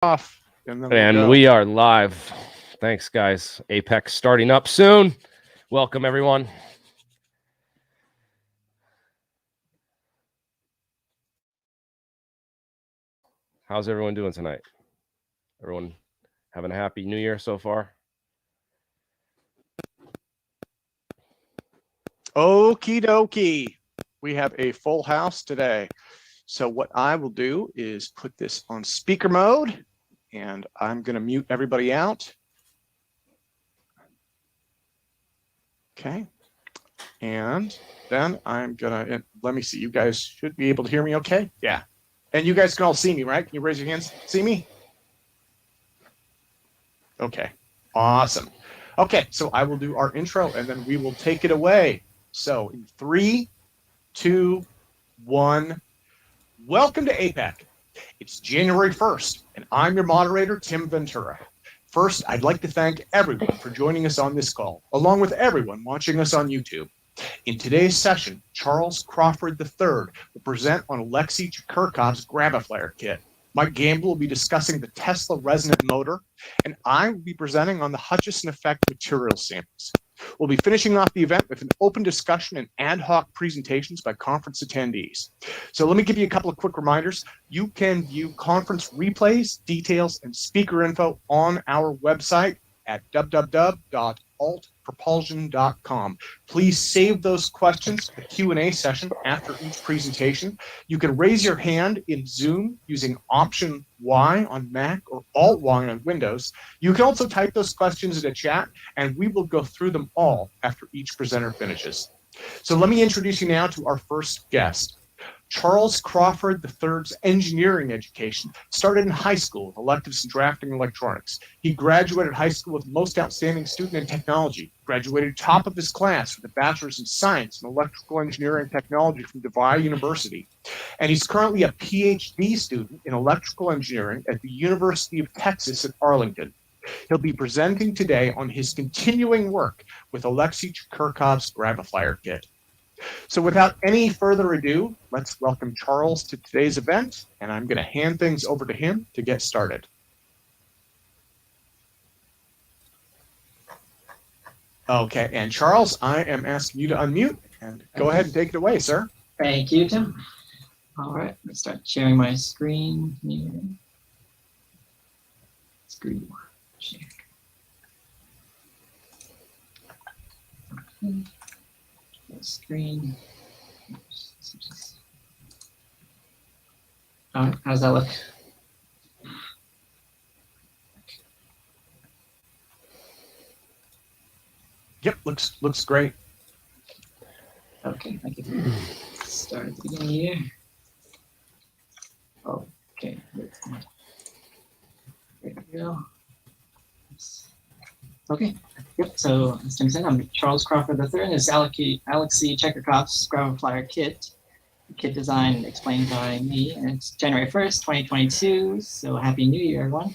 Off and we are live. Thanks, guys. APEC starting up soon. Welcome, everyone. How's everyone doing tonight? Everyone having a happy new year so far? Okie dokie. We have a full house today. So what I will do is put this on speaker mode, and I'm going to mute everybody out. Okay. And then I'm going to, let me see, you guys should be able to hear me okay? Yeah. And you guys can all see me, right? Can you raise your hands? See me? Okay. Awesome. Okay, so I will do our intro, and then we will take it away. So in 3, 2, 1, welcome to APEC. It's January 1st, and I'm your moderator, Tim Ventura. First, I'd like to thank everyone for joining us on this call, along with everyone watching us on YouTube. In today's session, Charles Crawford III will present on Alexey Chekurkov's Graviflyer kit. Mike Gamble will be discussing the Tesla Resonant motor, and I will be presenting on the Hutchison Effect material samples. We'll be finishing off the event with an open discussion and ad hoc presentations by conference attendees. So let me give you a couple of quick reminders. You can view conference replays, details, and speaker info on our website at www.altpropulsion.com. Please save those questions for the Q&A session after each presentation. You can raise your hand in Zoom using Option Y on Mac or Alt Y on Windows. You can also type those questions in a chat, and we will go through them all after each presenter finishes. So let me introduce you now to our first guest. Charles Crawford III's engineering education started in high school with electives in drafting and electronics. He graduated high school with most outstanding student in technology, graduated top of his class with a bachelor's in science and electrical engineering technology from DeVry University. And he's currently a PhD student in electrical engineering at the University of Texas at Arlington. He'll be presenting today on his continuing work with Alexey Chekurkov's Graviflyer kit. So without any further ado, let's welcome Charles to today's event, and I'm going to hand things over to him to get started. Okay, and Charles, I am asking you to unmute, and go ahead and take it away, sir. Thank you, Tim. All right, let's start sharing my screen here. Screen share. Okay. Screen. All right, how does that look? Yep, looks great. Okay, thank you. Start at the beginning here. Okay, there we go. Okay, yep, so as Tim said, I'm Charles Crawford III, and this is Alexey Chekurkov's Graviflyer kit. Kit design explained by me, and it's January 1st, 2022, so Happy New Year, everyone.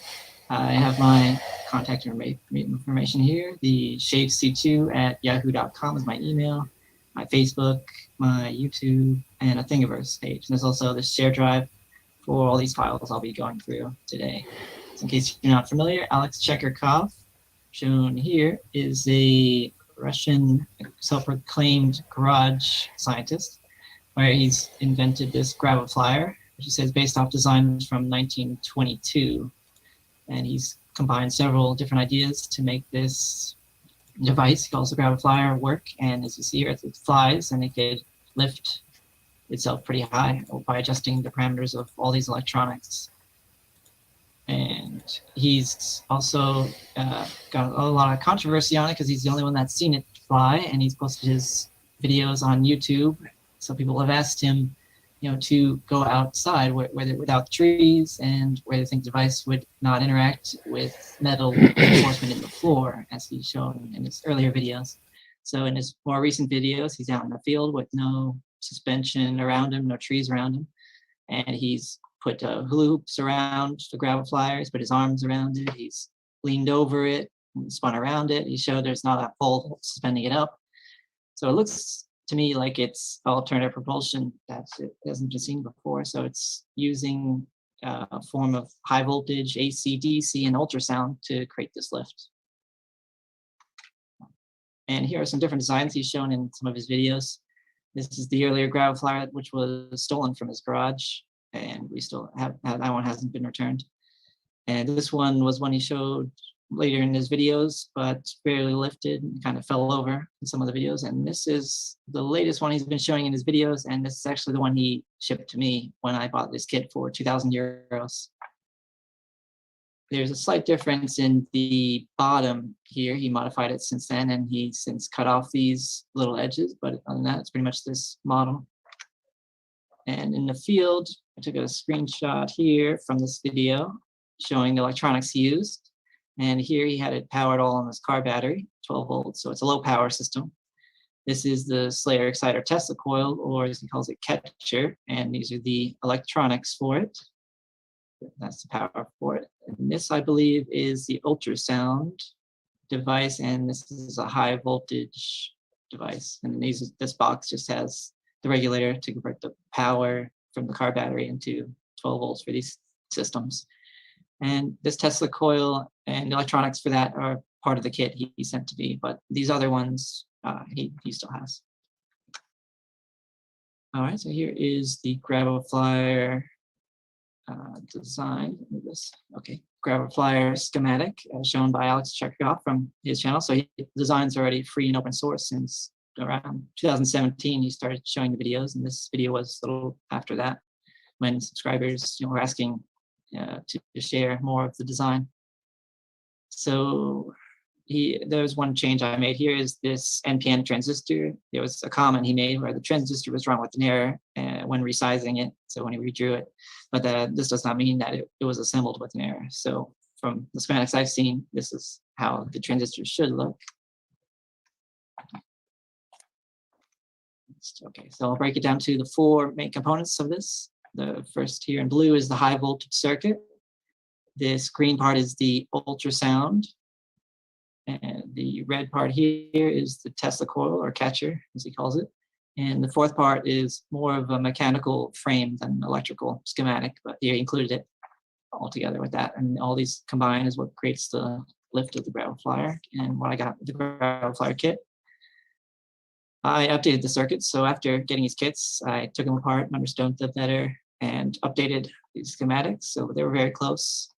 I have my contact information here. The shapec2@yahoo.com is my email, my Facebook, my YouTube, and a Thingiverse page. And there's also the share drive for all these files I'll be going through today. So in case you're not familiar, Alex Chekurkov, shown here, is a Russian self-proclaimed garage scientist, where he's invented this Graviflyer, which he says based off designs from 1922. And he's combined several different ideas to make this device, he calls the Graviflyer, work. And as you see here, it flies and it could lift itself pretty high by adjusting the parameters of all these electronics. And he's also got a lot of controversy on it because he's the only one that's seen it fly, and he's posted his videos on YouTube. So people have asked him, to go outside without trees and where they think the device would not interact with metal reinforcement in the floor, as he's shown in his earlier videos. So in his more recent videos, he's out in the field with no suspension around him, no trees around him, and he's put hula hoops around the Graviflyer. He's put his arms around it. He's leaned over it and spun around it. He showed there's not a pole suspending it up. So it looks to me like it's alternative propulsion that it hasn't been seen before. So it's using form of high voltage, AC, DC, and ultrasound to create this lift. And here are some different designs he's shown in some of his videos. This is the earlier Graviflyer, which was stolen from his garage, and we still have that one hasn't been returned. And this one was one he showed later in his videos, but barely lifted and kind of fell over in some of the videos. And this is the latest one he's been showing in his videos, and this is actually the one he shipped to me when I bought this kit for 2,000 euros. There's a slight difference in the bottom here. He modified it since then, and he's since cut off these little edges, but other than that, it's pretty much this model. And in the field, I took a screenshot here from this video showing the electronics he used. And here he had it powered all on this car battery, 12 volts, so it's a low power system. This is the Slayer Exciter Tesla coil, or as he calls it, catcher, and these are the electronics for it. That's the power for it. And this, I believe, is the ultrasound device, and this is a high voltage device. And this box just has the regulator to convert the power from the car battery into 12 volts for these systems. And this Tesla coil and electronics for that are part of the kit he sent to me, but these other ones he still has. All right, so here is the Graviflyer design. Okay, Graviflyer schematic shown by Alexey Chekurkov from his channel. So the design's already free and open source since around 2017. He started showing the videos, and this video was a little after that when subscribers were asking to share more of the design. So there's one change I made here is this NPN transistor. There was a comment he made where the transistor was wrong with an error when resizing it, so when he redrew it. But this does not mean that it was assembled with an error. So from the schematics I've seen, this is how the transistor should look. Okay, so I'll break it down to the four main components of this. The first here in blue is the high voltage circuit. This green part is the ultrasound. And the red part here is the Tesla coil, or catcher, as he calls it. And the fourth part is more of a mechanical frame than electrical schematic, but he included it all together with that. And all these combined is what creates the lift of the Graviflyer and what I got with the Graviflyer kit. I updated the circuits. So after getting these kits, I took them apart, understood them better, and updated these schematics. So they were very close.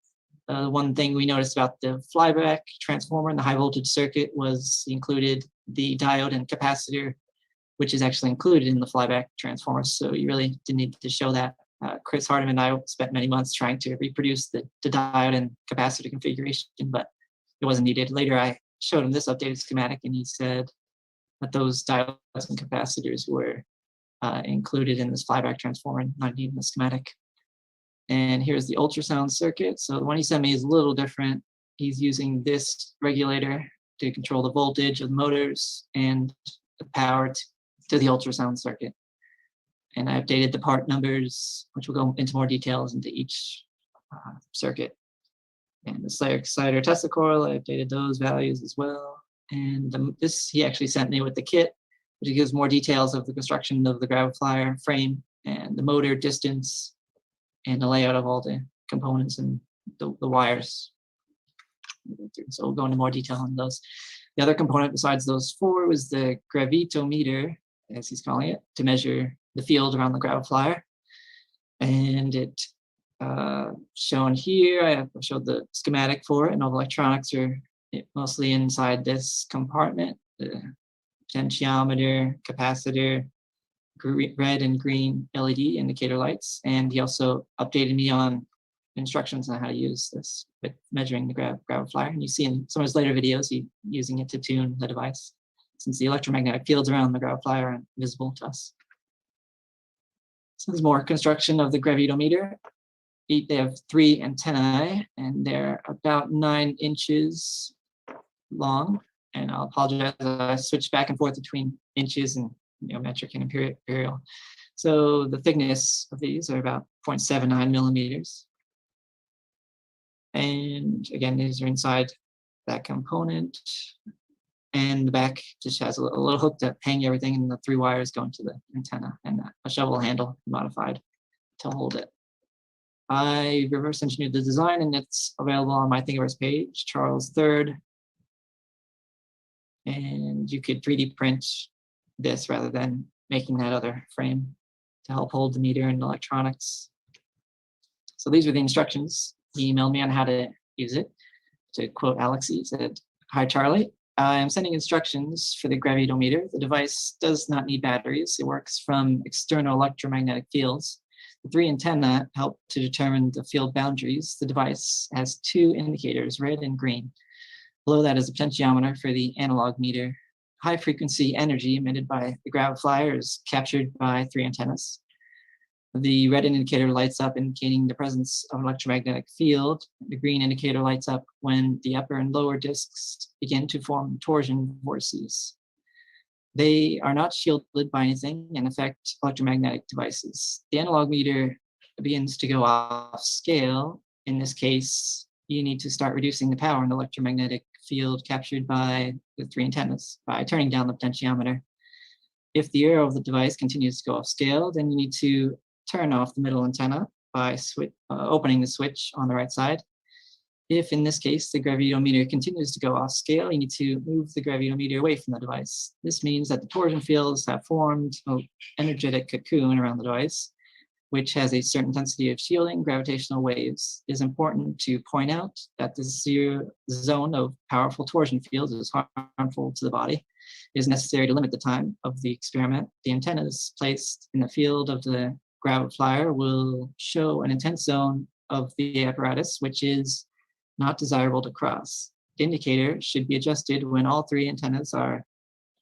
One thing we noticed about the flyback transformer and the high voltage circuit was included the diode and capacitor, which is actually included in the flyback transformer. So you really didn't need to show that. Chris Hardiman and I spent many months trying to reproduce the diode and capacitor configuration, but it wasn't needed. Later, I showed him this updated schematic, and he said that those diodes and capacitors were included in this flyback transformer and not needed in the schematic. And here's the ultrasound circuit. So the one he sent me is a little different. He's using this regulator to control the voltage of the motors and the power to the ultrasound circuit. And I updated the part numbers, which will go into more details into each circuit. And the Slayer Exciter Tesla coil, I updated those values as well. And this he actually sent me with the kit, which gives more details of the construction of the Graviflyer frame and the motor distance and the layout of all the components and the wires. So we'll go into more detail on those. The other component besides those four was the gravitometer, as he's calling it, to measure the field around the Graviflyer. And it shown here, I showed the schematic for it, and all the electronics are mostly inside this compartment, the potentiometer, capacitor, red and green LED indicator lights. And he also updated me on instructions on how to use this with measuring the Graviflyer. And you see in some of his later videos, he's using it to tune the device, since the electromagnetic fields around the Graviflyer are invisible to us. So there's more construction of the gravitometer. They have 3 antennae, and they're about 9 inches long. And I'll apologize, I switched back and forth between inches and metric and imperial. So the thickness of these are about 0.79 millimeters. And again, these are inside that component. And the back just has a little hook to hang everything, and the 3 wires go into the antenna, and a shovel handle modified to hold it. I reverse engineered the design, and it's available on my Thingiverse page, Charles III. And you could 3D print this rather than making that other frame to help hold the meter and electronics. So these are the instructions. He emailed me on how to use it. To quote Alexey, he said, "Hi, Charlie. I'm sending instructions for the gravitometer. The device does not need batteries. It works from external electromagnetic fields. The 3 antennae help to determine the field boundaries. The device has 2 indicators, red and green. Below that is a potentiometer for the analog meter. High frequency energy emitted by the Graviflyer is captured by 3 antennas. The red indicator lights up indicating the presence of an electromagnetic field. The green indicator lights up when the upper and lower disks begin to form torsion vortices. They are not shielded by anything and affect electromagnetic devices. The analog meter begins to go off scale. In this case, you need to start reducing the power in the electromagnetic field captured by the 3 antennas by turning down the potentiometer. If the arrow of the device continues to go off scale, then you need to turn off the middle antenna by opening the switch on the right side. If, in this case, the gravitometer continues to go off scale, you need to move the gravitometer away from the device. This means that the torsion fields have formed an energetic cocoon around the device, which has a certain intensity of shielding gravitational waves. It is important to point out that the zone of powerful torsion fields is harmful to the body. It is necessary to limit the time of the experiment. The antennas placed in the field of the Graviflyer will show an intense zone of the apparatus, which is not desirable to cross. The indicator should be adjusted when all 3 antennas are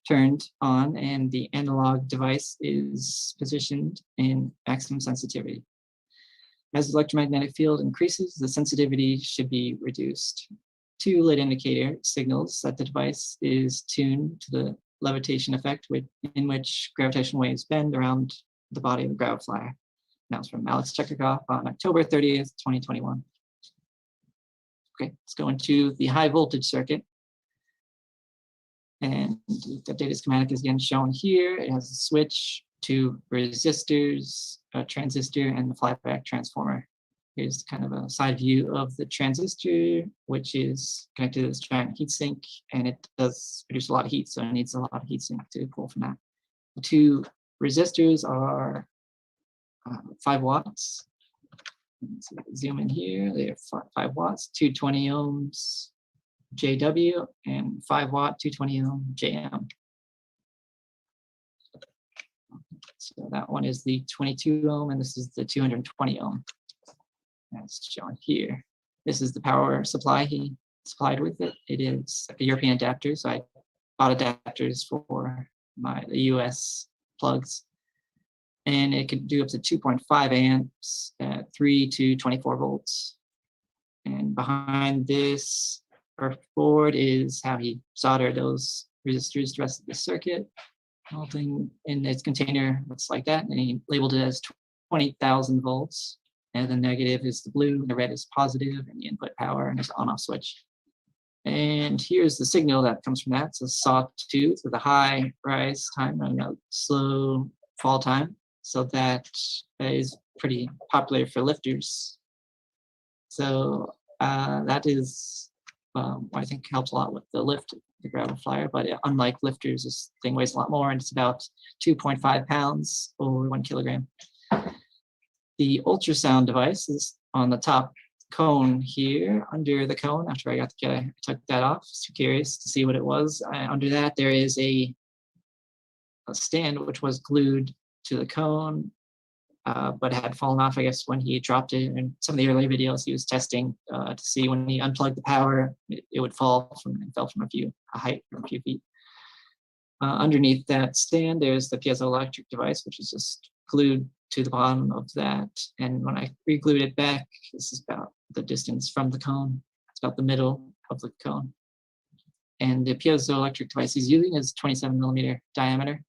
turned on and the analog device is positioned in maximum sensitivity. As the electromagnetic field increases, the sensitivity should be reduced. 2 lit indicator signals that the device is tuned to the Levitation effect in which gravitational waves bend around the body of the Graviflyer. Now it's from Alexey Chekurkov on October 30th, 2021. Okay, let's go into the high voltage circuit. And the updated schematic is again shown here. It has a switch, 2 resistors, a transistor, and the flyback transformer. Here's kind of a side view of the transistor, which is connected to this giant heatsink, and it does produce a lot of heat, so it needs a lot of heatsink to pull from that. The 2 resistors are 5 watts. Let's zoom in here. They are 5 watts, 220 ohms JW, and 5 watt 220 ohm JM. So that one is the 22 ohm, and this is the 220 ohm. That's shown here. This is the power supply he supplied with it. It is a European adapter, so I bought adapters for the US plugs. And it can do up to 2.5 amps at 3 to 24 volts. And behind this board is how he soldered those resistors to the rest of the circuit. Whole thing in its container looks like that, and he labeled it as 20,000 volts. And the negative is the blue, and the red is positive, and the input power, and there's an on-off switch. And here's the signal that comes from that. It's a sawtooth with a high rise time and a slow fall time. So that is pretty popular for lifters. So that is, I think, helps a lot with the lift of the Graviflyer. But unlike lifters, this thing weighs a lot more, and it's about 2.5 pounds over 1 kilogram. The ultrasound device is on the top cone here. Under the cone, after I took that off, just curious to see what it was. Under that, there is a stand which was glued to the cone, but had fallen off, I guess, when he dropped it. In some of the early videos, he was testing to see when he unplugged the power, it would fall from a height from a few feet. Underneath that stand, there's the piezoelectric device, which is just glued to the bottom of that. And when I re-glued it back, this is about the distance from the cone. It's about the middle of the cone. And the piezoelectric device he's using is 27 millimeter diameter.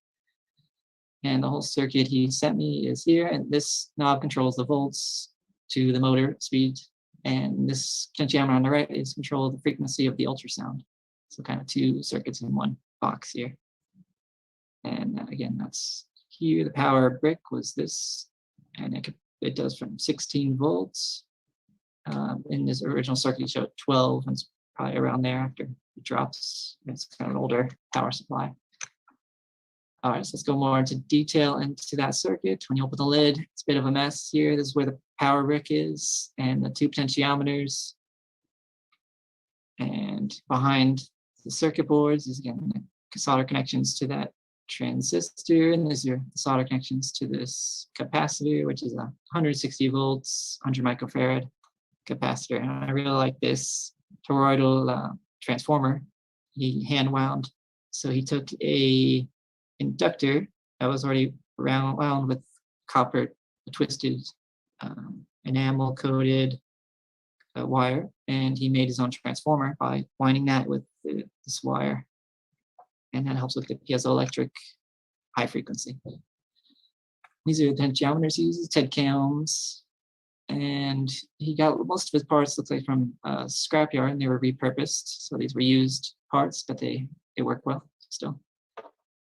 And the whole circuit he sent me is here. And this knob controls the volts to the motor speed. And this potentiometer on the right is control the frequency of the ultrasound. So kind of 2 circuits in one box here. And again, that's here. The power brick was this, and it could it does from 16 volts. In this original circuit, it showed 12, and it's probably around there after it drops. It's kind of an older power supply. All right, so let's go more into detail into that circuit. When you open the lid, it's a bit of a mess here. This is where the power brick is and the two potentiometers. And behind the circuit boards is, again, the solder connections to that transistor, and these are the solder connections to this capacitor, which is a 160 volts, 100 microfarad capacitor. And I really like this toroidal transformer he hand wound. So he took a inductor that was already wound with copper twisted enamel coated wire, and he made his own transformer by winding that with this wire, and that helps with the piezoelectric high frequency. These are the potentiometers he uses, TED cams, and he got most of his parts, looks like, from a scrapyard, and they were repurposed. So these were used parts, but they work well still.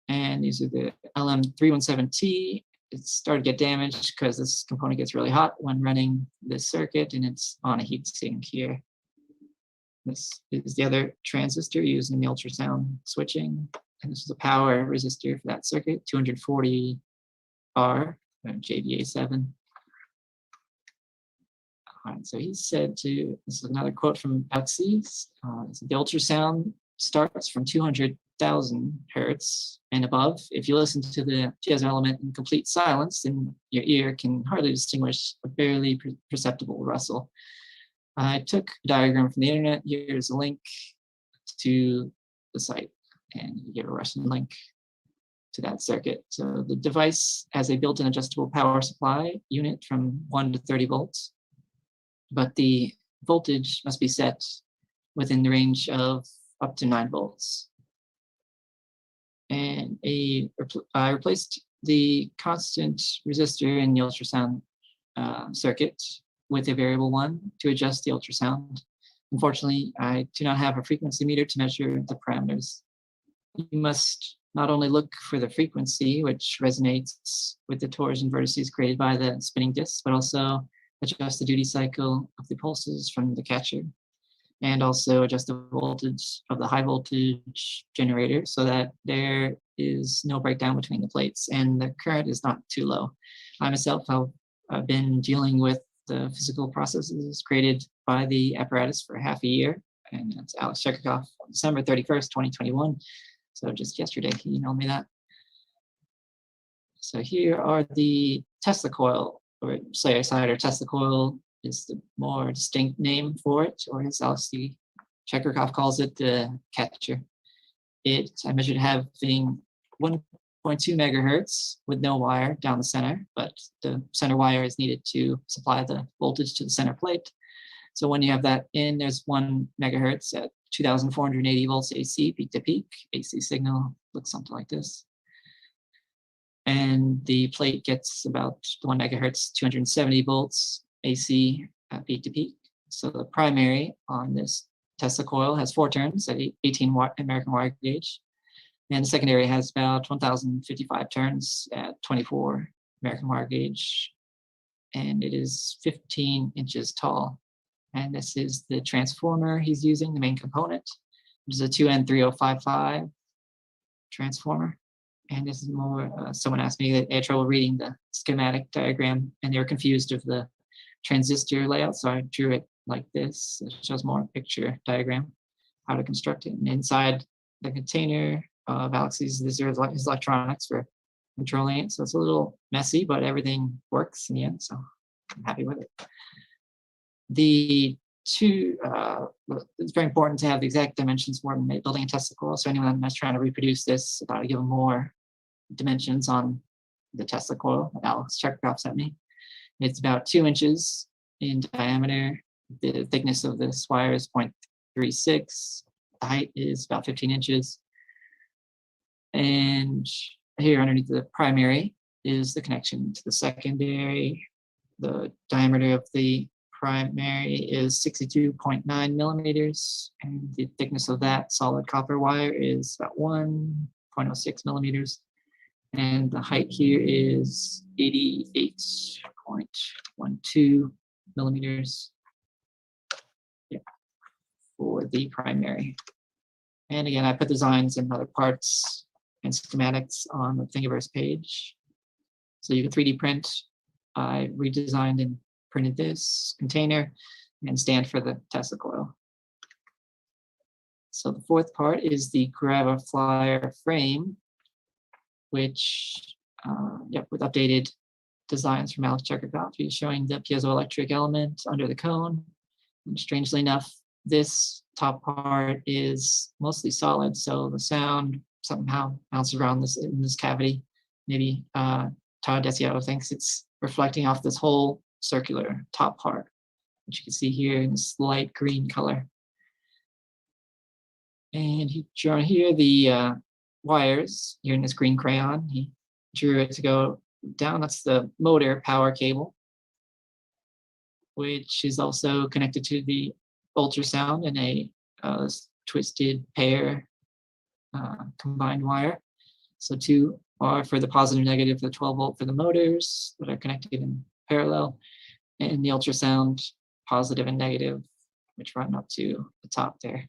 And these are the LM317T. It started to get damaged because this component gets really hot when running this circuit, and it's on a heat sink here. This is the other transistor used in the ultrasound switching, and this is a power resistor for that circuit, 240R, JVA7. All right, so he said to, this is another quote from Alexey, the ultrasound starts from 200,000 hertz and above. If you listen to the piezo element in complete silence, then your ear can hardly distinguish a barely perceptible rustle. I took a diagram from the internet. Here's a link to the site, and you get a Russian link to that circuit. So the device has a built-in adjustable power supply unit from 1 to 30 volts, but the voltage must be set within the range of up to 9 volts. And I replaced the constant resistor in the ultrasound circuit with a variable one to adjust the ultrasound. Unfortunately, I do not have a frequency meter to measure the parameters. You must not only look for the frequency, which resonates with the torsion vertices created by the spinning discs, but also adjust the duty cycle of the pulses from the catcher, and also adjust the voltage of the high voltage generator so that there is no breakdown between the plates and the current is not too low. I myself have been dealing with the physical processes created by the apparatus for half a year, and that's Alex Chekurkov on December 31st, 2021. So just yesterday, he emailed me that. So here are the Tesla coil, or side or Tesla coil is the more distinct name for it, or as Alexey Chekurkov calls it, the catcher. I measured having 1.2 megahertz with no wire down the center, but the center wire is needed to supply the voltage to the center plate. So when you have that in, there's 1 megahertz at 2,480 volts AC, peak to peak. AC signal looks something like this. And the plate gets about 1 megahertz, 270 volts AC at peak to peak. So the primary on this Tesla coil has 4 turns at 18 American wire gauge. And the secondary has about 1,055 turns at 24 American wire gauge. And it is 15 inches tall. And this is the transformer he's using, the main component, which is a 2N3055 transformer. And this is more, someone asked me that they had trouble reading the schematic diagram, and they were confused of the transistor layout. So I drew it like this. It shows more picture diagram, how to construct it. And inside the container of Alexey's, these are his electronics for controlling it. So it's a little messy, but everything works in the end. So I'm happy with it. The two, it's very important to have the exact dimensions when building a Tesla coil. So anyone that's trying to reproduce this, I'll give them more dimensions on the Tesla coil that Alex Chekurkov sent me. It's about 2 inches in diameter. The thickness of this wire is 0.36. The height is about 15 inches. And here underneath the primary is the connection to the secondary. The diameter of the primary is 62.9 millimeters, and the thickness of that solid copper wire is about 1.06 millimeters, and the height here is 88 0.12 millimeters, yeah, for the primary. And again, I put designs and other parts and schematics on the Thingiverse page. So you can 3D print. I redesigned and printed this container and stand for the Tesla coil. So the fourth part is the Graviflyer frame, which, with updated designs from Alexey Chekurkov, he's showing the piezoelectric element under the cone. And strangely enough, this top part is mostly solid, so the sound somehow bounces around this in this cavity. Maybe Todd Desiato thinks it's reflecting off this whole circular top part, which you can see here in this light green color. And he drew here the wires here in this green crayon. He drew it to go down. That's the motor power cable, which is also connected to the ultrasound in a twisted pair combined wire. So two are for the positive and negative for the 12 volt for the motors that are connected in parallel, and the ultrasound positive and negative, which run up to the top there.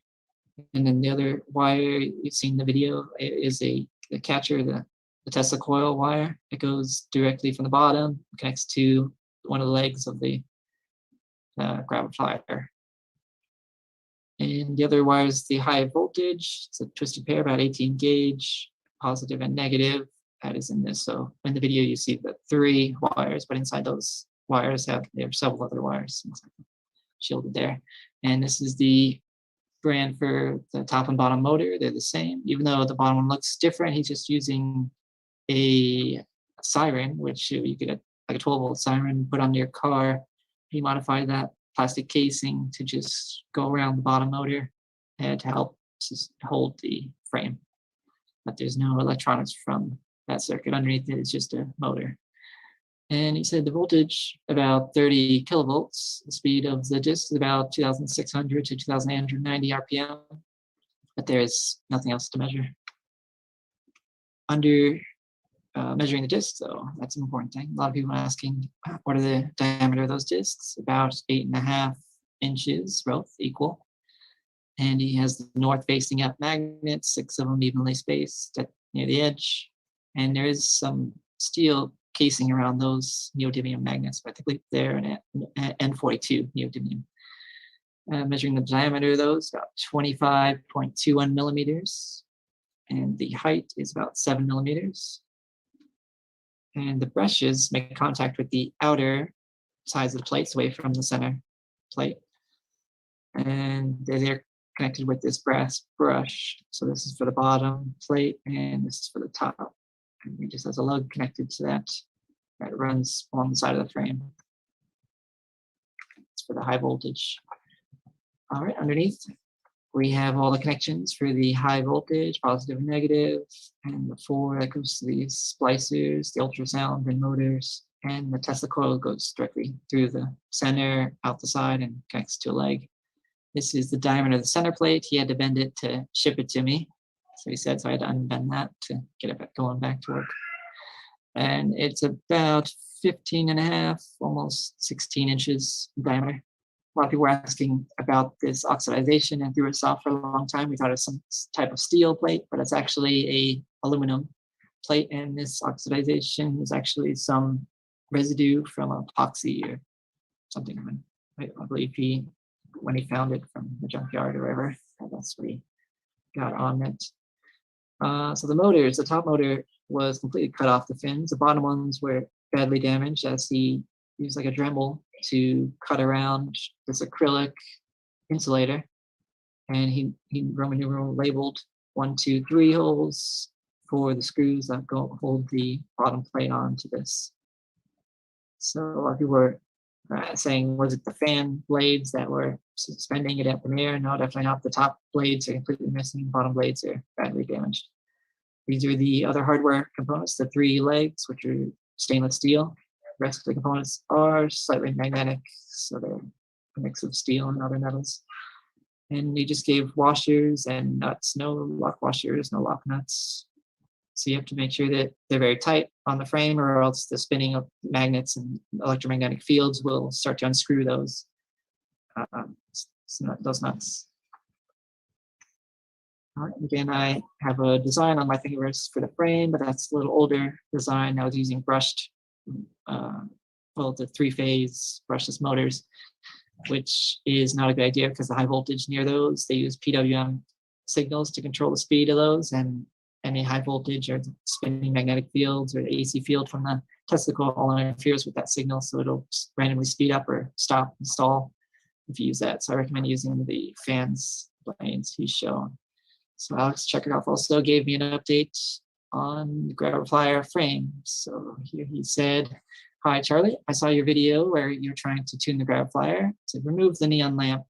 And then the other wire you've seen in the video is the catcher, the Tesla coil wire. It goes directly from the bottom, connects to one of the legs of the Graviflyer. And the other wire is the high voltage. It's a twisted pair, about 18 gauge, positive and negative. That is in this. So in the video, you see the 3 wires, but inside those wires there are several other wires shielded there. And this is the brand for the top and bottom motor. They're the same, even though the bottom one looks different. He's just using a siren, which you get like a 12 volt siren put on your car. He modified that plastic casing to just go around the bottom motor and to help just hold the frame. But there's no electronics from that circuit underneath it. It's just a motor. And he said the voltage about 30 kilovolts. The speed of the disk is about 2,600 to 2,890 RPM. But there is nothing else to measure. Under measuring the discs, though, that's an important thing. A lot of people are asking, what are the diameter of those discs? About 8.5 inches, both equal. And he has the north-facing up magnets, 6 of them evenly spaced near the edge. And there is some steel casing around those neodymium magnets, particularly there and at N42 neodymium. Measuring the diameter of those, about 25.21 millimeters. And the height is about 7 millimeters. And the brushes make contact with the outer sides of the plates away from the center plate. And they're connected with this brass brush. So this is for the bottom plate and this is for the top. And it just has a lug connected to that runs along the side of the frame. It's for the high voltage. All right, underneath, we have all the connections for the high voltage, positive and negative, and the 4 that goes to the splicers, the ultrasound and motors, and the Tesla coil goes directly through the center, out the side, and connects to a leg. This is the diameter of the center plate. He had to bend it to ship it to me. So he said, so I had to unbend that to get it going back to work. And it's about 15.5, almost 16 inches in diameter. A lot of people were asking about this oxidization and threw us off for a long time. We thought it was some type of steel plate, but it's actually a aluminum plate. And this oxidization is actually some residue from epoxy or something. I believe when he found it from the junkyard or wherever, that's what he got on it. So the motors, the top motor was completely cut off the fins. The bottom ones were badly damaged as he used like a Dremel to cut around this acrylic insulator. And he Roman numeral labeled 1, 2, 3 holes for the screws that hold the bottom plate onto this. So a lot of people were saying, was it the fan blades that were suspending it up in the air? No, definitely not. The top blades are completely missing. Bottom blades are badly damaged. These are the other hardware components, the 3 legs, which are stainless steel. The rest of the components are slightly magnetic, so they're a mix of steel and other metals. And we just gave washers and nuts, no lock washers, no lock nuts. So you have to make sure that they're very tight on the frame, or else the spinning of magnets and electromagnetic fields will start to unscrew those those nuts. All right, again, I have a design on my Thingiverse for the frame, but that's a little older design. I was using brushed, the three-phase brushless motors, which is not a good idea because the high voltage near those, they use PWM signals to control the speed of those, and any high voltage or spinning magnetic fields or the AC field from the Tesla coil all interferes with that signal, so it'll randomly speed up or stop and stall if you use that. So I recommend using the fans planes he's shown. So Alex Chekurkov also gave me an update on the Graviflyer frame. So here he said, "Hi Charlie, I saw your video where you're trying to tune the Graviflyer to remove the neon lamp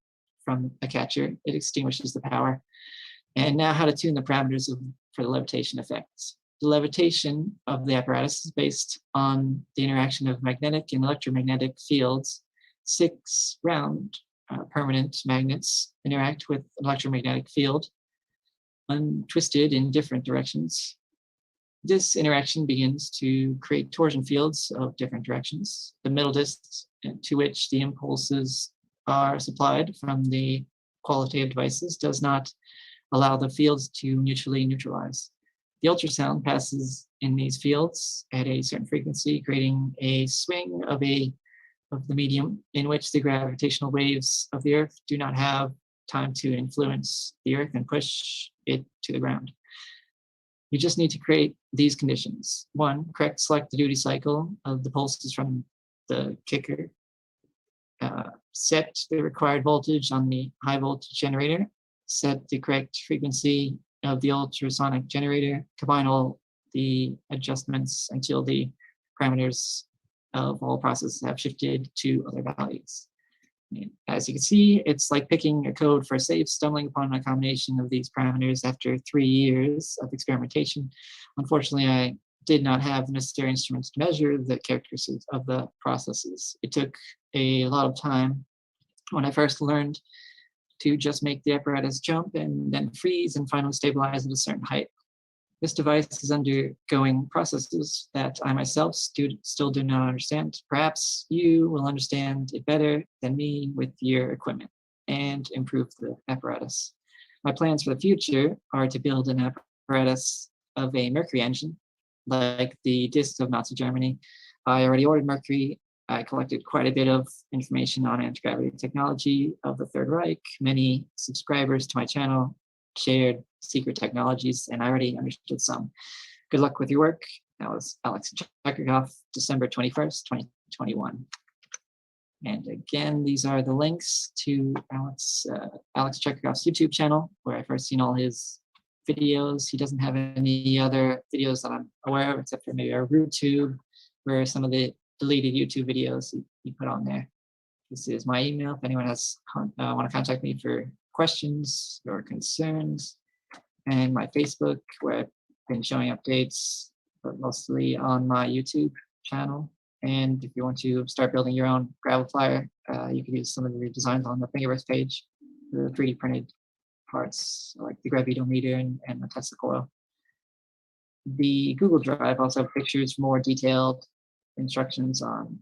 from a catcher. It extinguishes the power. And now how to tune the parameters for the levitation effects. The levitation of the apparatus is based on the interaction of magnetic and electromagnetic fields. 6 round permanent magnets interact with an electromagnetic field, untwisted in different directions. This interaction begins to create torsion fields of different directions. The middle disc to which the impulses are supplied from the qualitative devices does not allow the fields to mutually neutralize. The ultrasound passes in these fields at a certain frequency, creating a swing of the medium in which the gravitational waves of the Earth do not have time to influence the Earth and push it to the ground. You just need to create these conditions. 1, correct select the duty cycle of the pulses from the kicker. Set the required voltage on the high voltage generator. Set the correct frequency of the ultrasonic generator. Combine all the adjustments until the parameters of all processes have shifted to other values. As you can see, it's like picking a code for a save, stumbling upon a combination of these parameters after 3 years of experimentation. Unfortunately, I did not have the necessary instruments to measure the characteristics of the processes. It took a lot of time when I first learned to just make the apparatus jump and then freeze and finally stabilize at a certain height. This device is undergoing processes that I myself still do not understand. Perhaps you will understand it better than me with your equipment and improve the apparatus. My plans for the future are to build an apparatus of a Mercury engine, like the discs of Nazi Germany. I already ordered Mercury. I collected quite a bit of information on anti-gravity technology of the Third Reich. Many subscribers to my channel shared secret technologies, and I already understood some. Good luck with your work. That was Alexey Chekurkov, December 21st, 2021. And again, these are the links to Alex Chekurkov's YouTube channel, where I first seen all his videos. He doesn't have any other videos that I'm aware of, except for maybe a RooTube, where some of the deleted YouTube videos he put on there. This is my email if anyone has want to contact me for questions or concerns, and my Facebook, where I've been showing updates, but mostly on my YouTube channel. And if you want to start building your own Graviflyer, you can use some of the designs on the Thingiverse page, the 3D printed parts like the gravitometer and the Tesla coil. The Google Drive also have pictures, more detailed instructions on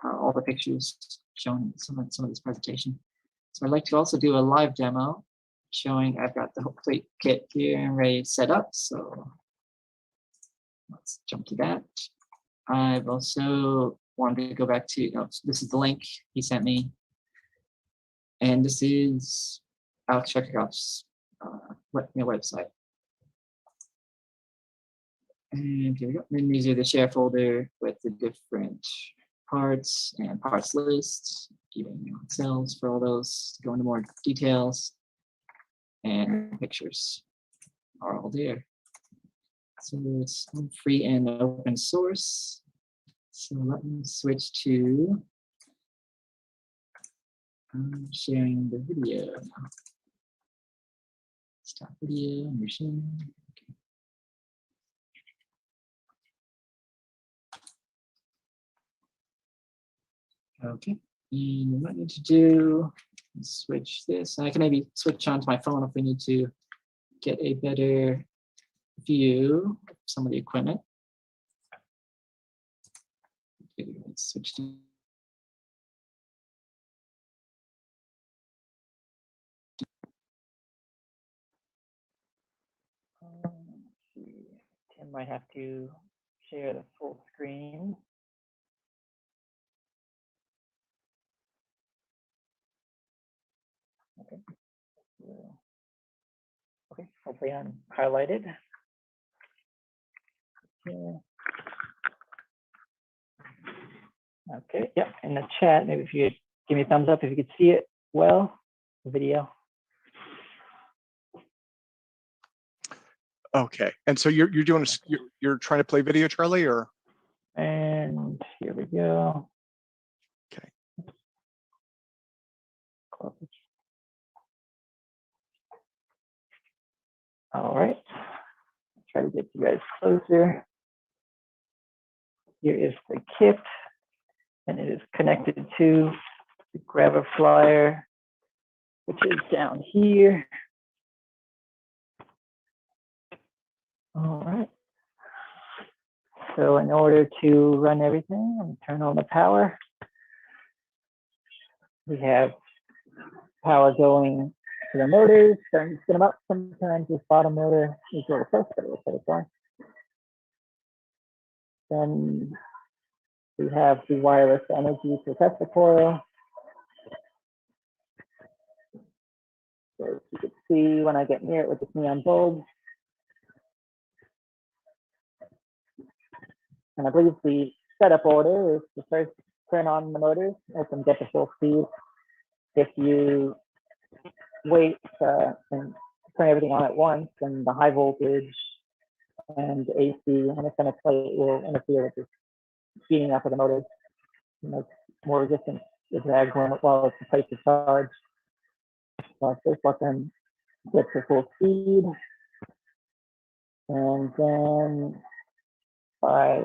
all the pictures showing some of this presentation. So I'd like to also do a live demo showing I've got the whole complete kit here and ready to set up. So let's jump to that. I've also wanted to go back to, this is the link he sent me. And this is Alex Chekurkov's website. And here we go. And these are the share folder with the different parts and parts lists, giving cells for all those to go into more details, and pictures are all there. So it's free and open source. So let me switch to sharing the video. Stop video and machine. Okay, and what I need to do is switch this. I can maybe switch on to my phone if we need to get a better view some of the equipment. Okay, let's switch to Tim might have to share the full screen. Okay. Okay, hopefully I'm highlighted. Yeah. Okay, yep, in the chat, maybe if you could give me a thumbs up if you could see it well, the video. Okay, and so you're doing you're trying to play video, Charlie, or? And here we go. Okay. All right. Try to get you guys closer. Here is the kit, and it is connected to the Graviflyer, which is down here. All right. So in order to run everything and turn on the power, we have power going to the motors, starting to spin them up. Sometimes this bottom motor is a little close, but it looks like it's on. Then we have the wireless energy to test the coil. So as you can see when I get near it with this neon bulb. And I believe the setup order is to first turn on the motors, let them get to full speed. If you wait and turn everything on at once, then the high voltage and AC and the center plate will interfere with the speeding up of the motors. You know, more resistance to drag while it's placed to charge. So first let them get to full speed, and then by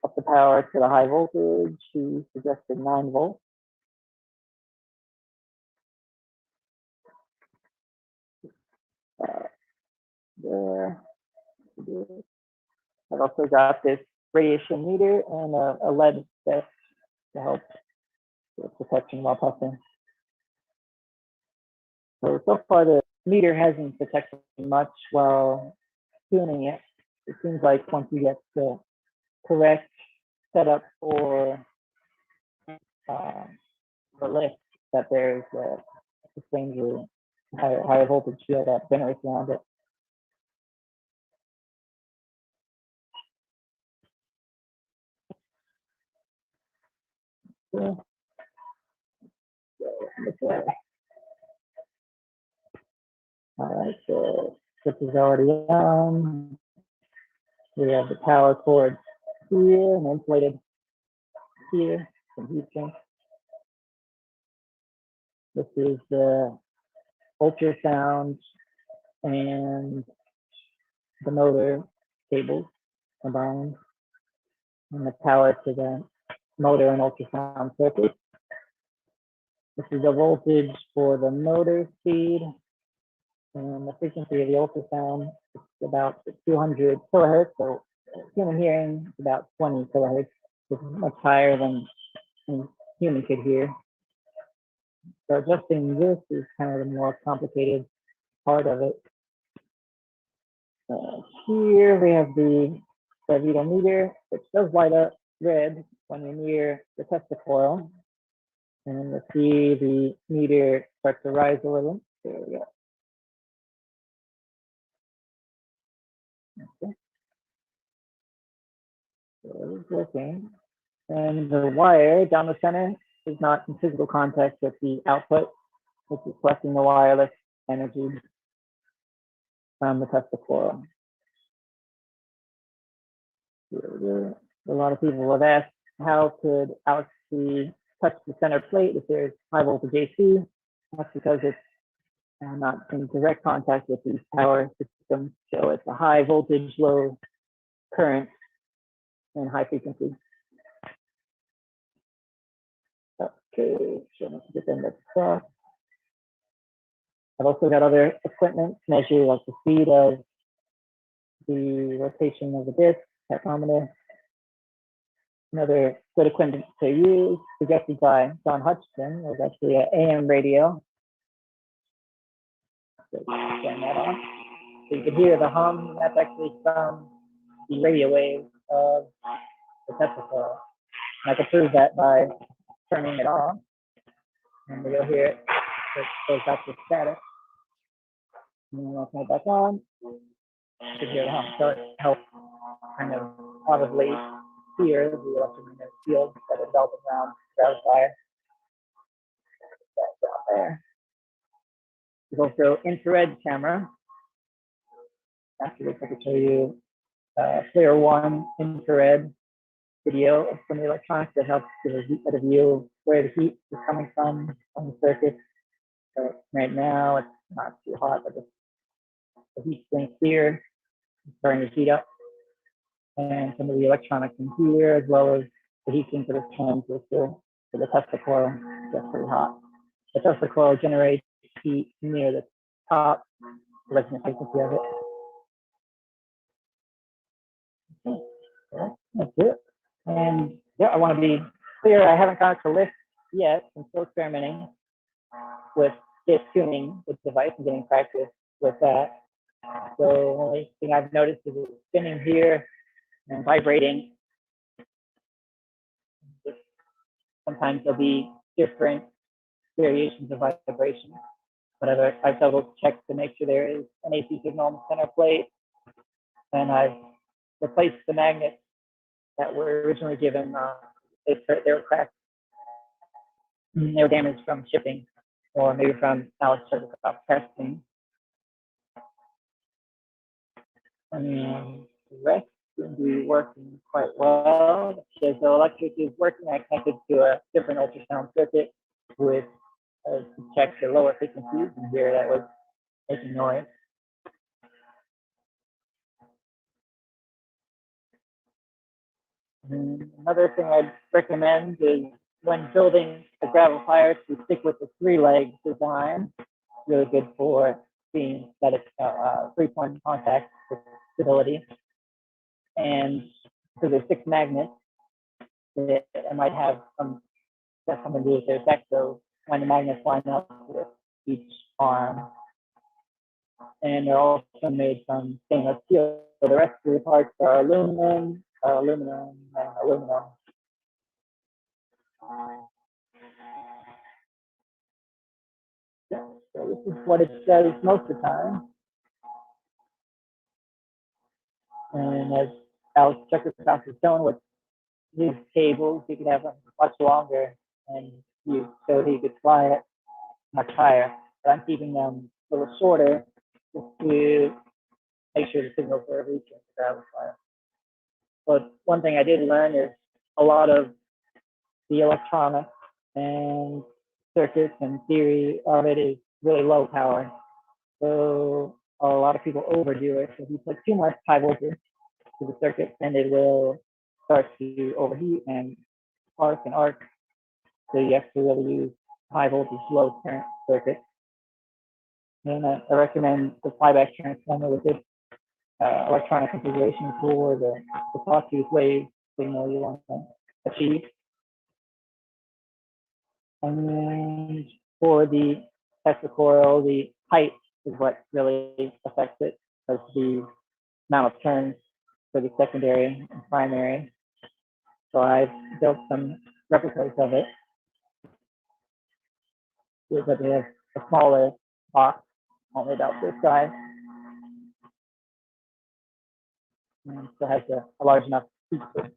up the power to the high voltage. She suggested 9 volts. There. I've also got this radiation meter and a lead vest to help with protection while puffing. So far the meter hasn't detected much while tuning it. It seems like once you get the correct setup for the lift, that there's a sustained higher voltage field that generates around it. Yeah. All right, so switch is already on. We have the power cord here and insulated here, some heat sinks. This is the ultrasound and the motor cables combined, and the power to the motor and ultrasound circuit. This is the voltage for the motor speed, and the frequency of the ultrasound is about 200 kilohertz. So human hearing is about 20 kilohertz, which is much higher than any human could hear. So adjusting this is kind of the more complicated part of it. Here we have the gravitometer, which does light up red when you're near the tester coil. And you'll see the meter start to rise a little. There we go. Okay. So it's working. And the wire down the center is not in physical contact with the output, which is collecting the wireless energy from the tester coil. A lot of people have asked, how could Alexey touch the center plate if there's high voltage AC? That's because it's not in direct contact with the power system. So it's a high voltage, low current, and high frequency. Okay, so let's get them across. I've also got other equipment to measure like the speed of the rotation of the disc, tachometer. Another good equipment to use, suggested by John Hutchinson, was actually an AM radio. So turn that on. So you can hear the hum, and that's actually from the radio waves of the Tesla coil. And I can prove that by turning it on, and you'll hear it. It goes back to static. And then I'll turn it back on. You can hear the hum. So it helps kind of audibly hear the electromagnetic field that is developing around Graviflyer. That's down there. There's also infrared camera. After this, I can show you Player One infrared video of some of the electronics that helps give a better view of where the heat is coming from on the circuit. So right now, it's not too hot, but the heat sink here is starting to heat up. And some of the electronics in here, as well as the heat sink that is transistor for the Tesla coil, gets pretty hot. The Tesla coil generates heat near the top resonant frequency of it. Okay, so that's it. And yeah, I want to be clear, I haven't gone to lift yet. I'm still experimenting with this tuning the device and getting practice with that. So the only thing I've noticed is it's spinning here and vibrating. Sometimes there'll be different variations of vibration. But I've double checked to make sure there is an AC signal on the center plate. And I've replaced the magnets that were originally given. They were cracked. They were damaged from shipping, or maybe from Alexey testing. And the rest seem to be working quite well. As the electric is working, I connected to a different ultrasound circuit with to check the lower frequencies, and here that was making noise. And another thing I'd recommend is when building a Graviflyer to stick with the 3-leg design. It's really good for seeing that it's 3-point contact with stability. And because there's 6 magnets, it might have something to do with their effect. So when the magnets line up with each arm, and they're also made from stainless steel. So the rest of the parts are aluminum, and aluminum. So this is what it says most of the time. And as Alex Chekurkov has shown with his cables, you could have them much longer, and so he could fly it much higher. But I'm keeping them a little shorter just to make sure the signals are reaching the Graviflyer. But one thing I did learn is a lot of the electronics and circuits and theory of it is really low power. So a lot of people overdo it. So if you put too much high voltage to the circuit, then it will start to overheat and arc and arc. So you have to really use high voltage, low current circuits. And I recommend the flyback transformer with this electronic configuration for the sawtooth wave signal you want to achieve. And then for the Tesla coil, the height is what really affects it, because the amount of turns for the secondary and primary. So I've built some replicas of it. But they have a smaller box, only about this size. And still has a large enough feature.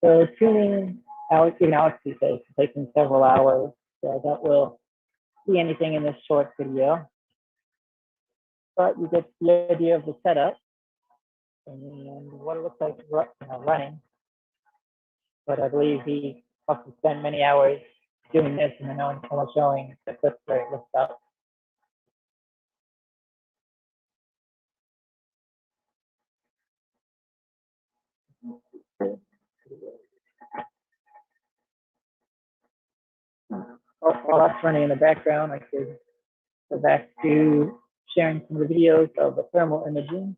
So tuning, even Alexey says, it's taking several hours. So I doubt we'll see anything in this short video. But you get the idea of the setup and what it looks like running. But I believe he must have spent many hours doing this, and then no one showing the clips where it looks up. while that's running in the background, I could go back to sharing some of the videos of the thermal imaging.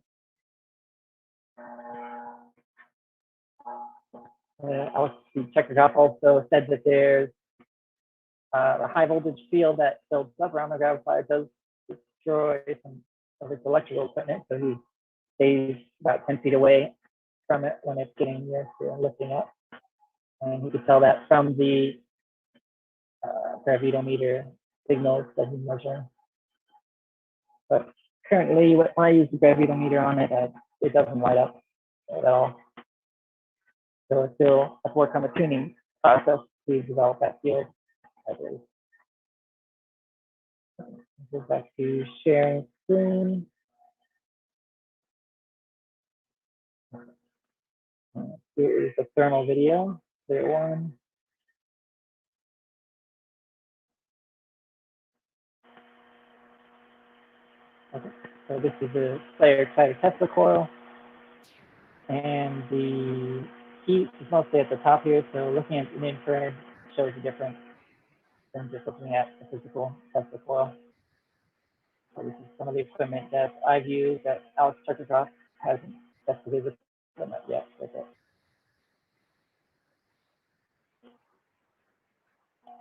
Alexey Chekurkov also said that there's a high voltage field that builds up around the Graviflyer does destroy some of its electrical equipment, so he stays about 10 feet away from it when it's getting near to lifting up. And you can tell that from the gravitometer signals that he's measuring. But currently, when I use the gravitometer on it, it doesn't light up at all. So it's still a work on the tuning process to develop that field. Go back to sharing screen. Here is the thermal video, clear one. Okay, so this is the player excited Tesla coil, and the heat is mostly at the top here. So looking at the infrared shows the difference than just looking at the physical Tesla coil. So this is some of the equipment that I've used that Alex Chekurkov hasn't tested his equipment yet with it.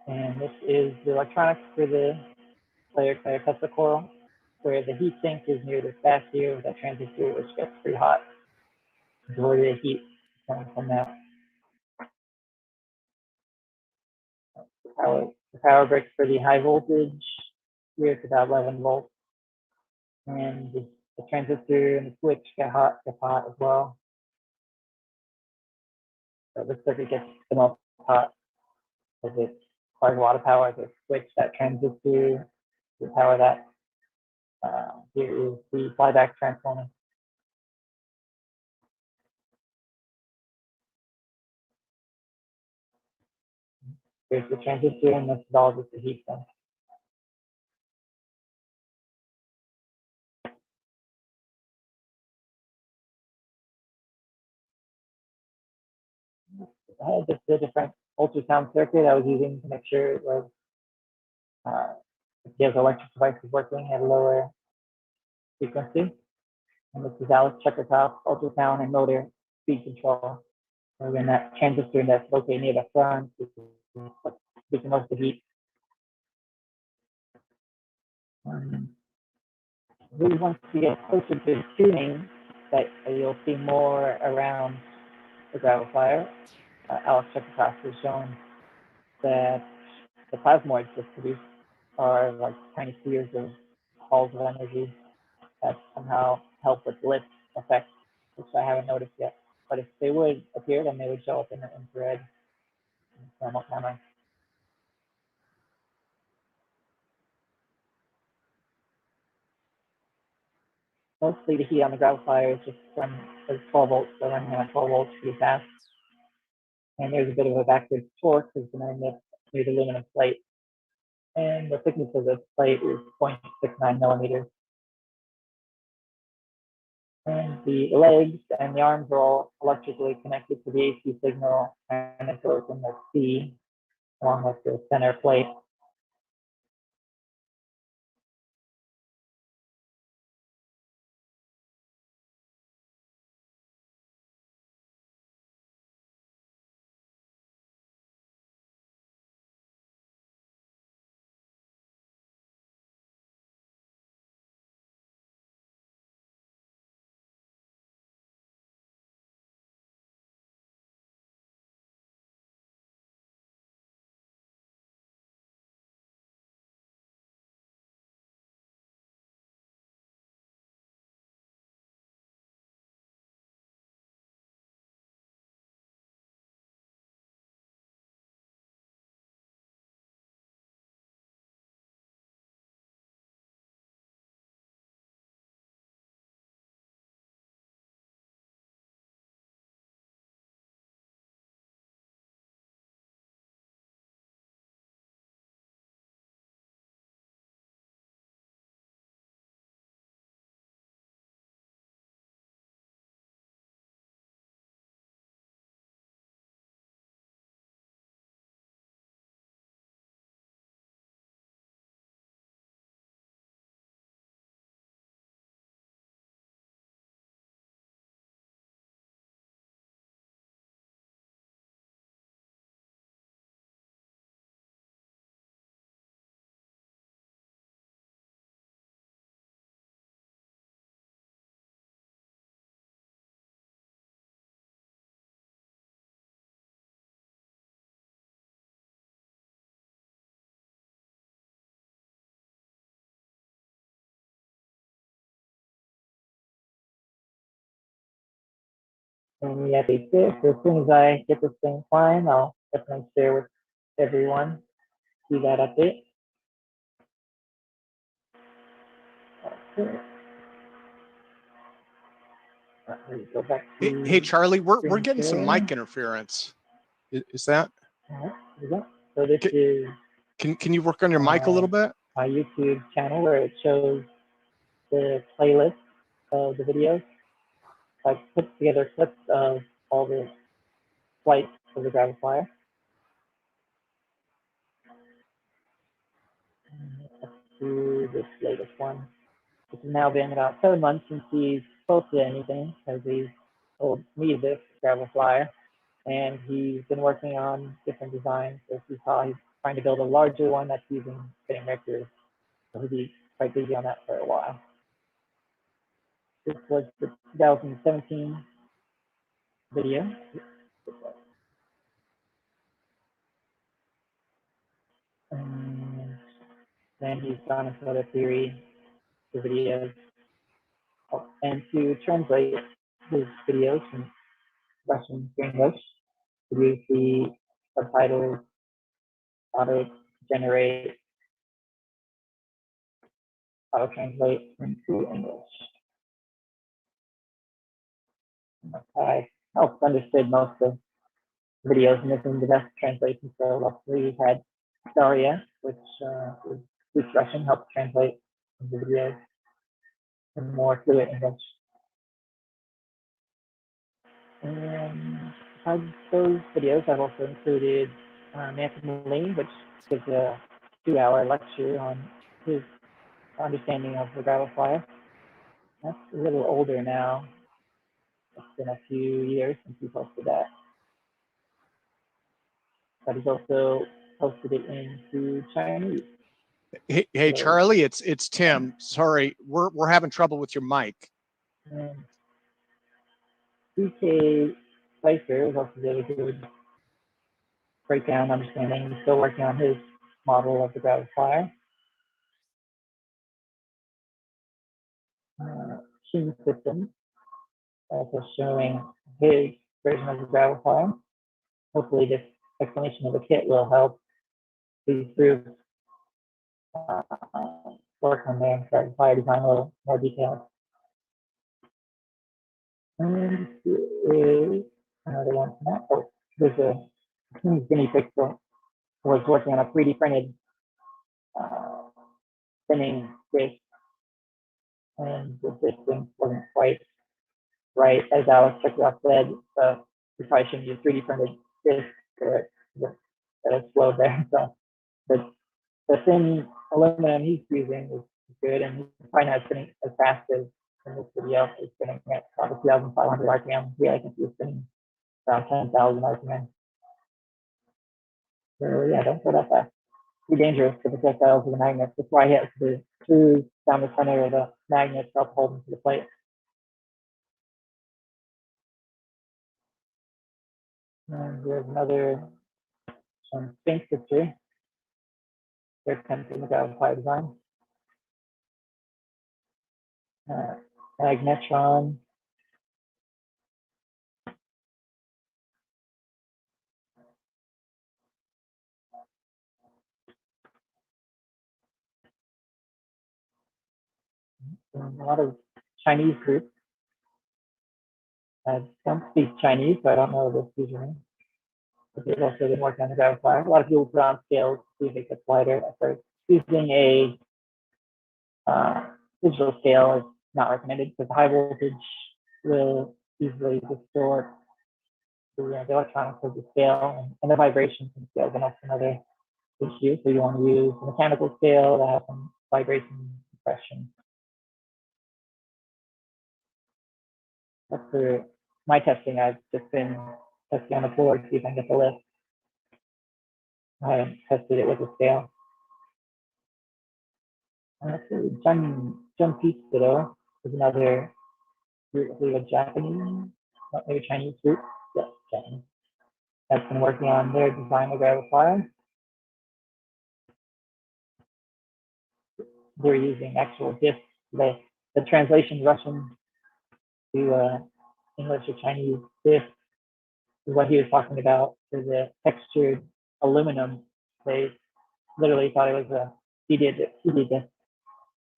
And this is the electronics for the player Tesla coil, where the heat sink is near the back here with that transistor, which gets pretty hot. The majority of the heat coming from that. The power bricks for the high voltage here is about 11 volts. And the transistor and the switch gets hot as well. So the circuit gets the most hot because it requires a lot of power to switch that transistor to power that. Here is the flyback transformer. Here's the transistor, and this is all just the heat sink. I had just a different ultrasound circuit I was using to make sure it was the electric device was working at a lower frequency. And this is Alex Chekurkov ultrasound and motor speed control. So when that transistor that's located near the front is making most of the heat. Really once you get closer to tuning, that you'll see more around the Graviflyer. Alex Chekurkov has shown that the plasmoids that produce are like tiny spheres of balls of energy that somehow help with lift effect, which I haven't noticed yet. But if they would appear, then they would show up in the infrared thermal camera. Mostly the heat on the Graviflyer is just from 12 volts, so running on 12 volts pretty fast. And there's a bit of a backward torque because the magnet near the aluminum plate. And the thickness of the plate is 0.69 millimeters. And the legs and the arms are all electrically connected to the AC signal, and it goes in the C along with the center plate. And we have a fifth. So as soon as I get this thing flying, I'll definitely share with everyone. See that update. Okay. Go back to Hey, Charlie, we're screen getting some share. mic interference. Is that? All right, here we go. So this is Can you work on your mic a little bit? my YouTube channel where it shows the playlist of the videos. I put together clips of all the flights of the Graviflyer. Up to this latest one. This has now been about 7 months since he's posted anything, because he's told me this Graviflyer, and he's been working on different designs. So as you saw, he's trying to build a larger one that's using spinning records. So he'll be quite busy on that for a while. This was the 2017 video. And then he's gone into other theory for videos. And to translate his videos from Russian to English, we use the subtitles, auto-generate, auto-translate into English. I helped understood most of the videos, and this is the best translation. So luckily we had Daria, which speaks Russian, helped translate the videos in more fluent English. And besides those videos, I've also included Anthony Lee, which gives a 2-hour lecture on his understanding of the Graviflyer. That's a little older now. It's been a few years since he posted that. But he's also posted it into Chinese. Hey, Charlie, it's Tim. Sorry, we're having trouble with your mic. And DK Spicer is also really good breakdown, understanding. He's still working on his model of the Graviflyer. Machine Systems, also showing his version of the Graviflyer. Hopefully this explanation of the kit will help these groups work on their Graviflyer design a little more detailed. And here is another one from that. Oh, there's a guinea pig that was working on a 3D printed spinning disc, and the distance wasn't quite right, as Alex Chekurkov said. So we probably shouldn't use 3D printed disc for it. That explode there. So the thin aluminum he's using is good, and he's probably not spinning as fast as in this video. He's spinning at about 2,500 RPM. Yeah, I think he's spinning around 10,000 RPM. So yeah, don't go that fast. Too dangerous for the projectiles of the magnets. That's why he has the screws down the center of the magnets to help hold them to the plate. And there's another Sphinx history. They're attempting the Graviflyer design. Magnetron. And a lot of Chinese groups. I don't speak Chinese, so I don't know this username. But they've also been working on the Graviflyer. A lot of people put on scales to see if it gets lighter at first. Using a digital scale is not recommended because high voltage will easily distort the electronics of the scale, and the vibrations in the scale is also another issue. So you want to use a mechanical scale that has some vibration compression. That's for my testing. I've just been testing on the floor to see if I can get the lift. I haven't tested it with a scale. Jun Pizzo is another group, I believe a Japanese, not maybe Chinese group. Yes, Chinese. That's been working on their design of Graviflyer. They're using actual discs. The translation Russian to English or Chinese this is what he was talking about, is a textured aluminum. They literally thought it was a he did this,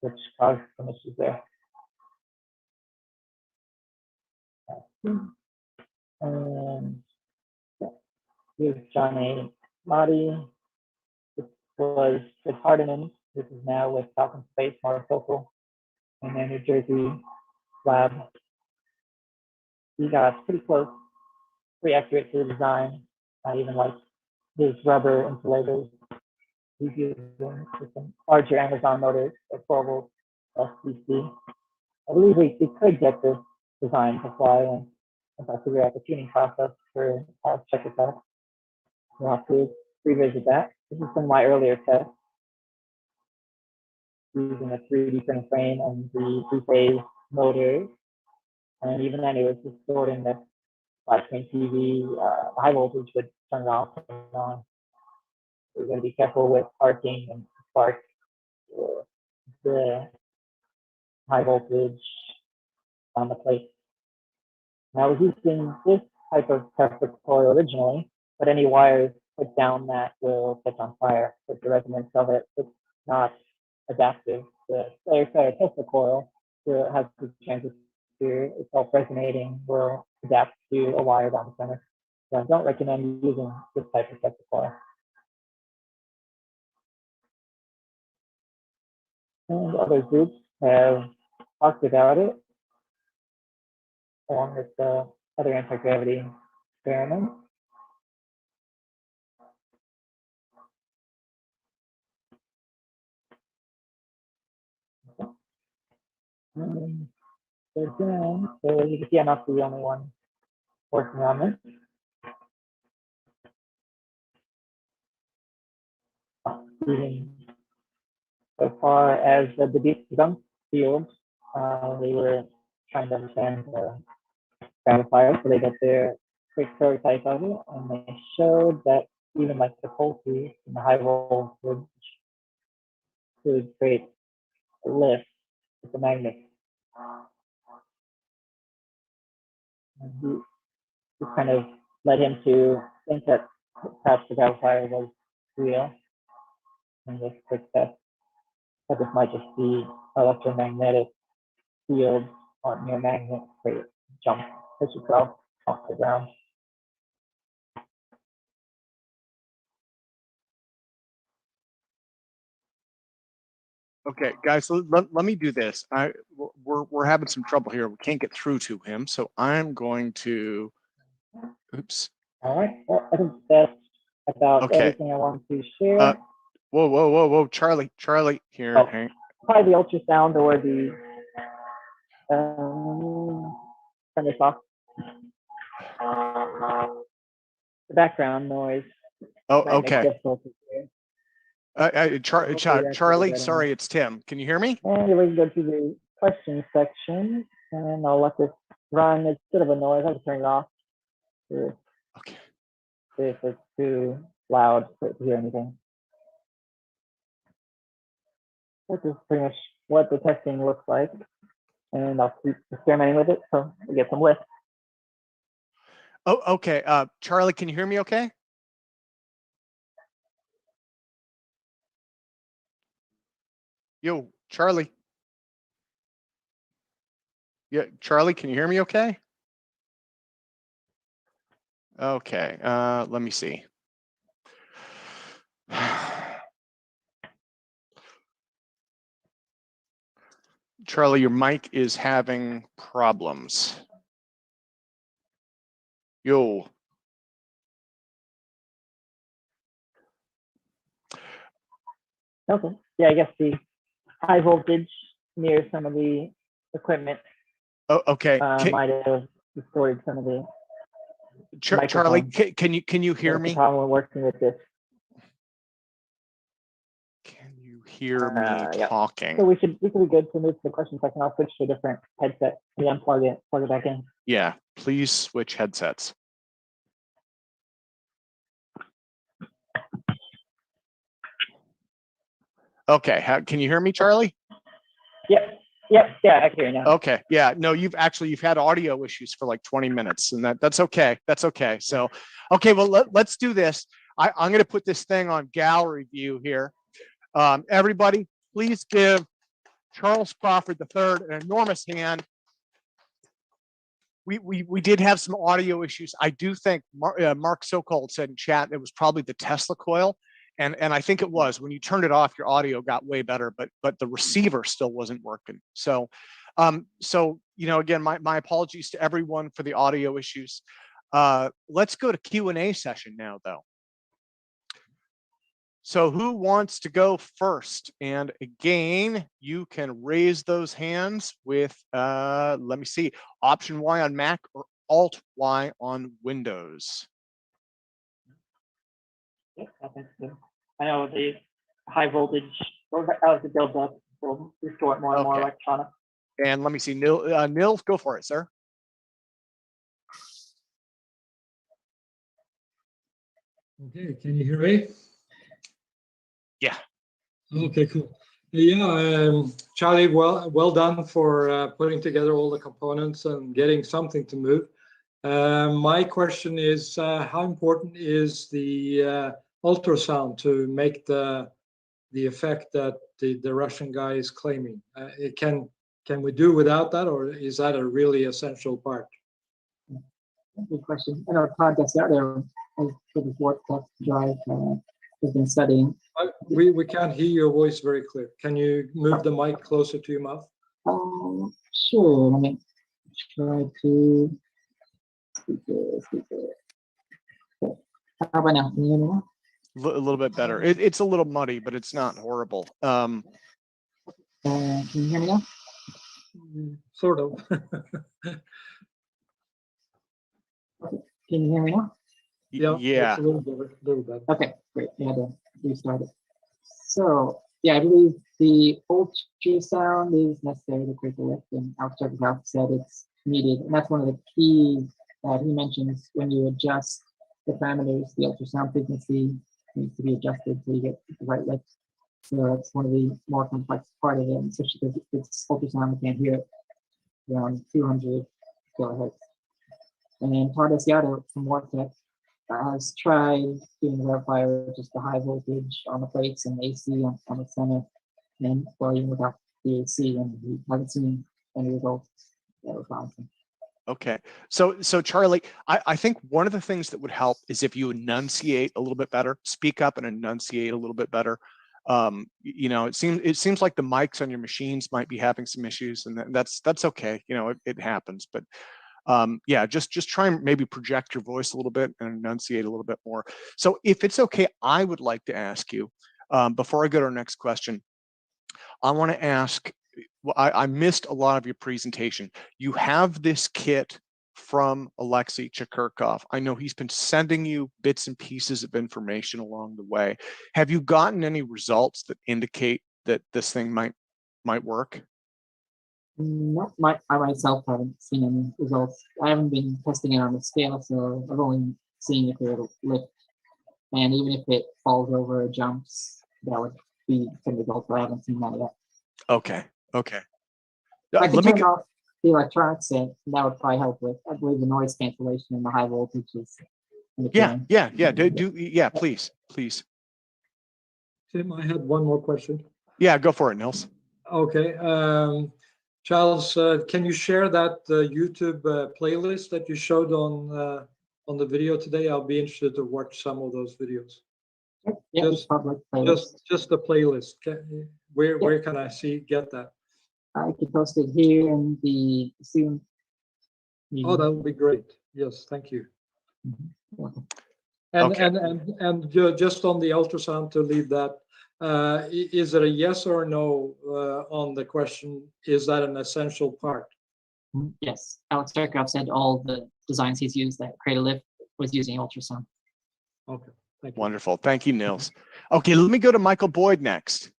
which caused some issues there. And here's John A. Motti. This was with Hardiman. This is now with Falcon Space Monofocal in their New Jersey lab. He got pretty close, pretty accurate to the design. I even like his rubber insulators. He's using some larger Amazon motors at 12 volt SDC. I believe we could get this design to fly and if I figure out the tuning process for Chekurkov. We'll have to revisit that. This is some of my earlier tests using a 3D printing frame and the three-phase motors. And even then, it was distorting the flat screen TV. High voltage would turn it off and on. So we're going to be careful with arcing and spark the high voltage on the plate. Now, I was using this type of tester coil originally, but any wires put down that will catch on fire with the resonance of it. It's not adaptive. The tester coil has the transistor itself resonating will adapt to a wire down the center. So I don't recommend using this type of tester coil. And other groups have talked about it along with the other anti-gravity experiments. So you can see I'm not the only one working on this. So far as the debunked field, they were trying to understand Graviflyer, so they got their quick prototype of it, and they showed that even like the pulses in the high voltage could create a lift with the magnet. And this kind of led him to think that perhaps the Graviflyer was real in this quick test, but this might just be electromagnetic field on your magnet create jump, push yourself off the ground. Okay, guys, let me do this. We're having some trouble here. We can't get through to him, so I'm going to. Oops. All right. Well, I think that's about everything I want to share. Whoa, Charlie, here. Oh, Hang. Probably the ultrasound or the turn this off. The background noise. Oh, okay. Charlie, Sorry, sorry, it's Tim. Can you hear me? And we can go to the question section, and I'll let this run. It's a bit of a noise. I have to turn it off. Okay. If it's too loud to hear anything. This is pretty much what the testing looks like, and I'll keep experimenting with it so we get some lift. Oh, okay. Charlie, can you hear me okay? Yo, Charlie. Yeah, Charlie, can you hear me okay? Okay, let me see. Charlie, your mic is having problems. Yo. Okay. Yeah, I guess the high voltage near some of the equipment Oh, okay. might have distorted some of the Charlie, can you hear me? Problem working with this. Can you hear me talking? So we could be good to move to the question section. I'll switch to a different headset. Yeah, unplug it, plug it back in. Yeah, please switch headsets. Okay, can you hear me, Charlie? Yep. Yep, yeah, I can hear you now. Okay, yeah, no, you've had audio issues for like 20 minutes, and that's okay. That's okay. So, okay, well, let's do this. I'm going to put this thing on gallery view here. Everybody, please give Charles Crawford III an enormous hand. We did have some audio issues. I do think Mark Sokol said in chat it was probably the Tesla coil. And I think it was. When you turned it off, your audio got way better, but the receiver still wasn't working. So again, my apologies to everyone for the audio issues. Let's go to Q&A session now, though. So who wants to go first? And again, you can raise those hands with, let me see, Option Y on Mac or Alt Y on Windows. Yep, I think so. I know the high voltage, as it builds up, will distort more and more electronics. And let me see, Nils, go for it, sir. Okay, can you hear me? Yeah. Okay, cool. Yeah, Charlie, well done for putting together all the components and getting something to move. My question is, how important is the ultrasound to make the effect that the Russian guy is claiming? Can we do without that, or is that a really essential part? Good question. I know Todd gets out there for the vortex drive has been studying. We can't hear your voice very clear. Can you move the mic closer to your mouth? Sure. Let me try to speak there. How about now? Can you hear me now? A little bit better. It's a little muddy, but it's not horrible. Can you hear me now? Sort of. Can you hear me now? Yeah. It's a little better. Okay, great. Yeah, to restart it. So, yeah, I believe the ultrasound is necessary to create the lift, and Chekurkov said it's needed. And that's one of the keys that he mentions when you adjust the parameters. The ultrasound frequency needs to be adjusted so you get the right lift. So that's one of the more complex part of it, especially because it's ultrasound, we can't hear it around 200 kilohertz. And Todd Asiato from Vortex has tried doing the Graviflyer, just the high voltage on the plates and AC on the center, and volume without the AC, and we haven't seen any results that were promising. Okay. So Charlie, I think one of the things that would help is if you enunciate a little bit better, speak up and enunciate a little bit better. It seems like the mics on your machines might be having some issues, and that's okay. It happens, but yeah, just try and maybe project your voice a little bit and enunciate a little bit more. So if it's okay, I would like to ask you, before I go to our next question, I want to ask, well, I missed a lot of your presentation. You have this kit from Alexey Chekurkov. I know he's been sending you bits and pieces of information along the way. Have you gotten any results that indicate that this thing might work? No, I myself haven't seen any results. I haven't been testing it on the scale, so I've only seen if it'll lift. And even if it falls over or jumps, that would be some results. I haven't seen that yet. Okay. I can turn off the electronics, and that would probably help with, I believe, the noise cancellation and the high voltage is. Yeah. Please. Tim, I had one more question. Yeah, go for it, Nils. Okay. Charles, can you share that YouTube playlist that you showed on the video today? I'll be interested to watch some of those videos. Yeah, just public playlist. Just the playlist. Where can I get that? I can post it here in the Zoom meeting. Oh, that would be great. Yes, thank you. Mm-hmm. And just on the ultrasound, to leave that, is it a yes or no on the question, is that an essential part? Yes, Alex Chekurkov said all the designs he's used that create a lift was using ultrasound. Okay, thank you. Wonderful. Thank you, Nils. Okay, let me go to Michael Boyd next.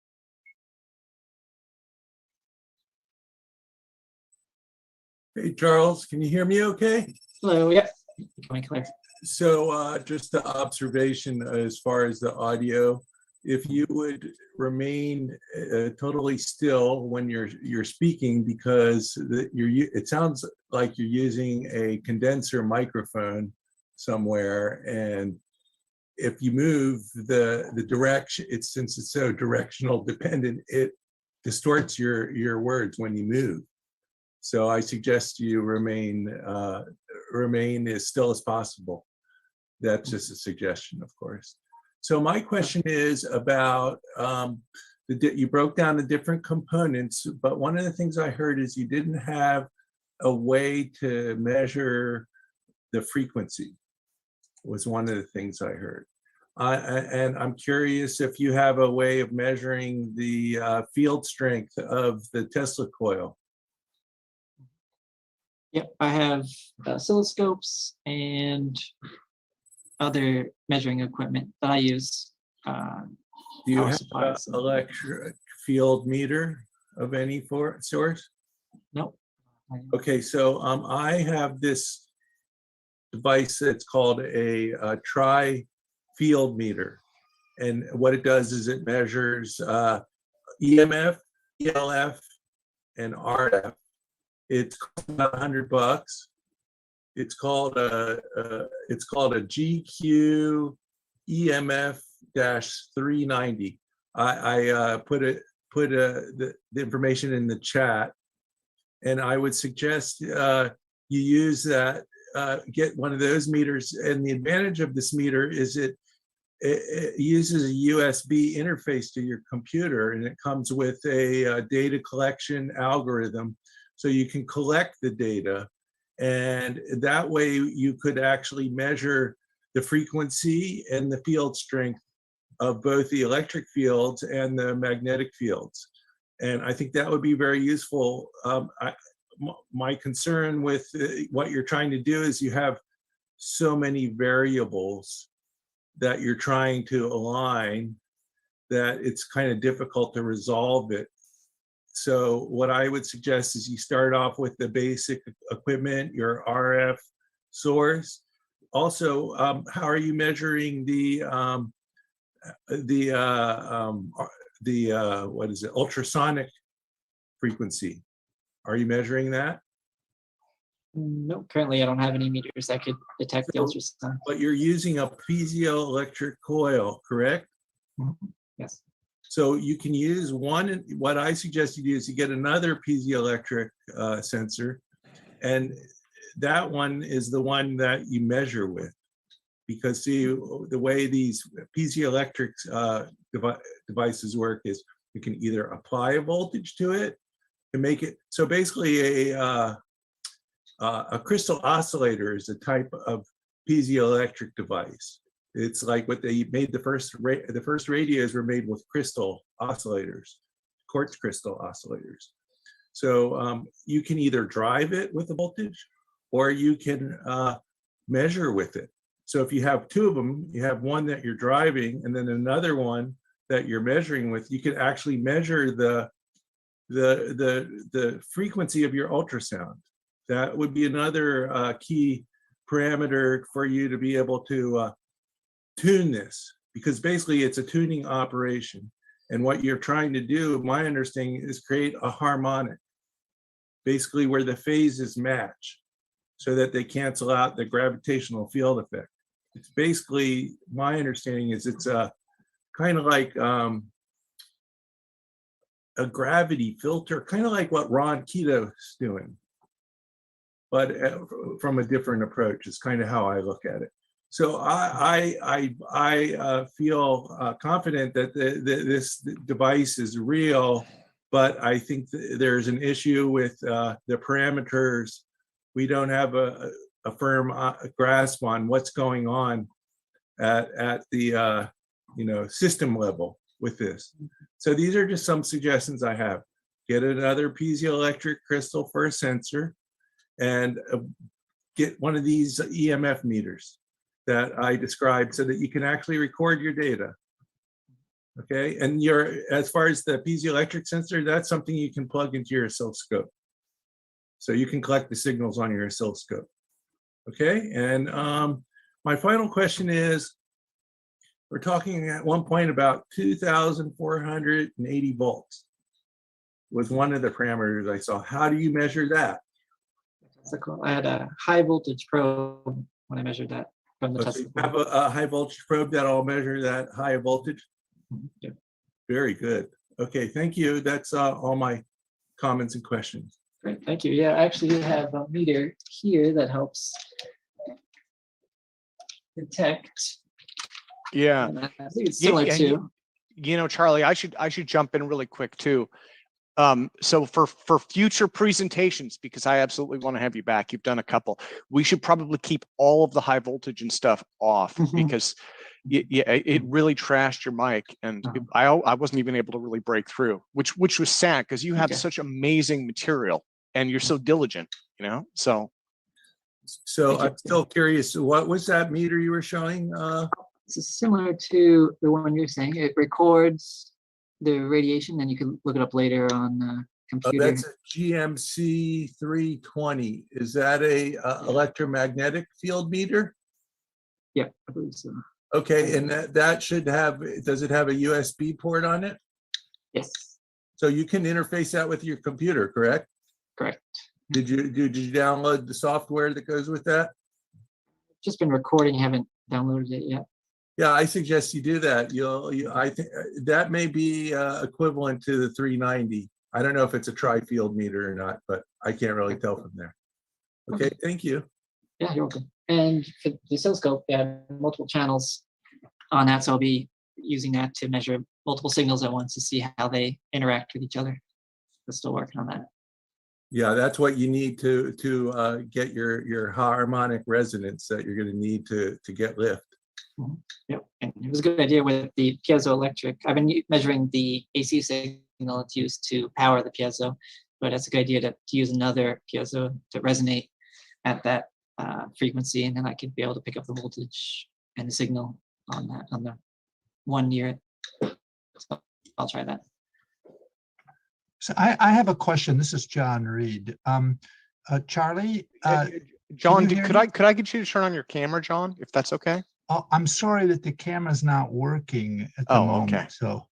Hey, Charles, can you hear me okay? Hello, yeah. Coming clear. So just the observation as far as the audio, if you would remain totally still when you're speaking, because it sounds like you're using a condenser microphone somewhere, and if you move the direction, since it's so directional dependent, it distorts your words when you move. So I suggest you remain as still as possible. That's just a suggestion, of course. So my question is about, you broke down the different components, but one of the things I heard is you didn't have a way to measure the frequency, was one of the things I heard. And I'm curious if you have a way of measuring the field strength of the Tesla coil. Yep, I have oscilloscopes and other measuring equipment that I use. Do you power have supplies an and- electric field meter of any source? Nope. Okay, so I have this device that's called a tri-field meter. And what it does is it measures EMF, ELF, and RF. It's about $100. It's called a GQ EMF-390. I put the information in the chat, and I would suggest you use that. Get one of those meters, and the advantage of this meter is it uses a USB interface to your computer, and it comes with a data collection algorithm, so you can collect the data, and that way you could actually measure the frequency and the field strength of both the electric fields and the magnetic fields. And I think that would be very useful. My concern with what you're trying to do is you have so many variables that you're trying to align that it's kind of difficult to resolve it. So what I would suggest is you start off with the basic equipment, your RF source. Also, how are you measuring the what is it, ultrasonic frequency? Are you measuring that? Nope, currently I don't have any meters that could detect the So- ultrasound. But you're using a piezoelectric coil, correct? Yes. So you can use one. What I suggest you do is you get another piezoelectric sensor, and that one is the one that you measure with. Because see, the way these piezoelectric devices work is you can either apply a voltage to it and make it, so basically a crystal oscillator is a type of piezoelectric device. It's like what they made the first radios were made with crystal oscillators, quartz crystal oscillators. So you can either drive it with a voltage or you can measure with it. So if you have two of them, you have one that you're driving and then another one that you're measuring with, you can actually measure the frequency of your ultrasound. That would be another key parameter for you to be able to tune this, because basically it's a tuning operation. And what you're trying to do, my understanding, is create a harmonic, basically where the phases match so that they cancel out the gravitational field effect. It's basically, my understanding is it's a kind of like a gravity filter, kind of like what Ron Keto's doing, but from a different approach is kind of how I look at it. So I feel confident that this device is real, but I think there's an issue with the parameters. We don't have a firm grasp on what's going on at the system level with this. So these are just some suggestions I have. Get another piezoelectric crystal for a sensor, and get one of these EMF meters that I described so that you can actually record your data. Okay, and as far as the piezoelectric sensor, that's something you can plug into your oscilloscope. So you can collect the signals on your oscilloscope. Okay, and my final question is, we're talking at one point about 2,480 volts was one of the parameters I saw. How do you measure that? So cool. I had a high voltage probe when I measured that from the So test. you have a high voltage probe that'll measure that high voltage? Yeah. Very good. Okay, thank you. That's all my comments and questions. Great, thank you. Yeah, I actually have a meter here that helps detect. Yeah. And I think it's similar Yeah, to. you know, Charlie, I should jump in really quick too. So for future presentations, because I absolutely want to have you back, you've done a couple, we should probably keep all of the high voltage and stuff off because it really trashed your mic, and I wasn't even able to really break through, which was sad because you have such amazing material and you're so diligent, you know. So I'm still curious, what was that meter you were showing? This is similar to the one you're saying. It records the radiation, and you can look it up later on computer. That's a GMC 320. Is that a electromagnetic field meter? Yeah, I believe so. Okay, and that should have, does it have a USB port on it? Yes. So you can interface that with your computer, correct? Correct. Did you download the software that goes with that? Just been recording, haven't downloaded it yet. Yeah, I suggest you do that. I think that may be equivalent to the 390. I don't know if it's a tri-field meter or not, but I can't really tell from there. Okay, thank you. Yeah, you're welcome. And for the oscilloscope, they have multiple channels on that, so I'll be using that to measure multiple signals at once to see how they interact with each other. We're still working on that. Yeah, that's what you need to get your harmonic resonance that you're going to need to get lift. Yep, and it was a good idea with the piezoelectric. I've been measuring the AC signal it's used to power the piezo, but it's a good idea to use another piezo to resonate at that frequency, and then I could be able to pick up the voltage and the signal on the one near it. So I'll try that. So I have a question. This is John Reed. Charlie, John, could I get you to turn on your camera, John, if that's okay? Oh, I'm sorry that the camera's not working at the moment. Okay. So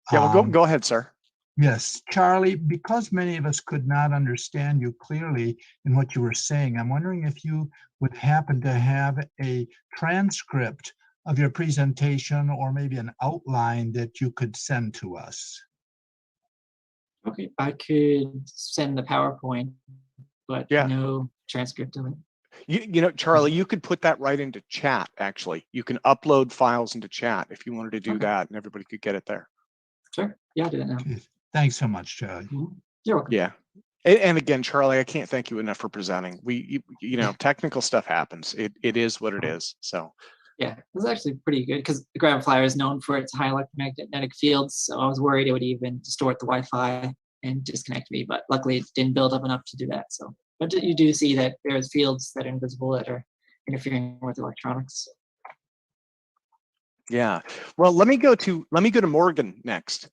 yeah, well, go ahead, sir. Yes, Charlie, because many of us could not understand you clearly in what you were saying, I'm wondering if you would happen to have a transcript of your presentation or maybe an outline that you could send to us. Okay, I could send the PowerPoint, but no transcript of it. You know, Charlie, you could put that right into chat, actually. You can upload files into chat if you wanted to do that, and everybody could get it there. Sure. Yeah, I'll do that now. Okay. Thanks so much, Charlie. You're welcome. Yeah. And again, Charlie, I can't thank you enough for presenting. You know, technical stuff happens. It is what it is. So. Yeah, it was actually pretty good because the Graviflyer is known for its high electromagnetic fields. So I was worried it would even distort the Wi-Fi and disconnect me, but luckily it didn't build up enough to do that. So, but you do see that there's fields that are invisible that are interfering with electronics. Yeah. Well, let me go to Morgan next.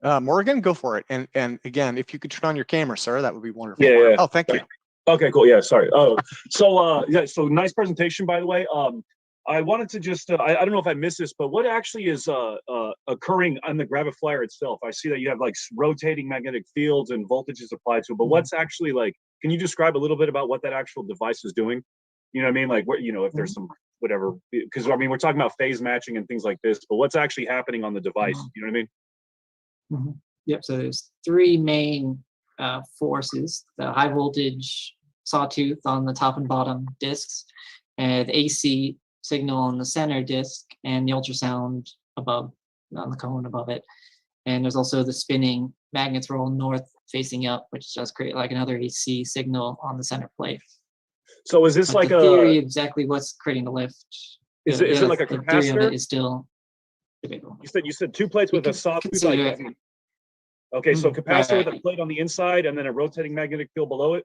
Morgan, go for it. And again, if you could turn on your camera, sir, that would be wonderful. Yeah. Oh, thank you. Okay, cool. Yeah, sorry. Oh, so so nice presentation, by the way. I wanted to just, I don't know if I missed this, but what actually is occurring on the Graviflyer itself? I see that you have like rotating magnetic fields and voltages applied to it, but what's actually like, can you describe a little bit about what that actual device is doing? You know what I mean? Like, what, you know, if there's some, whatever, because I mean, we're talking about phase matching and things like this, but what's actually happening on the device? You know what I mean? Yep, so there's three main forces: the high voltage sawtooth on the top and bottom discs, and the AC signal on the center disc, and the ultrasound above, on the cone above it. And there's also the spinning magnets roll north facing up, which does create like another AC signal on the center plate. So is this like the theory exactly what's creating the lift? Is it like a capacitor? The theory of it is still debatable. You said two plates with a sawtooth. Okay, so capacitor right. with a plate on the inside and then a rotating magnetic field below it?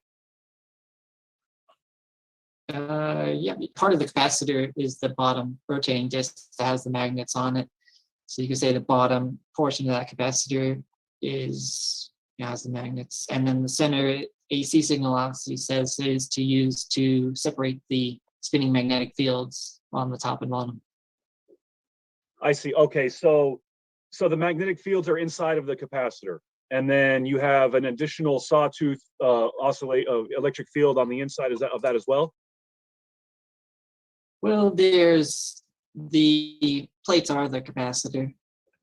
Yeah, part of the capacitor is the bottom rotating disc that has the magnets on it. So you can say the bottom portion of that capacitor has the magnets, and then the center AC signal obviously says is to use to separate the spinning magnetic fields on the top and bottom. I see. Okay, so the magnetic fields are inside of the capacitor, and then you have an additional sawtooth electric field on the inside of that as well. Well, there's the plates are the capacitor,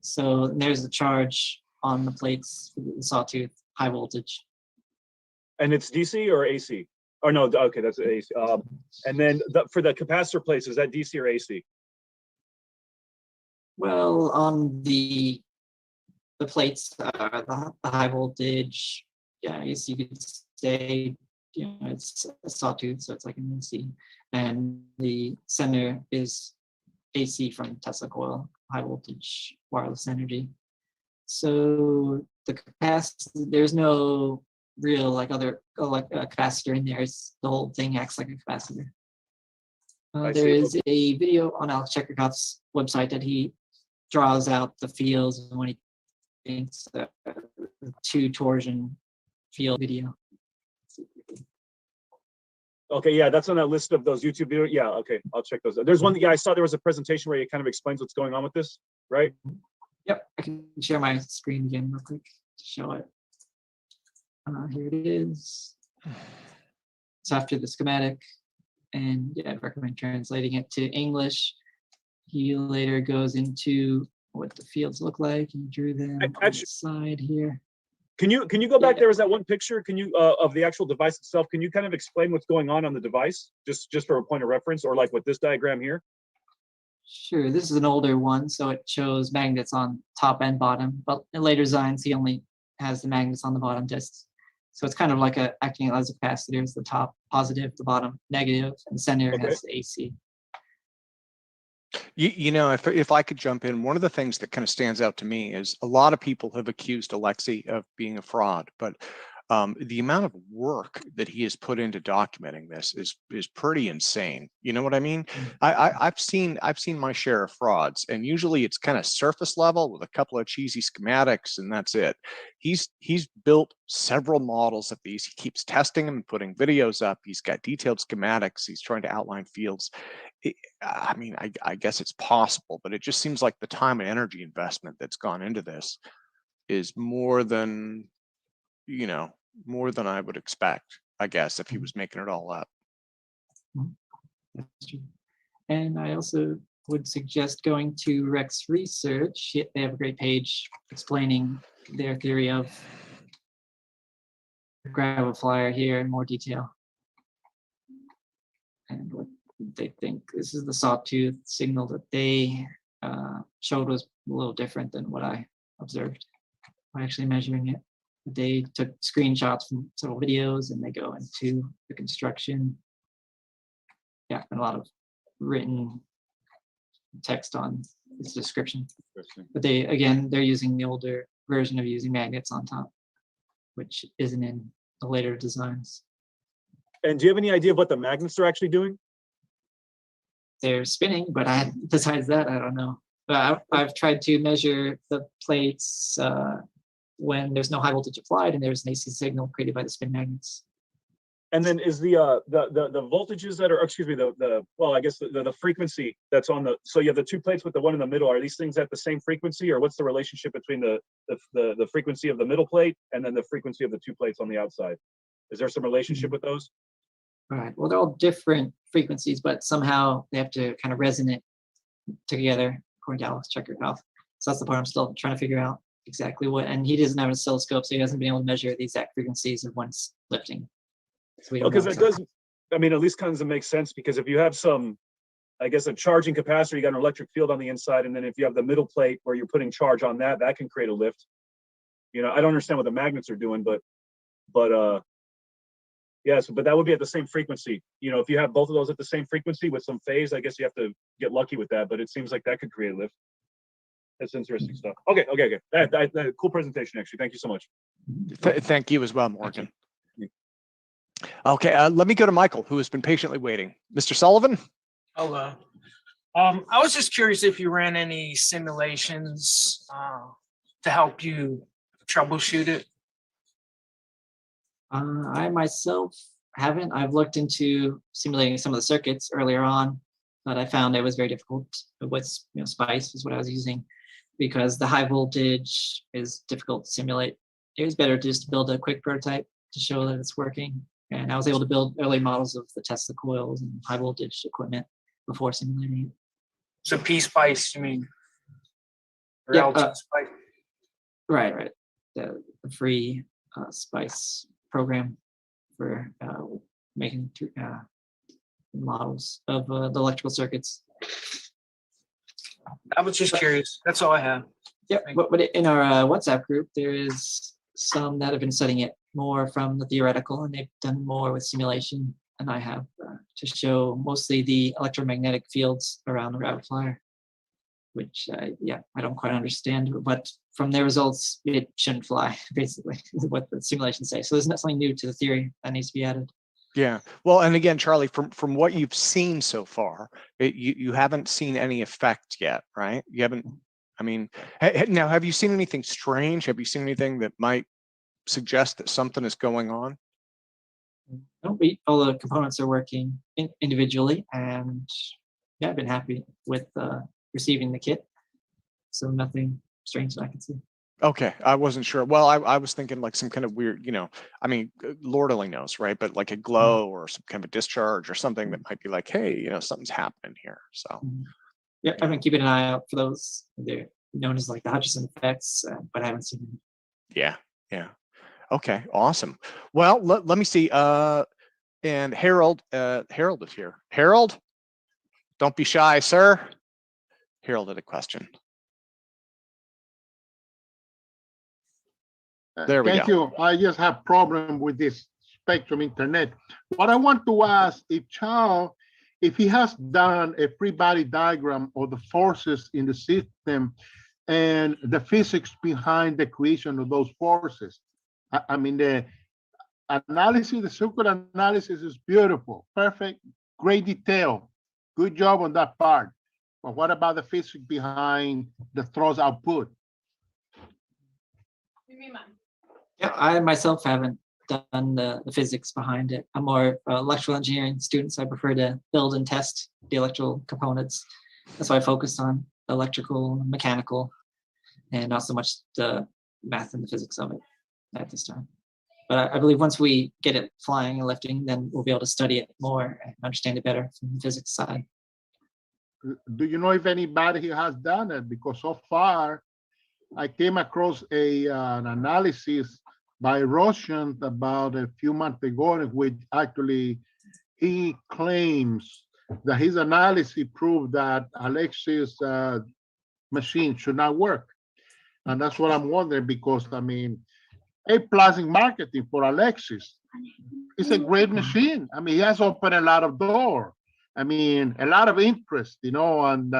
so there's the charge on the plates for the sawtooth, high voltage. And it's DC or AC? Or no, okay, that's AC. And then for the capacitor plates, is that DC or AC? Well, on the plates are the high voltage. Yeah, I guess you could say, you know, it's a sawtooth, so it's like an AC. And the center is AC from Tesla coil, high voltage wireless energy. So the capacitor, there's no real like other capacitor in there. It's, the whole thing acts like a capacitor. There is a video on Alex Chekurkov's website that he draws out the fields and when he thinks the two torsion field video. Okay, yeah, that's on that list of those YouTube videos. Yeah, okay, I'll check those out. There's one, yeah, I saw there was a presentation where he kind of explains what's going on with this, right? Yep, I can share my screen again real quick to show it. Here it is. It's after the schematic, and yeah, I'd recommend translating it to English. He later goes into what the fields look like. He drew them on the side here. Can you go back? There was that one picture. Can you of the actual device itself? Can you kind of explain what's going on the device, just for a point of reference, or like with this diagram here? Sure. This is an older one, so it shows magnets on top and bottom. But in later designs, he only has the magnets on the bottom discs. So it's kind of like acting as a capacitor. It's the top positive, the bottom negative, and the center has the AC. You know, if I could jump in, one of the things that kind of stands out to me is a lot of people have accused Alexey of being a fraud, but the amount of work that he has put into documenting this is pretty insane. You know what I mean? I've seen my share of frauds, and usually it's kind of surface level with a couple of cheesy schematics, and that's it. He's built several models of these. He keeps testing them and putting videos up. He's got detailed schematics. He's trying to outline fields. I mean, I guess it's possible, but it just seems like the time and energy investment that's gone into this is more than, you know, more than I would expect, I guess, if he was making it all up. That's true. And I also would suggest going to Rex Research. They have a great page explaining their theory of Graviflyer here in more detail. And what they think, this is the sawtooth signal that they showed was a little different than what I observed by actually measuring it. They took screenshots from several videos and they go into the construction. Yeah, and a lot of written text on its description. But they're using the older version of using magnets on top, which isn't in the later designs. And do you have any idea of what the magnets are actually doing? They're spinning, but besides that, I don't know. But I've tried to measure the plates when there's no high voltage applied and there's an AC signal created by the spin magnets. And then is the voltages that are, excuse me, the frequency that's on the, so you have the two plates with the one in the middle, are these things at the same frequency, or what's the relationship between the frequency of the middle plate and then the frequency of the two plates on the outside? Is there some relationship with those? Right. Well, they're all different frequencies, but somehow they have to kind of resonate together, according to Alex Chekurkov. So that's the part I'm still trying to figure out exactly what. And he doesn't have an oscilloscope, so he hasn't been able to measure the exact frequencies of when it's lifting. So because it does, I mean, at least kind of makes sense, because if you have some, I guess, a charging capacitor, you got an electric field on the inside, and then if you have the middle plate where you're putting charge on that, that can create a lift. You know, I don't understand what the magnets are doing, but yeah, so, but that would be at the same frequency. You know, if you have both of those at the same frequency with some phase, I guess you have to get lucky with that, but it seems like that could create a lift. That's interesting stuff. Okay. That cool presentation, actually. Thank you so much. Thank you as well, Morgan. Okay, let me go to Michael, who has been patiently waiting. Mr. Sullivan? Hello. I was just curious if you ran any simulations to help you troubleshoot it. I myself haven't. I've looked into simulating some of the circuits earlier on, but I found it was very difficult with spice is what I was using, because the high voltage is difficult to simulate. It was better to just build a quick prototype to show that it's working. And I was able to build early models of the Tesla coils and high voltage equipment before simulating it. So P-Spice, you mean? Or Yeah, LT Spice? Right. The free spice program for making models of the electrical circuits. I was just curious. That's all I have. Yeah, but in our WhatsApp group, there is some that have been studying it more from the theoretical, and they've done more with simulation. And I have to show mostly the electromagnetic fields around the Graviflyer, which I don't quite understand. But from their results, it shouldn't fly. Basically, is what the simulations say. So there's not something new to the theory that needs to be added. Yeah. Well, and again, Charlie, from what you've seen so far, you haven't seen any effect yet, right? You haven't. I mean, now, have you seen anything strange? Have you seen anything that might suggest that something is going on? All the components are working individually, and I've been happy with receiving the kit. So nothing strange that I can see. Okay, I wasn't sure. Well, I was thinking like some kind of weird, I mean, Lord only knows, right? But like a glow or some kind of a discharge or something that might be like, hey, something's happening here. So. Yeah, I've been keeping an eye out for those. They're known as like the Hutchison effects, but I haven't seen them. Yeah. Okay, awesome. Well, let me see. And Harold is here. Harold, don't be shy, sir. Harold had a question. There we go. Thank you. I just have problem with this Spectrum Internet. What I want to ask if Charles, if he has done a free body diagram of the forces in the system and the physics behind the creation of those forces. I mean, the analysis, the circuit analysis is beautiful, perfect, great detail. Good job on that part. But what about the physics behind the thrust output? Yeah, I myself haven't done the physics behind it. I'm more electrical engineering student, so I prefer to build and test the electrical components. That's why I focused on electrical, mechanical, and not so much the math and the physics of it at this time. But I believe once we get it flying and lifting, then we'll be able to study it more and understand it better from the physics side. Do you know if anybody has done it? Because so far, I came across an analysis by Russian about a few months ago, in which actually he claims that his analysis proved that Alexey's machine should not work. And that's what I'm wondering, because I mean, A+ in marketing for Alexey. It's a great machine. I mean, he has opened a lot of doors. I mean, a lot of interest, and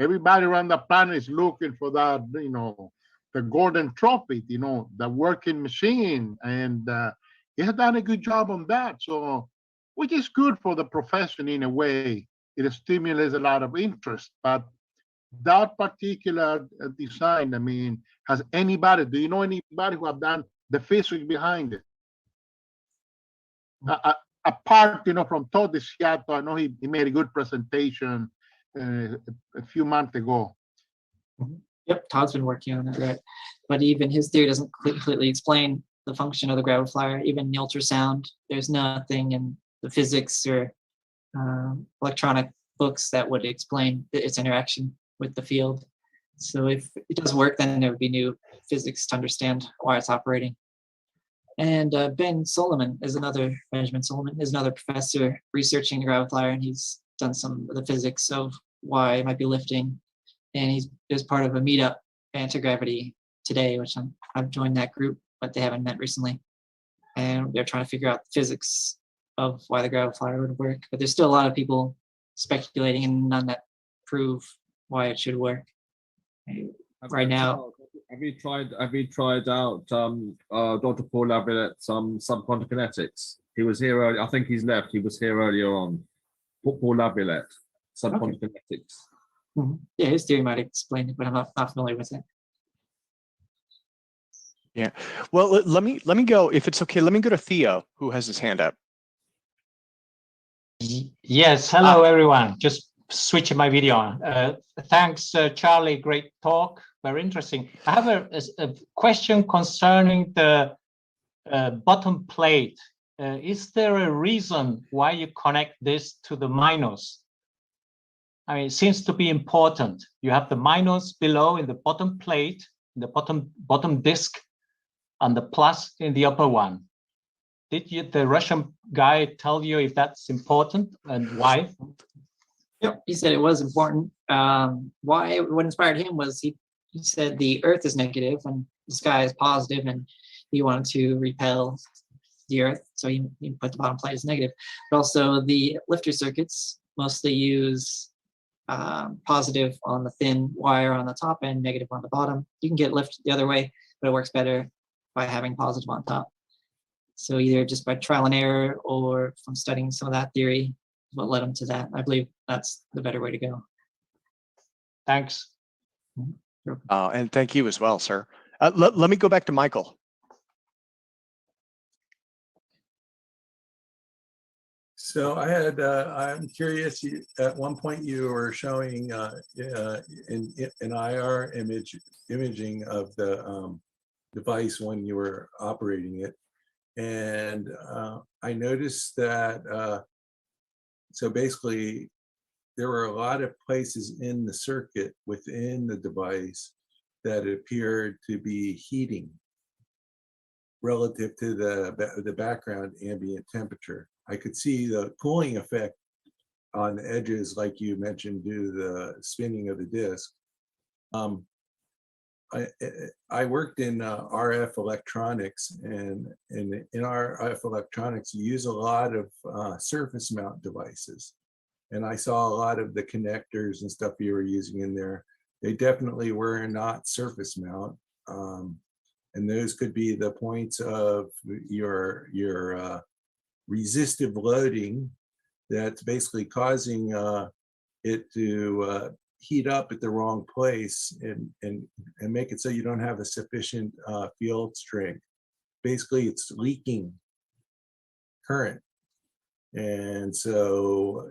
everybody around the planet is looking for that, the golden trophy, the working machine. And he has done a good job on that. So, which is good for the profession in a way. It stimulates a lot of interest. But that particular design, I mean, has anybody, do you know anybody who have done the physics behind it? Apart, from Todd Seattle, I know he made a good presentation a few months ago. Yep, Todd's been working on it, right? But even his theory doesn't completely explain the function of the Graviflyer. Even the ultrasound, there's nothing in the physics or electronic books that would explain its interaction with the field. So if it does work, then there would be new physics to understand why it's operating. And Benjamin Solomon is another professor researching the Graviflyer, and he's done some of the physics of why it might be lifting. And he's part of a meetup, Anti-Gravity Today, which I've joined that group, but they haven't met recently. And they're trying to figure out the physics of why the Graviflyer would work. But there's still a lot of people speculating, and none that prove why it should work. Right now. Have you tried out Dr. Paul Lavillette's subquantum kinetics? He was here earlier. I think he's left. He was here earlier on. Paul Lavillette, subquantum kinetics. Mm-hmm. Yeah, his theory might explain it, but I'm not familiar with it. Yeah. Well, let me go, if it's okay, let me go to Theo, who has his hand up. Yes, hello everyone. Just switching my video on. Thanks, Charlie. Great talk. Very interesting. I have a question concerning the bottom plate. Is there a reason why you connect this to the minus? I mean, it seems to be important. You have the minus below in the bottom plate, the bottom disk, and the plus in the upper one. Did the Russian guy tell you if that's important and why? Yep, he said it was important. Why? What inspired him was he said the Earth is negative and the sky is positive, and he wanted to repel the Earth, so he put the bottom plate as negative. But also the lifter circuits mostly use positive on the thin wire on the top and negative on the bottom. You can get lift the other way, but it works better by having positive on top. So either just by trial and error or from studying some of that theory is what led him to that. I believe that's the better way to go. Thanks. And thank you as well, sir. Let me go back to Michael. So I had, I'm curious, at one point you were showing an IR imaging of the device when you were operating it. And I noticed that, so basically there were a lot of places in the circuit within the device that appeared to be heating relative to the background ambient temperature. I could see the cooling effect on the edges, like you mentioned, due to the spinning of the disk. I worked in RF electronics, and in RF electronics, you use a lot of surface mount devices. And I saw a lot of the connectors and stuff you were using in there. They definitely were not surface mount. And those could be the points of your resistive loading that's basically causing it to heat up at the wrong place and make it so you don't have a sufficient field strength. Basically, it's leaking current. And so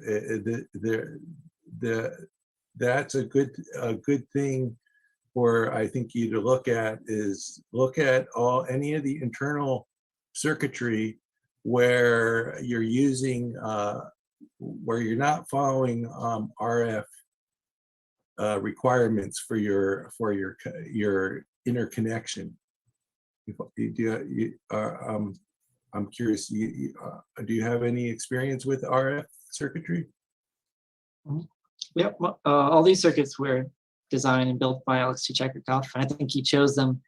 that's a good thing for, I think, you to look at any of the internal circuitry where you're using where you're not following RF requirements for your interconnection. I'm curious, do you have any experience with RF circuitry? Yep, all these circuits were designed and built by Alexey Chekurkov, and I think he chose them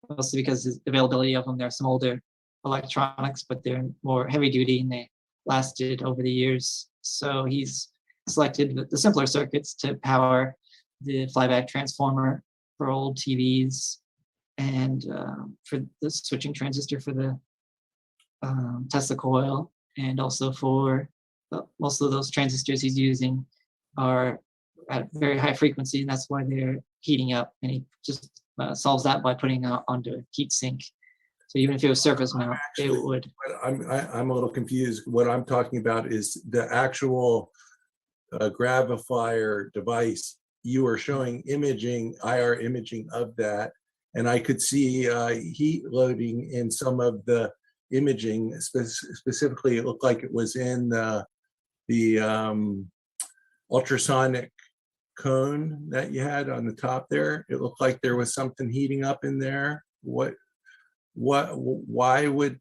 mostly because of the availability of them. There are some older electronics, but they're more heavy duty and they lasted over the years. So he's selected the simpler circuits to power the flyback transformer for old TVs and for the switching transistor for the Tesla coil, and also for most of those transistors he's using are at very high frequency, and that's why they're heating up, and he just solves that by putting onto a heat sink. So even if it was surface mount, it would. I'm a little confused. What I'm talking about is the actual Graviflyer device. You were showing imaging, IR imaging of that, and I could see heat loading in some of the imaging. Specifically, it looked like it was in the ultrasonic cone that you had on the top there. It looked like there was something heating up in there. Why would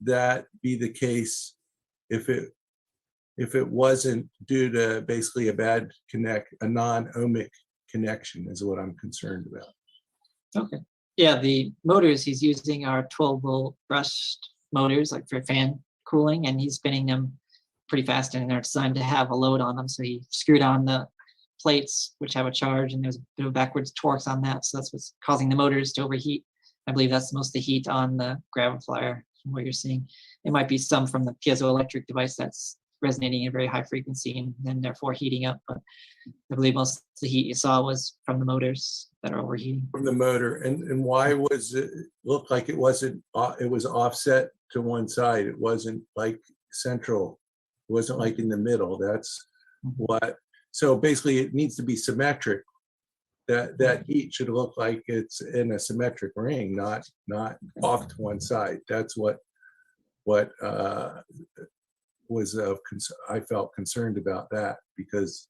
that be the case if it wasn't due to basically a non-ohmic connection, is what I'm concerned about. Okay. Yeah, the motors he's using are 12-volt brushed motors, like for fan cooling, and he's spinning them pretty fast, and they're designed to have a load on them. So he screwed on the plates, which have a charge, and there's a bit of backwards torques on that. So that's what's causing the motors to overheat. I believe that's most of the heat on the Graviflyer from what you're seeing. It might be some from the piezoelectric device that's resonating at a very high frequency and then therefore heating up. But I believe most of the heat you saw was from the motors that are overheating. From the motor. And why was it look like it wasn't, it was offset to one side. It wasn't like central. It wasn't like in the middle. That's what, So basically, it needs to be symmetric. That heat should look like it's in a symmetric ring, not off to one side. That's what was of I felt concerned about that, because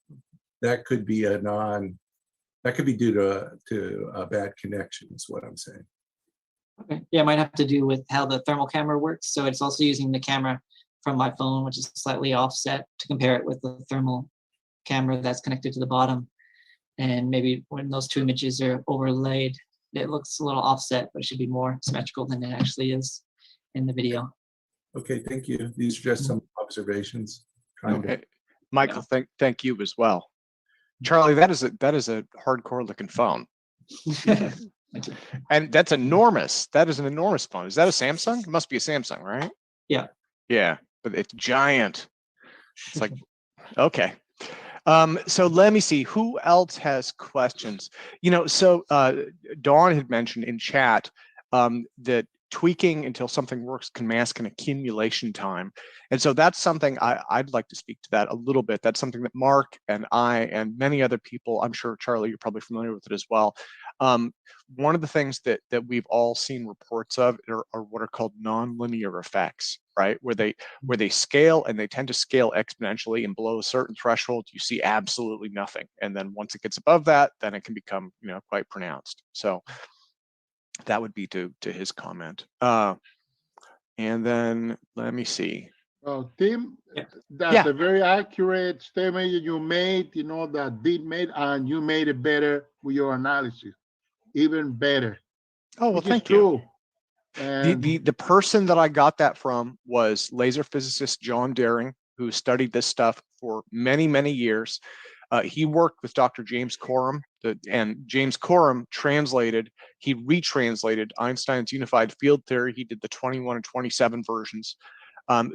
that could be that could be due to a bad connection, is what I'm saying. Okay. Yeah, it might have to do with how the thermal camera works. So it's also using the camera from my phone, which is slightly offset, to compare it with the thermal camera that's connected to the bottom. And maybe when those two images are overlaid, it looks a little offset, but it should be more symmetrical than it actually is in the video. Okay, thank you. These are just some observations. Trying to, Michael, thank you as well. Charlie, that is a hardcore looking phone. And that's enormous. That is an enormous phone. Is that a Samsung? It must be a Samsung, right? Yeah. Yeah, but it's giant. It's like, okay. So let me see who else has questions. So Dawn had mentioned in chat that tweaking until something works can mask an accumulation time. And so that's something I'd like to speak to that a little bit. That's something that Mark and I and many other people, I'm sure, Charlie, you're probably familiar with it as well. One of the things that we've all seen reports of are what are called nonlinear effects, right? Where they scale, and they tend to scale exponentially, and below a certain threshold, you see absolutely nothing. And then once it gets above that, then it can become, quite pronounced. So that would be to his comment. And then let me see. Oh, Tim, that's a very accurate statement you made, that Dean made, and you made it better with your analysis, even better. Oh, well, thank you. And the person that I got that from was laser physicist John Daring, who studied this stuff for many, many years. He worked with Dr. James Coram, and James Coram he retranslated Einstein's unified field theory. He did the 21 and 27 versions.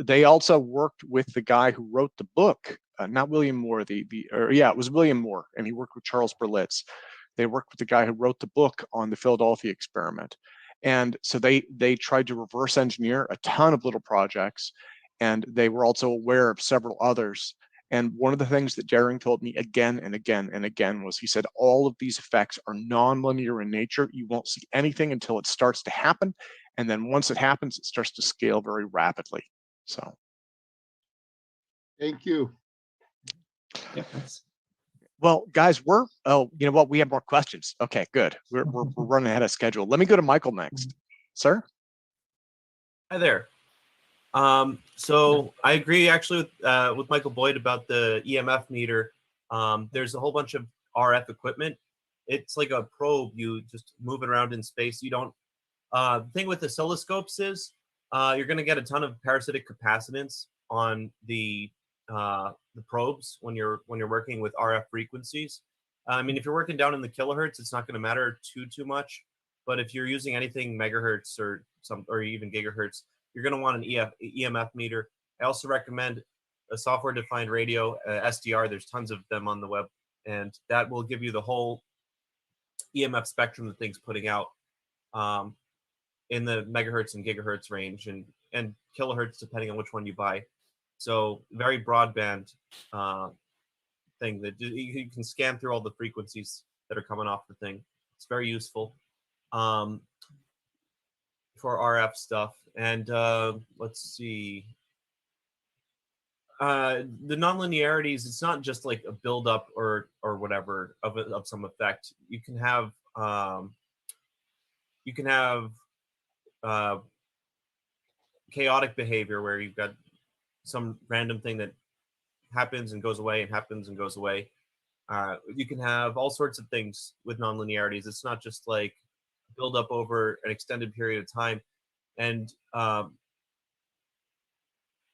They also worked with the guy who wrote the book, not William Moore, it was William Moore, and he worked with Charles Berlitz. They worked with the guy who wrote the book on the Philadelphia experiment. And so they tried to reverse engineer a ton of little projects, and they were also aware of several others. And one of the things that Daring told me again and again and again was, he said, all of these effects are nonlinear in nature. You won't see anything until it starts to happen. And then once it happens, it starts to scale very rapidly. So. Thank you. Well, guys, you know what? We have more questions. Okay, good. We're running ahead of schedule. Let me go to Michael next. Sir? Hi there. So I agree actually with Michael Boyd about the EMF meter. There's a whole bunch of RF equipment. It's like a probe. You just move it around in space. You don't. The thing with oscilloscopes is you're going to get a ton of parasitic capacitance on the probes when you're working with RF frequencies. I mean, if you're working down in the kilohertz, it's not going to matter too much. But if you're using anything megahertz or even gigahertz, you're going to want an EMF meter. I also recommend a software-defined radio, SDR. There's tons of them on the web, and that will give you the whole EMF spectrum that thing's putting out in the megahertz and gigahertz range, and kilohertz depending on which one you buy. So very broadband thing that you can scan through all the frequencies that are coming off the thing. It's very useful for RF stuff. And let's see. The nonlinearities, it's not just like a buildup or whatever of some effect. You can have chaotic behavior where you've got some random thing that happens and goes away and happens and goes away. You can have all sorts of things with nonlinearities. It's not just like build up over an extended period of time. And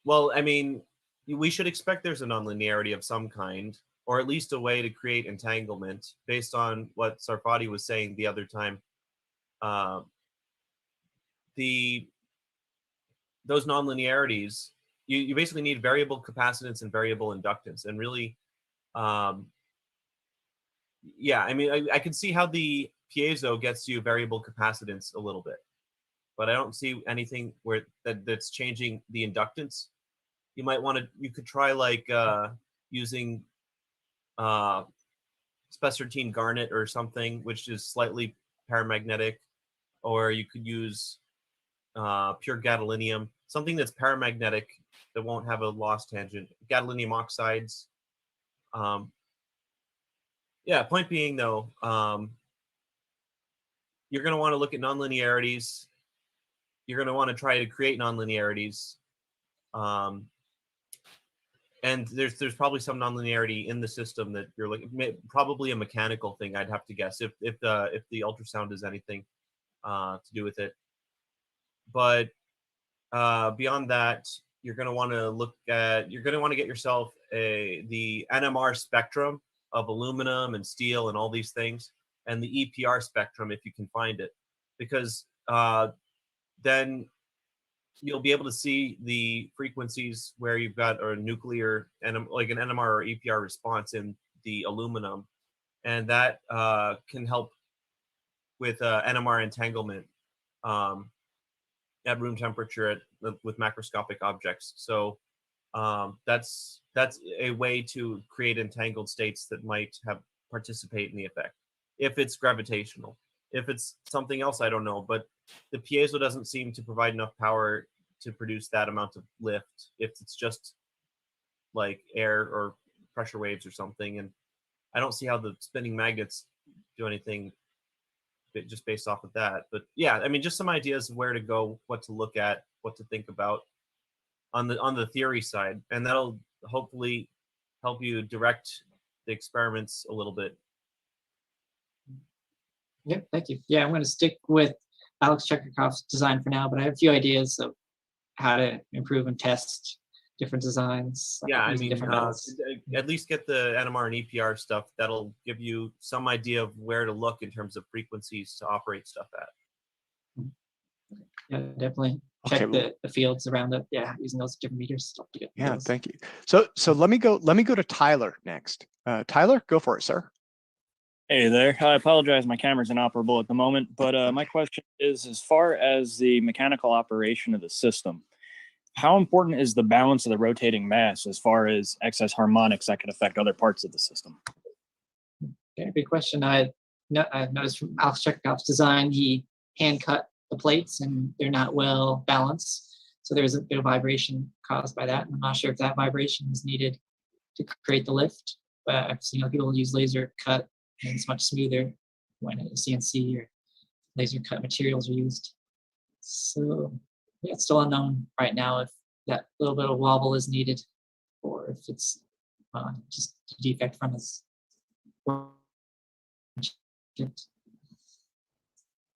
well, I mean, we should expect there's a nonlinearity of some kind, or at least a way to create entanglement based on what Sarfati was saying the other time. Those nonlinearities, you basically need variable capacitance and variable inductance. And really, yeah, I mean, I can see how the piezo gets you variable capacitance a little bit, but I don't see anything where that's changing the inductance. You might want to, you could try like using spessartine garnet or something, which is slightly paramagnetic, or you could use pure gadolinium, something that's paramagnetic that won't have a loss tangent. Gadolinium oxides. Yeah, point being though, you're going to want to look at nonlinearities. You're going to want to try to create nonlinearities. And there's probably some nonlinearity in the system that you're looking, probably a mechanical thing, I'd have to guess, if the ultrasound is anything to do with it. But beyond that, you're going to want to get yourself the NMR spectrum of aluminum and steel and all these things, and the EPR spectrum if you can find it, because then you'll be able to see the frequencies where you've got a nuclear and like an NMR or EPR response in the aluminum, and that can help with NMR entanglement at room temperature with macroscopic objects. So that's a way to create entangled states that might participate in the effect, if it's gravitational. If it's something else, I don't know, but the piezo doesn't seem to provide enough power to produce that amount of lift if it's just like air or pressure waves or something. And I don't see how the spinning magnets do anything just based off of that. But yeah, I mean, just some ideas of where to go, what to look at, what to think about on the theory side, and that'll hopefully help you direct the experiments a little bit. Yep, thank you. Yeah, I'm going to stick with Alex Chekurkov's design for now, but I have a few ideas of how to improve and test different designs. Yeah, I using mean, different metals. at least get the NMR and EPR stuff. That'll give you some idea of where to look in terms of frequencies to operate stuff at. Yeah, definitely check the fields around it. Yeah, using those different meters. Yeah, thank you. So let me go to Tyler next. Tyler, go for it, sir. Hey there. I apologize, my camera's inoperable at the moment, but my question is, as far as the mechanical operation of the system, how important is the balance of the rotating mass as far as excess harmonics that could affect other parts of the system? Okay, good question. I've noticed from Alex Chekurkov's design, he hand cut the plates and they're not well balanced. So there's a bit of vibration caused by that. And I'm not sure if that vibration is needed to create the lift, but I've seen people use laser cut and it's much smoother when CNC or laser cut materials are used. So yeah, it's still unknown right now if that little bit of wobble is needed or if it's just a defect from his.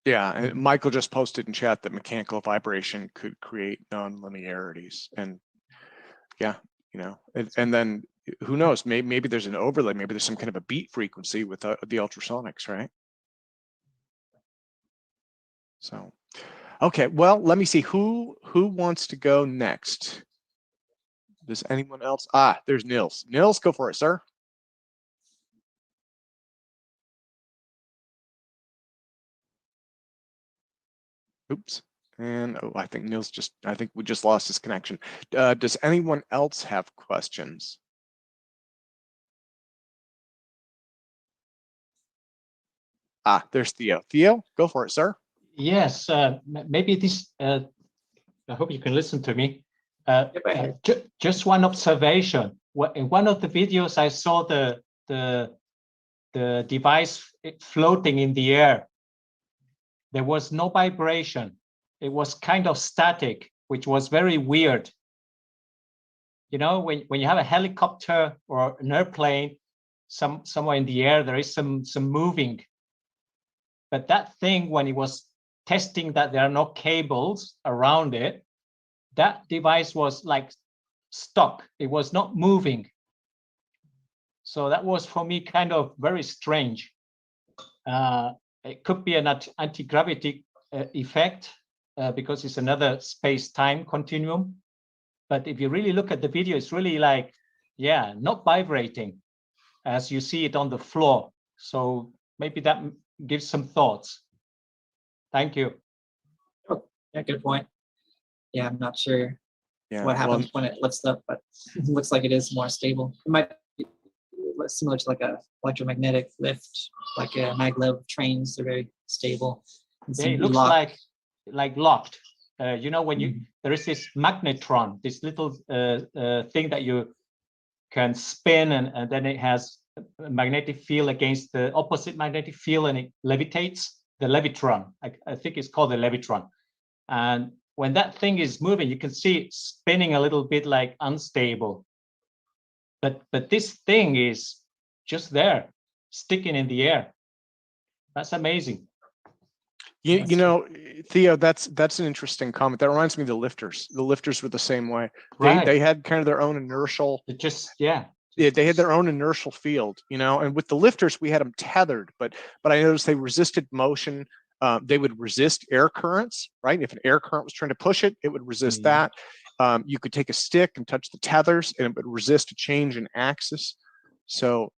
Yeah, and Michael just posted in chat that mechanical vibration could create non-linearities, and yeah, you know, and then who knows? Maybe there's an overlay. Maybe there's some kind of a beat frequency with the ultrasonics, right? So, okay. Well, let me see who wants to go next. Does anyone else? Ah, there's Nils. Nils, go for it, sir. Oops. And I think Nils I think we just lost his connection. Does anyone else have questions? Ah, there's Theo. Theo, go for it, sir. Yes, maybe this, I hope you can listen to me. Just one observation. In one of the videos, I saw the device floating in the air. There was no vibration. It was kind of static, which was very weird. You know, when you have a helicopter or an airplane, somewhere in the air, there is some moving. But that thing, when it was testing that there are no cables around it, that device was like stuck. It was not moving. So that was for me kind of very strange. It could be an anti-gravity effect because it's another space-time continuum. But if you really look at the video, it's really like, yeah, not vibrating as you see it on the floor. So maybe that gives some thoughts. Thank you. Oh, yeah, good point. Yeah, I'm not sure what happens when it lifts up, but it looks like it is more stable. It might be similar to like a electromagnetic lift, like a maglev trains. They're very stable. And seem It to be looks locked. like locked. You know, when you there is this magnetron, this little thing that you can spin, and then it has a magnetic field against the opposite magnetic field, and it levitates. The levitron, I think it's called the levitron. And when that thing is moving, you can see it spinning a little bit like unstable. But this thing is just there, sticking in the air. That's amazing. You know, Theo, that's an interesting comment. That reminds me of the lifters. The lifters were the same way. Right. They had kind of their own inertial. It just yeah. Yeah, they had their own inertial field, you know. And with the lifters, we had them tethered, but I noticed they resisted motion. They would resist air currents, right? If an air current was trying to push it, it would resist that. You could take a stick and touch the tethers, and it would resist a change in axis. So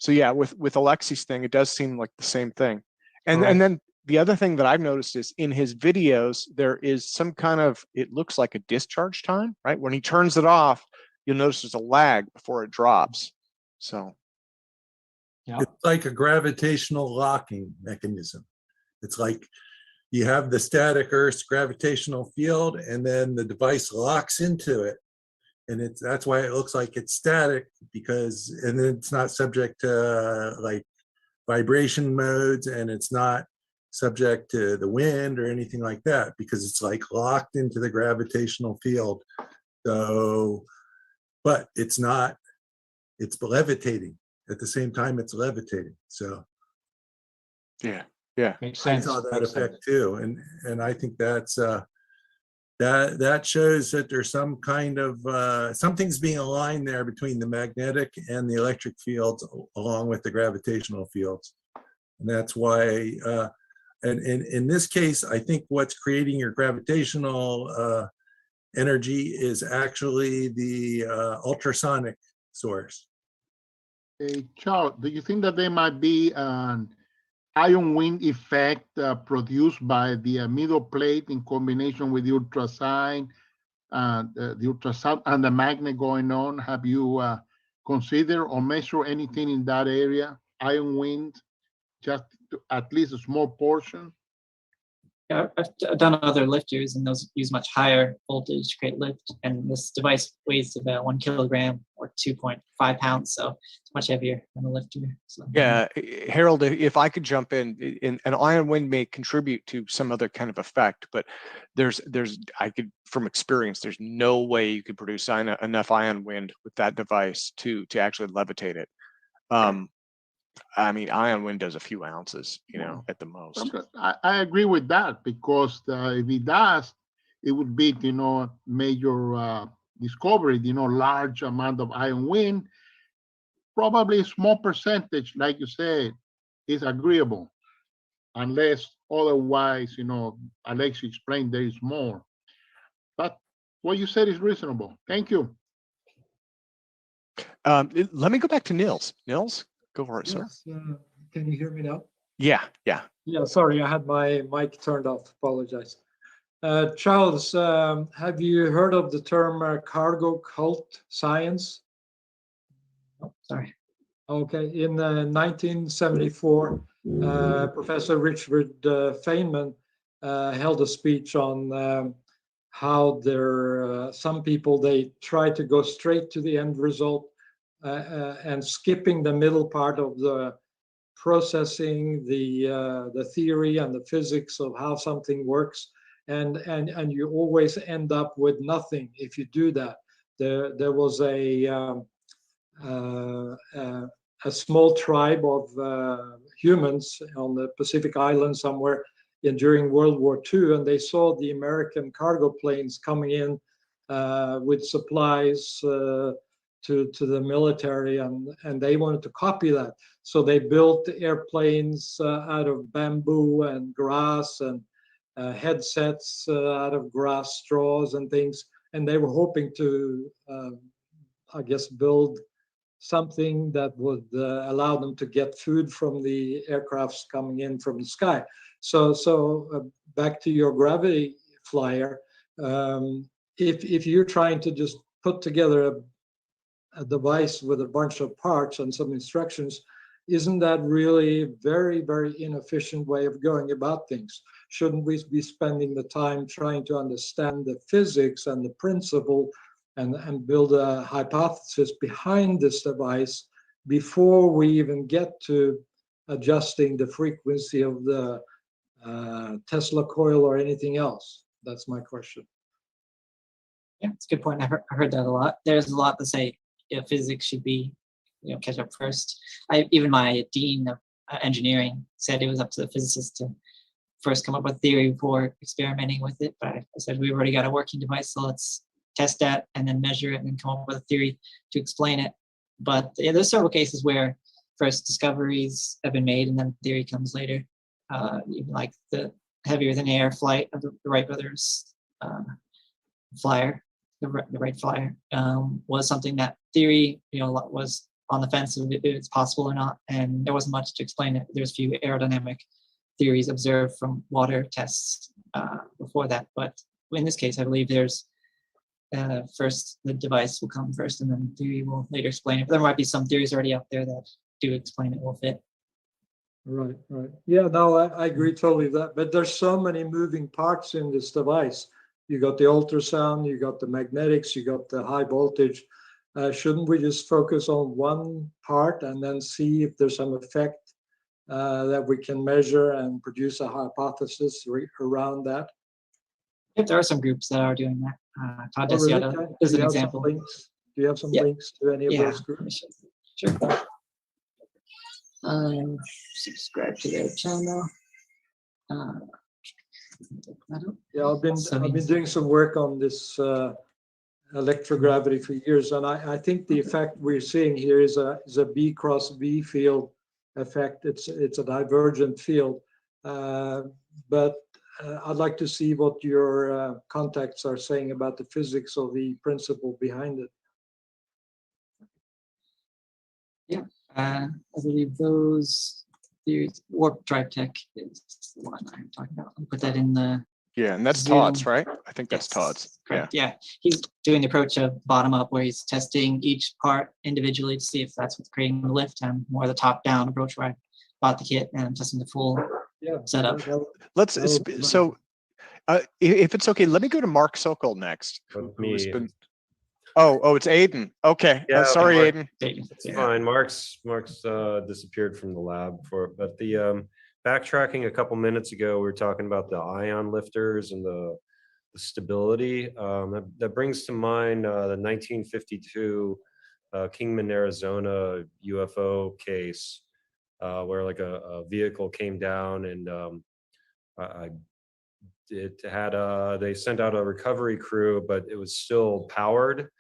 yeah, with Alexey's thing, it does seem like the same thing. And then the other thing that I've noticed is in his videos, there is some kind of, it looks like a discharge time, right? When he turns it off, you'll notice there's a lag before it drops. So it's like a gravitational locking mechanism. It's like you have the static Earth's gravitational field, and then the device locks into it. And that's why it looks like it's static, because, and then it's not subject to like vibration modes, and it's not subject to the wind or anything like that, because it's like locked into the gravitational field. So, but it's not, it's levitating at the same time it's levitating. So yeah, makes sense. I saw that effect too, and I think that's that shows that there's some kind of something's being aligned there between the magnetic and the electric fields, along with the gravitational fields, and that's why. And in this case, I think what's creating your gravitational energy is actually the ultrasonic source. Hey, Charles, do you think that there might be an ion wind effect produced by the middle plate in combination with the ultrasound and the magnet going on? Have you considered or measured anything in that area? Ion wind, just at least a small portion? Yeah, I've done other lifters, and those use much higher voltage to create lift. And this device weighs about 1 kilogram or 2.5 pounds, so it's much heavier than a lifter. So, yeah, Harold, if I could jump in, an ion wind may contribute to some other kind of effect, but I could, from experience, there's no way you could produce enough ion wind with that device to actually levitate it. I mean, ion wind does a few ounces, you know, at the most. I agree with that, because if it does, it would be, you know, major discovery, you know, large amount of ion wind. Probably a small percentage, like you said, is agreeable, unless otherwise, you know, Alexey explained there is more. But what you said is reasonable. Thank you. Let me go back to Nils. Nils? Go for it, sir. Yes, can you hear me now? Yeah. Yeah, sorry, I had my mic turned off. Apologize. Charles, have you heard of the term cargo cult science? Oh, sorry. Okay, in 1974, Professor Richard Feynman held a speech on how some people, they try to go straight to the end result, and skipping the middle part of the processing, the theory and the physics of how something works, and you always end up with nothing if you do that. There was a small tribe of humans on the Pacific Island somewhere during World War II, and they saw the American cargo planes coming in with supplies to the military, and they wanted to copy that. So they built airplanes out of bamboo and grass, and headsets out of grass straws and things. And they were hoping to, I guess, build something that would allow them to get food from the aircrafts coming in from the sky. So back to your Graviflyer, if you're trying to just put together a device with a bunch of parts and some instructions, isn't that really a very, very inefficient way of going about things? Shouldn't we be spending the time trying to understand the physics and the principle and build a hypothesis behind this device before we even get to adjusting the frequency of the Tesla coil or anything else? That's my question. Yeah, it's a good point. I've heard that a lot. There's a lot to say physics should be, catch up first. Even my dean of engineering said it was up to the physicists to first come up with theory before experimenting with it. But I said we've already got a working device, so let's test that and then measure it and then come up with a theory to explain it. But there's several cases where first discoveries have been made and then theory comes later. Even like the heavier than air flight of the Wright brothers flyer, the Wright flyer, was something that theory, was on the fence of if it's possible or not, and there wasn't much to explain it. There's a few aerodynamic theories observed from water tests before that, but in this case, I believe there's first the device will come first, and then theory will later explain it. But there might be some theories already out there that do explain it will fit. Right, right. Yeah, no, I agree totally with that. But there's so many moving parts in this device. You got the ultrasound, you got the magnetics, you got the high voltage. Shouldn't we just focus on one part and then see if there's some effect that we can measure and produce a hypothesis around that? If there are some groups that are doing that. Todd Oh, really? Desiata is an example. Do you have some links to any of those groups? Sure. Subscribe to their channel. Yeah, I've been doing some work on this electrogravity for years, and I think the effect we're seeing here is a B cross B field effect. It's a divergent field, but I'd like to see what your contacts are saying about the physics of the principle behind it. Yeah, I believe those theories, warp drive tech is the one I'm talking about. I'll put that in the Yeah, and that's Zoom. Todd's, right? I think that's Todd's. Correct. Yeah, he's doing the approach of bottom up, where he's testing each part individually to see if that's what's creating the lift, and more the top down approach where I bought the kit and I'm testing the full setup. Let's so if it's okay, let me go to Mark Sokol next. Who's been, oh, it's Aiden. Okay, Yeah, sorry, Mark, Aiden. It's fine. Mark's disappeared from the lab but the backtracking a couple minutes ago, we were talking about the ion lifters and the stability. That brings to mind the 1952 Kingman, Arizona UFO case, where like a vehicle came down and it had they sent out a recovery crew, but it was still powered,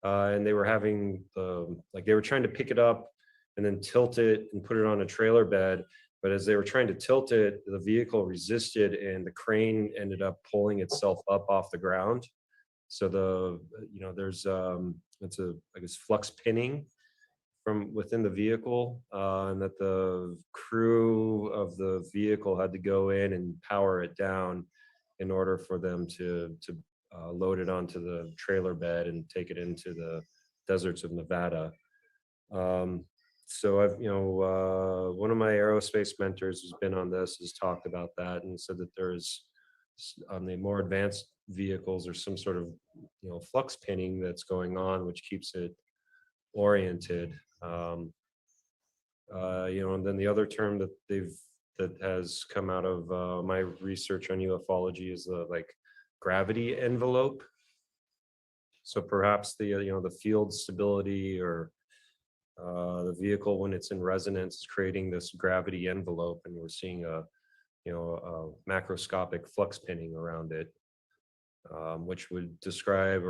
and they were having they were trying to pick it up and then tilt it and put it on a trailer bed. But as they were trying to tilt it, the vehicle resisted, and the crane ended up pulling itself up off the ground. So there's it's I guess flux pinning from within the vehicle, and that the crew of the vehicle had to go in and power it down in order for them to load it onto the trailer bed and take it into the deserts of Nevada. So I've, one of my aerospace mentors who's been on this has talked about that and said that there's on the more advanced vehicles, there's some sort of, flux pinning that's going on, which keeps it oriented. And then the other term that has come out of my research on ufology is the gravity envelope. So perhaps the field stability or the vehicle, when it's in resonance, is creating this gravity envelope, and we're seeing a macroscopic flux pinning around it, which would describe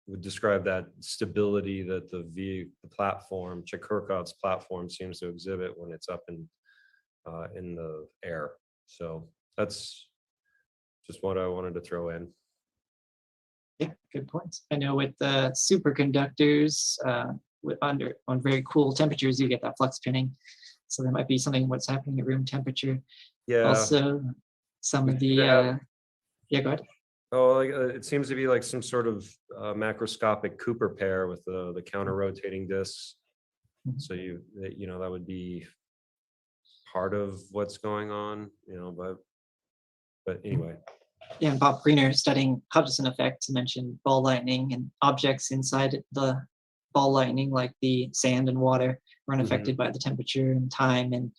would describe that stability that the platform, Chekurkov's platform, seems to exhibit when it's up in the air. So that's just what I wanted to throw in. Yeah, good points. I know with the superconductors, on very cool temperatures, you get that flux pinning. So there might be something what's happening at room temperature. Yeah. Also, some of the yeah, go ahead. Oh, like it seems to be like some sort of macroscopic Cooper pair with the counter rotating discs. So you know that would be part of what's going on, you know, but anyway. Yeah, and Bob Greener studying Hutchison Effect mentioned ball lightning and objects inside the ball lightning, like the sand and water, were unaffected by the temperature and time and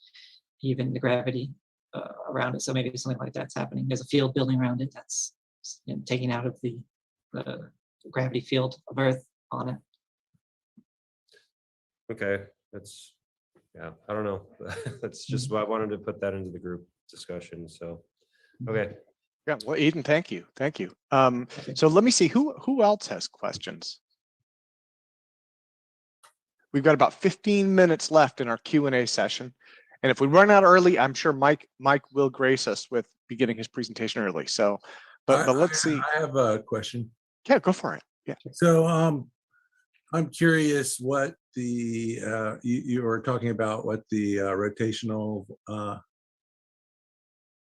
even the gravity around it. So maybe something like that's happening. There's a field building around it that's taking out of the gravity field of Earth on it. Okay, yeah, I don't know. That's just why I wanted to put that into the group discussion. So, okay. Yeah, well, Eden, thank you. So let me see who else has questions. We've got about 15 minutes left in our Q&A session. And if we run out early, I'm sure Mike will grace us with beginning his presentation early. So, but let's see. I have a question. Yeah, go for it. Yeah. So I'm curious what the you were talking about what the rotational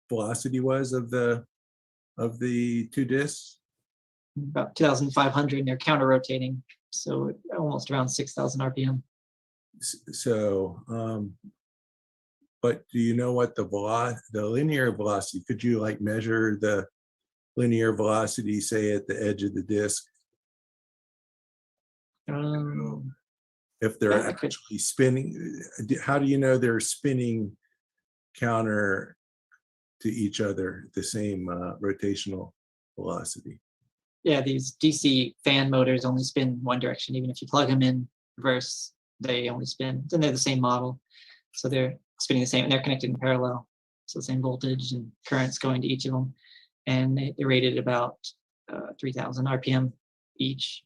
velocity was of the two discs. About 2,500, and they're counter rotating, so almost around 6,000 RPM. So, but do you know what the linear velocity? Could you like measure the linear velocity, say at the edge of the disc? If they're actually spinning, how do you know they're spinning counter to each other at the same rotational velocity? Yeah, these DC fan motors only spin one direction. Even if you plug them in reverse, they only spin. And they're the same model. So they're spinning the same, and they're connected in parallel. So the same voltage and currents going to each of them. And they're rated about 3,000 RPM each.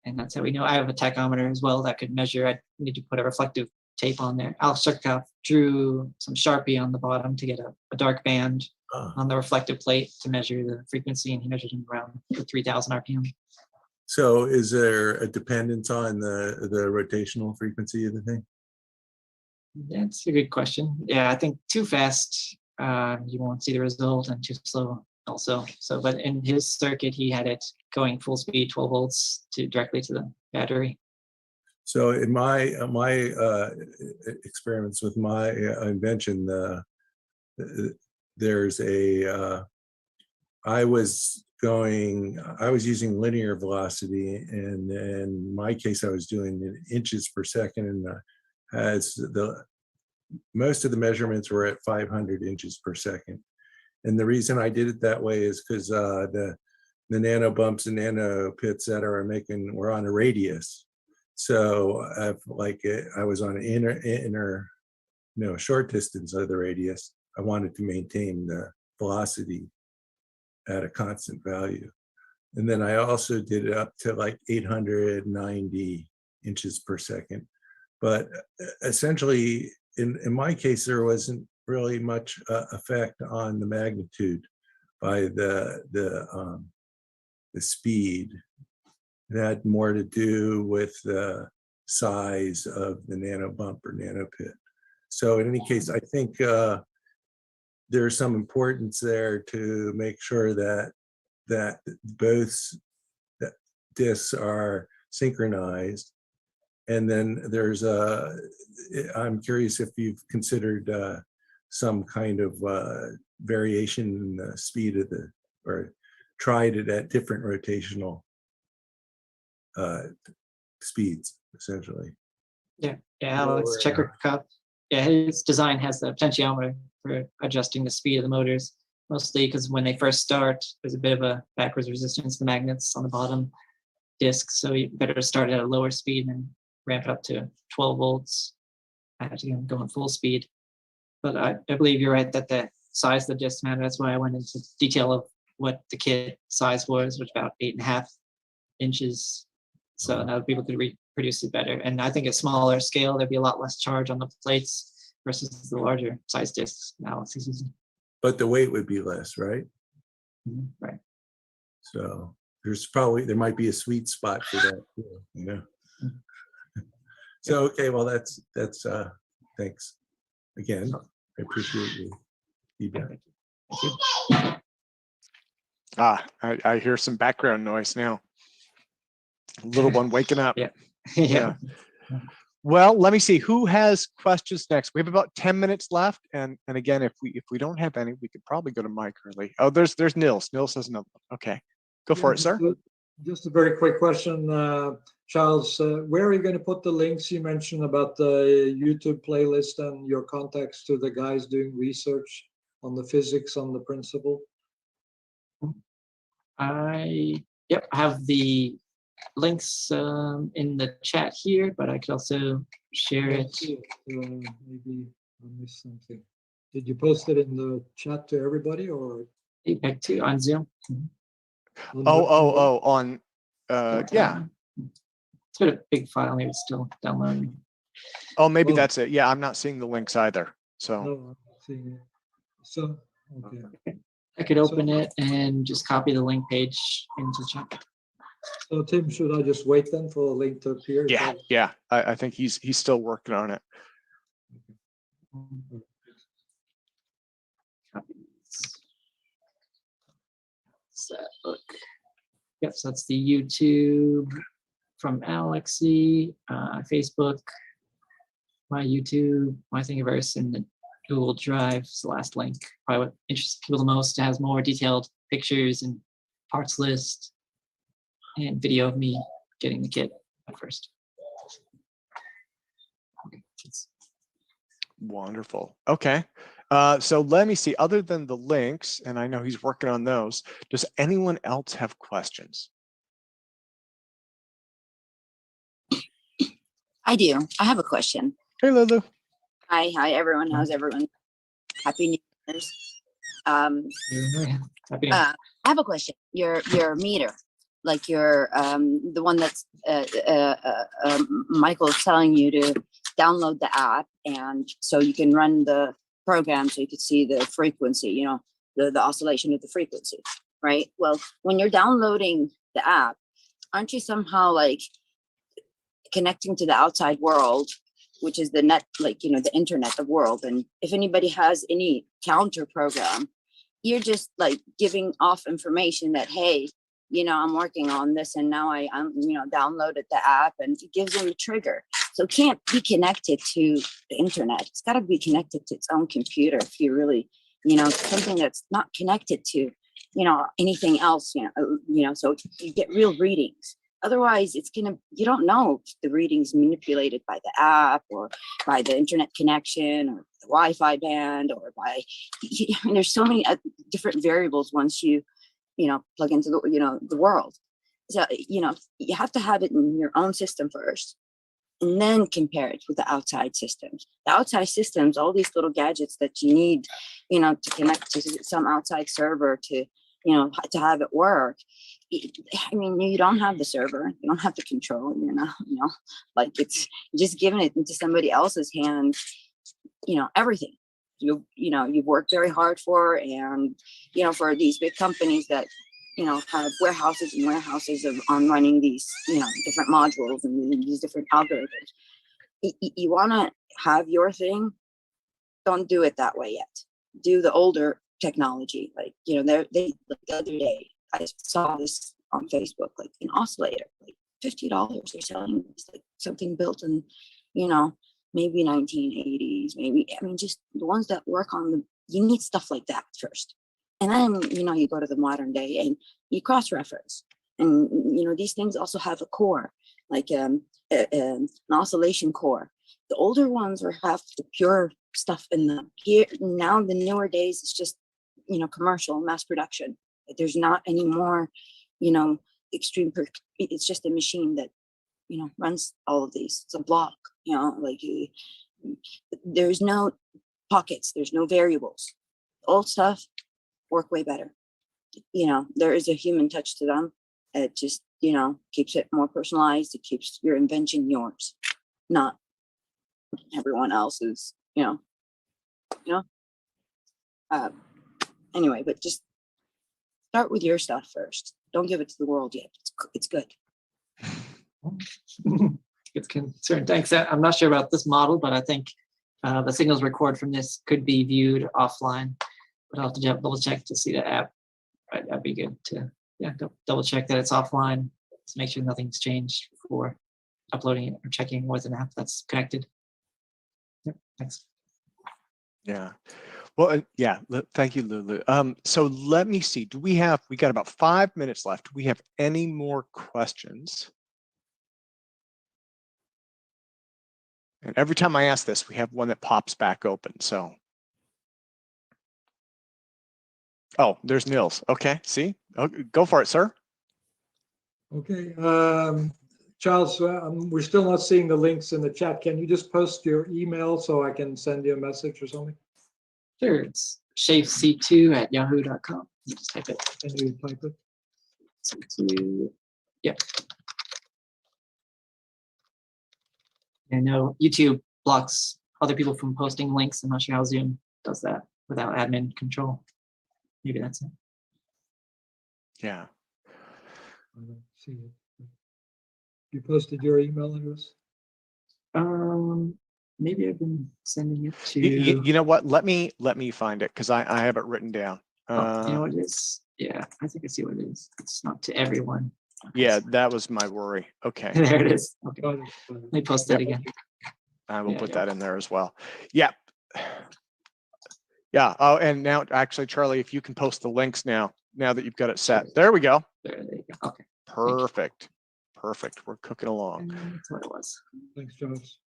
And that's how we know. I have a tachometer as well that could measure. I need to put a reflective tape on there. Alex Circuitry drew some Sharpie on the bottom to get a dark band on the reflective plate to measure the frequency, and he measured them around 3,000 RPM. So is there a dependence on the rotational frequency of the thing? That's a good question. Yeah, I think too fast, you won't see the result, and too slow also. So, but in his circuit, he had it going full speed, 12 volts directly to the battery. So in my experiments with my invention, there's I was using linear velocity, and in my case, I was doing it inches per second, and as most of the measurements were at 500 inches per second. And the reason I did it that way is because the nano bumps and nano pits that were on a radius. So I was on an inner short distance of the radius. I wanted to maintain the velocity at a constant value. And then I also did it up to like 890 inches per second. But essentially, in my case, there wasn't really much effect on the magnitude by the speed. It had more to do with the size of the nano bump or nano pit. So in any case, I think there's some importance there to make sure that both discs are synchronized. And then I'm curious if you've considered some kind of variation in the speed of or tried it at different rotational speeds, essentially. Yeah, Alex Chekurkov. Yeah, his design has the potentiometer for adjusting the speed of the motors, mostly because when they first start, there's a bit of a backwards resistance to the magnets on the bottom disc, so you better start at a lower speed and ramp it up to 12 volts to go at full speed. But I believe you're right that the size of the disc matter. That's why I went into detail of what the kit size was, which about 8.5 inches. So now people could reproduce it better. And I think at smaller scale, there'd be a lot less charge on the plates versus the larger size discs now. But the weight would be less, right? Right. So there might be a sweet spot for that, too, So, okay, well, that's thanks again. I appreciate you feedback. I hear some background noise now. Little one waking up. Yeah. Yeah. Well, let me see who has questions next. We have about 10 minutes left, and again, if we don't have any, we could probably go to Mike early. Oh, there's Nils. Nils has another one. Okay, go for it, sir. Just a very quick question, Charles. Where are you going to put the links you mentioned about the YouTube playlist and your contacts to the guys doing research on the physics on the principle? I have the links in the chat here, but I could also share it. Maybe I missed something. Did you post it in the chat to everybody or? APEC 2 on Zoom. On yeah. It's got a big file. Maybe it's still downloading. Oh, maybe that's it. Yeah, I'm not seeing the links either. So. No, I'm not seeing it. So okay. I could open it and just copy the link page into the chat. So Tim, should I just wait then for the link to appear? Yeah. I think he's still working on it. So look. Yep, so that's the YouTube from Alexey, Facebook, my YouTube, my Thingiverse, and the Google Drive is the last link. Probably what interests people the most. It has more detailed pictures and parts list and video of me getting the kit at first. Wonderful. Okay. So let me see, other than the links, and I know he's working on those, does anyone else have questions? I do. I have a question. Hey, Lulu. Hi, everyone. How's everyone? Happy New Year's. I have a question. Your meter, like your the one that's Michael's telling you to download the app, and so you can run the program, so you can see the frequency, you know, the oscillation of the frequency, right? Well, when you're downloading the app, aren't you somehow like connecting to the outside world, which is the net, like, you know, the internet, the world? And if anybody has any counter program, you're just like giving off information that, hey, you know, I'm working on this, and now I'm you know, downloaded the app, and it gives them a trigger. So it can't be connected to the internet. It's got to be connected to its own computer. If you really, you know, something that's not connected to, you know, anything else, you know, so you get real readings. Otherwise, it's gonna, you don't know if the readings manipulated by the app or by the internet connection or the Wi-Fi band or by, I mean, there's so many different variables once you know, plug into the, you know, the world. So, you know, you have to have it in your own system first, and then compare it with the outside systems. The outside systems, all these little gadgets that you need, you know, to connect to some outside server to, you know, to have it work. I mean, you don't have the server, you don't have the control, you know, like it's just giving it into somebody else's hand, you know, everything. You know, you've worked very hard for, and, you know, for these big companies that, you know, have warehouses and warehouses on running these, you know, different modules and these different algorithms. You want to have your thing, don't do it that way yet. Do the older technology. Like, you know, they like the other day, I saw this on Facebook, like an oscillator, like $50 they're selling. It's like something built in, you know, maybe 1980s, maybe, I mean, just the ones that work on the, you need stuff like that first. And then, you know, you go to the modern day and you cross-reference. And, you know, these things also have a core, like an oscillation core. The older ones have the pure stuff in them. Here, now the newer days, it's just, you know, commercial, mass production. There's not any more, you know, extreme, it's just a machine that, you know, runs all of these. It's a block, you know, like there's no pockets, there's no variables. Old stuff work way better. You know, there is a human touch to them. It just, you know, keeps it more personalized. It keeps your invention yours, not everyone else's, you know. Anyway, but just start with your stuff first. Don't give it to the world yet. It's good. It's concerned. Thanks. I'm not sure about this model, but I think the signals recorded from this could be viewed offline. But I'll have to double check to see the app that'd be good to double check that it's offline to make sure nothing's changed before uploading it or checking with an app that's connected. Yep, thanks. Yeah. Well, thank you, Lulu. So let me see. We got about 5 minutes left. Do we have any more questions? And every time I ask this, we have one that pops back open. So, oh, there's Nils. Okay, see, go for it, sir. Okay, Charles, we're still not seeing the links in the chat. Can you just post your email so I can send you a message or something? Sure, it's shafec2@yahoo.com. You just type it. Can you type it? C2, yep. I know YouTube blocks other people from posting links. I'm not sure how Zoom does that without admin control. Maybe that's it. Yeah. I don't see it. You posted your email address? Maybe I've been sending it to. You know what? Let me find it because I have it written down. You know what it is? Yeah, I think I see what it is. It's not to everyone. Yeah, that was my worry. Okay. There it is. Okay. Let me post that again. I will put that in there as well. Yeah. Yeah. Oh, and now actually, Charlie, if you can post the links now that you've got it set. There we go. There you go. Okay. Perfect. Perfect. We're cooking along. That's what it was. Thanks, Charles.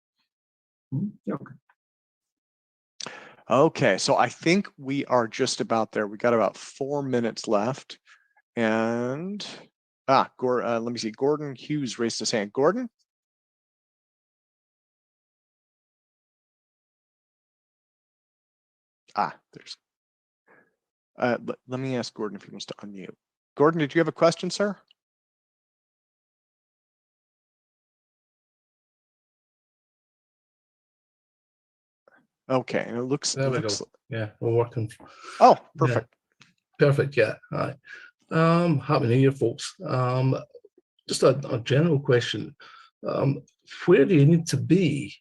Okay. Okay, so I think we are just about there. We got about 4 minutes left. And let me see. Gordon Hughes raised his hand. Gordon? There's. Let me ask Gordon if he wants to unmute. Gordon, did you have a question, sir? Okay, and it looks. There we go. Yeah, we're working. Oh, perfect. Yeah. Perfect. Yeah. All right. Happy New Year, folks. Just a general question. Where do you need to be,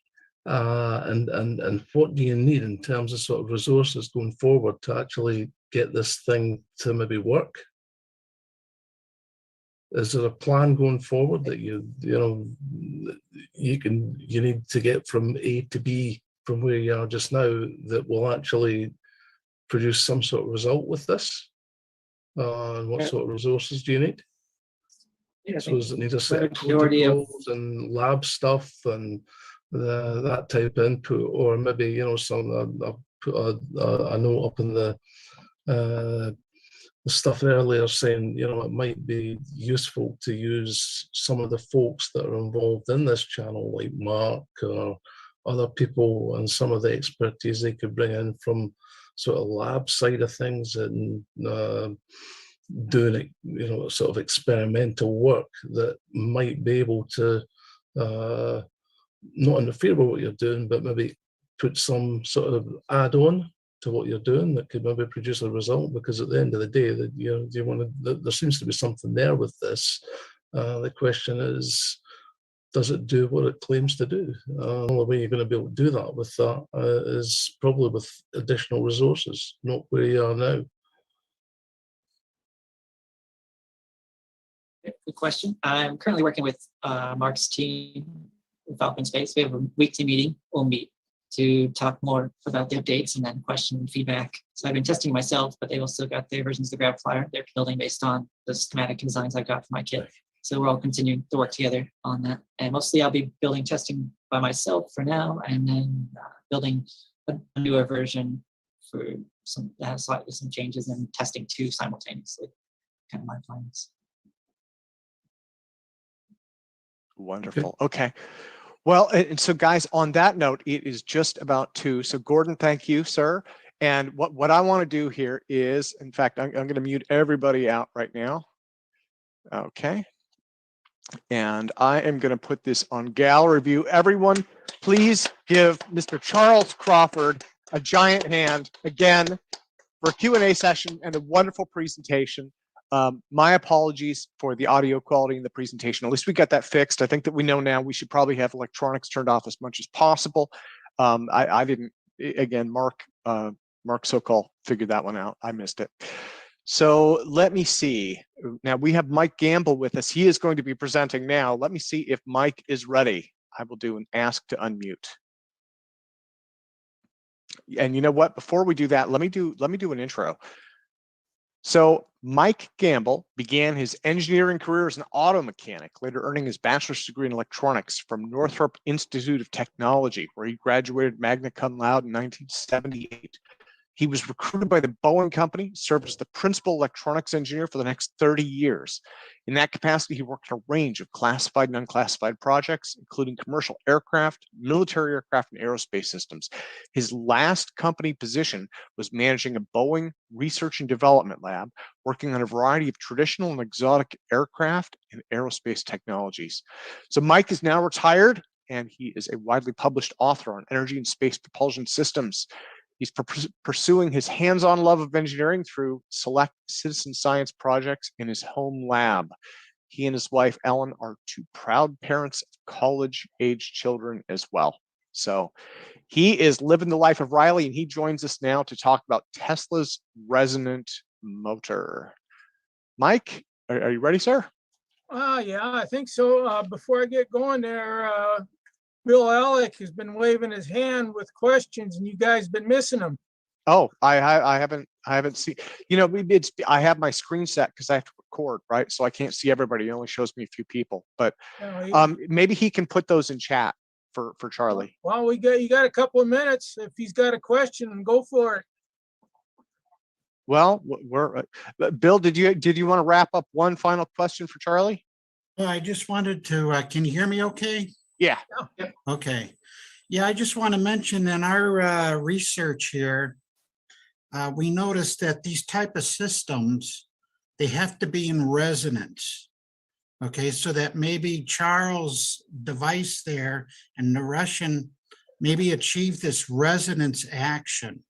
and what do you need in terms of sort of resources going forward to actually get this thing to maybe work? Is there a plan going forward that you need to get from A to B from where you are just now that will actually produce some sort of result with this? And what sort of resources do you need? Yeah, so does it need a set of majority of protocols and lab stuff and that type of input, or maybe some put a note up in the stuff earlier saying it might be useful to use some of the folks that are involved in this channel, like Mark or other people, and some of the expertise they could bring in from sort of lab side of things and doing sort of experimental work that might be able to not interfere with what you're doing, but maybe put some sort of add-on to what you're doing that could maybe produce a result. Because at the end of the day, that there seems to be something there with this. The question is, does it do what it claims to do? The only way you're going to be able to do that with that is probably with additional resources, not where you are now. Good question. I'm currently working with Mark's team with Falcon Space. We have a weekly meeting. We'll meet to talk more about the updates and then question and feedback. So I've been testing myself, but they also got their versions of the Graviflyer. They're building based on the schematic designs I got for my kit. So we're all continuing to work together on that. And mostly I'll be building testing by myself for now, and then building a newer version for some that has slightly some changes and testing two simultaneously. Kind of my plans. Wonderful. Okay. Well, and so guys, on that note, it is just about 2. So Gordon, thank you, sir. And what I want to do here is, in fact, I'm going to mute everybody out right now. Okay. And I am going to put this on gallery view. Everyone, please give Mr. Charles Crawford a giant hand again for a Q&A session and a wonderful presentation. My apologies for the audio quality in the presentation. At least we got that fixed. I think that we know now we should probably have electronics turned off as much as possible. I didn't, again, Mark Sokol figured that one out. I missed it. So let me see. Now we have Mike Gamble with us. He is going to be presenting now. Let me see if Mike is ready. I will do an ask to unmute. And you know what? Before we do that, let me do an intro. So Mike Gamble began his engineering career as an auto mechanic, later earning his bachelor's degree in electronics from Northrop Institute of Technology, where he graduated magna cum laude in 1978. He was recruited by the Boeing Company, served as the principal electronics engineer for the next 30 years. In that capacity, he worked on a range of classified and unclassified projects, including commercial aircraft, military aircraft, and aerospace systems. His last company position was managing a Boeing research and development lab, working on a variety of traditional and exotic aircraft and aerospace technologies. So Mike is now retired, and he is a widely published author on energy and space propulsion systems. He's pursuing his hands-on love of engineering through select citizen science projects in his home lab. He and his wife, Ellen, are two proud parents of college-age children as well. So he is living the life of Riley, and he joins us now to talk about Tesla's Resonant motor. Mike, are you ready, sir? Yeah, I think so. Before I get going there, Bill Alec has been waving his hand with questions, and you guys been missing him. Oh, I haven't seen. You know, I have my screen set because I have to record, right? So I can't see everybody. It only shows me a few people. But maybe he can put those in chat for Charlie. Well, you got a couple of minutes. If he's got a question, go for it. Well, Bill, did you want to wrap up one final question for Charlie? I just wanted to. Can you hear me? Okay. Yeah. Okay. Yeah, I just want to mention in our research here, we noticed that these type of systems, they have to be in resonance. Okay, so that maybe Charles' device there and the Russian maybe achieve this resonance action,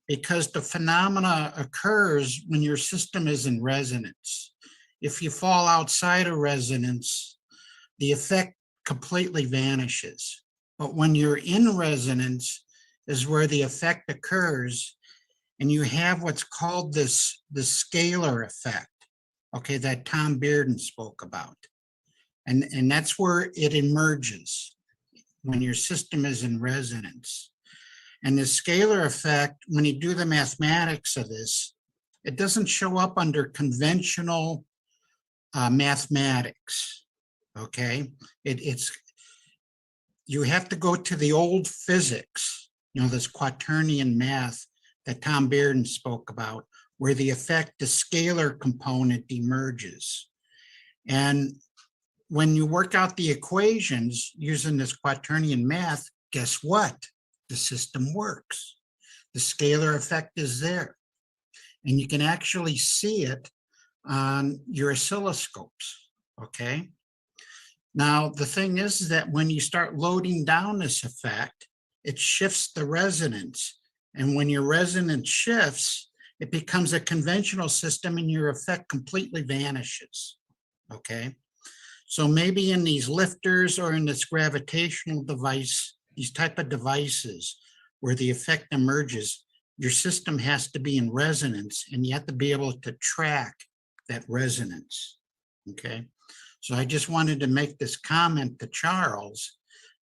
because the phenomena occurs when your system is in resonance. If you fall outside of resonance, the effect completely vanishes. But when you're in resonance is where the effect occurs, and you have what's called the scalar effect, okay, that Tom Bearden spoke about. And that's where it emerges, when your system is in resonance. And the scalar effect, when you do the mathematics of this, it doesn't show up under conventional mathematics. Okay, you have to go to the old physics, you know, this quaternion math that Tom Bearden spoke about, where the effect, the scalar component emerges. And when you work out the equations using this quaternion math, guess what? The system works. The scalar effect is there. And you can actually see it on your oscilloscopes, okay? Now, the thing is that when you start loading down this effect, it shifts the resonance. And when your resonance shifts, it becomes a conventional system and your effect completely vanishes, okay? So maybe in these lifters or in this gravitational device, these type of devices where the effect emerges, your system has to be in resonance and you have to be able to track that resonance, okay? So I just wanted to make this comment to Charles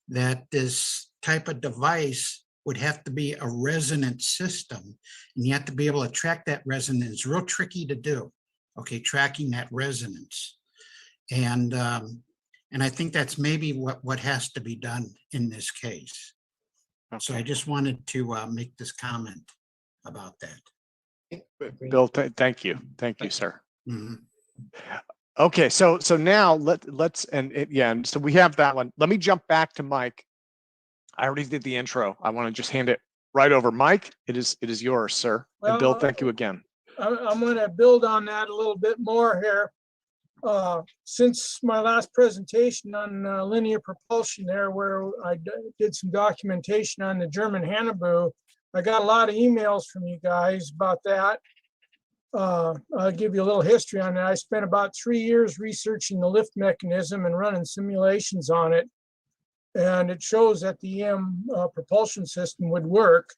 that this type of device would have to be a resonant system, and you have to be able to track that resonance. It's real tricky to do, okay, tracking that resonance. And I think that's maybe what has to be done in this case. So I just wanted to make this comment about that. Bill, thank you, sir. Mm-hmm. Okay, so now let's and so we have that one. Let me jump back to Mike. I already did the intro. I want to just hand it right over. Mike, it is yours, sir. And Bill, thank you again. I'm going to build on that a little bit more here. Since my last presentation on linear propulsion there, where I did some documentation on the German Hannibal, I got a lot of emails from you guys about that. I'll give you a little history on that. I spent about 3 years researching the lift mechanism and running simulations on it. And it shows that the EM propulsion system would work.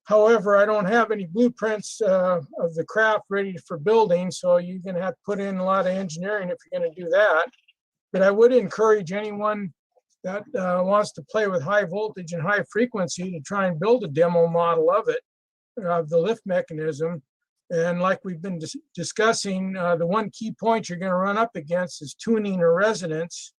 However, I don't have any blueprints of the craft ready for building, so you're going to have to put in a lot of engineering if you're going to do that. But I would encourage anyone that wants to play with high voltage and high frequency to try and build a demo model of it, of the lift mechanism. And like we've been discussing, the one key point you're going to run up against is tuning or resonance.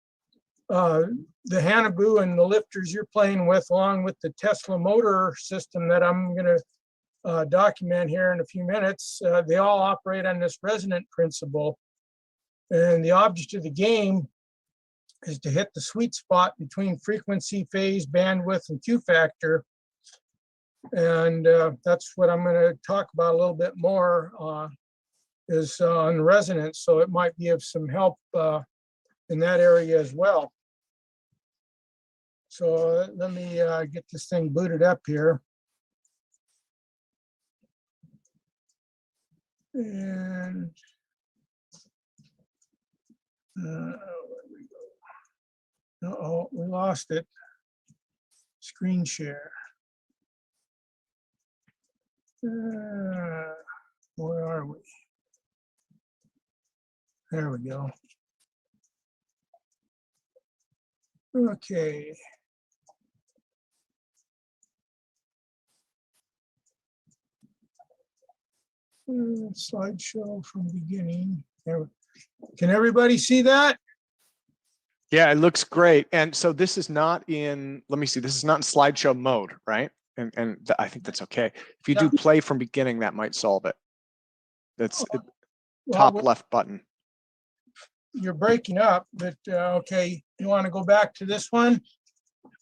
The Hannibal and the lifters you're playing with, along with the Tesla motor system that I'm going to document here in a few minutes, they all operate on this resonant principle. And the object of the game is to hit the sweet spot between frequency, phase, bandwidth, and Q factor. And that's what I'm going to talk about a little bit more is on resonance. So it might be of some help in that area as well. So let me get this thing booted up here. And uh-oh, we lost it. Screen share. Where are we? There we go. Okay. Slideshow from beginning. There. Can everybody see that? Yeah, it looks great. And so this is not in, let me see, this is not in slideshow mode, right? And I think that's okay. If you do play from beginning, that might solve it. That's top left button. You're breaking up, but okay. You want to go back to this one?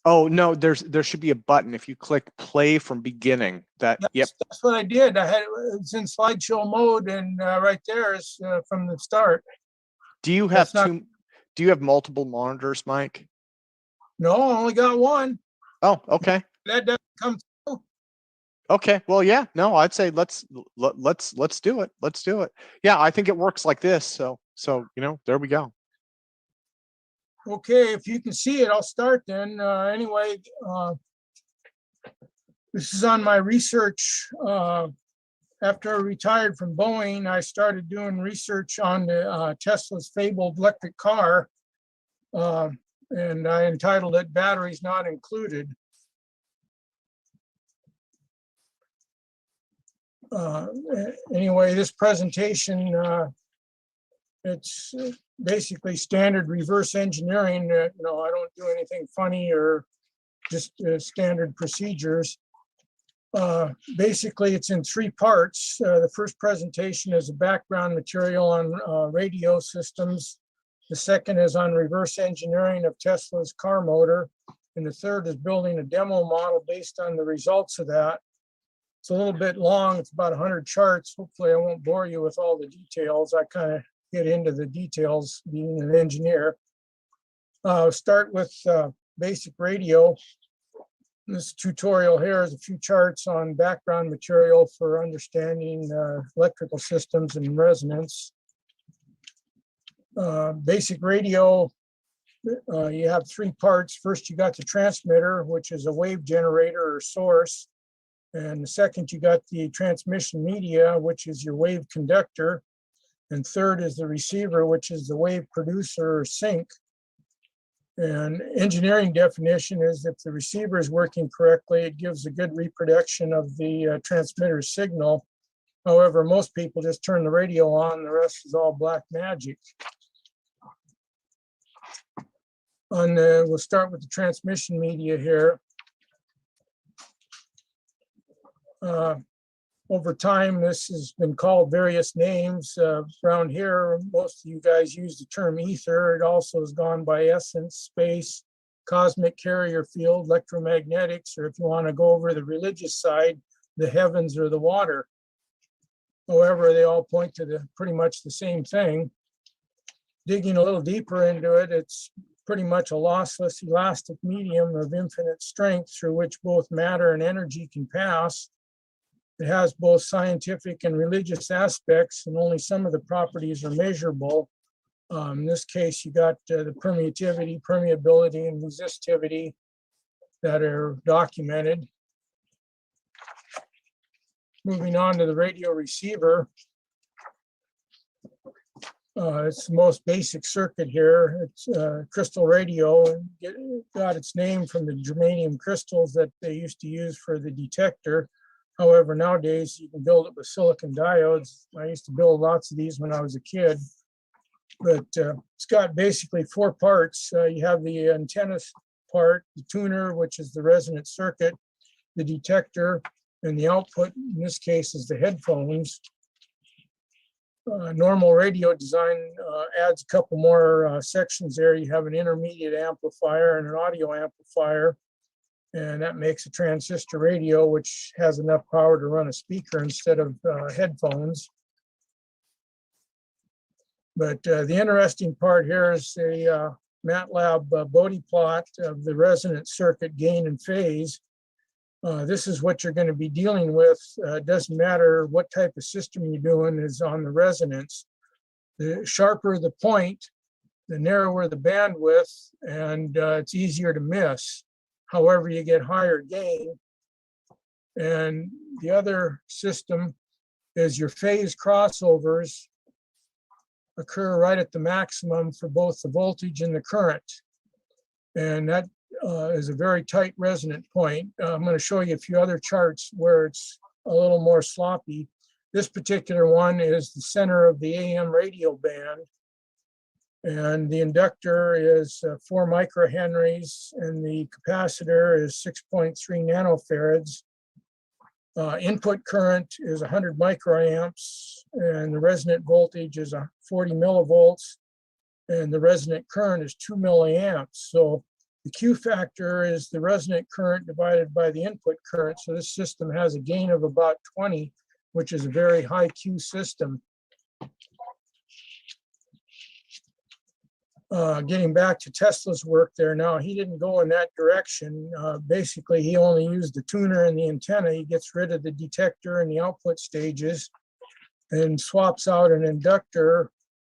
Oh no, there should be a button. If you click play from beginning, yep. That's what I did. It's in slideshow mode, and right there is from the start. Do you have do you have multiple monitors, Mike? No, I only got one. Oh, okay. That doesn't come through. Okay. Well, yeah. No, I'd say let's do it. Let's do it. Yeah, I think it works like this. So there we go. Okay, if you can see it, I'll start then. Anyway, this is on my research. After I retired from Boeing, I started doing research on the Tesla's fabled electric car, and I entitled it Batteries Not Included. Anyway, this presentation, it's basically standard reverse engineering. I don't do anything funny or just standard procedures. Basically, it's in three parts. The first presentation is a background material on radio systems. The second is on reverse engineering of Tesla's car motor. And the third is building a demo model based on the results of that. It's a little bit long. It's about 100 charts. Hopefully, I won't bore you with all the details. I kind of get into the details being an engineer. Start with basic radio. This tutorial here is a few charts on background material for understanding electrical systems and resonance. Basic radio, you have three parts. First, you got the transmitter, which is a wave generator or source. And the second, you got the transmission media, which is your wave conductor. And third is the receiver, which is the wave producer or sink. And engineering definition is if the receiver is working correctly, it gives a good reproduction of the transmitter signal. However, most people just turn the radio on, the rest is all black magic. We'll start with the transmission media here. Over time, this has been called various names. Around here, most of you guys use the term ether. It also has gone by essence, space, cosmic carrier field, electromagnetics, or if you want to go over the religious side, the heavens or the water. However, they all point to pretty much the same thing. Digging a little deeper into it, it's pretty much a lossless elastic medium of infinite strength through which both matter and energy can pass. It has both scientific and religious aspects, and only some of the properties are measurable. In this case, you got the permittivity, permeability, and resistivity that are documented. moving on to the radio receiver. It's the most basic circuit here. It's crystal radio, and got its name from the germanium crystals that they used to use for the detector. However, nowadays you can build it with silicon diodes. I used to build lots of these when I was a kid. But it's got basically 4 parts. You have the antenna part, the tuner, which is the resonant circuit, the detector, and the output, in this case, is the headphones. Normal radio design adds a couple more sections there. You have an intermediate amplifier and an audio amplifier, and that makes a transistor radio, which has enough power to run a speaker instead of headphones. But the interesting part here is a MATLAB Bodhi plot of the resonant circuit gain and phase. This is what you're going to be dealing with. It doesn't matter what type of system you're doing, is on the resonance. The sharper the point, the narrower the bandwidth, and it's easier to miss. However, you get higher gain. And the other system is your phase crossovers occur right at the maximum for both the voltage and the current. And that is a very tight resonant point. I'm going to show you a few other charts where it's a little more sloppy. This particular one is the center of the AM radio band. And the inductor is 4 microhenries, and the capacitor is 6.3 nanofarads. Input current is 100 microamps, and the resonant voltage is 40 millivolts, and the resonant current is 2 milliamps. So the Q factor is the resonant current divided by the input current. So this system has a gain of about 20, which is a very high Q system. Getting back to Tesla's work there now, he didn't go in that direction. Basically, he only used the tuner and the antenna. He gets rid of the detector and the output stages and swaps out an inductor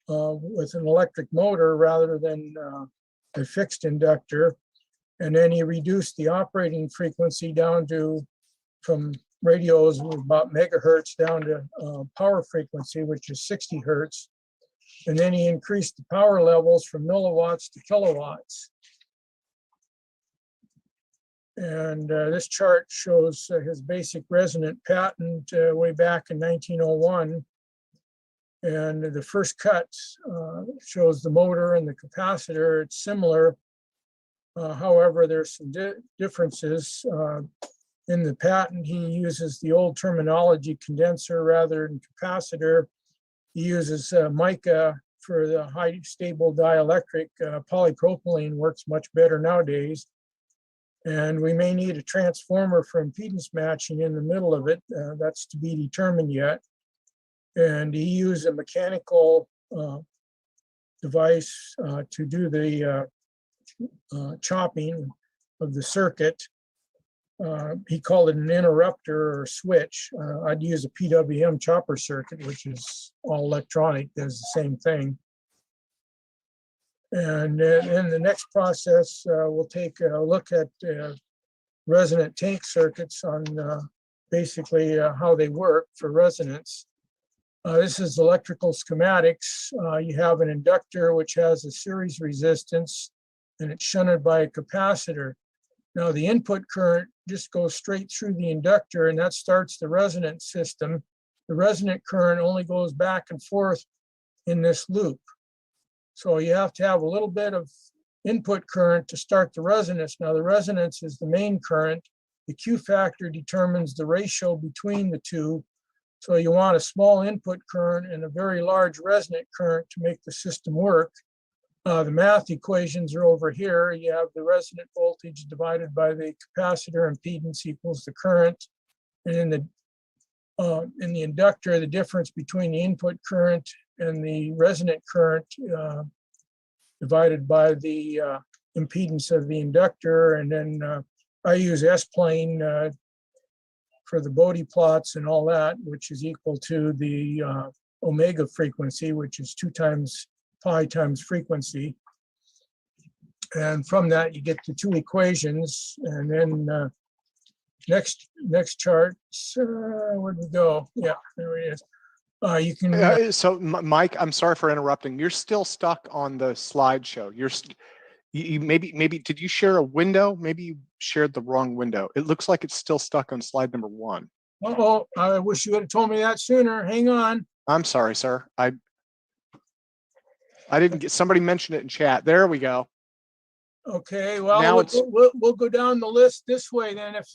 with an electric motor rather than a fixed inductor. And then he reduced the operating frequency down to, from radios with about megahertz down to power frequency, which is 60 hertz. And then he increased the power levels from milliwatts to kilowatts. And this chart shows his basic resonant patent way back in 1901. And the first cut shows the motor and the capacitor. It's similar. However, there's some differences. In the patent, he uses the old terminology condenser rather than capacitor. He uses mica for the high stable dielectric. Polypropylene works much better nowadays. And we may need a transformer for impedance matching in the middle of it. That's to be determined yet. And he used a mechanical device to do the chopping of the circuit. He called it an interrupter or switch. I'd use a PWM chopper circuit, which is all electronic, does the same thing. And in the next process, we'll take a look at resonant tank circuits on basically how they work for resonance. This is electrical schematics. You have an inductor which has a series resistance, and it's shunted by a capacitor. Now the input current just goes straight through the inductor, and that starts the resonant system. The resonant current only goes back and forth in this loop. So you have to have a little bit of input current to start the resonance. Now the resonance is the main current. The Q factor determines the ratio between the two. So you want a small input current and a very large resonant current to make the system work. The math equations are over here. You have the resonant voltage divided by the capacitor impedance equals the current. And in the inductor, the difference between the input current and the resonant current divided by the impedance of the inductor. And then I use S-plane for the Bodhi plots and all that, which is equal to the omega frequency, which is 2 times pi times frequency. And from that, you get the 2 equations. And then Next chart. Where'd we go? Yeah, there it is. You can. So Mike, I'm sorry for interrupting. You're still stuck on the slideshow. You maybe did you share a window? Maybe you shared the wrong window. It looks like it's still stuck on slide number 1. Uh-oh, I wish you would have told me that sooner. Hang on. I'm sorry, sir. I didn't get, somebody mentioned it in chat. There we go. Okay, well, Now we'll go down the list this way then. If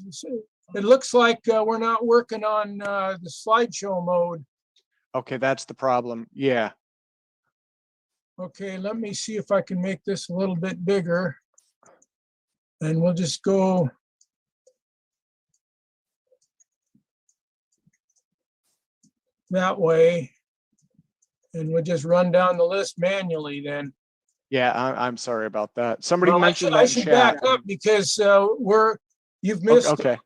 it looks like we're not working on the slideshow mode. Okay, that's the problem. Yeah. Okay, let me see if I can make this a little bit bigger. And we'll just go. That way. And we'll just run down the list manually then. Yeah, I'm sorry about that. Somebody Well, mentioned I that in should chat. back up because you've missed. Okay.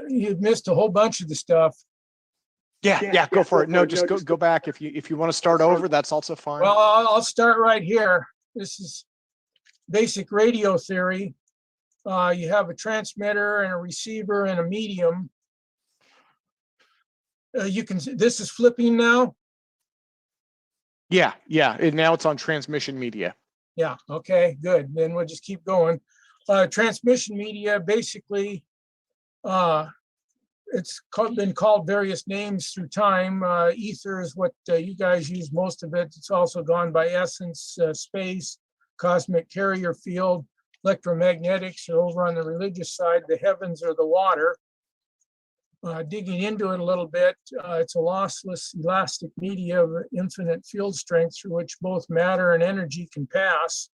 You've missed a whole bunch of the stuff. Yeah, go for it. No, just go back. If you want to start over, that's also fine. Well, I'll start right here. This is basic radio theory. You have a transmitter and a receiver and a medium. You can see this is flipping now. Yeah. Now it's on transmission media. Yeah. Okay. Good. Then we'll just keep going. Transmission media basically. It's been called various names through time. Ether is what you guys use most of it. It's also gone by essence, space, cosmic carrier field, electromagnetics are over on the religious side. The heavens are the water. Digging into it a little bit, it's a lossless elastic media of infinite field strength through which both matter and energy can pass.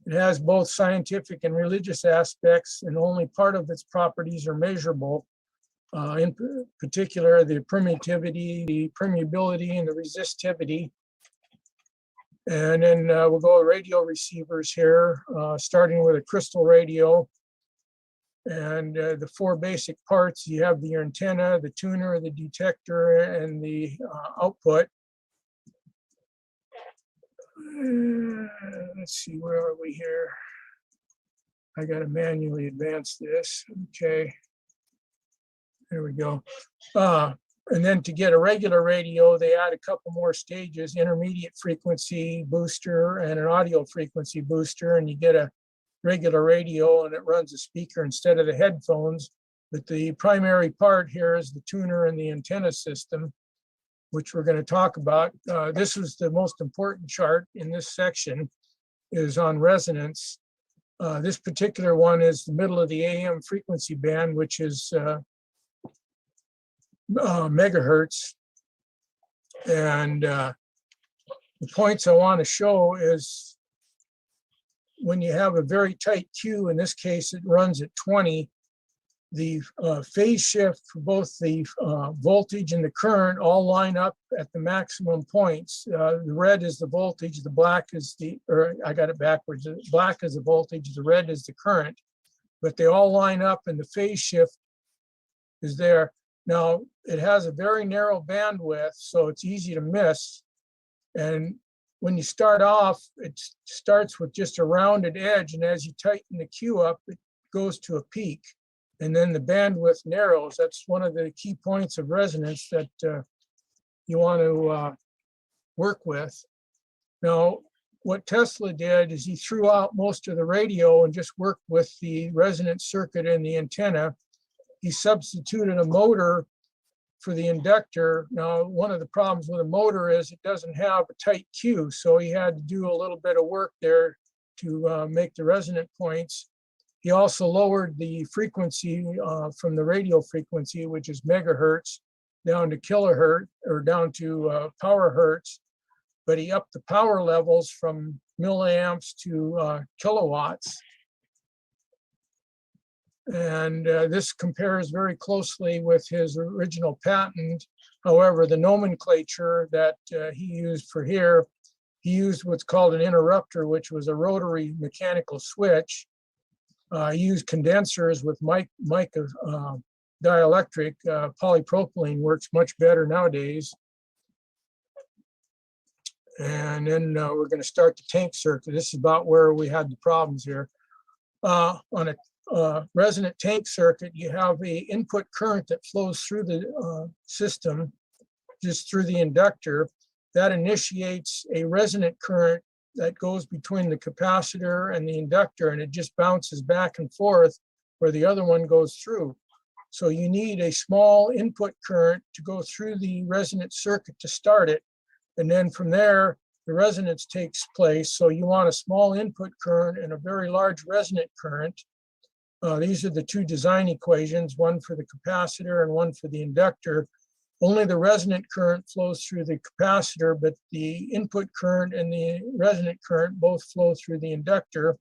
It has both scientific and religious aspects, and only part of its properties are measurable. In particular, the permittivity, the permeability, and the resistivity. And then we'll go to radio receivers here, starting with a crystal radio. And the 4 basic parts, you have your antenna, the tuner, the detector, and the output. Let's see, where are we here? I got to manually advance this. Okay. There we go. And then to get a regular radio, they add a couple more stages, intermediate frequency booster and an audio frequency booster, and you get a regular radio and it runs a speaker instead of the headphones. But the primary part here is the tuner and the antenna system, which we're going to talk about. This was the most important chart in this section, is on resonance. This particular one is the middle of the AM frequency band, which is megahertz. And the points I want to show is when you have a very tight Q, in this case it runs at 20, the phase shift for both the voltage and the current all line up at the maximum points. The red is the voltage, the black is the, or I got it backwards, the black is the voltage, the red is the current, but they all line up and the phase shift is there. Now, it has a very narrow bandwidth, so it's easy to miss. And when you start off, it starts with just a rounded edge, and as you tighten the Q up, it goes to a peak. And then the bandwidth narrows. That's one of the key points of resonance that you want to work with. Now, what Tesla did is he threw out most of the radio and just worked with the resonance circuit and the antenna. He substituted a motor for the inductor. Now, one of the problems with a motor is it doesn't have a tight Q, so he had to do a little bit of work there to make the resonant points. He also lowered the frequency from the radio frequency, which is megahertz, down to kilohertz, or down to power hertz, but he upped the power levels from milliamps to kilowatts. And this compares very closely with his original patent. However, the nomenclature that he used for here, he used what's called an interrupter, which was a rotary mechanical switch. He used condensers with mica dielectric. Polypropylene works much better nowadays. And then we're going to start the tank circuit. This is about where we had the problems here. On a resonant tank circuit, you have a input current that flows through the system, just through the inductor. That initiates a resonant current that goes between the capacitor and the inductor, and it just bounces back and forth where the other one goes through. So you need a small input current to go through the resonant circuit to start it. And then from there, the resonance takes place. So you want a small input current and a very large resonant current. These are the two design equations, one for the capacitor and one for the inductor. Only the resonant current flows through the capacitor, but the input current and the resonant current both flow through the inductor.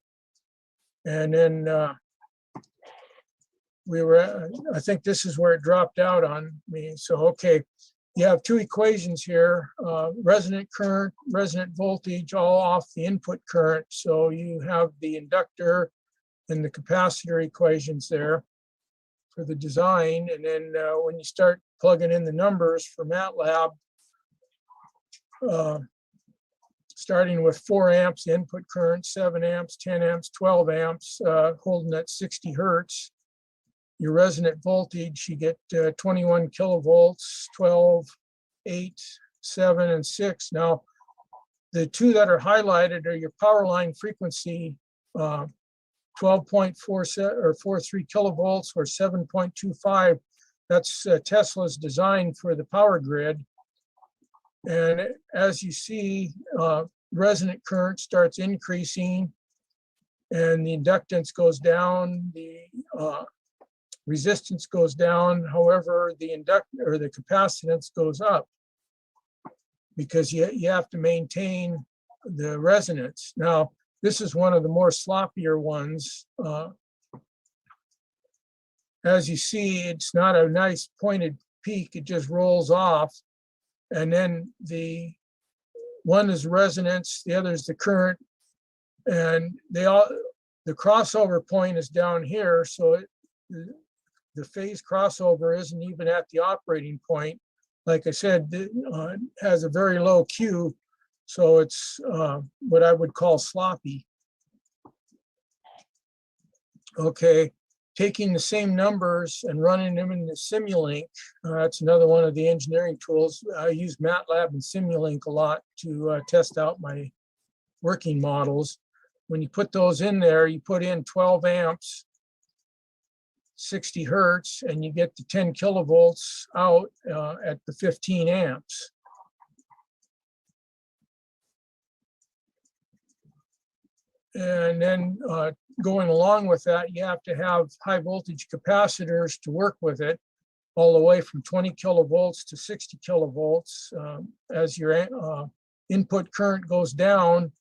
And then I think this is where it dropped out on me. So, okay, you have two equations here, resonant current, resonant voltage, all off the input current. So you have the inductor and the capacitor equations there for the design. And then when you start plugging in the numbers for MATLAB, starting with 4 amps input current, 7 amps, 10 amps, 12 amps, holding at 60 hertz. Your resonant voltage, you get 21 kilovolts, 12, 8, 7, and 6. Now, the two that are highlighted are your power line frequency, 12.47 or 43 kilovolts or 7.25. That's Tesla's design for the power grid. And as you see, resonant current starts increasing and the inductance goes down, the resistance goes down. However, the inductor or the capacitance goes up because you have to maintain the resonance. Now, this is one of the more sloppier ones. As you see, it's not a nice pointed peak, it just rolls off. And then the one is resonance, the other is the current. And the crossover point is down here. So the phase crossover isn't even at the operating point. Like I said, it has a very low Q. So it's what I would call sloppy. Okay, taking the same numbers and running them in the Simulink, that's another one of the engineering tools. I use MATLAB and Simulink a lot to test out my working models. When you put those in there, you put in 12 amps, 60 hertz, and you get the 10 kilovolts out at the 15 amps. And then going along with that, you have to have high voltage capacitors to work with it, all the way from 20 kilovolts to 60 kilovolts. As your input current goes down,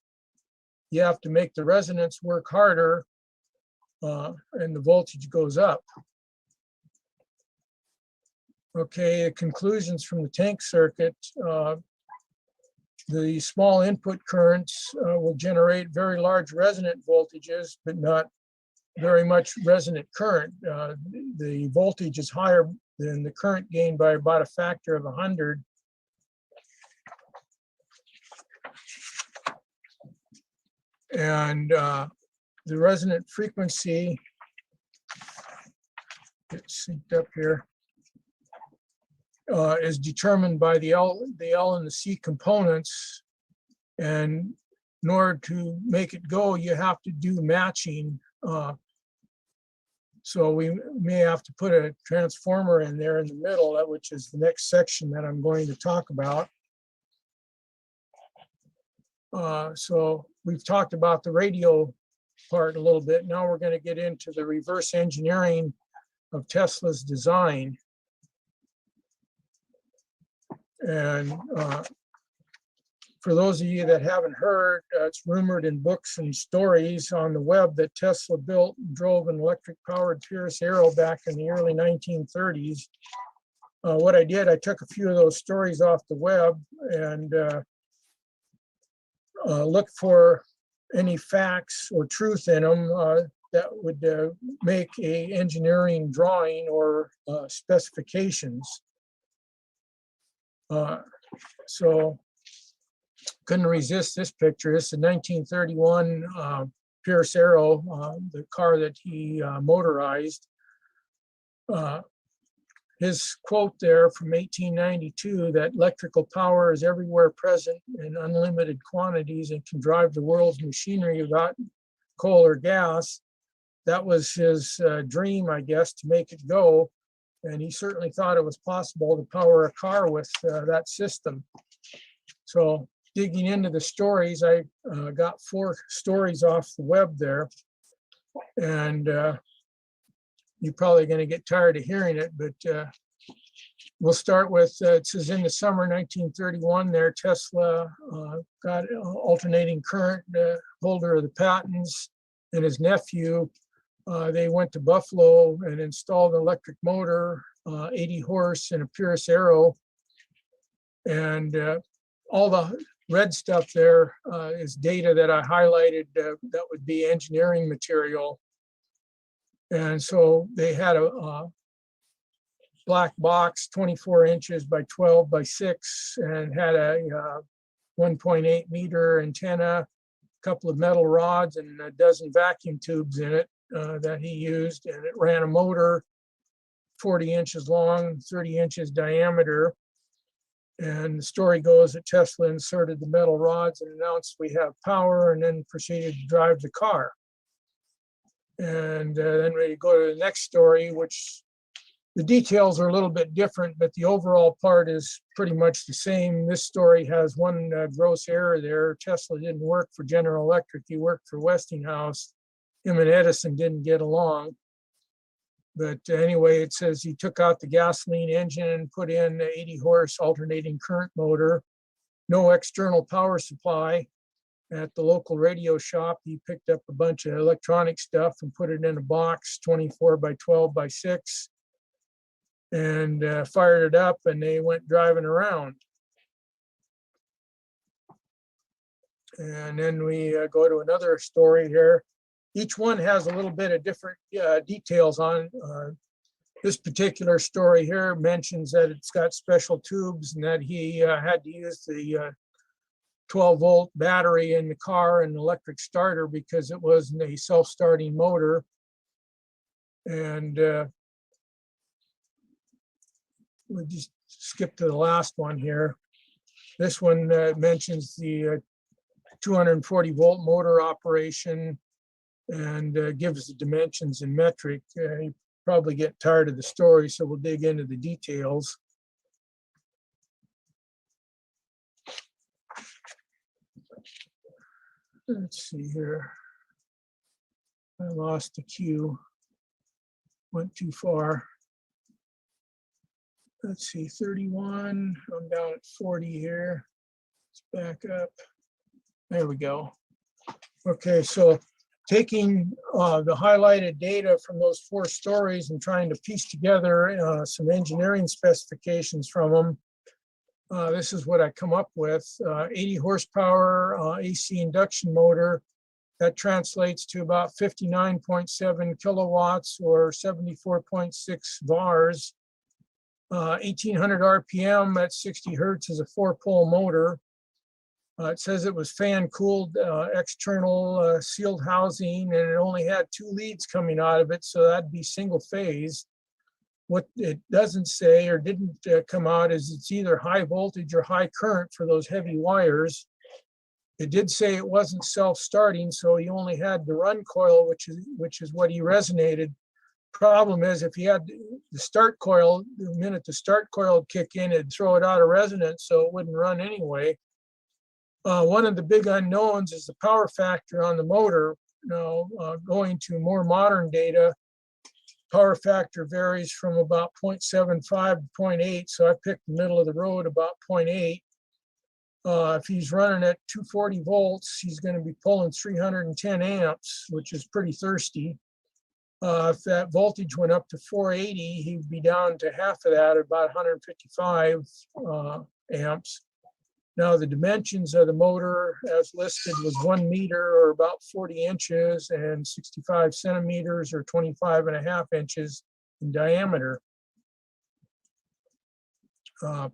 you have to make the resonance work harder, and the voltage goes up. Okay, conclusions from the tank circuit. The small input currents will generate very large resonant voltages, but not very much resonant current. The voltage is higher than the current gain by about a factor of 100. And the resonant frequency, get synced up here, is determined by the L and the C components. And in order to make it go, you have to do matching. So we may have to put a transformer in there in the middle, which is the next section that I'm going to talk about. So we've talked about the radio part a little bit. Now we're going to get into the reverse engineering of Tesla's design. And for those of you that haven't heard, it's rumored in books and stories on the web that Tesla built and drove an electric-powered Pierce Arrow back in the early 1930s. What I did, I took a few of those stories off the web and looked for any facts or truth in them that would make an engineering drawing or specifications. So couldn't resist this picture. It's a 1931 Pierce Arrow, the car that he motorized. His quote there from 1892, that electrical power is everywhere present in unlimited quantities and can drive the world's machinery without coal or gas. That was his dream, I guess, to make it go. And he certainly thought it was possible to power a car with that system. So digging into the stories, I got 4 stories off the web there. And you're probably going to get tired of hearing it, but we'll start with, it says in the summer 1931 there, Tesla got alternating current, holder of the patents, and his nephew, they went to Buffalo and installed an electric motor, 80 horse and a Pierce Arrow. And all the red stuff there is data that I highlighted that would be engineering material. And so they had a black box, 24 inches by 12 by 6, and had a 1.8 meter antenna, a couple of metal rods, and a dozen vacuum tubes in it that he used. And it ran a motor 40 inches long, 30 inches diameter. And the story goes that Tesla inserted the metal rods and announced we have power, and then proceeded to drive the car. And then we go to the next story, which the details are a little bit different, but the overall part is pretty much the same. This story has one gross error there. Tesla didn't work for General Electric. He worked for Westinghouse. Him and Edison didn't get along. But anyway, it says he took out the gasoline engine and put in an 80 horse alternating current motor, no external power supply. At the local radio shop, he picked up a bunch of electronic stuff and put it in a box, 24 by 12 by 6, and fired it up, and they went driving around. And then we go to another story here. Each one has a little bit of different details on. This particular story here mentions that it's got special tubes and that he had to use the 12-volt battery in the car and electric starter because it wasn't a self-starting motor. And we'll just skip to the last one here. This one mentions the 240-volt motor operation and gives the dimensions in metric. You probably get tired of the story, so we'll dig into the details. Let's see here. I lost the cue. Went too far. Let's see, 31. I'm down at 40 here. Let's back up. There we go. Okay, so taking the highlighted data from those 4 stories and trying to piece together some engineering specifications from them, this is what I come up with. 80 horsepower AC induction motor. That translates to about 59.7 kilowatts or 74.6 VARs. 1800 RPM at 60 hertz is a 4-pole motor. It says it was fan cooled, external sealed housing, and it only had 2 leads coming out of it, so that'd be single phase. What it doesn't say or didn't come out is it's either high voltage or high current for those heavy wires. It did say it wasn't self-starting, so he only had the run coil, which is what he resonated. Problem is, if he had the start coil, the minute the start coil would kick in, it'd throw it out of resonance, so it wouldn't run anyway. One of the big unknowns is the power factor on the motor. Now, going to more modern data, power factor varies from about 0.75 to 0.8, so I picked the middle of the road, about 0.8. If he's running at 240 volts, he's going to be pulling 310 amps, which is pretty thirsty. If that voltage went up to 480, he'd be down to half of that, about 155 amps. Now, the dimensions of the motor as listed was 1 meter or about 40 inches and 65 centimeters or 25.5 inches in diameter.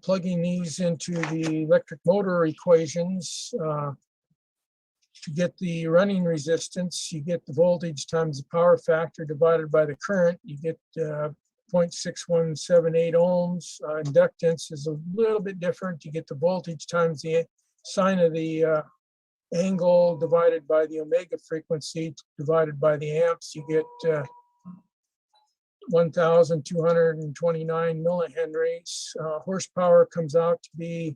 Plugging these into the electric motor equations, To get the running resistance, you get the voltage times the power factor divided by the current. You get 0.6178 ohms. Inductance is a little bit different. You get the voltage times the sine of the angle divided by the omega frequency divided by the amps. You get 1,229 millihenries. Horsepower comes out to be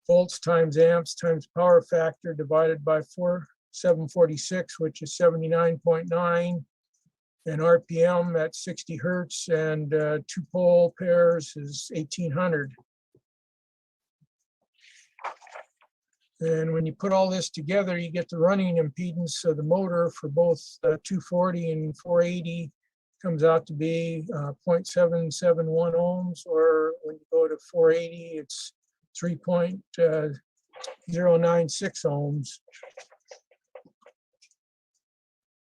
volts times amps times power factor divided by 746, which is 79.9, and RPM at 60 hertz, and 2 pole pairs is 1,800. And when you put all this together, you get the running impedance of the motor for both 240 and 480 comes out to be 0.771 ohms, or when you go to 480, it's 3.096 ohms.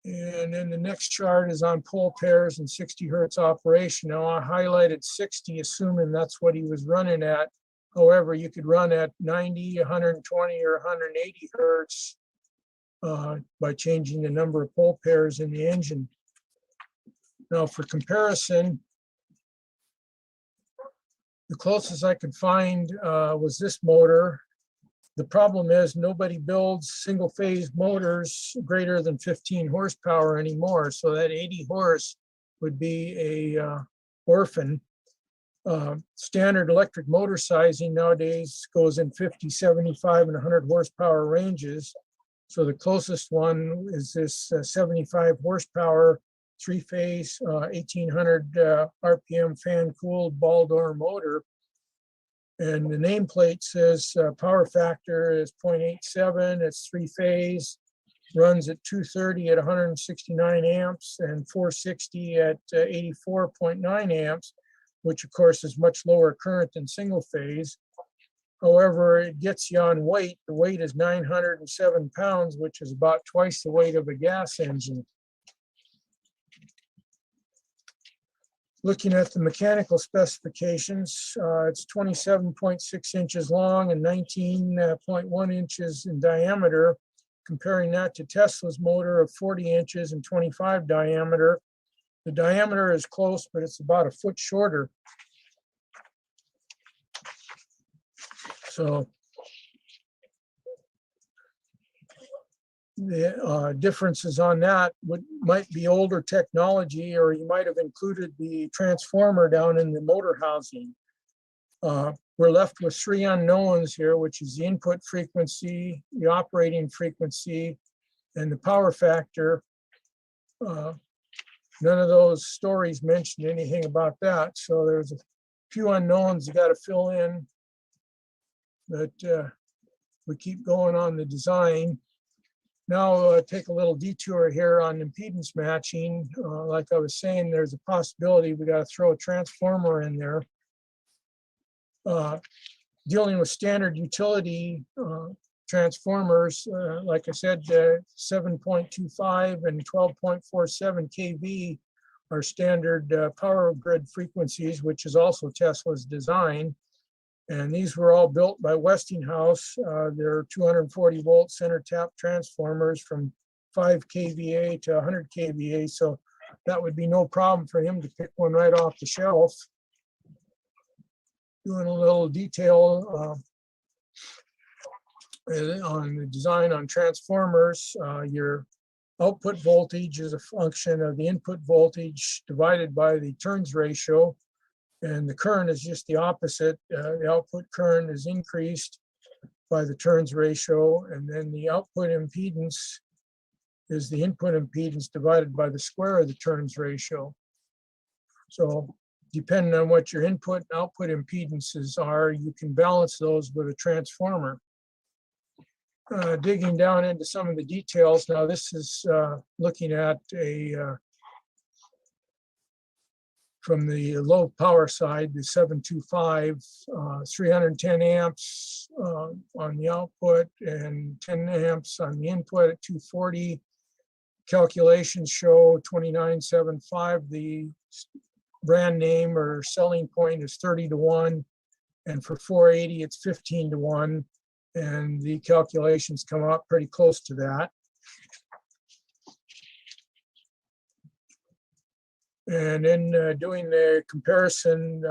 And then the next chart is on pole pairs and 60 hertz operation. Now I highlighted 60, assuming that's what he was running at. However, you could run at 90, 120, or 180 hertz by changing the number of pole pairs in the engine. Now for comparison, the closest I could find was this motor. The problem is nobody builds single phase motors greater than 15 horsepower anymore. So that 80 horse would be a orphan. Standard electric motor sizing nowadays goes in 50, 75, and 100 horsepower ranges. So the closest one is this 75 horsepower, 3-phase, 1800 RPM fan-cooled ball door motor. And the nameplate says power factor is 0.87, it's 3-phase, runs at 230 at 169 amps and 460 at 84.9 amps, which of course is much lower current than single phase. However, it gets you on weight. The weight is 907 pounds, which is about twice the weight of a gas engine. Looking at the mechanical specifications, it's 27.6 inches long and 19.1 inches in diameter. Comparing that to Tesla's motor of 40 inches and 25 diameter. The diameter is close, but it's about a foot shorter. So the differences on that might be older technology, or you might have included the transformer down in the motor housing. We're left with 3 unknowns here, which is the input frequency, the operating frequency, and the power factor. None of those stories mentioned anything about that. So there's a few unknowns you got to fill in, but we keep going on the design. Now take a little detour here on impedance matching. Like I was saying, there's a possibility we got to throw a transformer in there. Dealing with standard utility transformers, like I said, 7.25 and 12.47 kV are standard power grid frequencies, which is also Tesla's design. And these were all built by Westinghouse. They're 240 volt center tap transformers from 5 kVA to 100 kVA. So that would be no problem for him to pick one right off the shelf. Doing a little detail on the design on transformers. Your output voltage is a function of the input voltage divided by the turns ratio. And the current is just the opposite. The output current is increased by the turns ratio, and then the output impedance is the input impedance divided by the square of the turns ratio. So depending on what your input and output impedances are, you can balance those with a transformer. Digging down into some of the details, now this is looking at a from the low power side, the 725, 310 amps on the output and 10 amps on the input at 240. Calculations show 2975. The brand name or selling point is 30 to 1. And for 480, it's 15 to 1. And the calculations come out pretty close to that. And then doing the comparison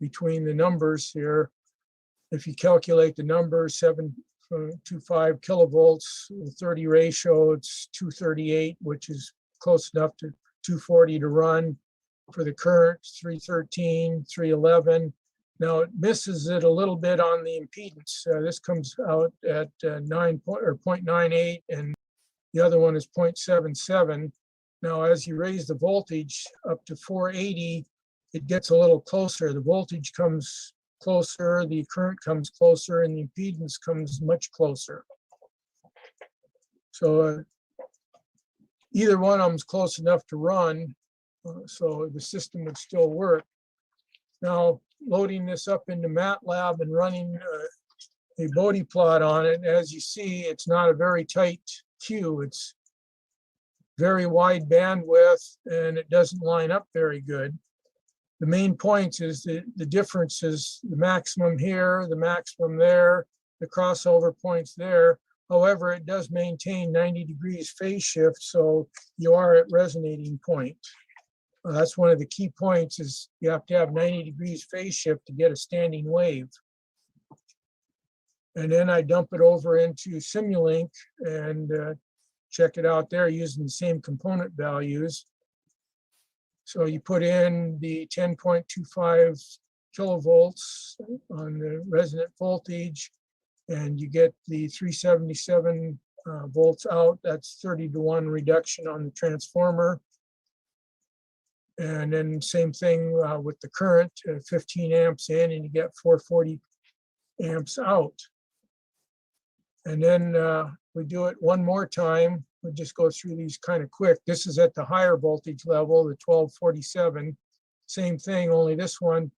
between the numbers here, if you calculate the number 7.25 kilovolts, 30 ratio, it's 238, which is close enough to 240 to run. For the current, 313, 311. Now it misses it a little bit on the impedance. This comes out at 0.98, and the other one is 0.77. Now, as you raise the voltage up to 480, it gets a little closer. The voltage comes closer, the current comes closer, and the impedance comes much closer. So either one of them is close enough to run, so the system would still work. Now, loading this up into MATLAB and running a Bode plot on it, as you see, it's not a very tight queue. It's very wide bandwidth, and it doesn't line up very good. The main points is the difference is the maximum here, the maximum there, the crossover points there. However, it does maintain 90 degrees phase shift, so you are at resonating point. That's one of the key points, is you have to have 90 degrees phase shift to get a standing wave. And then I dump it over into Simulink and check it out there using the same component values. So you put in the 10.25 kilovolts on the resonant voltage, and you get the 377 volts out. That's 30-to-1 reduction on the transformer. And then same thing with the current, 15 amps in, and you get 440 amps out. And then we do it one more time. We'll just go through these kind of quick. This is at the higher voltage level, the 1247. Same thing, only this one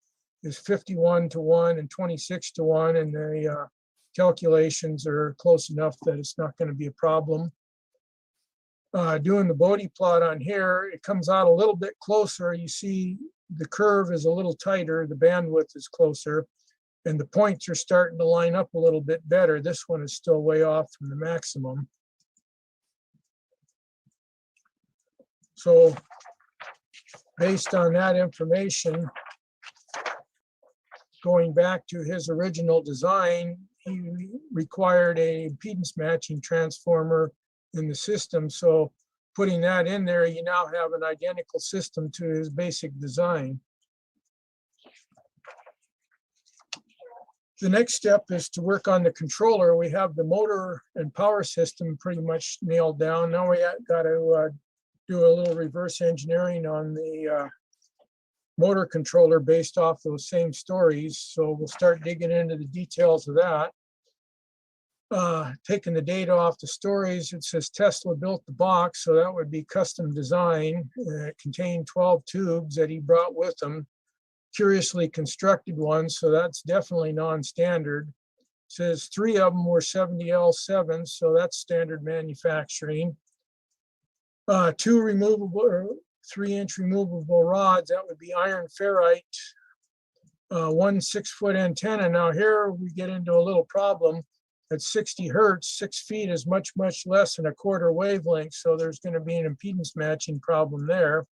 is 51-to-1 and 26-to-1, and the calculations are close enough that it's not going to be a problem. Doing the Bode plot on here, it comes out a little bit closer. You see the curve is a little tighter, the bandwidth is closer, and the points are starting to line up a little bit better. This one is still way off from the maximum. So based on that information, going back to his original design, he required a impedance matching transformer in the system. So putting that in there, you now have an identical system to his basic design. The next step is to work on the controller. We have the motor and power system pretty much nailed down. Now we got to do a little reverse engineering on the motor controller based off those same stories. So we'll start digging into the details of that. Taking the data off the stories, it says Tesla built the box, so that would be custom design. It contained 12 tubes that he brought with him, curiously constructed ones, so that's definitely non-standard. It says 3 of them were 70L7s, so that's standard manufacturing. 2 removable or 3-inch removable rods, that would be iron ferrite. 1 6-foot antenna. Now here we get into a little problem. At 60 hertz, 6 feet is much, much less than a quarter wavelength. So there's going to be an impedance matching problem there.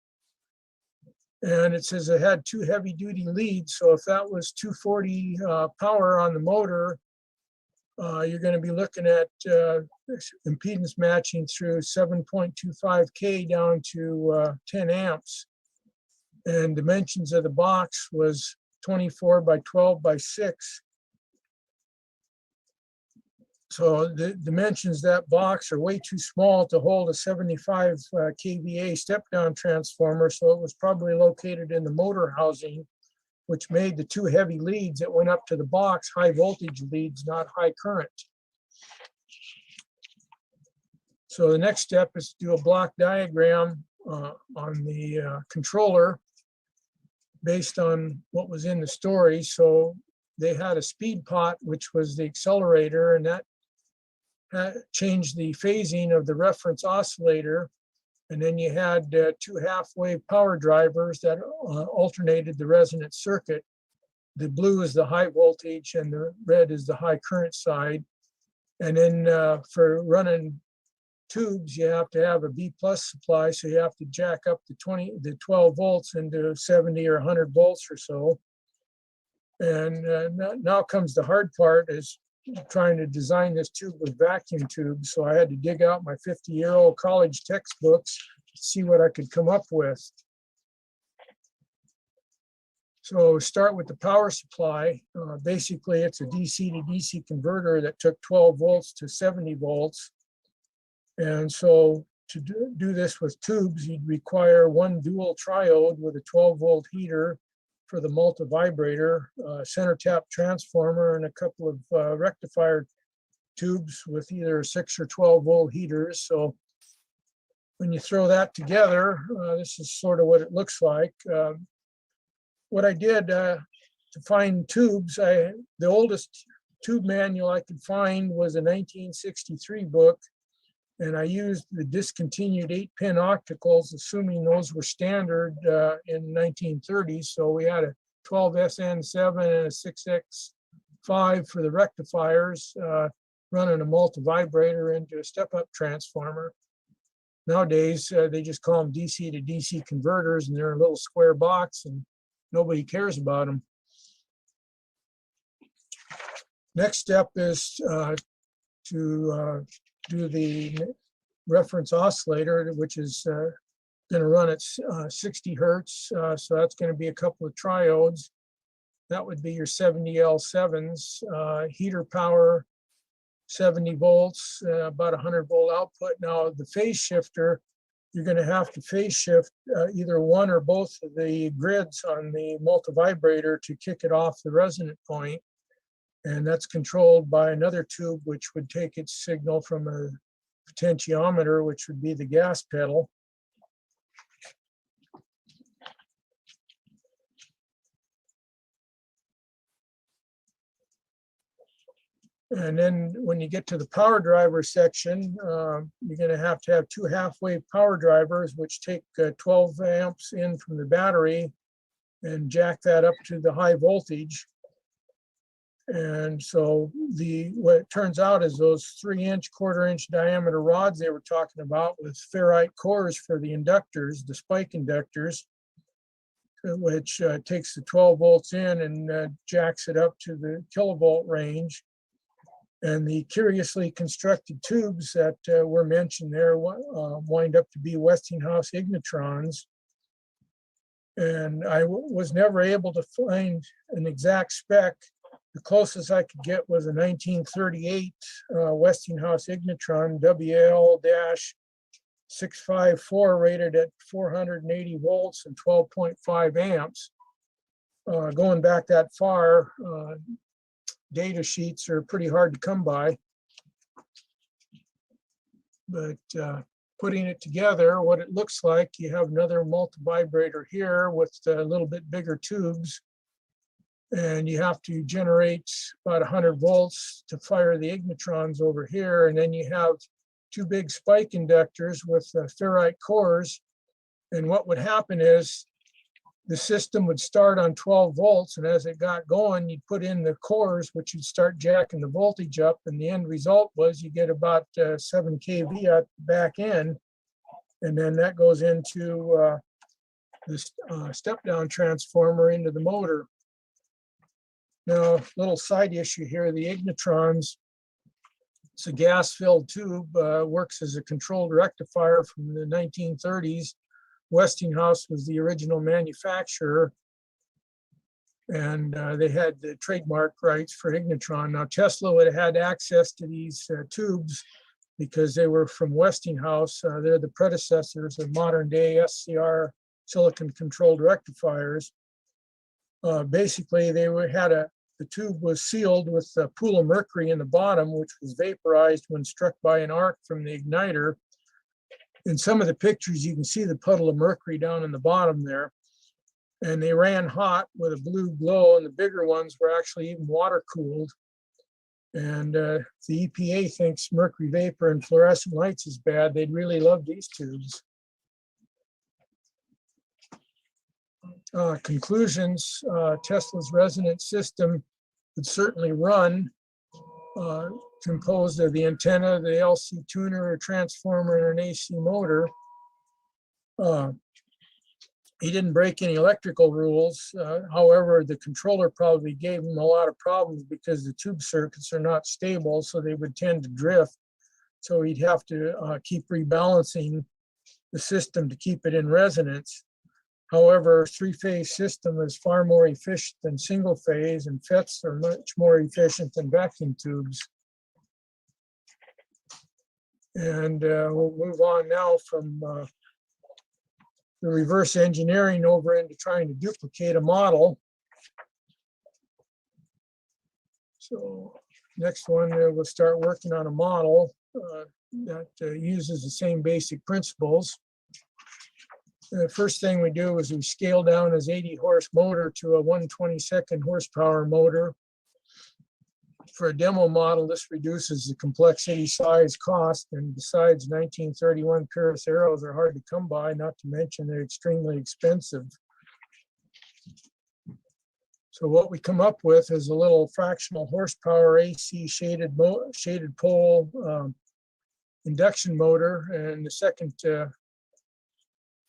And it says it had 2 heavy duty leads. So if that was 240 power on the motor, you're going to be looking at impedance matching through 7.25K down to 10 amps. And dimensions of the box was 24 by 12 by 6. So the dimensions of that box are way too small to hold a 75 kVA step-down transformer. So it was probably located in the motor housing, which made the 2 heavy leads that went up to the box high voltage leads, not high current. So the next step is to do a block diagram on the controller based on what was in the story. So they had a speed pot, which was the accelerator, and that changed the phasing of the reference oscillator. And then you had 2 half-wave power drivers that alternated the resonant circuit. the blue is the high voltage and the red is the high current side. And then for running tubes, you have to have a B plus supply. So you have to jack up the 12 volts into 70 or 100 volts or so. And now comes the hard part, is trying to design this tube with vacuum tubes. So I had to dig out my 50-year-old college textbooks to see what I could come up with. So start with the power supply. Basically, it's a DC to DC converter that took 12 volts to 70 volts. And so to do this with tubes, you'd require one dual triode with a 12-volt heater for the multivibrator, center tap transformer, and a couple of rectifier tubes with either 6 or 12-volt heaters. So when you throw that together, this is sort of what it looks like. What I did to find tubes, the oldest tube manual I could find was a 1963 book, and I used the discontinued 8-pin opticals, assuming those were standard in 1930s. So we had a 12SN7 and a 6X5 for the rectifiers, running a multivibrator into a step-up transformer. Nowadays, they just call them DC to DC converters, and they're in a little square box, and nobody cares about them. Next step is to do the reference oscillator, which is going to run at 60 hertz. So that's going to be a couple of triodes. That would be your 70L7s, heater power, 70 volts, about 100-volt output. Now the phase shifter, you're going to have to phase shift either one or both of the grids on the multivibrator to kick it off the resonant point. And that's controlled by another tube, which would take its signal from a potentiometer, which would be the gas pedal. And then when you get to the power driver section, you're going to have 2 half-wave power drivers, which take 12 amps in from the battery and jack that up to the high voltage. And so what it turns out is those 3-inch, quarter-inch diameter rods they were talking about with ferrite cores for the inductors, the spike inductors, which takes the 12 volts in and jacks it up to the kilovolt range. And the curiously constructed tubes that were mentioned there wind up to be Westinghouse ignitrons. And I was never able to find an exact spec. The closest I could get was a 1938 Westinghouse ignitron WL-654 rated at 480 volts and 12.5 amps. Going back that far, data sheets are pretty hard to come by. But putting it together, what it looks like, you have another multivibrator here with a little bit bigger tubes. And you have to generate about 100 volts to fire the ignitrons over here. And then you have 2 big spike inductors with ferrite cores. And what would happen is the system would start on 12 volts. And as it got going, you'd put in the cores, which would start jacking the voltage up. And the end result was you get about 7 kV at the back end. And then that goes into this step-down transformer into the motor. Now, little side issue here, the ignitrons, it's a gas-filled tube, works as a controlled rectifier from the 1930s. Westinghouse was the original manufacturer, and they had the trademark rights for ignitron. Now, Tesla would have had access to these tubes because they were from Westinghouse. They're the predecessors of modern-day SCR silicon-controlled rectifiers. Basically, they had the tube was sealed with a pool of mercury in the bottom, which was vaporized when struck by an arc from the igniter. In some of the pictures, you can see the puddle of mercury down in the bottom there. And they ran hot with a blue glow, and the bigger ones were actually even water cooled. And the EPA thinks mercury vapor and fluorescent lights is bad. They'd really love these tubes. conclusions, Tesla's resonant system would certainly run, composed of the antenna, the LC tuner, a transformer, and an AC motor. He didn't break any electrical rules. However, the controller probably gave him a lot of problems because the tube circuits are not stable, so they would tend to drift. So he'd have to keep rebalancing the system to keep it in resonance. However, three-phase system is far more efficient than single phase, and FETs are much more efficient than vacuum tubes. And we'll move on now from the reverse engineering over into trying to duplicate a model. So next one, we'll start working on a model that uses the same basic principles. The first thing we do is we scale down his 80 horse motor to a 1/22 horsepower motor. For a demo model, this reduces the complexity, size, cost, and besides, 1931 Paris arrows are hard to come by, not to mention they're extremely expensive. So what we come up with is a little fractional horsepower AC shaded pole induction motor, and the second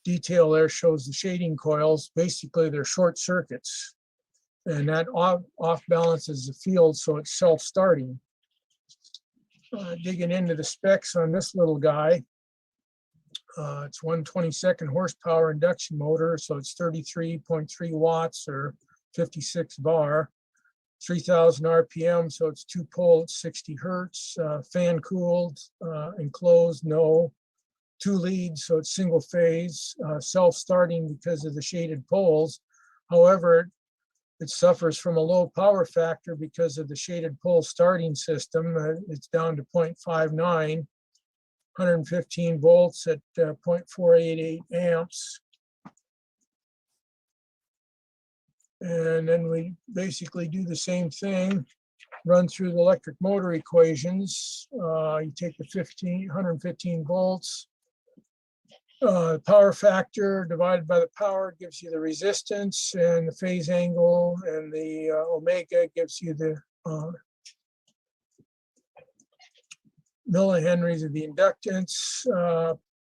detail there shows the shading coils. Basically, they're short circuits, and that off balances the field, so it's self-starting. Digging into the specs on this little guy, it's 1/22 horsepower induction motor, so it's 33.3 watts or 56 bar, 3,000 RPM, so it's two pole at 60 hertz, fan cooled, enclosed, no. Two leads, so it's single phase, self-starting because of the shaded poles. However, it suffers from a low power factor because of the shaded pole starting system. It's down to 0.59, 115 volts at 0.488 amps. And then we basically do the same thing, run through the electric motor equations. You take the 115 volts, power factor divided by the power gives you the resistance, and the phase angle, and the omega gives you the millihenries of the inductance.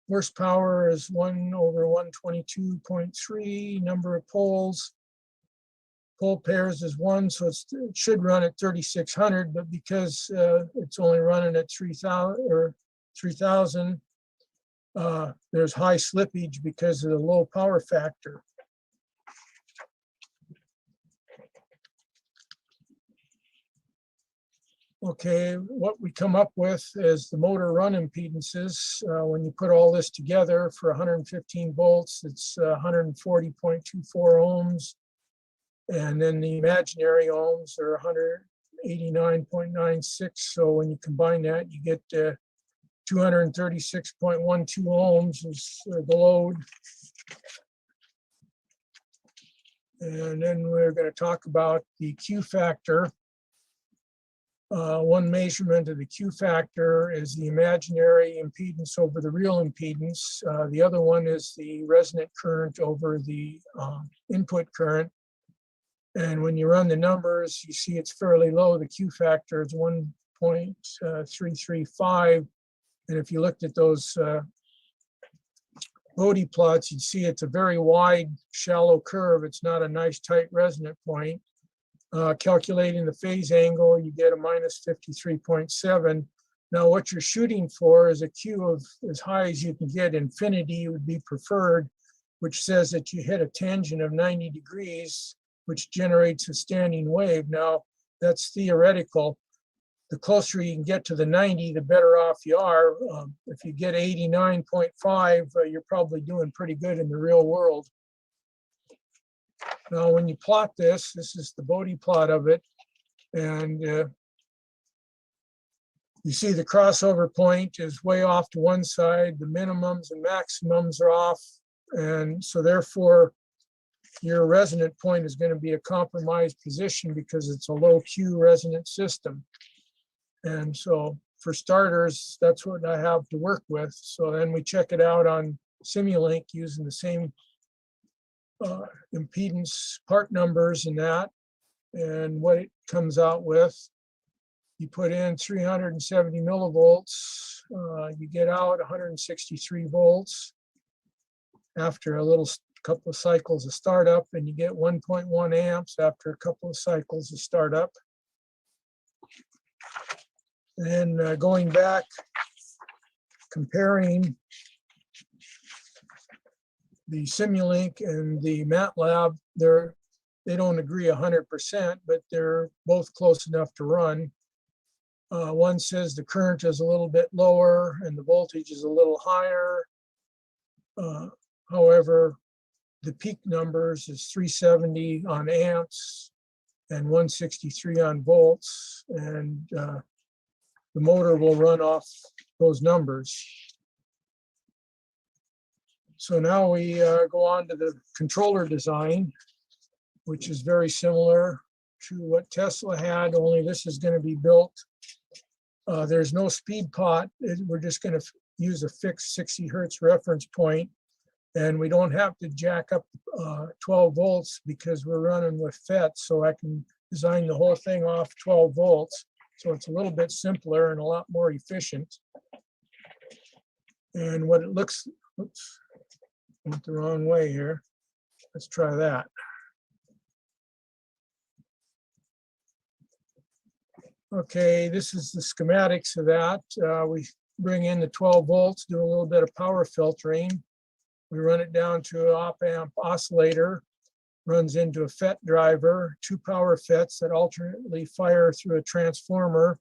Horsepower is 1/122.3, number of poles. Pole pairs is 1, so it should run at 3,600, but because it's only running at 3,000, there's high slippage because of the low power factor. Okay, what we come up with is the motor run impedances. When you put all this together for 115 volts, it's 140.24 ohms. And then the imaginary ohms are 189.96. So when you combine that, you get 236.12 ohms is the load. And then we're going to talk about the Q factor. One measurement of the Q factor is the imaginary impedance over the real impedance. The other one is the resonant current over the input current. And when you run the numbers, you see it's fairly low. The Q factor is 1.335. And if you looked at those Bode plots, you'd see it's a very wide, shallow curve. It's not a nice, tight resonant point. Calculating the phase angle, you get a minus 53.7. Now, what you're shooting for is a Q of as high as you can get. Infinity would be preferred, which says that you hit a tangent of 90 degrees, which generates a standing wave. Now, that's theoretical. The closer you can get to the 90, the better off you are. If you get 89.5, you're probably doing pretty good in the real world. Now, when you plot this is the Bode plot of it, and you see the crossover point is way off to one side, the minimums and maximums are off, and so therefore your resonant point is going to be a compromised position because it's a low Q resonant system. And so for starters, that's what I have to work with. So then we check it out on Simulink using the same impedance part numbers and that, and what it comes out with. You put in 370 millivolts, you get out 163 volts after a little couple of cycles of startup, and you get 1.1 amps after a couple of cycles of startup. And going back, comparing the Simulink and the MATLAB, they don't agree 100%, but they're both close enough to run. One says the current is a little bit lower and the voltage is a little higher. However, the peak numbers is 370 on amps and 163 on volts, and the motor will run off those numbers. So now we go on to the controller design, which is very similar to what Tesla had, only this is going to be built. There's no speed pot. We're just going to use a fixed 60 hertz reference point, and we don't have to jack up 12 volts because we're running with FET, so I can design the whole thing off 12 volts. So it's a little bit simpler and a lot more efficient. And what it looks, oops, went the wrong way here. Let's try that. Okay, this is the schematics of that. We bring in the 12 volts, do a little bit of power filtering. We run it down to an op-amp oscillator, runs into a FET driver, 2 power FETs that alternately fire through a transformer.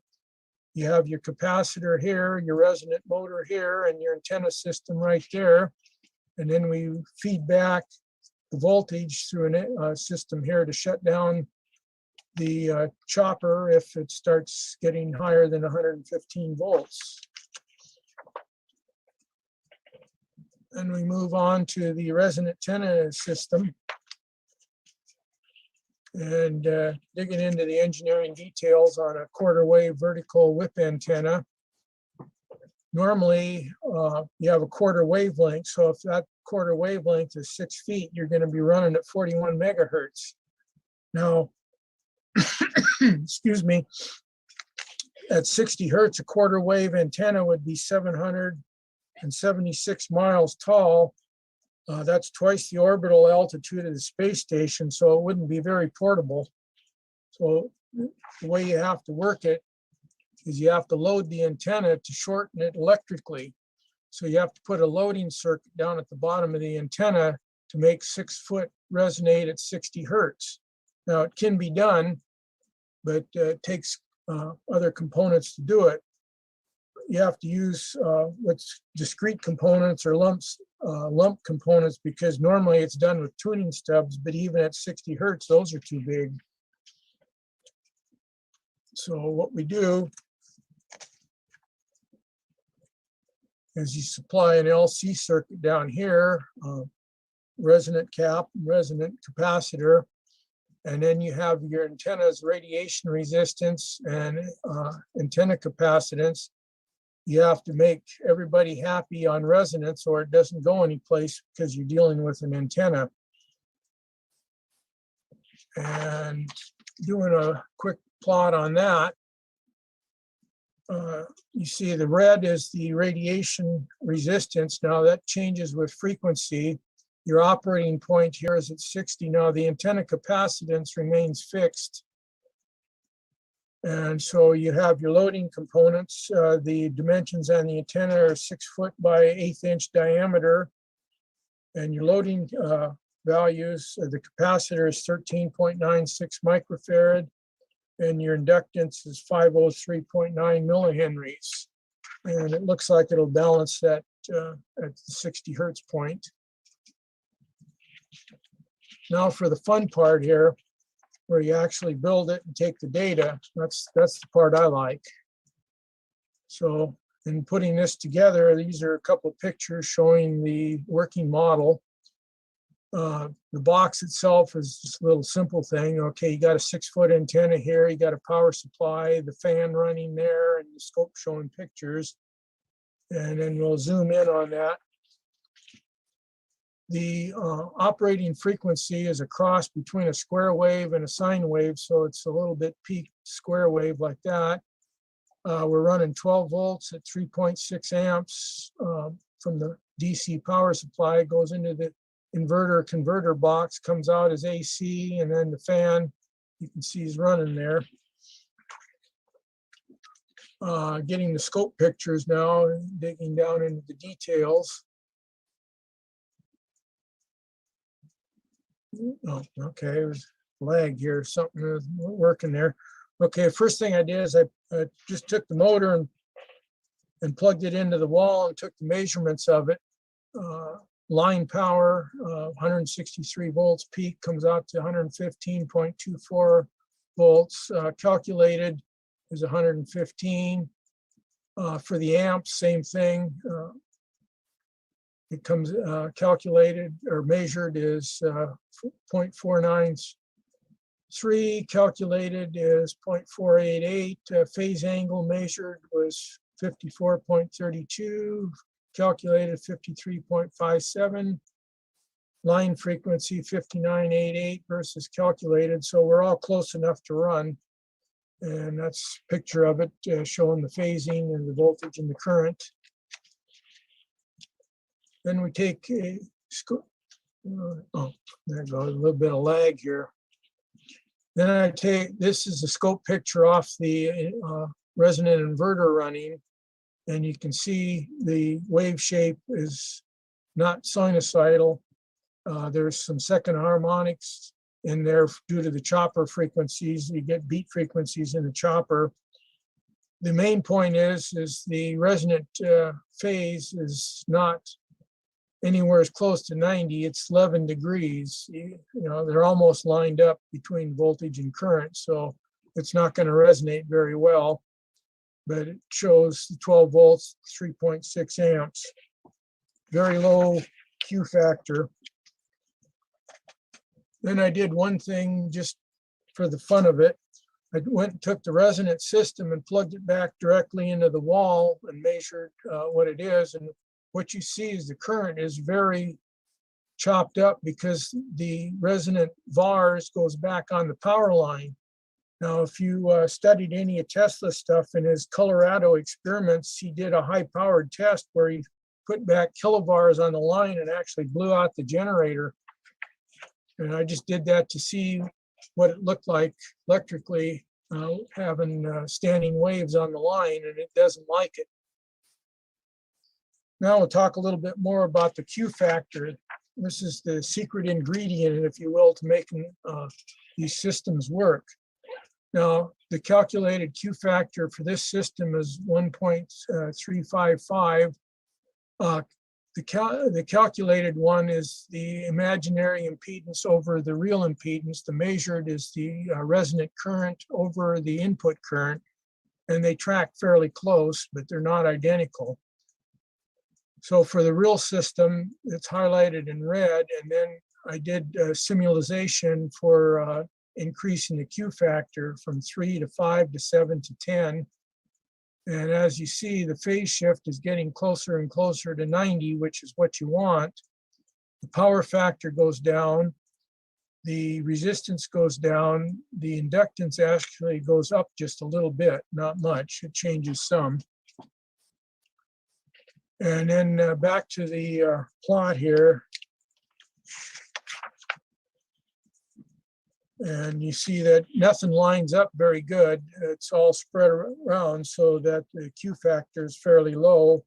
You have your capacitor here, your resonant motor here, and your antenna system right there. And then we feed back the voltage through a system here to shut down the chopper if it starts getting higher than 115 volts. And we move on to the resonant antenna system and digging into the engineering details on a quarter wave vertical whip antenna. Normally, you have a quarter wavelength. So if that quarter wavelength is 6 feet, you're going to be running at 41 megahertz. Now, excuse me, at 60 hertz, a quarter wave antenna would be 776 miles tall. That's twice the orbital altitude of the space station, so it wouldn't be very portable. So the way you have to work it is you have to load the antenna to shorten it electrically. So you have to put a loading circuit down at the bottom of the antenna to make 6 foot resonate at 60 hertz. Now it can be done, but it takes other components to do it. You have to use what's discrete components or lump components, because normally it's done with tuning stubs, but even at 60 hertz, those are too big. So what we do is you supply an LC circuit down here, resonant cap, resonant capacitor, and then you have your antenna's radiation resistance and antenna capacitance. You have to make everybody happy on resonance or it doesn't go anyplace because you're dealing with an antenna. And doing a quick plot on that, you see the red is the radiation resistance. Now that changes with frequency. Your operating point here is at 60. Now the antenna capacitance remains fixed. And so you have your loading components. The dimensions on the antenna are 6 foot by 1/8 inch diameter. And your loading values, the capacitor is 13.96 microfarad. And your inductance is 503.9 millihenries. And it looks like it'll balance that at the 60 hertz point. Now for the fun part here, where you actually build it and take the data. That's the part I like. So in putting this together, these are a couple of pictures showing the working model. The box itself is just a little simple thing. Okay, you got a 6 foot antenna here, you got a power supply, the fan running there, and the scope showing pictures. And then we'll zoom in on that. The operating frequency is a cross between a square wave and a sine wave, so it's a little bit peaked square wave like that. We're running 12 volts at 3.6 amps from the DC power supply. It goes into the inverter converter box, comes out as AC, and then the fan, you can see is running there. Getting the scope pictures now, digging down into the details. Oh, okay, there's lag here, something is working there. Okay, first thing I did is I just took the motor and plugged it into the wall and took the measurements of it. Line power, 163 volts peak, comes out to 115.24 volts. Calculated is 115. For the amps, same thing. It comes calculated or measured is 0.493. Calculated is 0.488. Phase angle measured was 54.32. Calculated 53.57. Line frequency 59.88 versus calculated. So we're all close enough to run. And that's a picture of it showing the phasing and the voltage and the current. Then we take a, oh, there goes a little bit of lag here. Then I take, this is a scope picture off the resonant inverter running. And you can see the wave shape is not sinusoidal. There's some second harmonics in there due to the chopper frequencies. You get beat frequencies in the chopper. The main point is the resonant phase is not anywhere as close to 90. It's 11 degrees. You know, they're almost lined up between voltage and current, so it's not going to resonate very well. But it shows 12 volts, 3.6 amps. Very low Q factor. Then I did one thing just for the fun of it. I went and took the resonant system and plugged it back directly into the wall and measured what it is. And what you see is the current is very chopped up because the resonant VARs goes back on the power line. Now, if you studied any of Tesla's stuff in his Colorado experiments, he did a high-powered test where he put back kilovars on the line and actually blew out the generator. And I just did that to see what it looked like electrically, having standing waves on the line, and it doesn't like it. Now we'll talk a little bit more about the Q factor. This is the secret ingredient, if you will, to making these systems work. Now, the calculated Q factor for this system is 1.355. The calculated one is the imaginary impedance over the real impedance. The measured is the resonant current over the input current, and they track fairly close, but they're not identical. So for the real system, it's highlighted in red, and then I did simulation for increasing the Q factor from 3 to 5 to 7 to 10. And as you see, the phase shift is getting closer and closer to 90, which is what you want. The power factor goes down, the resistance goes down, the inductance actually goes up just a little bit, not much, it changes some. And then back to the plot here. And you see that nothing lines up very good. It's all spread around so that the Q factor is fairly low.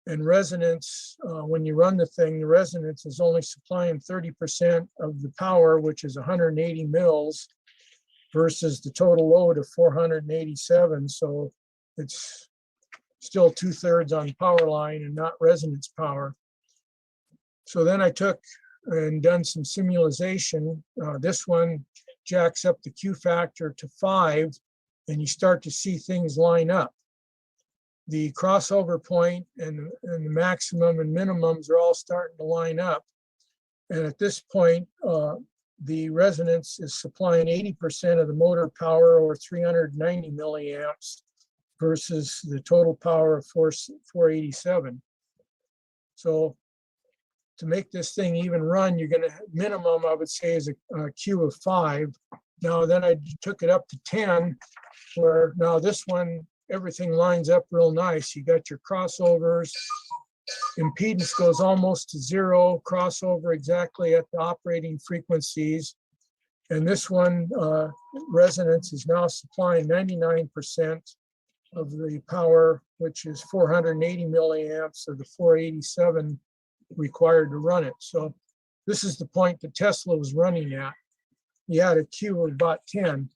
And resonance, when you run the thing, the resonance is only supplying 30% of the power, which is 180 mils, versus the total load of 487. So it's still 2/3 on power line and not resonance power. So then I took and done some simulation. This one jacks up the Q factor to 5, and you start to see things line up. The crossover point and the maximum and minimums are all starting to line up. And at this point, the resonance is supplying 80% of the motor power, or 390 milliamps, versus the total power of 487. So to make this thing even run, you're gonna, minimum, I would say, is a Q of 5. Now, then I took it up to 10, where now this one, everything lines up real nice. You got your crossovers, impedance goes almost to 0, crossover exactly at the operating frequencies. And this one, resonance, is now supplying 99% of the power, which is 480 milliamps of the 487 required to run it. So this is the point that Tesla was running at. He had a Q of about 10.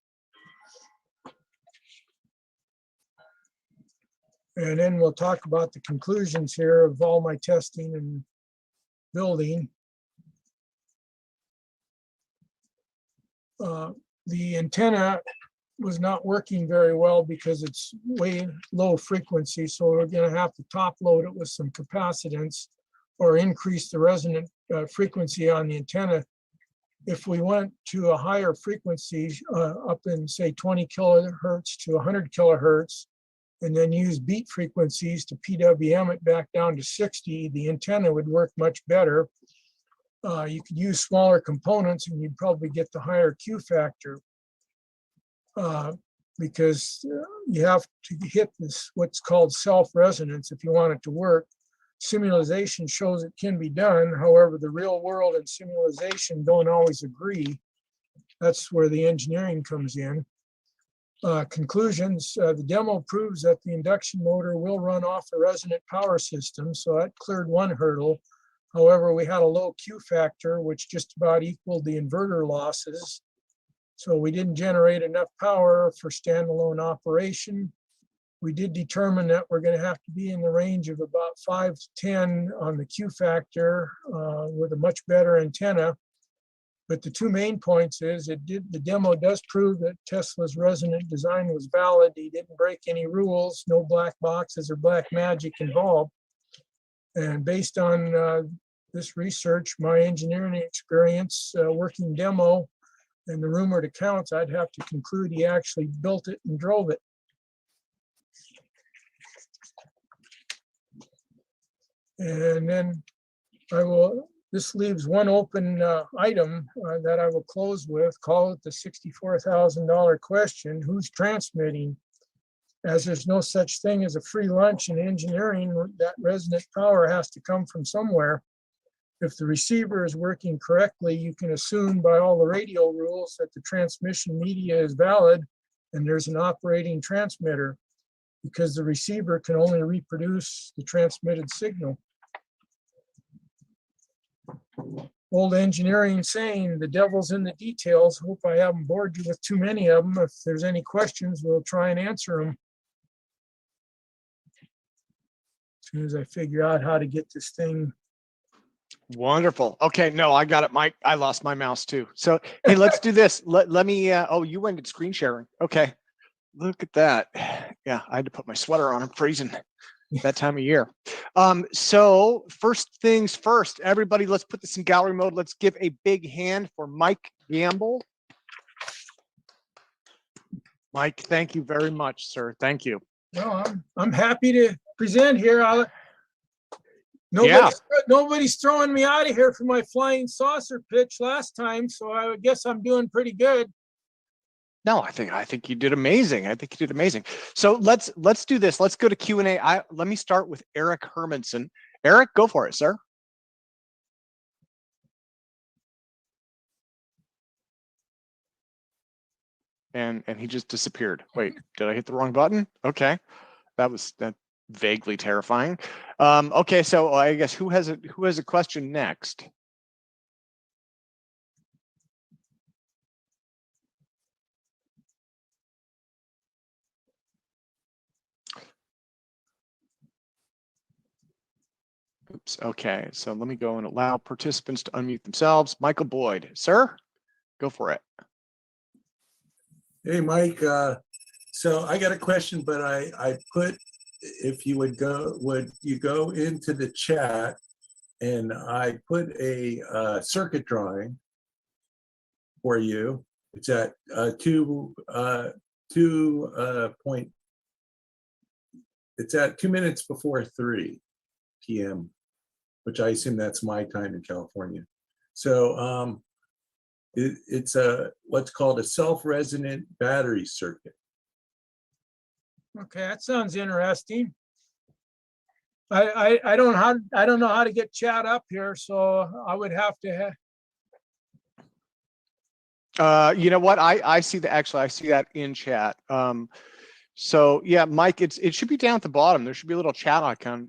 And then we'll talk about the conclusions here of all my testing and building. The antenna was not working very well because it's way low frequency. So we're going to have to top load it with some capacitance or increase the resonant frequency on the antenna. If we went to a higher frequency up in, say, 20 kilohertz to 100 kilohertz, and then use beat frequencies to PWM it back down to 60, the antenna would work much better. You could use smaller components and you'd probably get the higher Q factor because you have to hit this, what's called self-resonance if you want it to work. Simulation shows it can be done. However, the real world and simulation don't always agree. That's where the engineering comes in. Conclusions, the demo proves that the induction motor will run off a resonant power system, so that cleared one hurdle. However, we had a low Q factor, which just about equaled the inverter losses. So we didn't generate enough power for standalone operation. We did determine that we're going to have to be in the range of about 5 to 10 on the Q factor with a much better antenna. But the two main points is the demo does prove that Tesla's resonant design was valid. He didn't break any rules, no black boxes or black magic involved. And based on this research, my engineering experience, working demo, and the rumored accounts, I'd have to conclude he actually built it and drove it. And then this leaves one open item that I will close with, call it the $64,000 question: who's transmitting? As there's no such thing as a free lunch in engineering, that resonant power has to come from somewhere. If the receiver is working correctly, you can assume by all the radio rules that the transmission media is valid and there's an operating transmitter, because the receiver can only reproduce the transmitted signal. Old engineering saying, the devil's in the details. Hope I haven't bored you with too many of them. If there's any questions, we'll try and answer them as soon as I figure out how to get this thing. Wonderful. Okay, no, I got it, Mike. I lost my mouse too. So, hey, let's do this. Let me, oh, you went to screen sharing. Okay, look at that. Yeah, I had to put my sweater on. I'm freezing that time of year. So first things first, everybody, let's put this in gallery mode. Let's give a big hand for Mike Gamble. Mike, thank you very much, sir. Thank you. No, I'm happy to present here. Nobody's throwing me out of here for my flying saucer pitch last time, so I guess I'm doing pretty good. No, I think you did amazing. I think you did amazing. So let's do this. Let's go to Q&A. Let me start with Eric Hermanson. Eric, go for it, sir. And he just disappeared. Wait, did I hit the wrong button? Okay, that vaguely terrifying. Okay, so I guess who has a question next? Oops. Okay, so let me go and allow participants to unmute themselves. Michael Boyd, sir, go for it. Hey, Mike. So I got a question, but I put, if you would you go into the chat, and I put a circuit drawing for you. It's at 2 minutes before 3 p.m. which I assume that's my time in California. So it's a what's called a self-resonant battery circuit. Okay, that sounds interesting. I don't know how to get chat up here, so I would have to You know what? I see that, actually, I see that in chat. So yeah, Mike, it should be down at the bottom. There should be a little chat icon.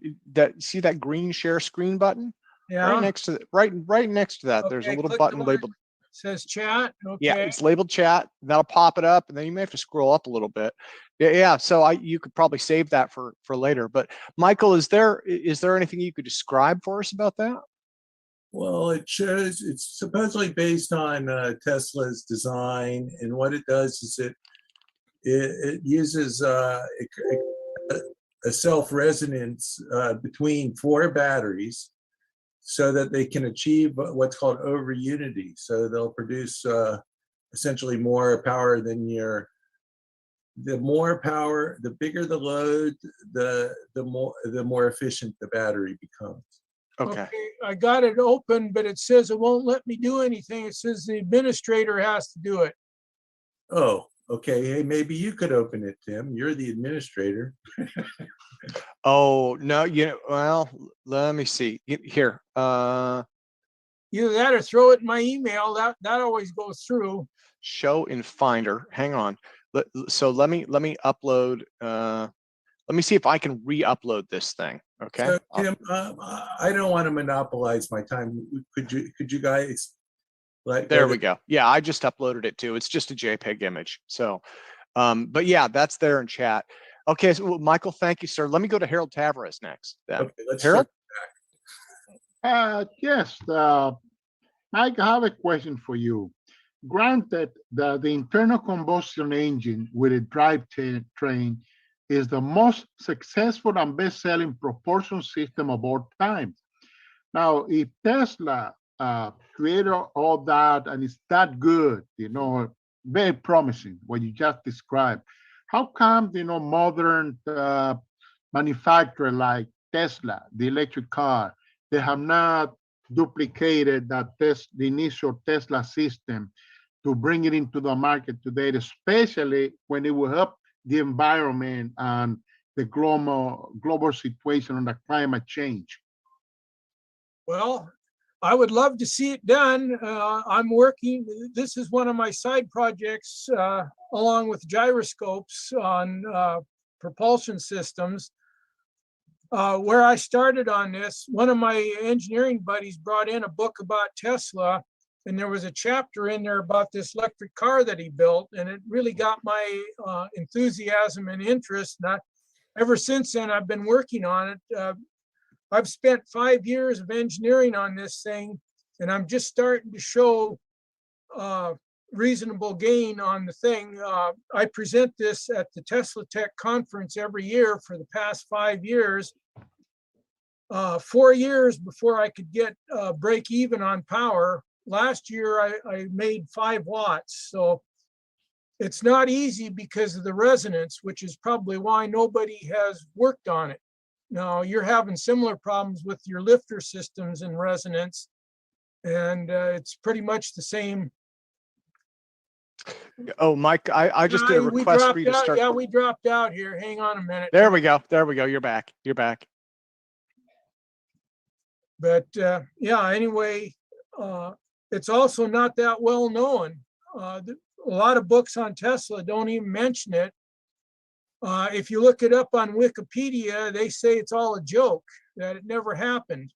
See that green share screen button? Yeah. Right next to right next to that. There's a Okay, little click button the one labeled. says chat. Yeah, Okay. it's labeled chat. That'll pop it up, and then you may have to scroll up a little bit. Yeah. So you could probably save that for later. But Michael, is there anything you could describe for us about that? Well, it shows it's supposedly based on Tesla's design, and what it does is it uses a self-resonance between 4 batteries, so that they can achieve what's called over unity. So they'll produce essentially more power than the more power, the bigger the load, the more efficient the battery becomes. Okay. I got it open, but it says it won't let me do anything. It says the administrator has to do it. Oh, okay. Hey, maybe you could open it, Tim. You're the administrator. Oh no, well, let me see here. Either that or throw it in my email. That always goes through. Show in Finder. Hang on. So let me upload. Let me see if I can re-upload this thing. Okay. So, Tim, I don't want to monopolize my time. Could you guys there we go. Yeah, I just uploaded it too. It's just a JPEG image. So, but yeah, that's there in chat. Okay, so Michael, thank you, sir. Let me go to Harold Tavares next. Okay, let's Harold. Yes, Mike, I have a question for you. Granted that the internal combustion engine with a drivetrain is the most successful and best-selling propulsion system of all time. Now, if Tesla created all that and it's that good, very promising, what you just described, how come, modern manufacturer like Tesla, the electric car, they have not duplicated the initial Tesla system to bring it into the market today, especially when it will help the environment and the global situation on the climate change? Well, I would love to see it done. I'm working, this is one of my side projects, along with gyroscopes on propulsion systems. Where I started on this, one of my engineering buddies brought in a book about Tesla, and there was a chapter in there about this electric car that he built, and it really got my enthusiasm and interest. And ever since then, I've been working on it. I've spent 5 years of engineering on this thing, and I'm just starting to show reasonable gain on the thing. I present this at the Tesla Tech conference every year for the past 5 years. 4 years before I could get break even on power. Last year, I made 5 watts. So it's not easy because of the resonance, which is probably why nobody has worked on it. Now, you're having similar problems with your lifter systems in resonance, and it's pretty much the same. Oh, Mike, I just did a request for you to start. Yeah, we dropped out here. Hang on a minute. There we go. There we go. You're back. You're back. But yeah, anyway, it's also not that well known. A lot of books on Tesla don't even mention it. If you look it up on Wikipedia, they say it's all a joke, that it never happened.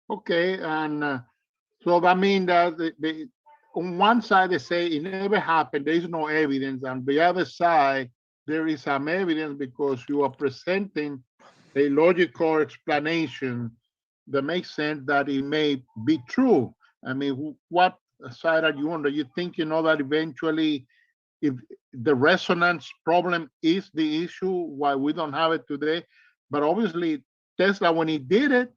Okay, and so that means that on one side they say it never happened, there is no evidence, and the other side there is some evidence because you are presenting a logical explanation that makes sense that it may be true. I mean, what side are you on? Do you think that eventually, if the resonance problem is the issue, why we don't have it today? But obviously Tesla, when he did it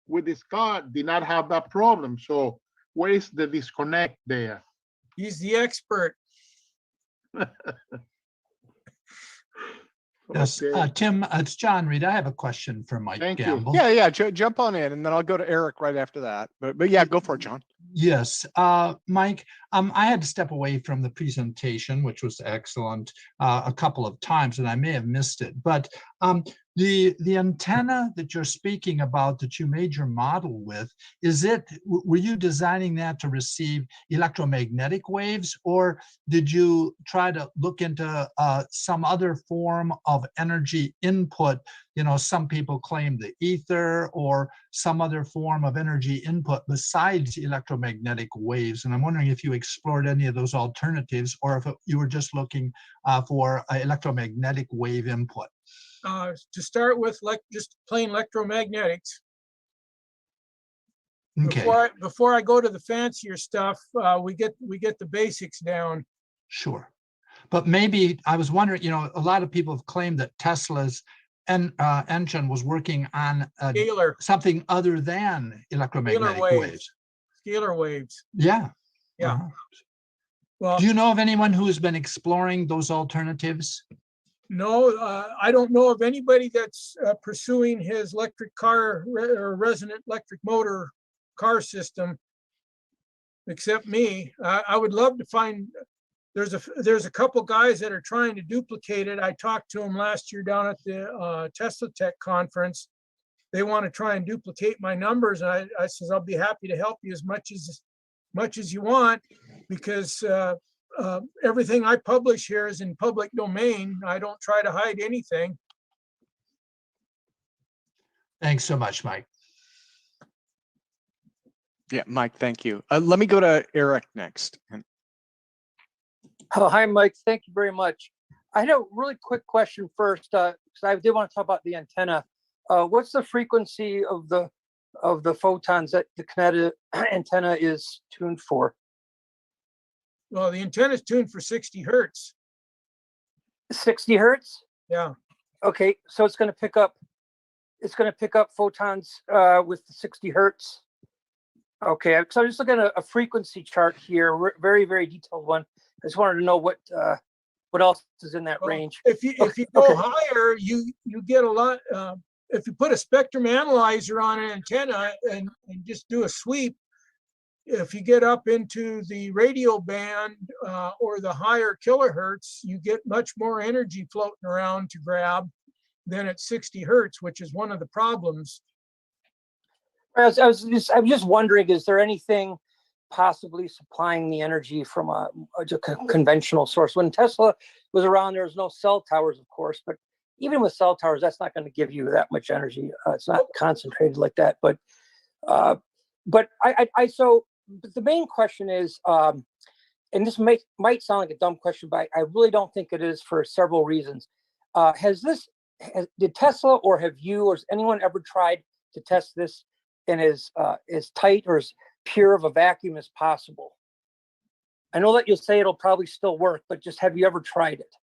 with this car, did not have that problem. So where is the disconnect there? He's the expert. Yes, Okay. Tim, it's John Reed. I have a question for Mike Thank you. Gamble. Yeah, jump on in, and then I'll go to Eric right after that. But yeah, go for it, John. Yes, Mike, I had to step away from the presentation, which was excellent, a couple of times, and I may have missed it. But the antenna that you're speaking about, that you made your model with, were you designing that to receive electromagnetic waves, or did you try to look into some other form of energy input? You know, some people claim the ether or some other form of energy input besides electromagnetic waves. And I'm wondering if you explored any of those alternatives, or if you were just looking for electromagnetic wave input. To start with, just plain electromagnetics. Okay. Before I go to the fancier stuff, we get the basics down. Sure. But maybe I was wondering, you know, a lot of people have claimed that Tesla's engine was working on something other than electromagnetic waves. Scalar waves. Yeah. Yeah. Uh-huh. Well, do you know of anyone who's been exploring those alternatives? No, I don't know of anybody that's pursuing his electric car or resonant electric motor car system, except me. I would love to find. There's a couple guys that are trying to duplicate it. I talked to them last year down at the Tesla Tech conference. They want to try and duplicate my numbers, and I says I'll be happy to help you as much as you want, because everything I publish here is in public domain. I don't try to hide anything. Thanks so much, Mike. Yeah, Mike, thank you. Let me go to Eric next. Oh, hi, Mike. Thank you very much. I had a really quick question first, because I did want to talk about the antenna. What's the frequency of the photons that the kinetic antenna is tuned for? Well, the antenna is tuned for 60 hertz. 60 hertz? Yeah. Okay, so it's going to pick up photons with the 60 hertz. Okay, so I'm just looking at a frequency chart here, very, very detailed one. I just wanted to know what else is in that range. If you go higher, you get a lot. If you put a spectrum analyzer on an antenna and just do a sweep, if you get up into the radio band or the higher kilohertz, you get much more energy floating around to grab than at 60 hertz, which is one of the problems. I'm just wondering, is there anything possibly supplying the energy from a conventional source? When Tesla was around, there was no cell towers, of course, but even with cell towers, that's not going to give you that much energy. It's not concentrated like that. But the main question is, and this might sound like a dumb question, but I really don't think it is, for several reasons. Did Tesla, or have you, or has anyone ever tried to test this in as tight or as pure of a vacuum as possible? I know that you'll say it'll probably still work, but just have you ever tried it?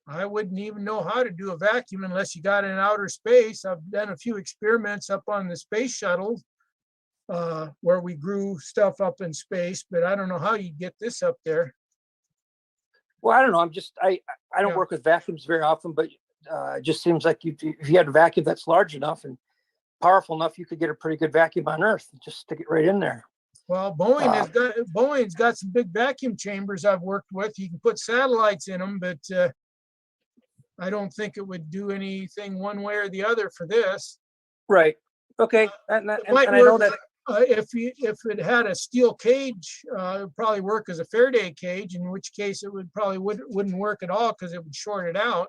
I wouldn't even know how to do a vacuum unless you got in outer space. I've done a few experiments up on the space shuttle where we grew stuff up in space, but I don't know how you get this up there. Well, I don't know. I don't work with vacuums very often, but it just seems like if you had a vacuum that's large enough and powerful enough, you could get a pretty good vacuum on Earth and just stick it right in there. Well, Boeing's got some big vacuum chambers I've worked with. You can put satellites in them, but I don't think it would do anything one way or the other for this. Right. Okay. And I know that if it had a steel cage, it would probably work as a Faraday cage, in which case it would probably wouldn't work at all because it would short it out.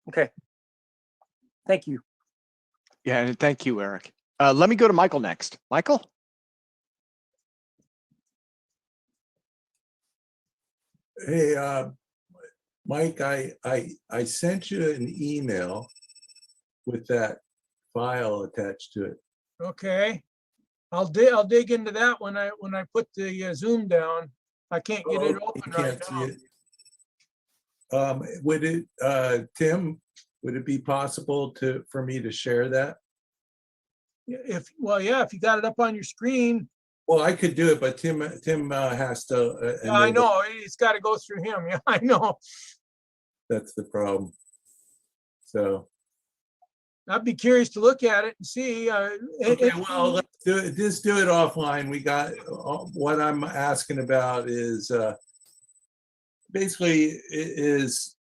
Okay. Thank you. Yeah, and thank you, Eric. Let me go to Michael next. Michael? Hey, Mike, I sent you an email with that file attached to it. Okay, I'll dig into that when I put the Zoom down. I can't get it open right now. Would it, Tim? Would it be possible for me to share that? If you got it up on your screen. Well, I could do it, but Tim has to. I know it's got to go through him. Yeah, I know. That's the problem. So, I'd be curious to look at it and see. okay, well, let's do it. Just do it offline. We got what I'm asking about is basically is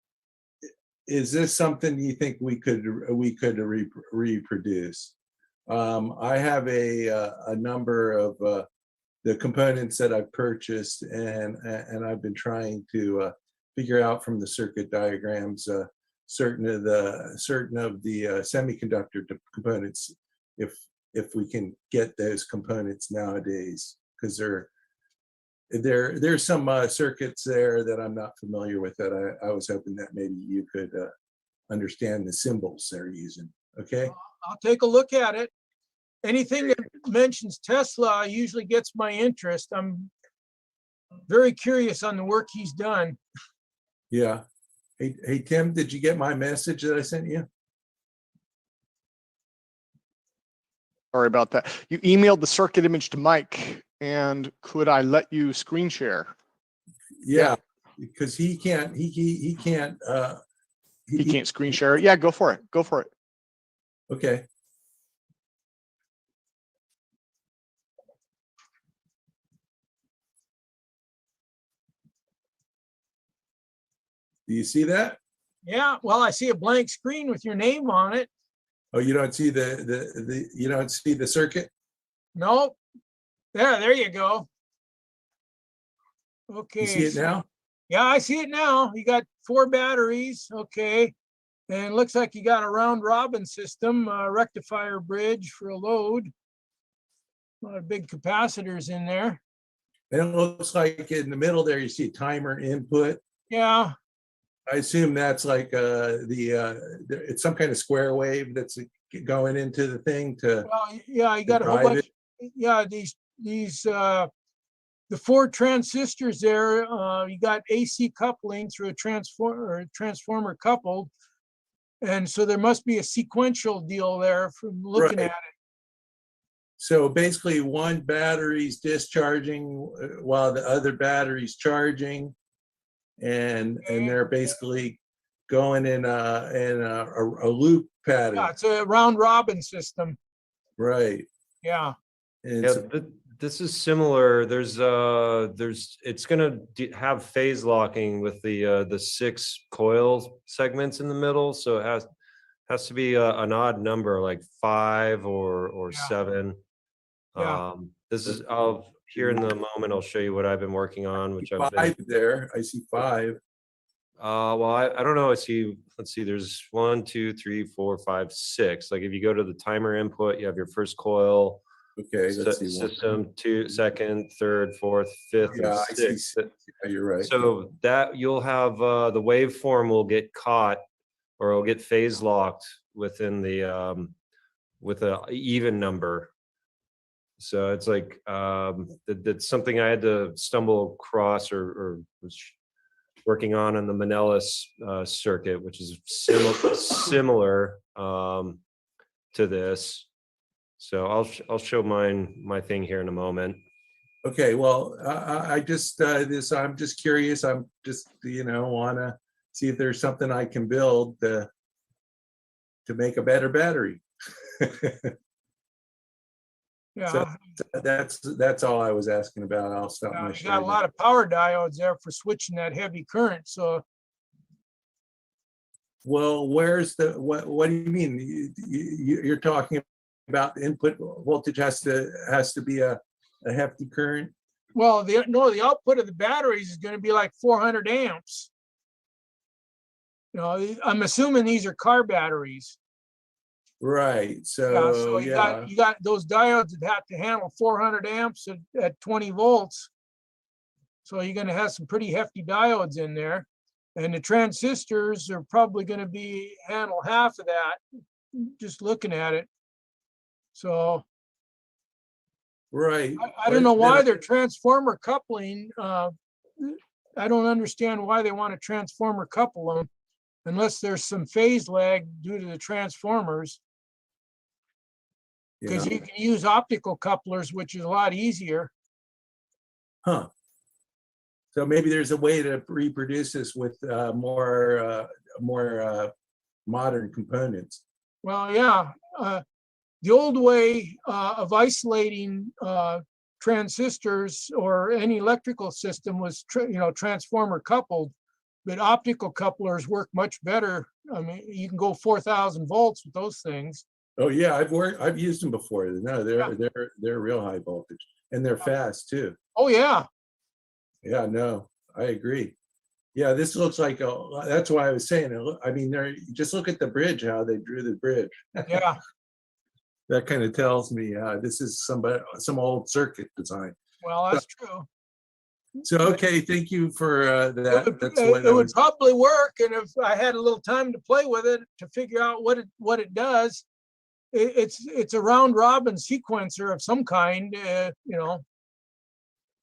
this something you think we could reproduce? I have a number of the components that I've purchased, and I've been trying to figure out from the circuit diagrams certain of the semiconductor components, if we can get those components nowadays, because there's some circuits there that I'm not familiar with that I was hoping that maybe you could understand the symbols they're using. Okay. I'll take a look at it. Anything that mentions Tesla usually gets my interest. I'm very curious on the work he's done. Yeah. Hey, Tim, did you get my message that I sent you? Sorry about that. You emailed the circuit image to Mike, and could I let you screen share? Yeah, because he can't screen share it. Yeah, go for it. Go for it. Okay. Do you see that? Yeah, well, I see a blank screen with your name on it. Oh, you don't see you don't see the circuit? Nope. There you go. Okay. You see it now? Yeah, I see it now. You got 4 batteries. Okay. And it looks like you got a round robin system, rectifier bridge for a load. A lot of big capacitors in there. And it looks like in the middle there, you see timer input. Yeah. I assume that's like it's some kind of square wave that's going into the thing to. Well, yeah, you got a whole bunch. Yeah, these the 4 transistors there. You got AC coupling through a transformer coupled, and so there must be a sequential deal there from looking at it. So basically, one battery's discharging while the other battery's charging. And they're basically going in a loop pattern. Yeah, it's a round robin system. Right. Yeah. This is similar. It's going to have phase locking with the 6 coil segments in the middle. So it has to be an odd number, like 5 or 7. Yeah. This is here in the moment. I'll show you what I've been working on, which I've been. 5 there. I see 5. Well, I don't know. Let's see. There's 1, 2, 3, 4, 5, 6. Like if you go to the timer input, you have your first coil. Okay. Let's see. System 2, second, third, fourth, fifth, Yeah, and sixth. Yeah, you're right. So that you'll have the waveform will get caught, or it'll get phase locked within the with an even number. So it's like that's something I had to stumble across or was working on the Manellis circuit, which is similar to this. So I'll show my thing here in a moment. Okay. Well, I just I'm just curious. I'm just want to see if there's something I can build to make a better battery. Yeah. So that's all I was asking about. I'll stop my You got a lot of power diodes there for switching that heavy current. So. Well, where's what do you mean? You're talking about the input voltage has to be a hefty current? Well, the output of the batteries is going to be like 400 amps. I'm assuming these are car batteries. Right. So you got those diodes that have to handle 400 amps at 20 volts. So you're going to have some pretty hefty diodes in there, and the transistors are probably going to handle half of that. Just looking at it. So. Right. I don't know why they're transformer coupling. I don't understand why they want to transformer couple them, unless there's some phase lag due to the transformers. Because you can use optical couplers, which is a lot easier. Huh. So maybe there's a way to reproduce this with more modern components. Well, yeah. The old way of isolating transistors or any electrical system was, transformer coupled, but optical couplers work much better. I mean, you can go 4,000 volts with those things. Oh yeah, I've used them before. No, they're real high voltage, and they're fast too. Oh yeah. Yeah, no, I agree. Yeah, this looks like that's why I was saying. I mean, just look at the bridge, how they drew the bridge. Yeah. That kind of tells me this is some old circuit design. Well, that's true. So okay, thank you for that. It would probably work, and if I had a little time to play with it to figure out what it does, it's a round robin sequencer of some kind.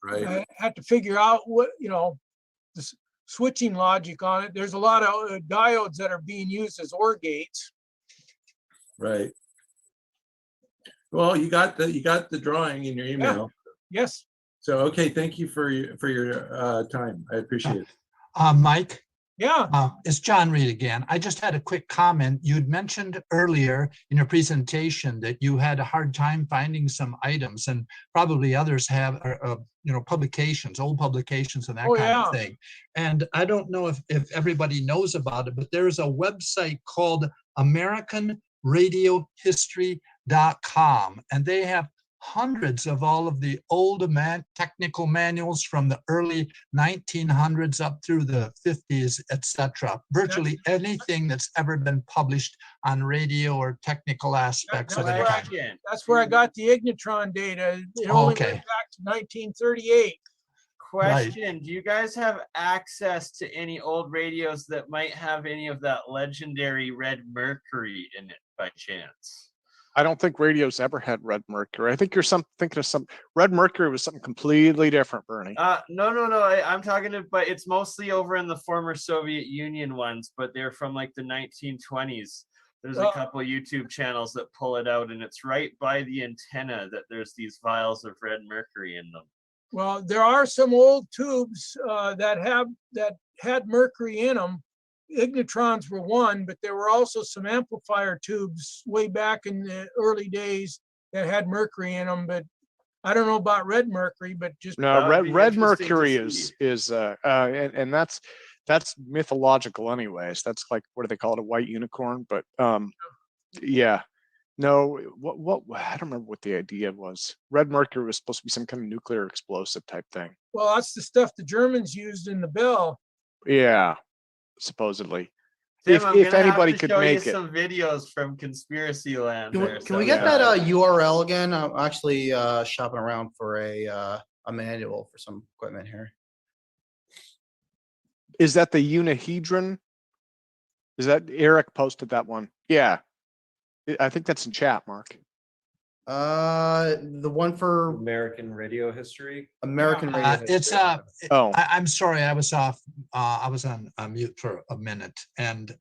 Right. I had to figure out what the switching logic on it. There's a lot of diodes that are being used as OR gates. Right. Well, you got the drawing in your email. Yeah. Yes. So okay, thank you for your time. I appreciate it. Mike? Yeah. It's John Reed again. I just had a quick comment. You'd mentioned earlier in your presentation that you had a hard time finding some items, and probably others have, publications, old publications and that kind of thing. And I don't know if everybody knows about it, but there's a website called AmericanRadioHistory.com, and they have hundreds of all of the old technical manuals from the early 1900s up through the 50s, etc. Virtually anything that's ever been published on radio or technical aspects of it. That's where I got the Ignitron data. It only went back to 1938. Question, do you guys have access to any old radios that might have any of that legendary red mercury in it by chance? I don't think radio's ever had red mercury. I think you're thinking of some red mercury was something completely different, Bernie. No. I'm talking but it's mostly over in the former Soviet Union ones, but they're from like the 1920s. There's a couple YouTube channels that pull it out, and it's right by the antenna that there's these vials of red mercury in them. Well, there are some old tubes that had mercury in them. Ignitrons were one, but there were also some amplifier tubes way back in the early days that had mercury in them. But I don't know about red mercury, but just no, red mercury is and that's mythological anyways. That's like, what do they call it, a white unicorn? But yeah, no, what I don't remember what the idea was. Red mercury was supposed to be some kind of nuclear explosive type thing. Well, that's the stuff the Germans used in the Bell. Yeah. Supposedly, Tim, if anybody could show make you it. some videos from Conspiracy Land. Can we get that URL again? I'm actually shopping around for a manual for some equipment here. Is that the Unihedron? Is that Eric posted that one? Yeah, I think that's in chat, Mark. The one for American Radio History. American Radio History. It's I'm sorry, I was off. I was on mute for a minute, and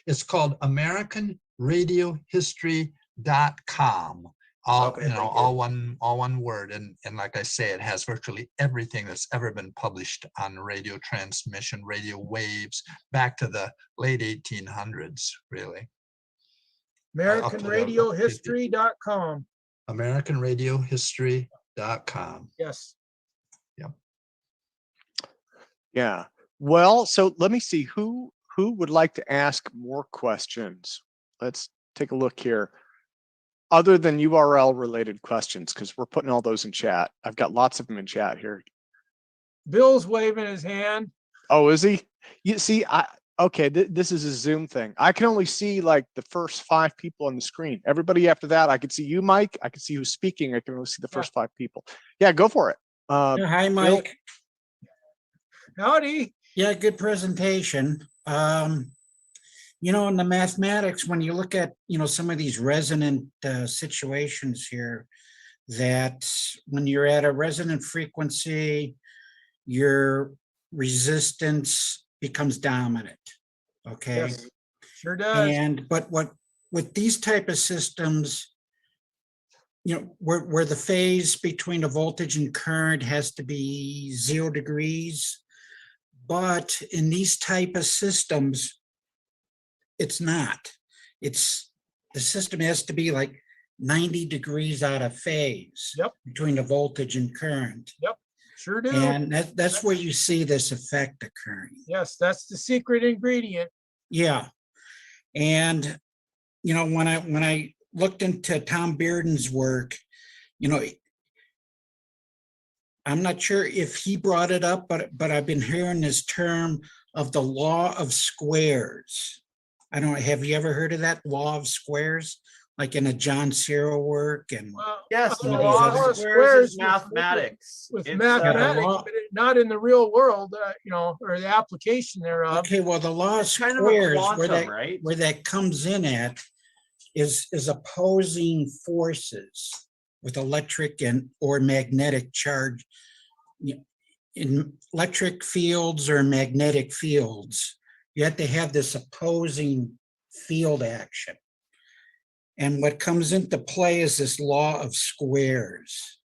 it's called AmericanRadioHistory.com. All one word, and like I say, it has virtually everything that's ever been published on radio transmission, radio waves, back to the late 1800s, really. AmericanRadioHistory.com. AmericanRadioHistory.com. Yes. Yep. Yeah. Well, so let me see who would like to ask more questions. Let's take a look here. Other than URL related questions, because we're putting all those in chat. I've got lots of them in chat here. Bill's waving his hand. Oh, is he? You see, okay, this is a Zoom thing. I can only see like the first 5 people on the screen. Everybody after that, I can see you, Mike. I can see who's speaking. I can only see the first 5 people. Yeah, go for it. Hi, Mike. Howdy. Yeah, good presentation. In the mathematics, when you look at, some of these resonant situations here, that when you're at a resonant frequency, your resistance becomes dominant. Okay. Yes, sure does. But with these type of systems, where the phase between the voltage and current has to be 0 degrees, but in these type of systems, it's not. The system has to be like 90 degrees out of phase. Yep. Between the voltage and current. Yep, sure do. And that's where you see this effect occurring. Yes, that's the secret ingredient. Yeah. And, you know, when I looked into Tom Bearden's work, you know, I'm not sure if he brought it up, but I've been hearing this term of the law of squares. I don't know, have you ever heard of that law of squares? Like in a John Searle work and Yes, the some of law these of other- squares is mathematics. With It's, mathematics, but not in the real world, you know, or the application thereof. Okay, well, the law of It's kind of a squares, quantum, right? where that comes in at is opposing forces with electric and or magnetic charge. In electric fields or magnetic fields, you have to have this opposing field action. And what comes into play is this law of squares.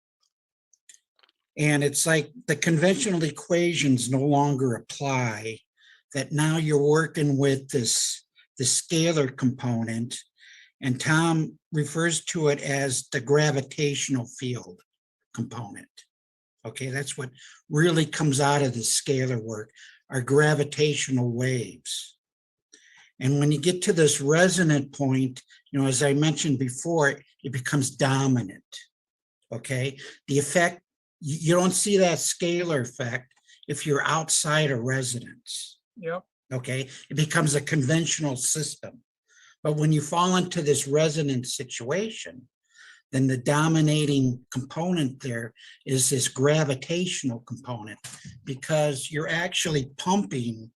And it's like the conventional equations no longer apply, that now you're working with the scalar component, and Tom refers to it as the gravitational field component. Okay, that's what really comes out of the scalar work, are gravitational waves. And when you get to this resonant point, you know, as I mentioned before, it becomes dominant. Okay, the effect, you don't see that scalar effect if you're outside of resonance. Yep. Okay, it becomes a conventional system. But when you fall into this resonant situation, then the dominating component there is this gravitational component, because you're actually pumping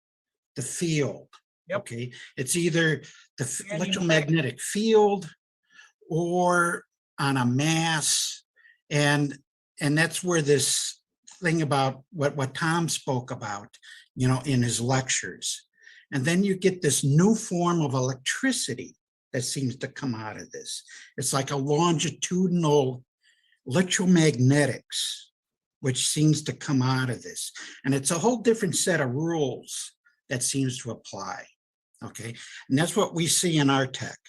the field. Yep. Okay, it's either the electromagnetic field or on a mass, and that's where this thing about what Tom spoke about, you know, in his lectures. And then you get this new form of electricity that seems to come out of this. It's like a longitudinal electromagnetics, which seems to come out of this. And it's a whole different set of rules that seems to apply. Okay, and that's what we see in our tech.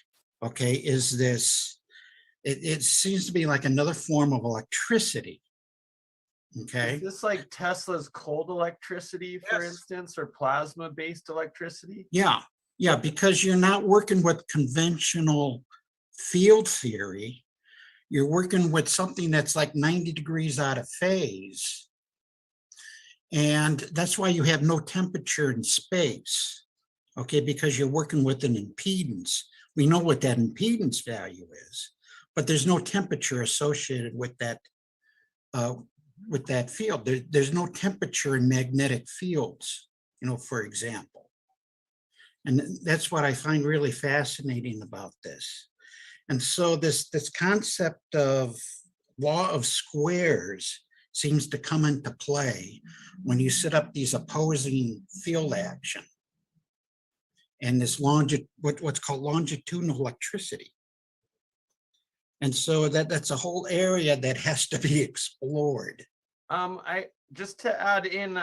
Okay, is this, it seems to be like another form of electricity. Okay. Is this like Tesla's cold electricity, for instance, or plasma-based electricity? Yeah, yeah, because you're not working with conventional field theory. You're working with something that's like 90 degrees out of phase. And that's why you have no temperature in space. Okay, because you're working with an impedance. We know what that impedance value is, but there's no temperature associated with that field. There's no temperature in magnetic fields, you know, for example. And that's what I find really fascinating about this. And so this concept of law of squares seems to come into play when you set up these opposing field action and this what's called longitudinal electricity. And so that's a whole area that has to be explored. I just to add in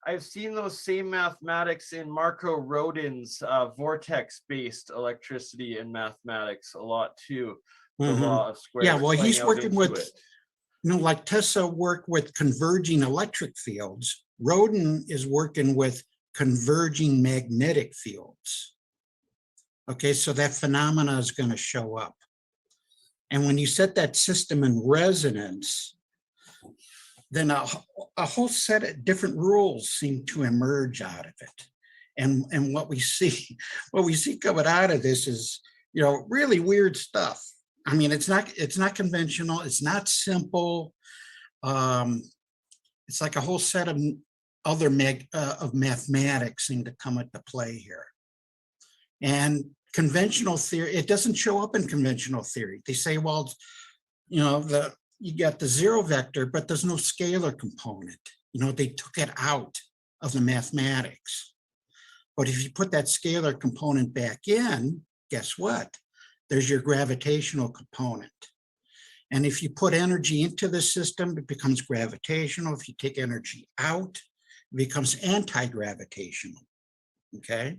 I've seen those same mathematics in Marco Rodin's vortex-based electricity and mathematics a lot too. The law of squares. Yeah, well, he's working with, it. you know, like Tesla worked with converging electric fields. Rodin is working with converging magnetic fields. Okay, so that phenomena is going to show up. And when you set that system in resonance, then a whole set of different rules seem to emerge out of it. And what we see coming out of this is, you know, really weird stuff. I mean, it's not conventional. It's not simple. It's like a whole set of other of mathematics seem to come into play here. And conventional theory, it doesn't show up in conventional theory. They say, well, you know, you got the zero vector, but there's no scalar component. You know, they took it out of the mathematics. But if you put that scalar component back in, guess what? There's your gravitational component. And if you put energy into the system, it becomes gravitational. If you take energy out, it becomes anti-gravitational. Okay?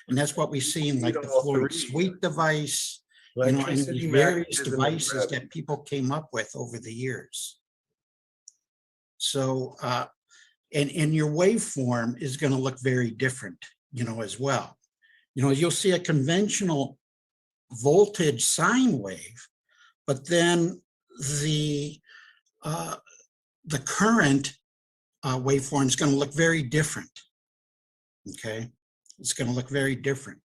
And that's what we see in like the Floyd Sweet device, you know, and Electricity these various magnetism and devices gravity. that people came up with over the years. So, and your waveform is going to look very different, you know, as well. You know, you'll see a conventional voltage sine wave, but then the current waveform is going to look very different. Okay, it's going to look very different.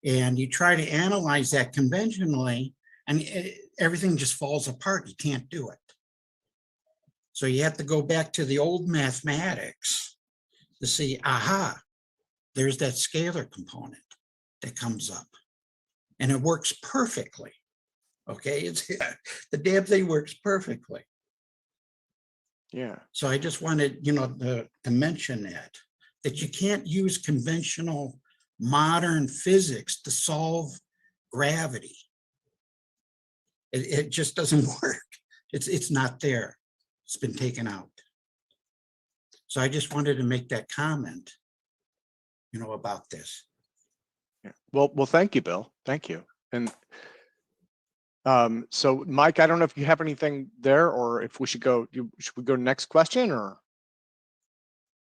And you try to analyze that conventionally, and everything just falls apart. You can't do it. So you have to go back to the old mathematics to see, aha, there's that scalar component that comes up. And it works perfectly. Okay, it's the damn thing works perfectly. Yeah. So I just wanted, you know, to mention that you can't use conventional modern physics to solve gravity. It just doesn't work. It's not there. It's been taken out. So I just wanted to make that comment, you know, about this. Yeah. Well, thank you, Bill. Thank you. And so, Mike, I don't know if you have anything there, or if we should go. Should we go next question, or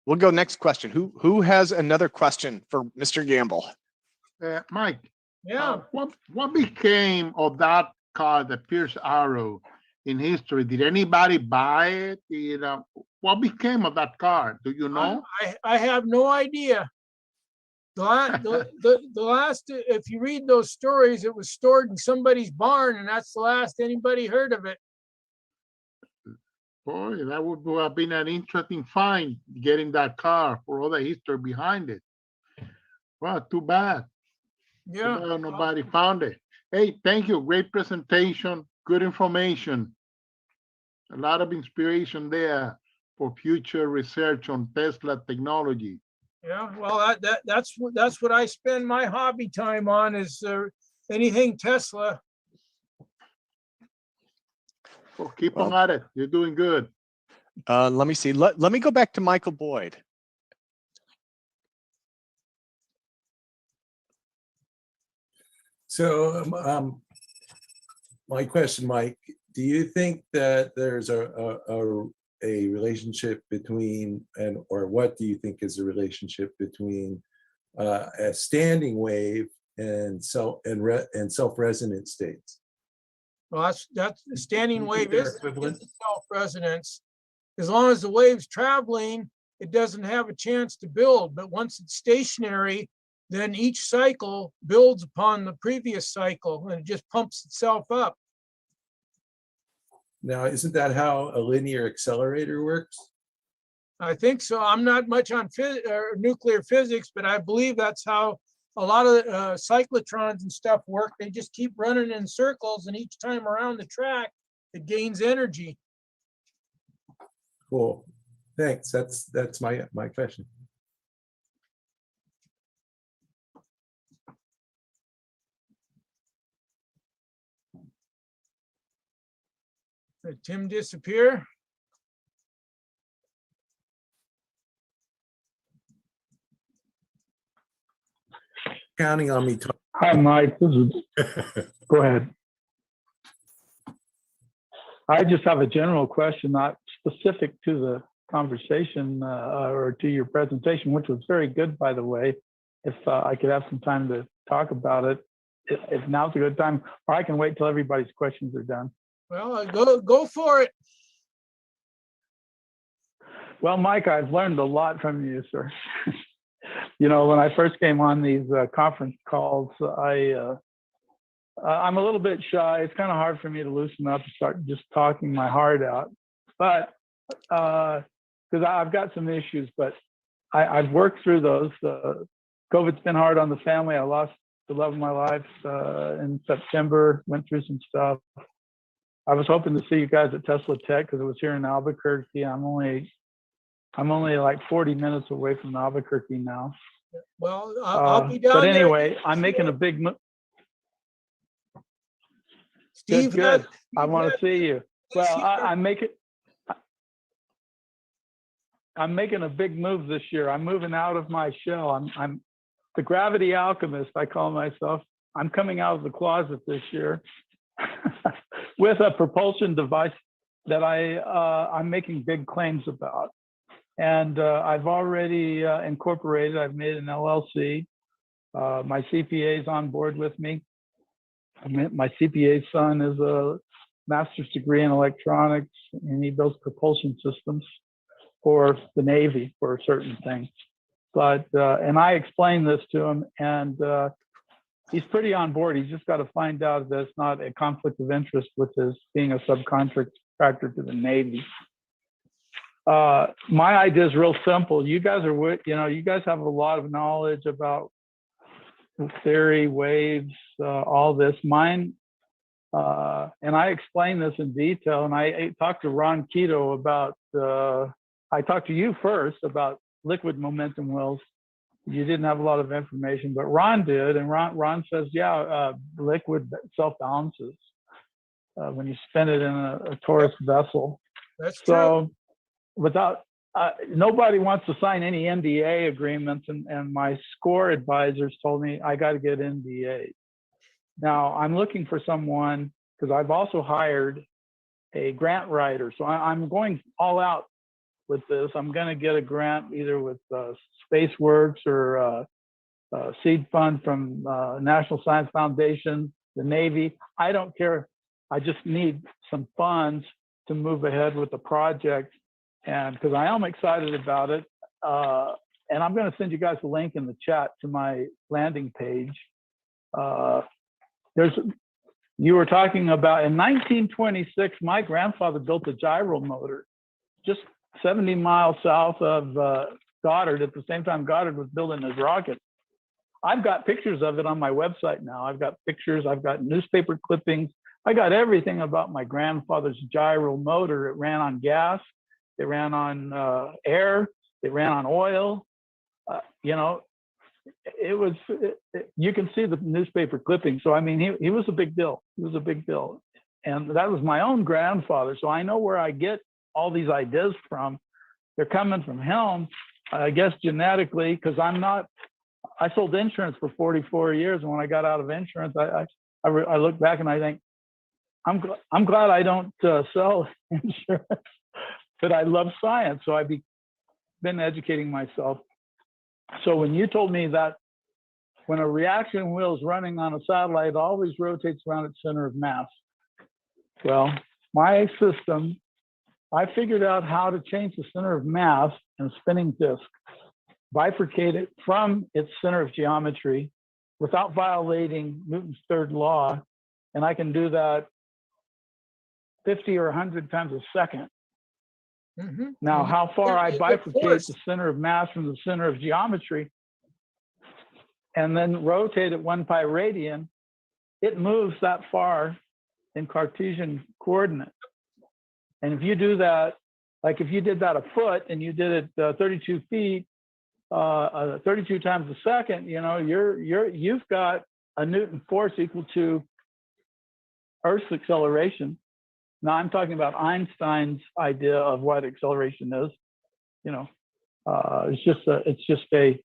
we'll go next question? Who has another question for Mr. Gamble? Mike. Yeah. What became of that car, the Pierce Arrow, in history? Did anybody buy it? You know, what became of that car? Do you know? I have no idea. The last, if you read those stories, it was stored in somebody's barn, and that's the last anybody heard of it. Boy, that would have been an interesting find, getting that car for all the history behind it. Well, too bad. Yeah. Too bad nobody found it. Hey, thank you. Great presentation. Good information. A lot of inspiration there for future research on Tesla technology. Yeah, well, that's what I spend my hobby time on, is anything Tesla. Well, keep on at it. You're doing good. Let me see. Let me go back to Michael Boyd. So my question, Mike, do you think that there's a relationship between, or what do you think is a relationship between a standing wave and self-resonant states? Well, that's the standing wave they're is equivalent? self-resonance. As long as the wave's traveling, it doesn't have a chance to build. But once it's stationary, then each cycle builds upon the previous cycle, and it just pumps itself up. Now, isn't that how a linear accelerator works? I think so. I'm not much on nuclear physics, but I believe that's how a lot of cyclotrons and stuff work. They just keep running in circles, and each time around the track, it gains energy. Cool. Thanks. That's my question. Did Tim disappear? Counting on me. Hi, Mike. This is, go ahead. I just have a general question, not specific to the conversation or to your presentation, which was very good, by the way. If I could have some time to talk about it, if now's a good time, or I can wait till everybody's questions are done. Well, go for it. Well, Mike, I've learned a lot from you, sir. You know, when I first came on these conference calls, I'm a little bit shy. It's kind of hard for me to loosen up and start just talking my heart out. But because I've got some issues, but I've worked through those. COVID's been hard on the family. I lost the love of my life in September, went through some stuff. I was hoping to see you guys at Tesla Tech because it was here in Albuquerque. I'm only like 40 minutes away from Albuquerque now. Well, I'll be down but there. anyway, I'm making a big move. Steve, good. I want to see you. Well, I'm making a big move this year. I'm moving out of my shell. the gravity alchemist, I call myself. I'm coming out of the closet this year with a propulsion device that I'm making big claims about. And I've already incorporated, I've made an LLC. My CPA is on board with me. My CPA's son is a master's degree in electronics, and he builds propulsion systems for the Navy for certain things. But, and I explained this to him, and he's pretty on board. He's just got to find out that it's not a conflict of interest with his being a subcontractor to the Navy. My idea is real simple. You guys are, you guys have a lot of knowledge about theory, waves, all this. Mine, and I explained this in detail, and I talked to Ron Keto about, I talked to you first about liquid momentum wheels. You didn't have a lot of information, but Ron did, and Ron says, yeah, liquid self-balances when you spin it in a torus vessel. That's so true. Without, nobody wants to sign any NDA agreements, and my SCORE advisors told me I got to get NDA. Now I'm looking for someone, because I've also hired a grant writer. So I'm going all out with this. I'm going to get a grant either with SpaceWorks or seed fund from National Science Foundation, the Navy. I don't care. I just need some funds to move ahead with the project. And because I am excited about it. And I'm going to send you guys a link in the chat to my landing page. You were talking about in 1926, my grandfather built a gyro motor just 70 miles south of Goddard at the same time Goddard was building his rocket. I've got pictures of it on my website now. I've got pictures, I've got newspaper clippings. I got everything about my grandfather's gyro motor. It ran on gas, it ran on air, it ran on oil. It was, you can see the newspaper clipping. So, I mean, he was a big deal. He was a big deal. And that was my own grandfather. So I know where I get all these ideas from. They're coming from him, I guess, genetically, because I sold insurance for 44 years. And when I got out of insurance, I look back and I think, I'm glad I don't sell insurance, but I love science. So I've been educating myself. So when you told me that when a reaction wheel is running on a satellite, it always rotates around its center of mass. Well, my system, I figured out how to change the center of mass in a spinning disk, bifurcate it from its center of geometry without violating Newton's third law. And I can do that 50 or 100 times a second. Mm-hmm. Now, how far I bifurcate the center of mass from the center of geometry and then rotate it 1 pi radian, it moves that far in Cartesian coordinate. And if you do that, like if you did that a foot and you did it 32 feet, 32 times a second, you've got a Newton force equal to Earth's acceleration. Now I'm talking about Einstein's idea of what acceleration is. It's just a.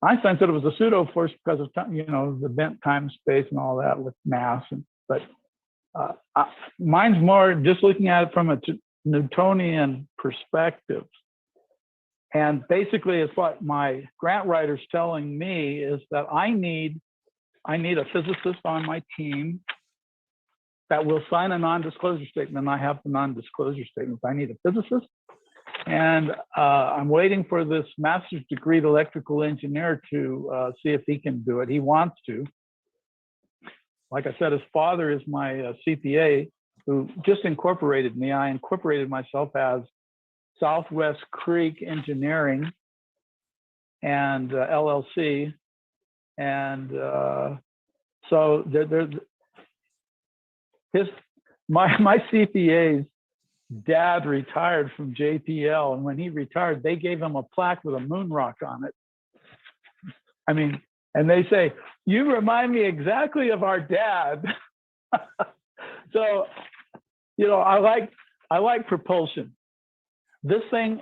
Einstein said it was a pseudo force because of time, the bent time, space, and all that with mass. But mine's more just looking at it from a Newtonian perspective. And basically, it's what my grant writer's telling me is that I need a physicist on my team that will sign a non-disclosure statement. I have the non-disclosure statements. I need a physicist. And I'm waiting for this master's degree electrical engineer to see if he can do it. He wants to. Like I said, his father is my CPA who just incorporated me. I incorporated myself as Southwest Creek Engineering and LLC. And so my CPA's dad retired from JPL, and when he retired, they gave him a plaque with a moon rock on it. I mean, and they say, "You remind me exactly of our dad." So, I like propulsion. This thing,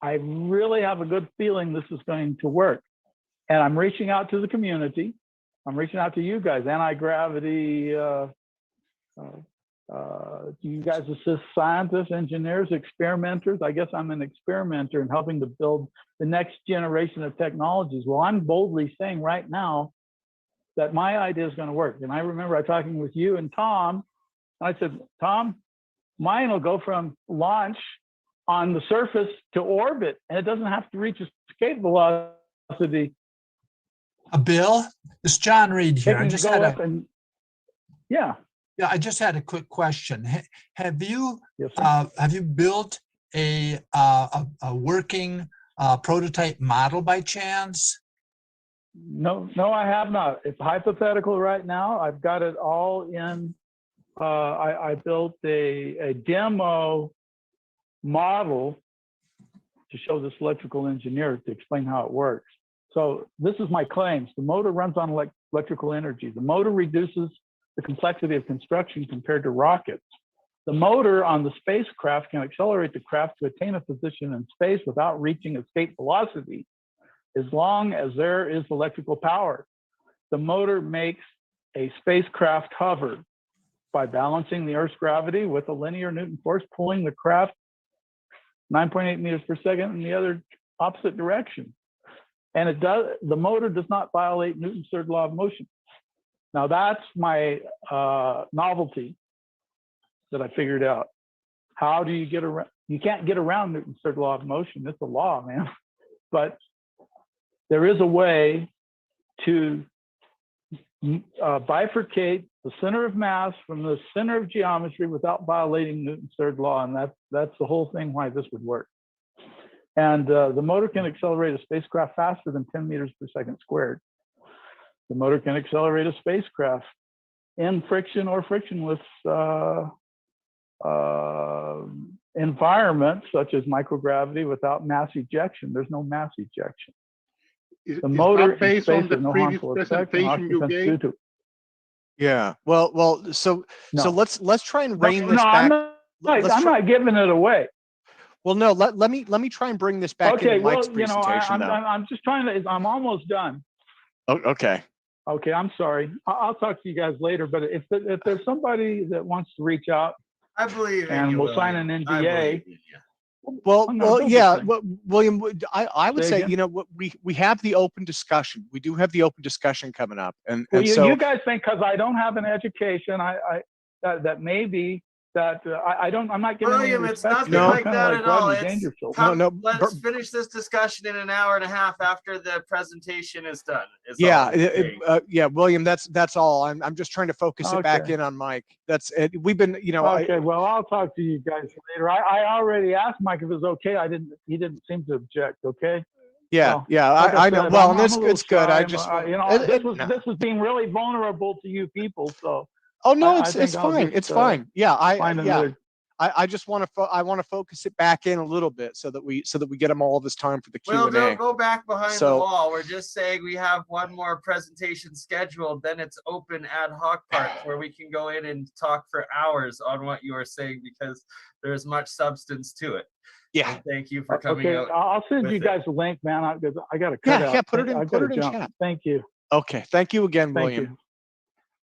I really have a good feeling this is going to work. And I'm reaching out to the community. I'm reaching out to you guys, anti-gravity. You guys assist scientists, engineers, experimenters. I guess I'm an experimenter in helping to build the next generation of technologies. Well, I'm boldly saying right now that my idea is going to work. And I remember I talking with you and Tom. And I said, Tom, mine will go from launch on the surface to orbit, and it doesn't have to reach escape velocity. Bill, it's John Reed here. I just had yeah. Yeah, I just had a quick question. Have you built a working prototype model by chance? No, I have not. It's hypothetical right now. I've got it all in. I built a demo model to show this electrical engineer to explain how it works. So this is my claims. The motor runs on electrical energy. The motor reduces the complexity of construction compared to rockets. The motor on the spacecraft can accelerate the craft to attain a position in space without reaching escape velocity, as long as there is electrical power. The motor makes a spacecraft hover by balancing the Earth's gravity with a linear Newton force, pulling the craft 9.8 meters per second in the other opposite direction. And the motor does not violate Newton's third law of motion. Now that's my novelty that I figured out. How do you get around? You can't get around Newton's third law of motion. It's a law, man. But there is a way to bifurcate the center of mass from the center of geometry without violating Newton's third law, and that's the whole thing why this would work. And the motor can accelerate a spacecraft faster than 10 meters per second squared. The motor can accelerate a spacecraft in friction or frictionless environments, such as microgravity, without mass ejection. There's no mass ejection. The motor based on the previous presentation you gave? Yeah. Well. So let's try and rein this back. I'm not giving it away. Well, no. Let me try and bring this back into Mike's presentation. I'm just trying to. I'm almost done. Oh, okay. Okay. I'm sorry. I'll talk to you guys later. But if there's somebody that wants to reach out, I believe in and you, we'll sign an NDA. Well, William, I would say, again? we have the open discussion. We do have the open discussion coming up, and so you guys think because I don't have an education, that maybe that I'm not giving William, any it's respect. nothing like that at all. Let's finish this discussion in an hour and a half after the presentation is done. Yeah, William, that's all. I'm just trying to focus it back in on Mike. That's it. We've been, Okay, well, I'll talk to you guys later. I already asked Mike if it was okay. He didn't seem to object. Okay. Yeah, So, yeah. like I said, know. Well, I'm and a it's good. little I shy. just, This was being really vulnerable to you people. So. Oh no, I think it's I'll fine. just, It's fine. Yeah, another- I just want to focus it back in a little bit so that we get him all this time for the Q&A. Well, don't go back behind the wall. We're just saying we have one more presentation scheduled. Then it's open ad hoc part where we can go in and talk for hours on what you are saying because there's much substance to it. Yeah. And thank you for coming out. I'll send you guys a link, man. I got to cut out. Yeah, put it in chat. Thank you. Okay, thank you again, Thank William. you.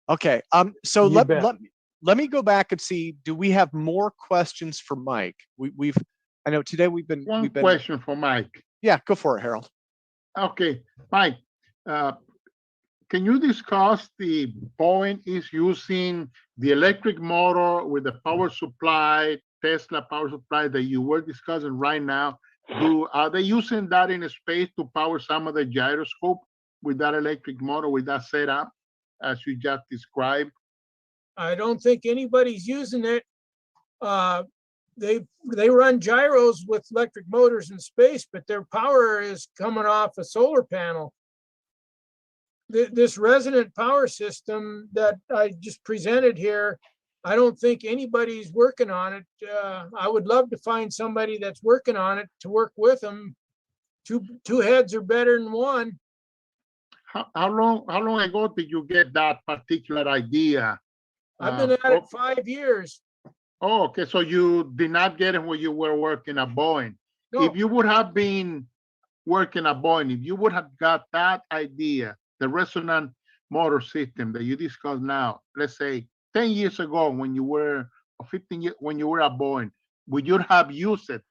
Okay, so You bet. let me go back and see. Do we have more questions for Mike? I know today we've been question for Mike. Yeah, go for it, Harold. Okay, Mike, can you discuss the Boeing is using the electric motor with the power supply, Tesla power supply that you were discussing right now? Are they using that in space to power some of the gyroscope with that electric motor, with that setup, as you just described? I don't think anybody's using it. They run gyros with electric motors in space, but their power is coming off a solar panel. This resonant power system that I just presented here, I don't think anybody's working on it. I would love to find somebody that's working on it to work with them. Two heads are better than one. How long ago did you get that particular idea? I've been at it 5 years. Oh, okay. So you did not get it when you were working at Boeing. No. If you would have been working a Boeing, if you would have got that idea, the resonant motor system that you discussed now, let's say 10 years ago when you were, or 15 years, when you were a Boeing, would you have used it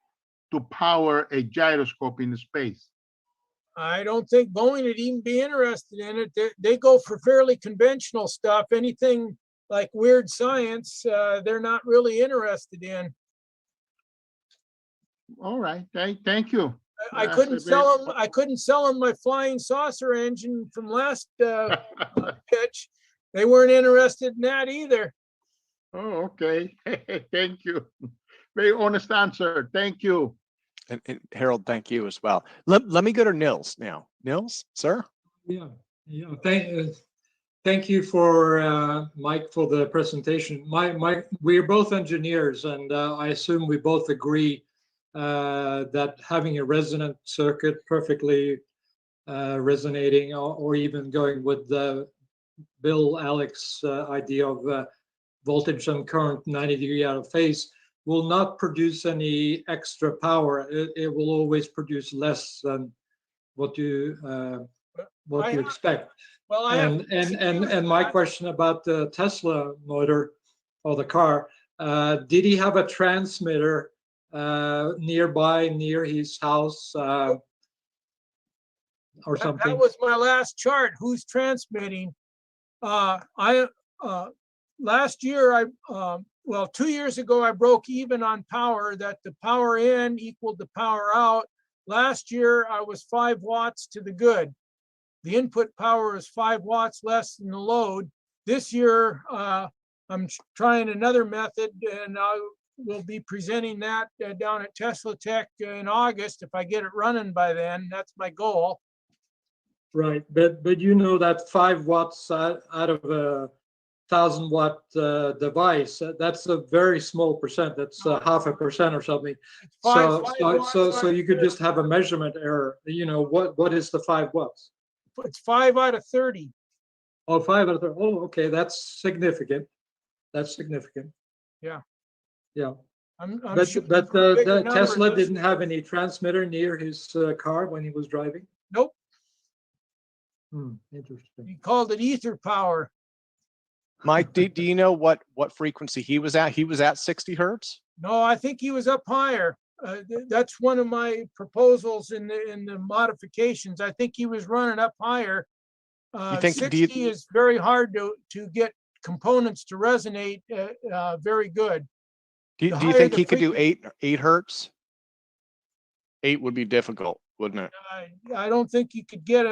to power a gyroscope in space? I don't think Boeing would even be interested in it. They go for fairly conventional stuff. Anything like weird science, they're not really interested in. All right, thank you. I couldn't sell them. I couldn't sell them my flying saucer engine from last pitch. They weren't interested in that either. Oh, okay. Thank you. Very honest answer. Thank you. And Harold, thank you as well. Let me go to Nils now. Nils, sir? Yeah. Thank you for Mike for the presentation. We're both engineers, and I assume we both agree that having a resonant circuit perfectly resonating, or even going with the Alex idea of voltage and current 90 degree out of phase will not produce any extra power. It will always produce less than what you expect. Well, and my question about the Tesla motor or the car, did he have a transmitter nearby, near his house, or something? That was my last chart. Who's transmitting? Last year, well, 2 years ago, I broke even on power, that the power in equaled the power out. Last year, I was 5 watts to the good. The input power is 5 watts less than the load. This year, I'm trying another method, and I will be presenting that down at Tesla Tech in August. If I get it running by then, that's my goal. Right, but you know that 5 watts out of a 1,000 watt device, that's a very small percent. That's 0.5% or something. So you could just have a measurement error. You know, what is the 5 watts? It's 5 out of 30. Oh, 5 out of 30. Oh, okay, that's significant. That's significant. Yeah. Yeah. But the Tesla didn't have any transmitter near his car when he was driving? Nope. Interesting. He called it ether power. Mike, do you know what frequency he was at? He was at 60 hertz? No, I think he was up higher. That's one of my proposals in the modifications. I think he was running up higher. 60 is very hard to get components to resonate very good. Do you think he could do 8 hertz? 8 would be difficult, wouldn't it? I don't think you could get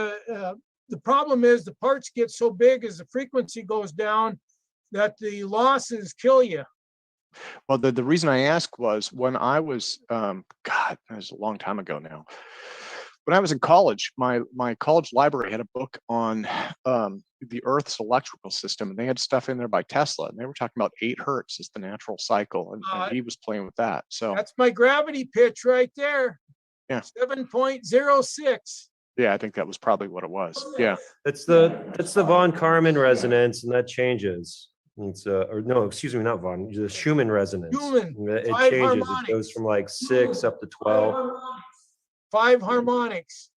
the problem is the parts get so big as the frequency goes down that the losses kill you. Well, the reason I asked was when I was, God, that was a long time ago now. When I was in college, my college library had a book on the Earth's electrical system, and they had stuff in there by Tesla, and they were talking about 8 hertz as the natural cycle, and he was playing with that. So that's my gravity pitch right there. Yeah. 7.06. Yeah, I think that was probably what it was. Yeah. That's the von Karman resonance, and that changes. It's or no, excuse me, not von, the Schumann resonance. Schumann. It 5 changes. harmonics. It goes from like 6 up to 12. 5 harmonics.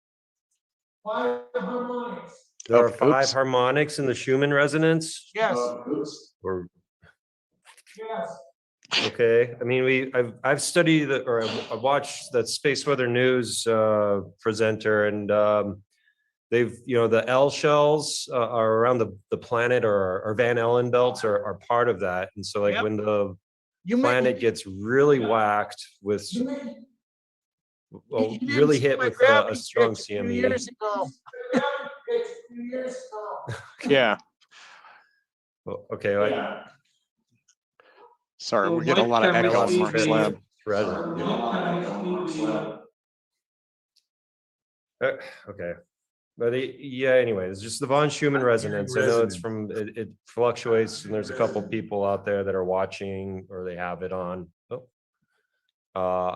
5 harmonics. There are 5 harmonics in the Schumann resonance. Yes. Or Yes. okay, I mean, I've studied I've watched that Space Weather News presenter, and they've, the L shells are around the planet, or Van Allen belts are part of that, and so like when the planet gets really whacked with, really hit with a strong CME. Yeah. Well, okay. Sorry, we're getting a lot of echo in Mark's lab. Okay. But anyway, it's just the von Schumann resonance. I know it's it fluctuates, and there's a couple people out there that are watching, or they have it on.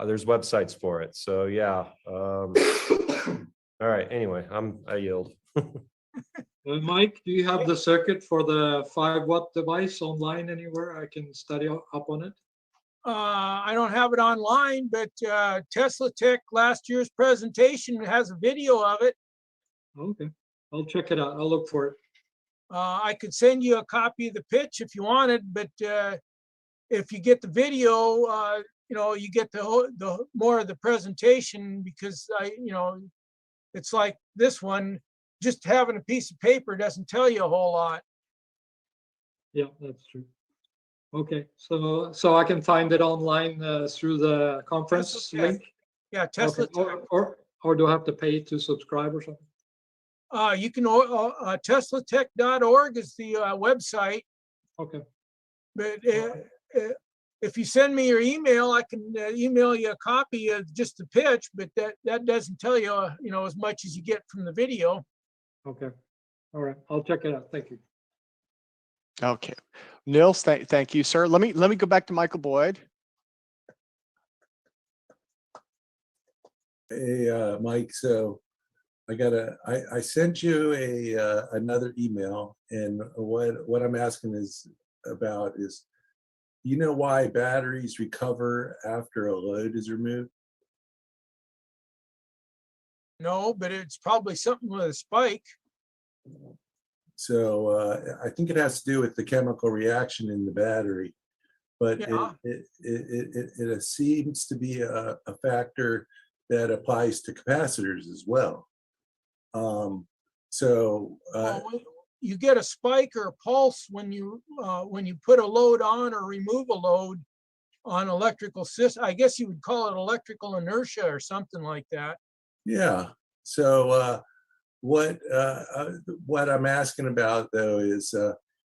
There's websites for it. So yeah. All right. Anyway, I yield. Mike, do you have the circuit for the 5 watt device online anywhere? I can study up on it. I don't have it online, but Tesla Tech last year's presentation has a video of it. Okay, I'll check it out. I'll look for it. I could send you a copy of the pitch if you wanted, but if you get the video, you know, you get the more of the presentation, because it's like this one, just having a piece of paper doesn't tell you a whole lot. Yeah, that's true. Okay, so I can find it online through the conference link? Yeah, Tesla Okay. Or do I have to pay to subscribe or something? You can, teslatech.org is the website. Okay. But if you send me your email, I can email you a copy of just the pitch, but that doesn't tell you, as much as you get from the video. Okay. All right. I'll check it out. Thank you. Okay. Nils, thank you, sir. Let me go back to Michael Boyd. Hey, Mike, so I sent you another email, and what I'm asking is you know why batteries recover after a load is removed? No, but it's probably something with a spike. So I think it has to do with the chemical reaction in the battery, but Yeah. it seems to be a factor that applies to capacitors as well. You get a spike or a pulse when you put a load on or remove a load on electrical system. I guess you would call it electrical inertia or something like that. Yeah. So what I'm asking about though is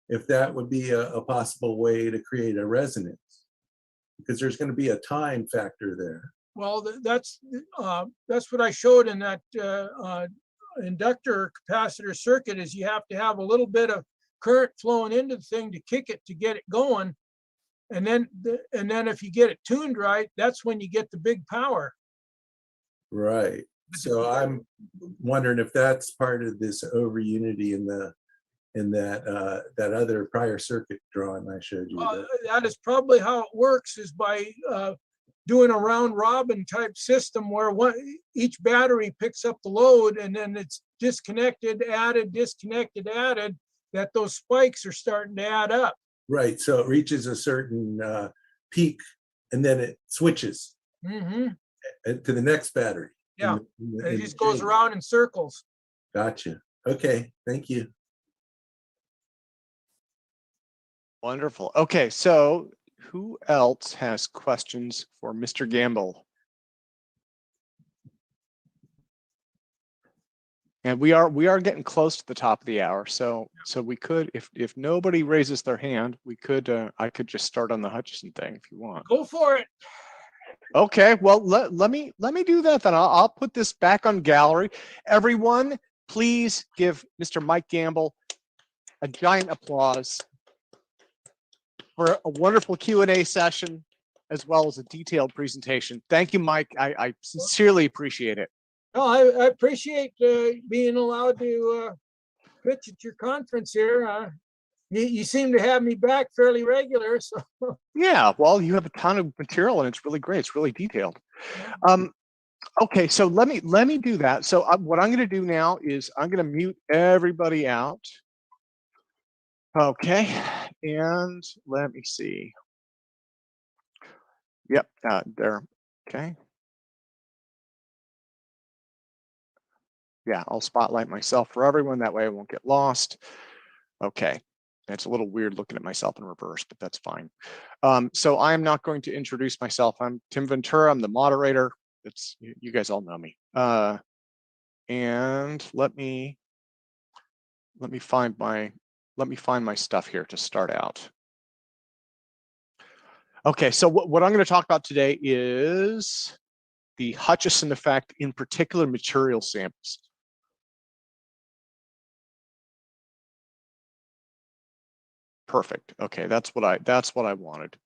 if that would be a possible way to create a resonance, because there's going to be a time factor there. Well, that's what I showed in that inductor capacitor circuit, is you have to have a little bit of current flowing into the thing to kick it to get it going. And then if you get it tuned right, that's when you get the big power. Right. So I'm wondering if that's part of this over unity in that other prior circuit drawing I showed you. That is probably how it works, is by doing a round robin type system where each battery picks up the load, and then it's disconnected, added, disconnected, added, that those spikes are starting to add up. Right. So it reaches a certain peak, and then it switches Mm-hmm. to the next battery. Yeah. It just goes around in circles. Gotcha. Okay. Thank you. Wonderful. Okay, so who else has questions for Mr. Gamble? And we are getting close to the top of the hour, so we could, if nobody raises their hand, we could I could just start on the Hutchison thing if you want. Go for it. Okay, well let me do that then. I'll put this back on gallery. Everyone, please give Mr. Mike Gamble a giant applause for a wonderful Q&A session, as well as a detailed presentation. Thank you, Mike. I sincerely appreciate it. No, I appreciate being allowed to pitch at your conference here. You seem to have me back fairly regular, so. Yeah, well, you have a ton of material, and it's really great. It's really detailed. Okay, so let me do that. So what I'm going to do now is I'm going to mute everybody out. Okay, and let me see. Yep, there. Okay. Yeah, I'll spotlight myself for everyone. That way I won't get lost. Okay. It's a little weird looking at myself in reverse, but that's fine. So I'm not going to introduce myself. I'm Tim Ventura. I'm the moderator. You guys all know me. And let me find my stuff here to start out. Okay, so what I'm going to talk about today is the Hutchison effect, in particular material samples. Perfect. Okay, that's what I wanted.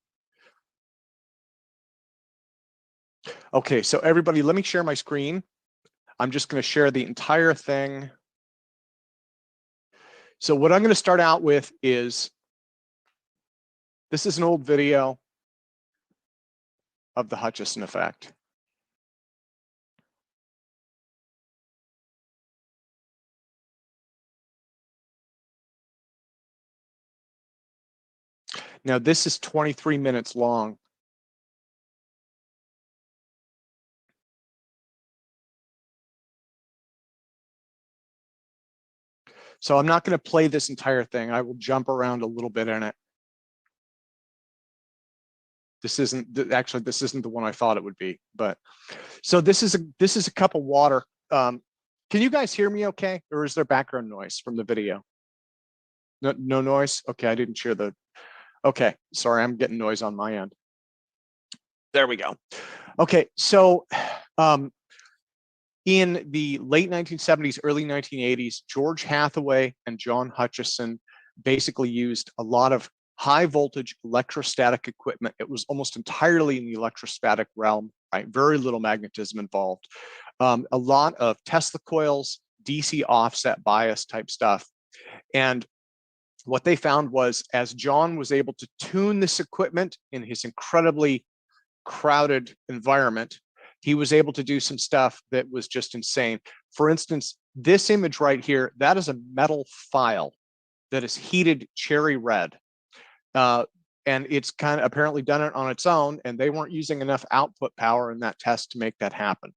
Okay, so everybody, let me share my screen. I'm just going to share the entire thing. So what I'm going to start out with is, this is an old video. of the Hutchison effect. Now this is 23 minutes long. So I'm not going to play this entire thing. I will jump around a little bit in it. This isn't actually, this isn't the one I thought it would be, but so this is a cup of water. Can you guys hear me okay? Or is there background noise from the video? No noise? Okay, I didn't share the, okay, sorry, I'm getting noise on my end. There we go. Okay, so in the late 1970s, early 1980s, George Hathaway and John Hutchison basically used a lot of high voltage electrostatic equipment. It was almost entirely in the electrostatic realm, right? Very little magnetism involved. A lot of Tesla coils, DC offset bias type stuff. And what they found was, as John was able to tune this equipment in his incredibly crowded environment, he was able to do some stuff that was just insane. For instance, this image right here, that is a metal file that is heated cherry red. And it's kind of apparently done it on its own, and they weren't using enough output power in that test to make that happen.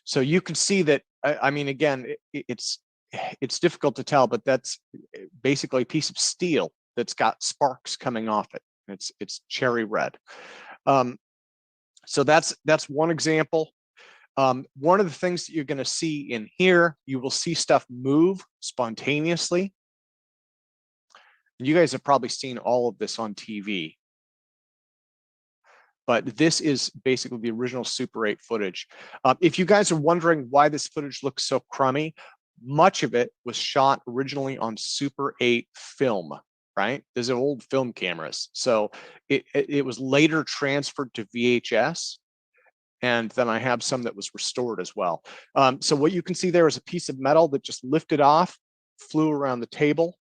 So you can see that, I mean, again, it's difficult to tell, but that's basically a piece of steel that's got sparks coming off it. It's cherry red. So that's one example. One of the things that you're going to see in here, you will see stuff move spontaneously. You guys have probably seen all of this on TV. But this is basically the original Super 8 footage. If you guys are wondering why this footage looks so crummy, much of it was shot originally on Super 8 film, right? These are old film cameras. So it was later transferred to VHS. And then I have some that was restored as well. So what you can see there is a piece of metal that just lifted off, flew around the table.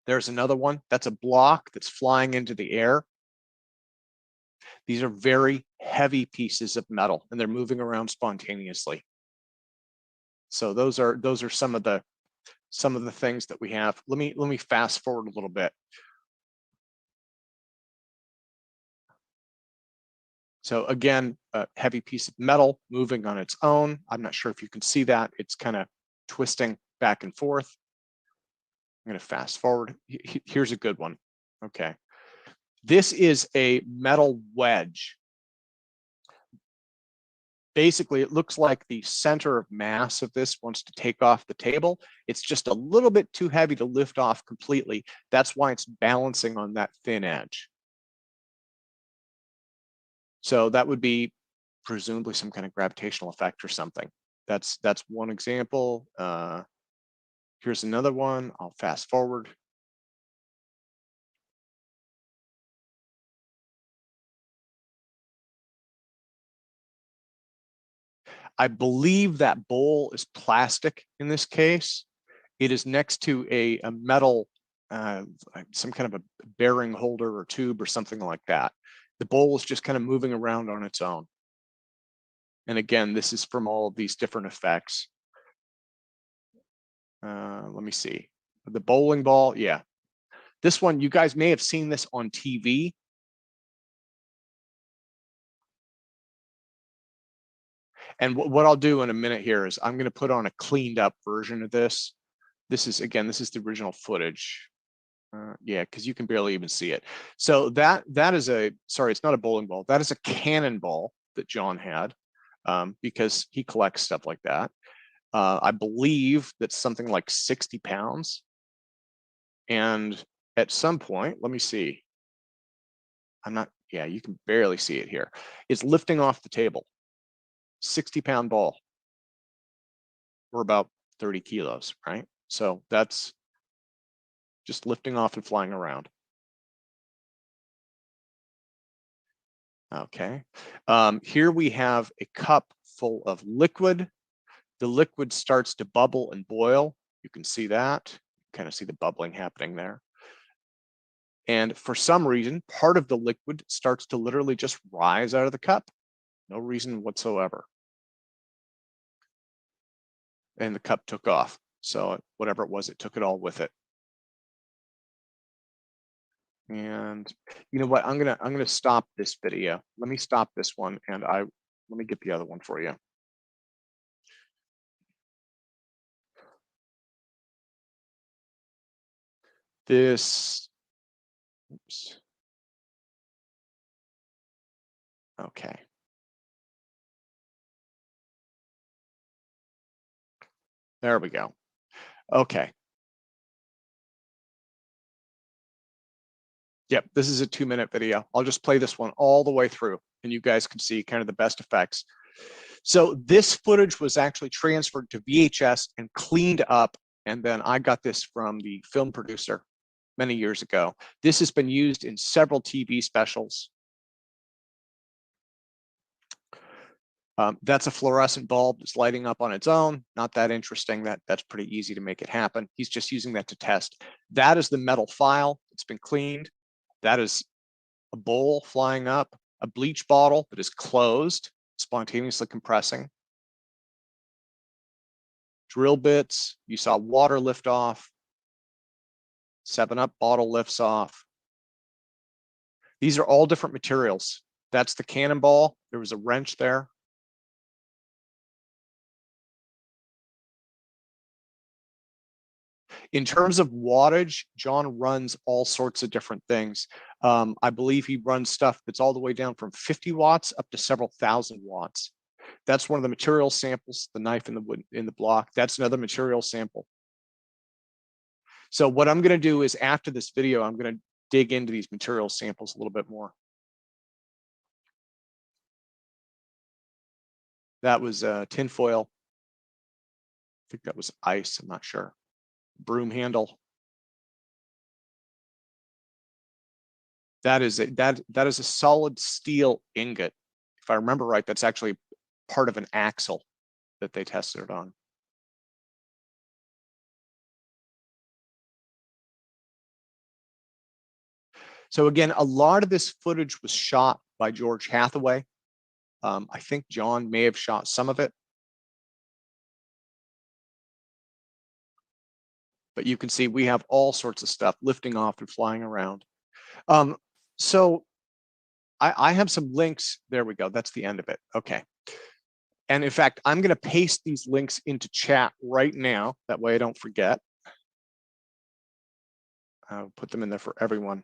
There's another one. That's a block that's flying into the air. These are very heavy pieces of metal, and they're moving around spontaneously. So those are some of the things that we have. Let me fast forward a little bit. So again, a heavy piece of metal moving on its own. I'm not sure if you can see that. It's kind of twisting back and forth. I'm going to fast forward. Here's a good one. Okay. This is a metal wedge. Basically, it looks like the center of mass of this wants to take off the table. It's just a little bit too heavy to lift off completely. That's why it's balancing on that thin edge. So that would be presumably some kind of gravitational effect or something. That's one example. Here's another one. I'll fast forward. I believe that bowl is plastic in this case. It is next to a metal, some kind of a bearing holder or tube or something like that. The bowl is just kind of moving around on its own. And again, this is from all of these different effects. Let me see. The bowling ball, yeah. This one, you guys may have seen this on TV. And what I'll do in a minute here is I'm going to put on a cleaned up version of this. This is the original footage. Yeah, because you can barely even see it. So that is sorry, it's not a bowling ball. That is a cannonball that John had because he collects stuff like that. I believe that's something like 60 pounds. And at some point, let me see. Yeah, you can barely see it here. It's lifting off the table. 60-pound ball. Or about 30 kilos, right? So that's just lifting off and flying around. Okay. Here we have a cup full of liquid. The liquid starts to bubble and boil. You can see that. Kind of see the bubbling happening there. And for some reason, part of the liquid starts to literally just rise out of the cup. No reason whatsoever. And the cup took off. So whatever it was, it took it all with it. And you know what? I'm gonna stop this video. Let me stop this one, and let me get the other one for you. This, oops. Okay. There we go. Okay. Yep, this is a 2-minute video. I'll just play this one all the way through, and you guys can see kind of the best effects. So this footage was actually transferred to VHS and cleaned up, and then I got this from the film producer many years ago. This has been used in several TV specials. That's a fluorescent bulb that's lighting up on its own. Not that interesting. That's pretty easy to make it happen. He's just using that to test. That is the metal file. It's been cleaned. That is a bowl flying up, a bleach bottle that is closed, spontaneously compressing. Drill bits. You saw water lift off. 7-Up bottle lifts off. These are all different materials. That's the cannonball. There was a wrench there. In terms of wattage, John runs all sorts of different things. I believe he runs stuff that's all the way down from 50 watts up to several thousand watts. That's one of the material samples, the knife in the wood in the block. That's another material sample. So what I'm going to do is after this video, I'm going to dig into these material samples a little bit more. That was tinfoil. I think that was ice. I'm not sure. Broom handle. That is a solid steel ingot. If I remember right, that's actually part of an axle that they tested it on. So again, a lot of this footage was shot by George Hathaway. I think John may have shot some of it. But you can see we have all sorts of stuff lifting off and flying around. So I have some links. There we go. That's the end of it. Okay. And in fact, I'm going to paste these links into chat right now. That way I don't forget. I'll put them in there for everyone.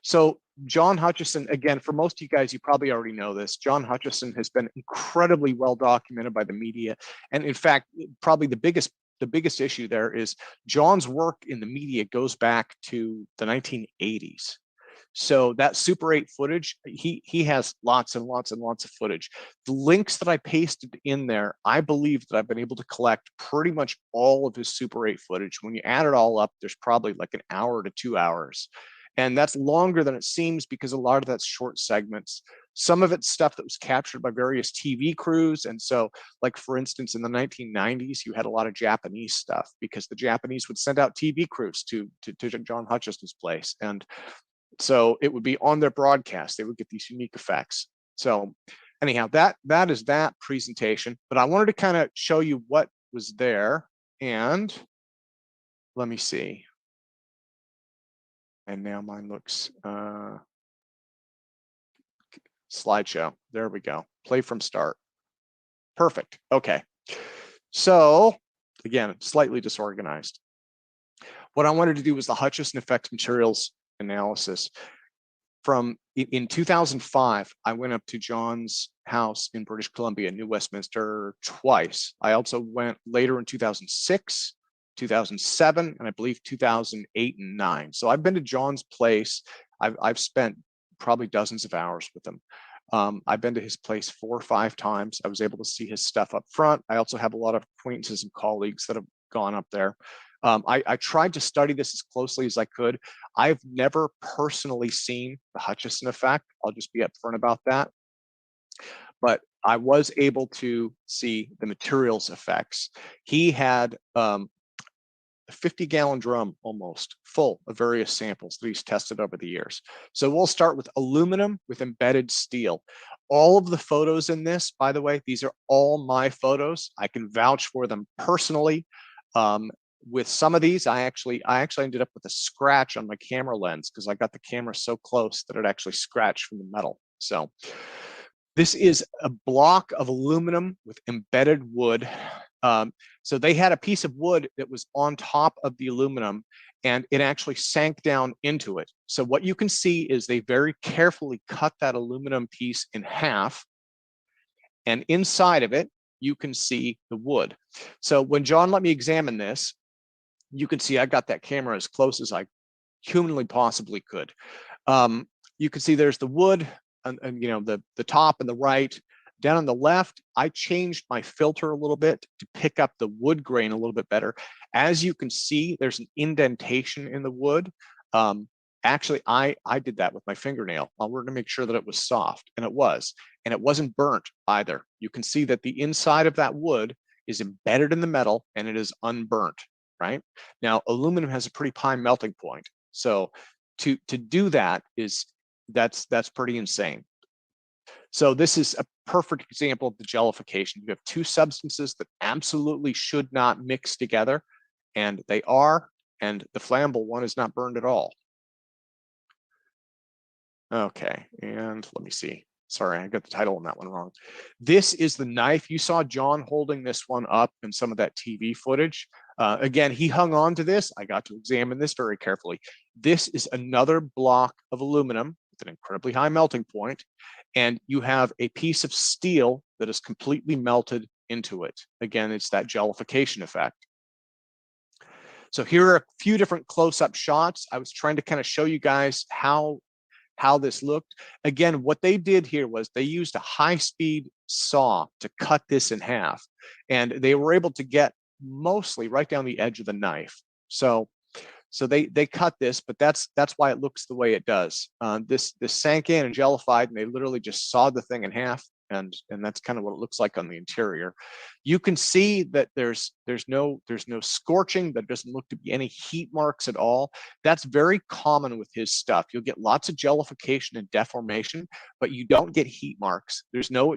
So John Hutchison, again, for most of you guys, you probably already know this. John Hutchison has been incredibly well documented by the media. And in fact, probably the biggest issue there is John's work in the media goes back to the 1980s. So that Super 8 footage, he has lots and lots and lots of footage. The links that I pasted in there, I believe that I've been able to collect pretty much all of his Super 8 footage. When you add it all up, there's probably like an hour to 2 hours. And that's longer than it seems because a lot of that's short segments. Some of it's stuff that was captured by various TV crews. And so, like, for instance, in the 1990s, you had a lot of Japanese stuff because the Japanese would send out TV crews to John Hutchison's place. And so it would be on their broadcast. They would get these unique effects. So anyhow, that is that presentation. But I wanted to kind of show you what was there. And let me see. And now mine looks slideshow. There we go. Play from start. Perfect. Okay. So again, slightly disorganized. What I wanted to do was the Hutchison Effect materials analysis. In 2005, I went up to John's house in British Columbia, New Westminster, twice. I also went later in 2006, 2007, and I believe 2008 and 9. So I've been to John's place. I've spent probably dozens of hours with him. I've been to his place 4 or 5 times. I was able to see his stuff up front. I also have a lot of acquaintances and colleagues that have gone up there. I tried to study this as closely as I could. I've never personally seen the Hutchison effect. I'll just be upfront about that. But I was able to see the materials effects. He had 50-gallon drum almost full of various samples that he's tested over the years. So we'll start with aluminum with embedded steel. All of the photos in this, by the way, these are all my photos. I can vouch for them personally. With some of these, I actually ended up with a scratch on my camera lens because I got the camera so close that it actually scratched from the metal. So this is a block of aluminum with embedded wood. So they had a piece of wood that was on top of the aluminum, and it actually sank down into it. So what you can see is they very carefully cut that aluminum piece in half, and inside of it, you can see the wood. So when John let me examine this, you can see I got that camera as close as I humanly possibly could. You can see there's the wood, and you know, the top and the right. Down on the left, I changed my filter a little bit to pick up the wood grain a little bit better. As you can see, there's an indentation in the wood. Actually, I did that with my fingernail. I wanted to make sure that it was soft, and it was. And it wasn't burnt either. You can see that the inside of that wood is embedded in the metal, and it is unburnt, right? Now, aluminum has a pretty high melting point. So to do that that's pretty insane. So this is a perfect example of the gellification. You have two substances that absolutely should not mix together, and they are, and the flammable one is not burned at all. Okay, and let me see. Sorry, I got the title on that one wrong. This is the knife. You saw John holding this one up in some of that TV footage. Again, he hung on to this. I got to examine this very carefully. This is another block of aluminum with an incredibly high melting point, and you have a piece of steel that is completely melted into it. Again, it's that gellification effect. So here are a few different close-up shots. I was trying to kind of show you guys how this looked. Again, what they did here was they used a high-speed saw to cut this in half, and they were able to get mostly right down the edge of the knife. So they cut this, but that's why it looks the way it does. This sank in and jellified, and they literally just sawed the thing in half, and that's kind of what it looks like on the interior. You can see that there's no scorching. There doesn't look to be any heat marks at all. That's very common with his stuff. You'll get lots of jellification and deformation, but you don't get heat marks. There's no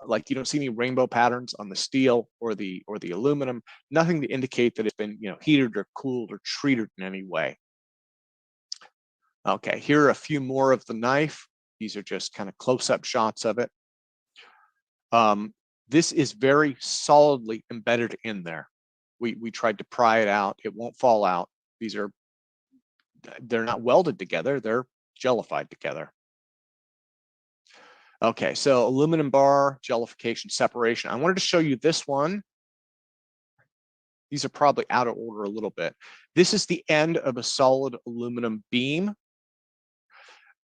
like, you don't see any rainbow patterns on the steel or the aluminum. Nothing to indicate that it's been, you know, heated or cooled or treated in any way. Okay, here are a few more of the knife. These are just kind of close-up shots of it. This is very solidly embedded in there. We tried to pry it out. It won't fall out. They're not welded together. They're jellified together. Okay, so aluminum bar, jellification, separation. I wanted to show you this one. These are probably out of order a little bit. This is the end of a solid aluminum beam.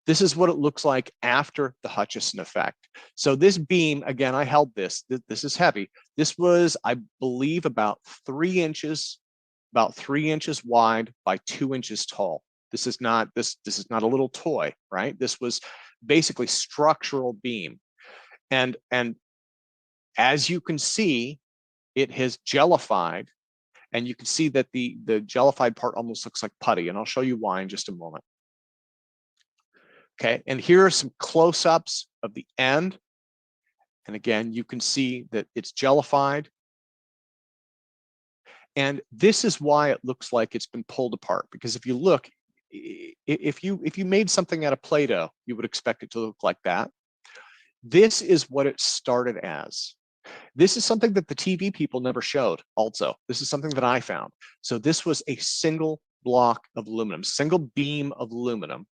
This is what it looks like after the Hutchison effect. So this beam, again, I held this. This is heavy. This was, I believe, about 3 inches wide by 2 inches tall. This is not a little toy, right? This was basically structural beam, and as you can see, it has jellified, and you can see that the jellified part almost looks like putty, and I'll show you why in just a moment. Okay, and here are some close-ups of the end, and again, you can see that it's jellified, and this is why it looks like it's been pulled apart, because if you look, if you made something out of Play-Doh, you would expect it to look like that. This is what it started as. This is something that the TV people never showed also. This is something that I found. So this was a single block of aluminum, single beam of aluminum,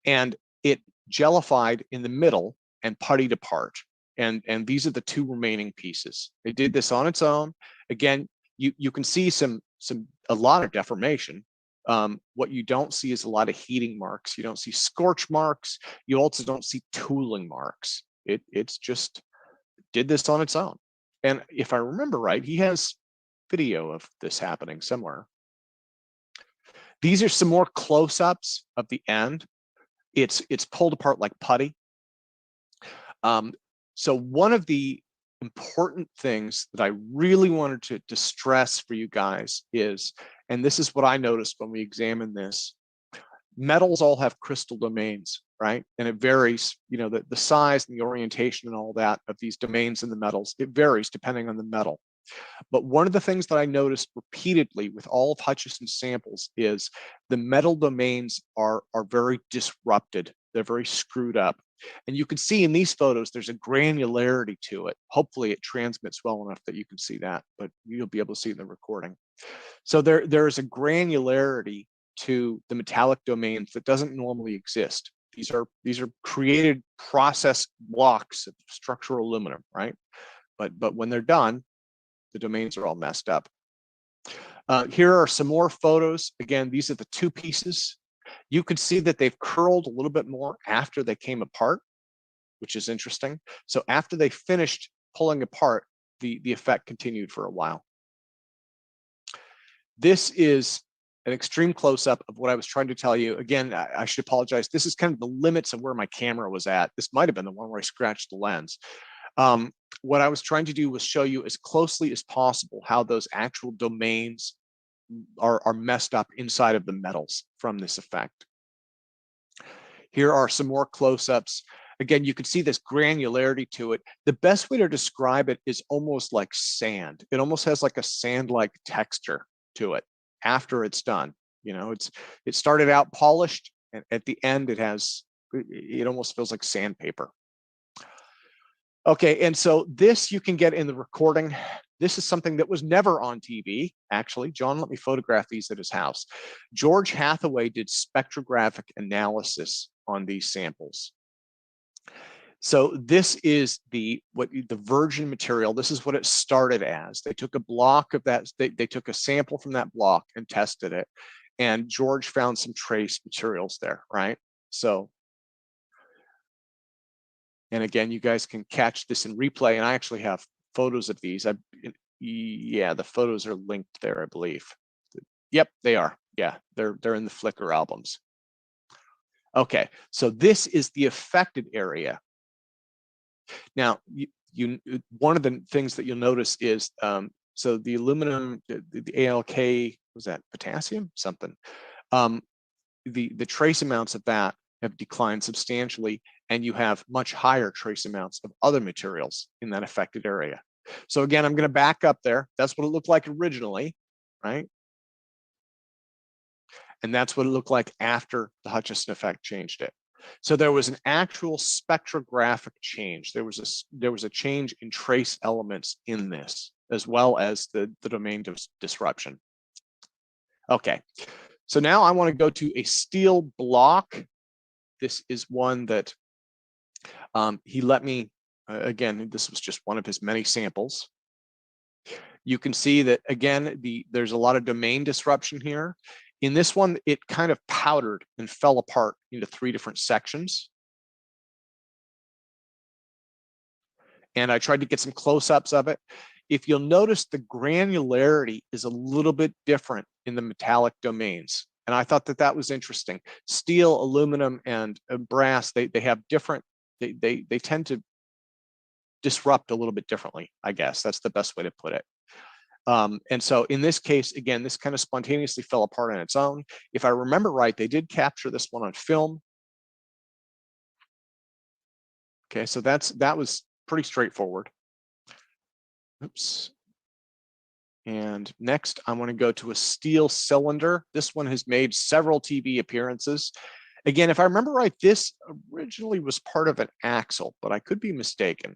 and it jellified in the middle and puttied apart. And these are the two remaining pieces. They did this on its own. Again, you can see a lot of deformation. What you don't see is a lot of heating marks. You don't see scorch marks. You also don't see tooling marks. It's just did this on its own. And if I remember right, he has video of this happening somewhere. These are some more close-ups of the end. It's pulled apart like putty. So one of the important things that I really wanted to stress for you guys is, and this is what I noticed when we examined this, metals all have crystal domains, right? And it varies, you know, the size and the orientation and all that of these domains in the metals, it varies depending on the metal. But one of the things that I noticed repeatedly with all of Hutchison's samples is the metal domains are very disrupted. They're very screwed up. And you can see in these photos, there's a granularity to it. Hopefully it transmits well enough that you can see that, but you'll be able to see in the recording. So there is a granularity to the metallic domains that doesn't normally exist. These are created process blocks of structural aluminum, right? But when they're done, the domains are all messed up. Here are some more photos. Again, these are the two pieces. You can see that they've curled a little bit more after they came apart, which is interesting. So after they finished pulling apart, the effect continued for a while. This is an extreme close-up of what I was trying to tell you. Again, I should apologize. This is kind of the limits of where my camera was at. This might have been the one where I scratched the lens. What I was trying to do was show you as closely as possible how those actual domains are messed up inside of the metals from this effect. Here are some more close-ups. Again, you can see this granularity to it. The best way to describe it is almost like sand. It almost has like a sand-like texture to it after it's done. You know, it started out polished, and at the end it almost feels like sandpaper. Okay, and so this you can get in the recording. This is something that was never on TV, actually. John let me photograph these at his house. George Hathaway did spectrographic analysis on these samples. So this is the virgin material. This is what it started as. They took a block of that, they took a sample from that block and tested it. And George found some trace materials there, right? So, and again, you guys can catch this in replay. And I actually have photos of these. Yeah, the photos are linked there, I believe. Yep, they are. Yeah, they're in the Flickr albums. Okay, so this is the affected area. Now, one of the things that you'll notice is, so the aluminum, the ALK, was that potassium? Something. The trace amounts of that have declined substantially, and you have much higher trace amounts of other materials in that affected area. So again, I'm going to back up there. That's what it looked like originally, right? And that's what it looked like after the Hutchison effect changed it. So there was an actual spectrographic change. There was a change in trace elements in this, as well as the domain disruption. Okay, so now I want to go to a steel block. This is one that he let me, again, this was just one of his many samples. You can see that, again, there's a lot of domain disruption here. In this one, it kind of powdered and fell apart into 3 different sections. And I tried to get some close-ups of it. If you'll notice, the granularity is a little bit different in the metallic domains. And I thought that that was interesting. Steel, aluminum, and brass, they have different, they tend to disrupt a little bit differently, I guess. That's the best way to put it. And so in this case, again, this kind of spontaneously fell apart on its own. If I remember right, they did capture this one on film. Okay, so that was pretty straightforward. Oops. And next, I want to go to a steel cylinder. This one has made several TV appearances. Again, if I remember right, this originally was part of an axle, but I could be mistaken.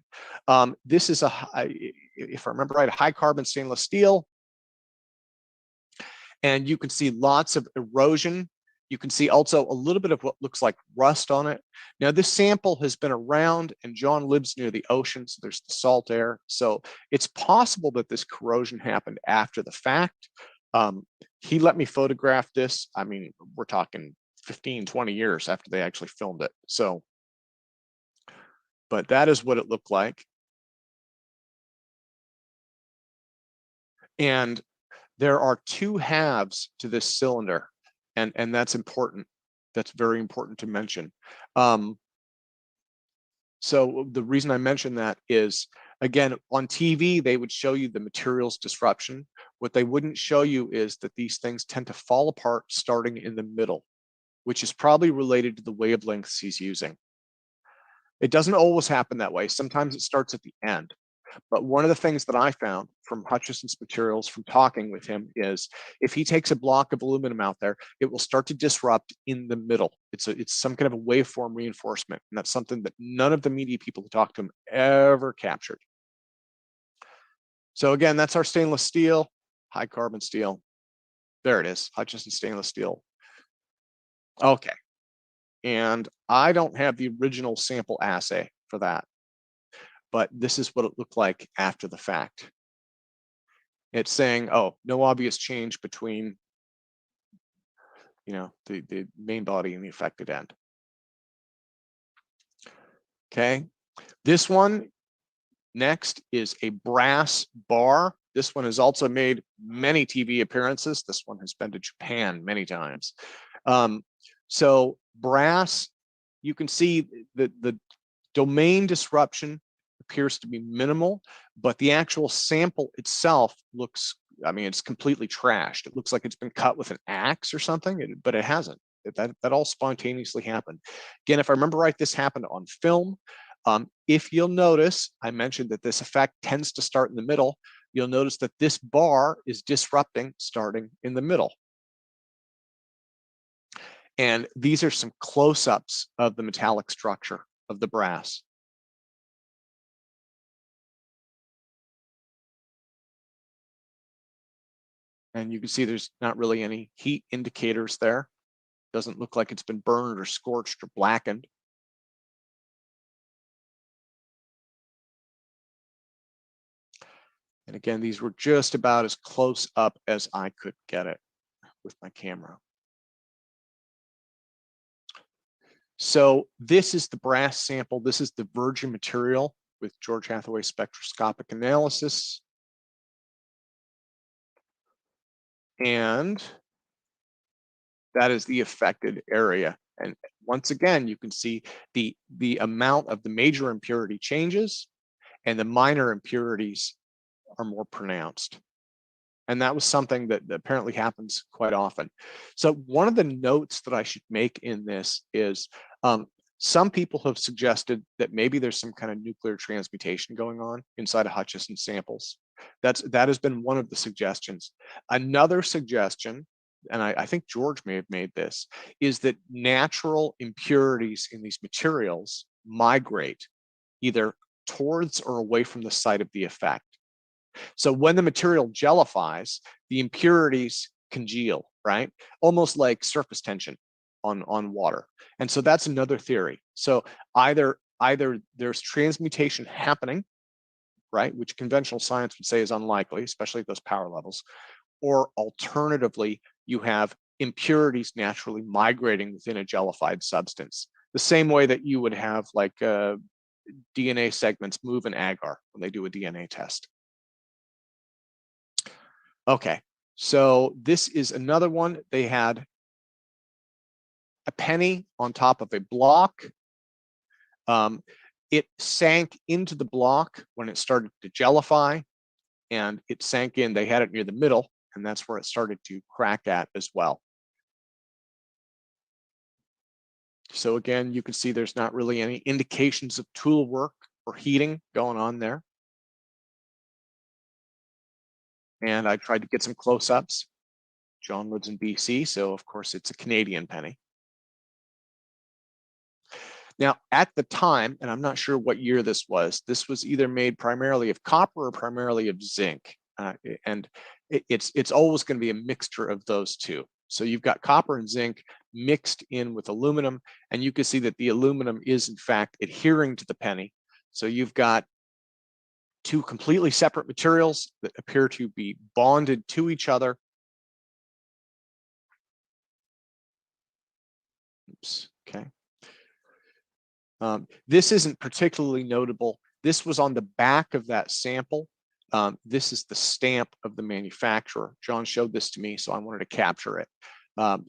This is if I remember right, a high carbon stainless steel. And you can see lots of erosion. You can see also a little bit of what looks like rust on it. Now, this sample has been around, and John lives near the ocean, so there's the salt air. So it's possible that this corrosion happened after the fact. He let me photograph this. I mean, we're talking 15, 20 years after they actually filmed it. So, but that is what it looked like. And there are 2 halves to this cylinder, and that's important. That's very important to mention. So the reason I mention that is Again, on TV, they would show you the materials disruption. What they wouldn't show you is that these things tend to fall apart starting in the middle, which is probably related to the wavelengths he's using. It doesn't always happen that way. Sometimes it starts at the end. But one of the things that I found from Hutchison's materials, from talking with him, is if he takes a block of aluminum out there, it will start to disrupt in the middle. It's some kind of a waveform reinforcement. And that's something that none of the media people who talked to him ever captured. So again, that's our stainless steel, high carbon steel. There it is, Hutchison stainless steel. Okay. And I don't have the original sample assay for that, but this is what it looked like after the fact. It's saying, oh, no obvious change between, you know, the main body and the affected end. Okay, this one next is a brass bar. This one has also made many TV appearances. This one has been to Japan many times. So brass, you can see the domain disruption appears to be minimal, but the actual sample itself looks, I mean, it's completely trashed. It looks like it's been cut with an axe or something, but it hasn't. That all spontaneously happened. Again, if I remember right, this happened on film. If you'll notice, I mentioned that this effect tends to start in the middle. You'll notice that this bar is disrupting starting in the middle. And these are some close-ups of the metallic structure of the brass. And you can see there's not really any heat indicators there. Doesn't look like it's been burned or scorched or blackened. And again, these were just about as close up as I could get it with my camera. So this is the brass sample. This is the virgin material with George Hathaway spectroscopic analysis. And that is the affected area. And once again, you can see the amount of the major impurity changes and the minor impurities are more pronounced. And that was something that apparently happens quite often. So one of the notes that I should make in this is some people have suggested that maybe there's some kind of nuclear transmutation going on inside of Hutchison samples. That has been one of the suggestions. Another suggestion, and I think George may have made this, is that natural impurities in these materials migrate either towards or away from the site of the effect. So when the material jellifies, the impurities congeal, right? Almost like surface tension on water. And so that's another theory. So either there's transmutation happening, right, which conventional science would say is unlikely, especially at those power levels, or alternatively, you have impurities naturally migrating within a jellified substance, the same way that you would have like DNA segments move in agar when they do a DNA test. Okay, so this is another one. They had a penny on top of a block. It sank into the block when it started to jellify, and it sank in. They had it near the middle, and that's where it started to crack at as well. So again, you can see there's not really any indications of tool work or heating going on there. And I tried to get some close-ups. John lives in BC, so of course it's a Canadian penny. Now, at the time, and I'm not sure what year this was either made primarily of copper or primarily of zinc. And it's always going to be a mixture of those two. So you've got copper and zinc mixed in with aluminum, and you can see that the aluminum is in fact adhering to the penny. So you've got two completely separate materials that appear to be bonded to each other. Oops, okay. This isn't particularly notable. This was on the back of that sample. This is the stamp of the manufacturer. John showed this to me, so I wanted to capture it.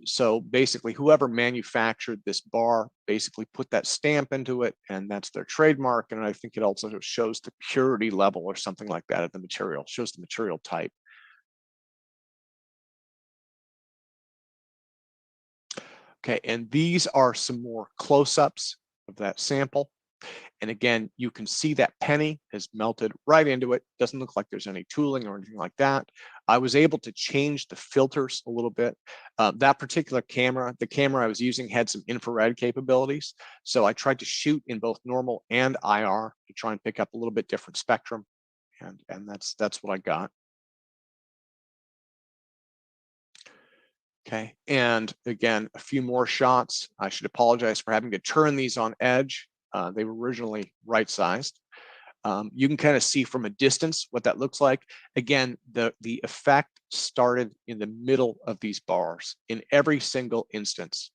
So basically, whoever manufactured this bar basically put that stamp into it, and that's their trademark. And I think it also shows the purity level or something like that of the material, shows the material type. Okay, and these are some more close-ups of that sample. And again, you can see that penny has melted right into it. Doesn't look like there's any tooling or anything like that. I was able to change the filters a little bit. That particular camera, the camera I was using had some infrared capabilities. So I tried to shoot in both normal and IR to try and pick up a little bit different spectrum. And that's what I got. Okay, and again, a few more shots. I should apologize for having to turn these on edge. They were originally right-sized. You can kind of see from a distance what that looks like. Again, the effect started in the middle of these bars in every single instance.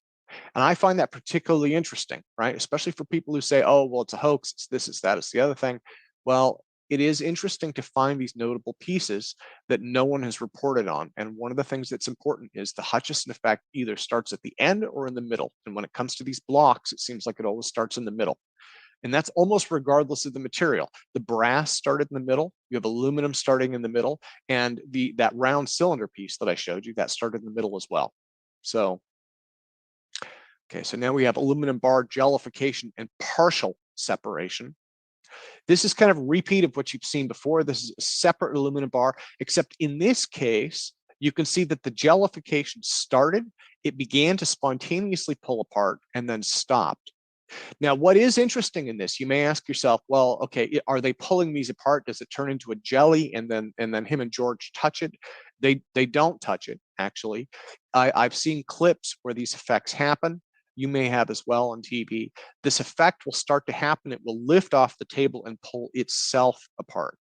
And I find that particularly interesting, right? Especially for people who say, oh, well, it's a hoax, it's this, it's that, it's the other thing. Well, it is interesting to find these notable pieces that no one has reported on. And one of the things that's important is the Hutchison effect either starts at the end or in the middle. And when it comes to these blocks, it seems like it always starts in the middle. And that's almost regardless of the material. The brass started in the middle, you have aluminum starting in the middle, and that round cylinder piece that I showed you, that started in the middle as well. So, okay, so now we have aluminum bar jellification and partial separation. This is kind of a repeat of what you've seen before. This is a separate aluminum bar, except in this case, you can see that the jellification started, it began to spontaneously pull apart and then stopped. Now, what is interesting in this, you may ask yourself, well, okay, are they pulling these apart? Does it turn into a jelly and then him and George touch it? They don't touch it, actually. I've seen clips where these effects happen. You may have as well on TV. This effect will start to happen. It will lift off the table and pull itself apart.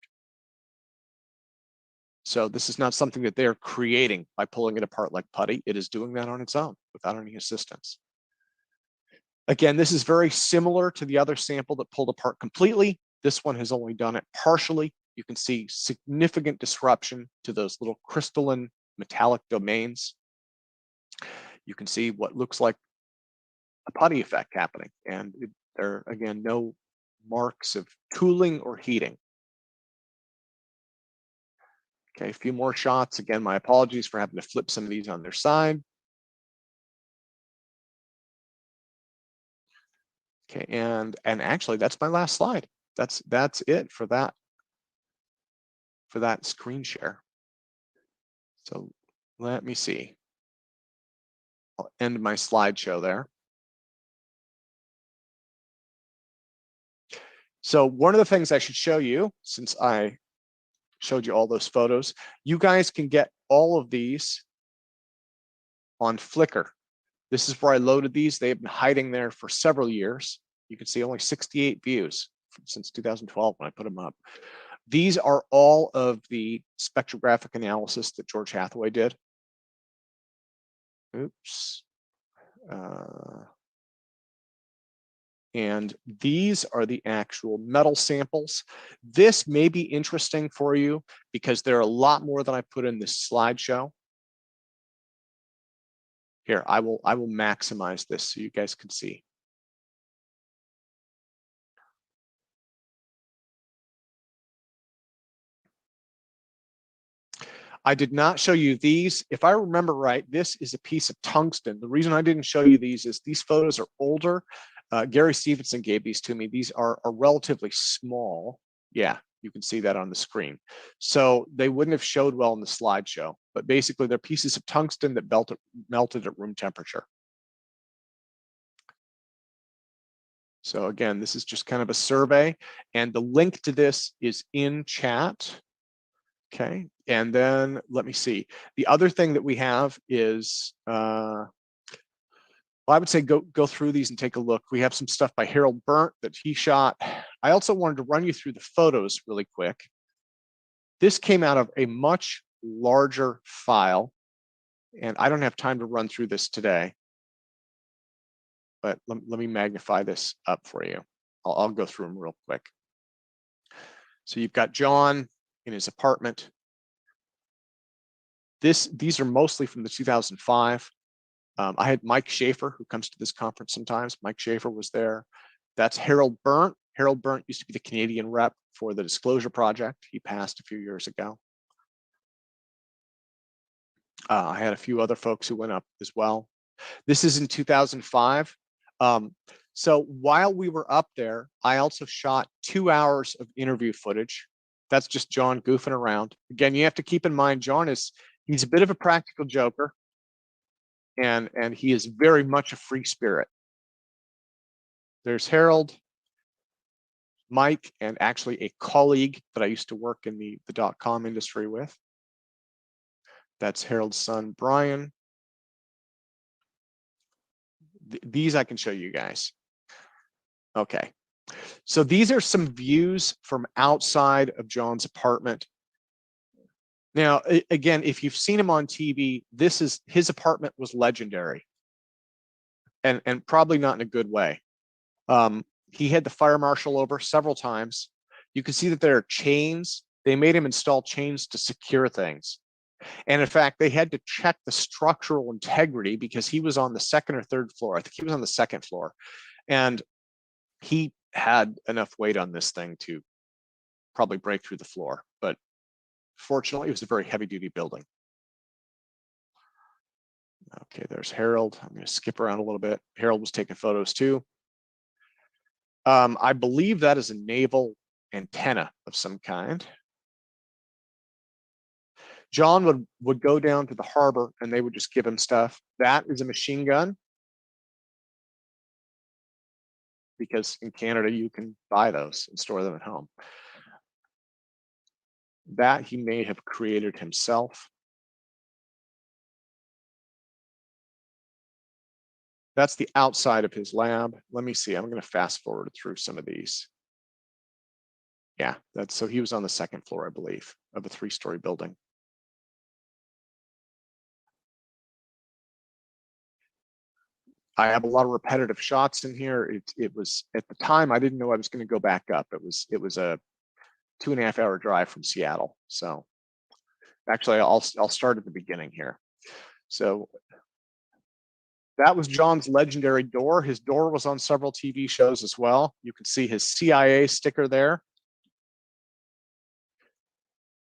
So this is not something that they're creating by pulling it apart like putty. It is doing that on its own without any assistance. Again, this is very similar to the other sample that pulled apart completely. This one has only done it partially. You can see significant disruption to those little crystalline metallic domains. You can see what looks like a putty effect happening, and there are, again, no marks of cooling or heating. Okay, a few more shots. Again, my apologies for having to flip some of these on their side. Okay, and actually that's my last slide. That's it for that screen share. So let me see. I'll end my slideshow there. So one of the things I should show you, since I showed you all those photos, you guys can get all of these on Flickr. This is where I loaded these. They've been hiding there for several years. You can see only 68 views since 2012 when I put them up. These are all of the spectrographic analysis that George Hathaway did. Oops. And these are the actual metal samples. This may be interesting for you because there are a lot more than I put in this slideshow. Here, I will maximize this so you guys can see. I did not show you these. If I remember right, this is a piece of tungsten. The reason I didn't show you these is these photos are older. Gary Stevenson gave these to me. These are relatively small. Yeah, you can see that on the screen. So they wouldn't have showed well in the slideshow, but basically they're pieces of tungsten that melted at room temperature. So again, this is just kind of a survey, and the link to this is in chat. Okay, and then let me see. The other thing that we have is, well, I would say go through these and take a look. We have some stuff by Harold Burnt that he shot. I also wanted to run you through the photos really quick. This came out of a much larger file, and I don't have time to run through this today, but let me magnify this up for you. I'll go through them real quick. So you've got John in his apartment. These are mostly from the 2005. I had Mike Schaefer, who comes to this conference sometimes. Mike Schaefer was there. That's Harold Burnt. Harold Burnt used to be the Canadian rep for the Disclosure Project. He passed a few years ago. I had a few other folks who went up as well. This is in 2005. So while we were up there, I also shot 2 hours of interview footage. That's just John goofing around. Again, you have to keep in mind, he's a bit of a practical joker, and he is very much a free spirit. There's Harold, Mike, and actually a colleague that I used to work in the .com industry with. That's Harold's son, Brian. These I can show you guys. Okay. So these are some views from outside of John's apartment. Now, again, if you've seen him on TV, his apartment was legendary, and probably not in a good way. He had the fire marshal over several times. You can see that there are chains. They made him install chains to secure things. And in fact, they had to check the structural integrity because he was on the second or third floor. I think he was on the second floor. And he had enough weight on this thing to probably break through the floor. But fortunately, it was a very heavy duty building. Okay, there's Harold. I'm going to skip around a little bit. Harold was taking photos too. I believe that is a naval antenna of some kind. John would go down to the harbor and they would just give him stuff. That is a machine gun, because in Canada you can buy those and store them at home. That he may have created himself. That's the outside of his lab. Let me see. I'm going to fast forward through some of these. Yeah, so he was on the second floor, I believe, of a 3-story building. I have a lot of repetitive shots in here. It was, at the time, I didn't know I was going to go back up. It was a 2.5-hour drive from Seattle. So actually, I'll start at the beginning here. So that was John's legendary door. His door was on several TV shows as well. You can see his CIA sticker there.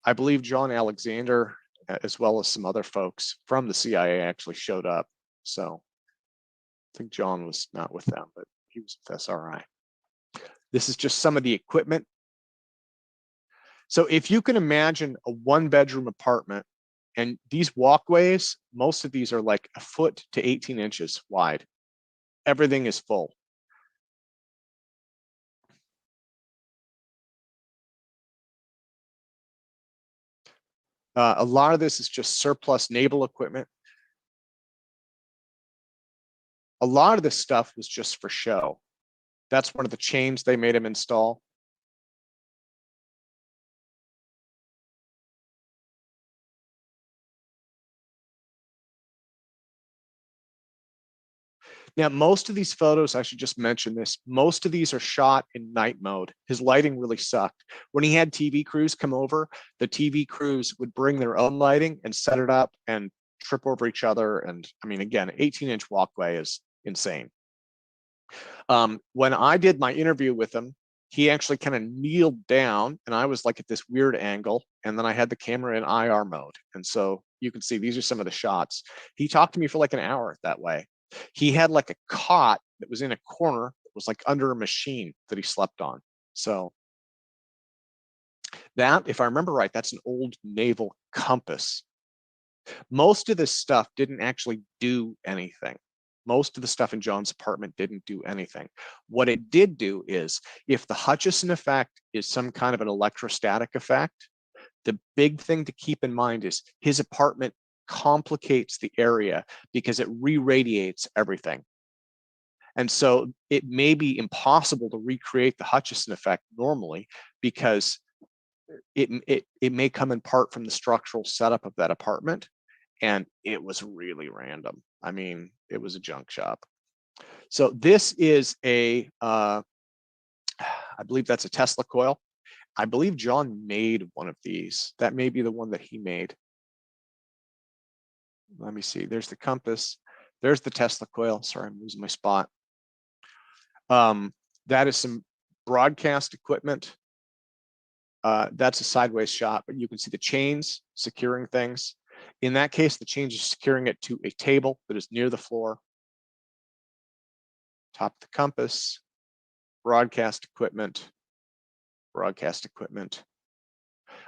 I believe John Alexander, as well as some other folks from the CIA, actually showed up. So I think John was not with them, but he was with SRI. This is just some of the equipment. So if you can imagine a 1-bedroom apartment, and these walkways, most of these are like 1 foot to 18 inches wide. Everything is full. A lot of this is just surplus naval equipment. A lot of this stuff was just for show. That's one of the chains they made him install. Now, most of these photos, I should just mention this, most of these are shot in night mode. His lighting really sucked. When he had TV crews come over, the TV crews would bring their own lighting and set it up and trip over each other. And I mean, again, 18-inch walkway is insane. When I did my interview with him, he actually kind of kneeled down and I was like at this weird angle. And then I had the camera in IR mode. And so you can see these are some of the shots. He talked to me for like an hour that way. He had like a cot that was in a corner that was like under a machine that he slept on. So that, if I remember right, that's an old naval compass. Most of this stuff didn't actually do anything. Most of the stuff in John's apartment didn't do anything. What it did do is, if the Hutchison effect is some kind of an electrostatic effect, the big thing to keep in mind is his apartment complicates the area because it re-radiates everything. And so it may be impossible to recreate the Hutchison effect normally because it may come in part from the structural setup of that apartment. And it was really random. I mean, it was a junk shop. So this is I believe that's a Tesla coil. I believe John made one of these. That may be the one that he made. Let me see. There's the compass. There's the Tesla coil. Sorry, I'm losing my spot. That is some broadcast equipment. That's a sideways shot, but you can see the chains securing things. In that case, the chains are securing it to a table that is near the floor. Top of the compass, broadcast equipment, broadcast equipment.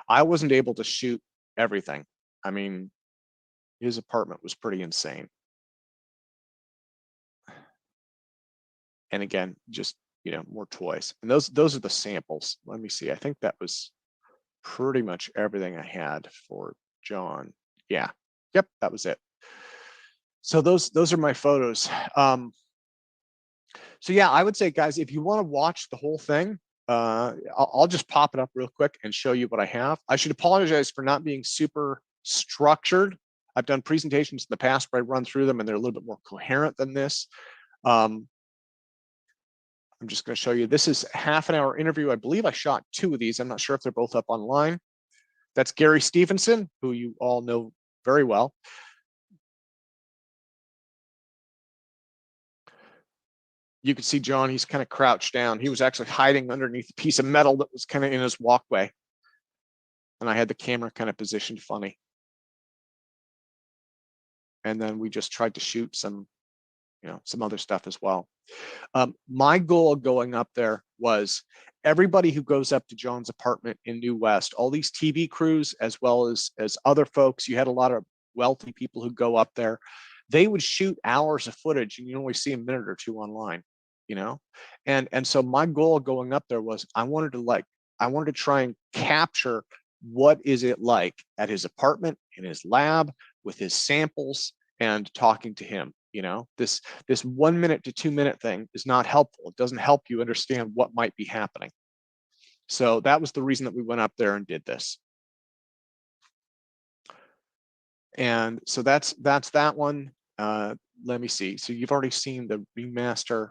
I wasn't able to shoot everything. I mean, his apartment was pretty insane. And again, just, you know, more toys. And those are the samples. Let me see. I think that was pretty much everything I had for John. Yeah. Yep, that was it. So those are my photos. So yeah, I would say, guys, if you want to watch the whole thing, I'll just pop it up real quick and show you what I have. I should apologize for not being super structured. I've done presentations in the past where I run through them and they're a little bit more coherent than this. I'm just going to show you. This is a half-an-hour interview. I believe I shot 2 of these. I'm not sure if they're both up online. That's Gary Stevenson, who you all know very well. You can see John, he's kind of crouched down. He was actually hiding underneath a piece of metal that was kind of in his walkway. And I had the camera kind of positioned funny. And then we just tried to shoot some, you know, some other stuff as well. My goal going up there was everybody who goes up to John's apartment in New West, all these TV crews, as well as other folks, you had a lot of wealthy people who go up there. They would shoot hours of footage and you only see a minute or 2 online, you know? And so my goal going up there was I wanted to try and capture what is it like at his apartment, in his lab, with his samples and talking to him. You know, this 1 minute to 2 minute thing is not helpful. It doesn't help you understand what might be happening. So that was the reason that we went up there and did this. And so that's that one. Let me see. So you've already seen the remaster.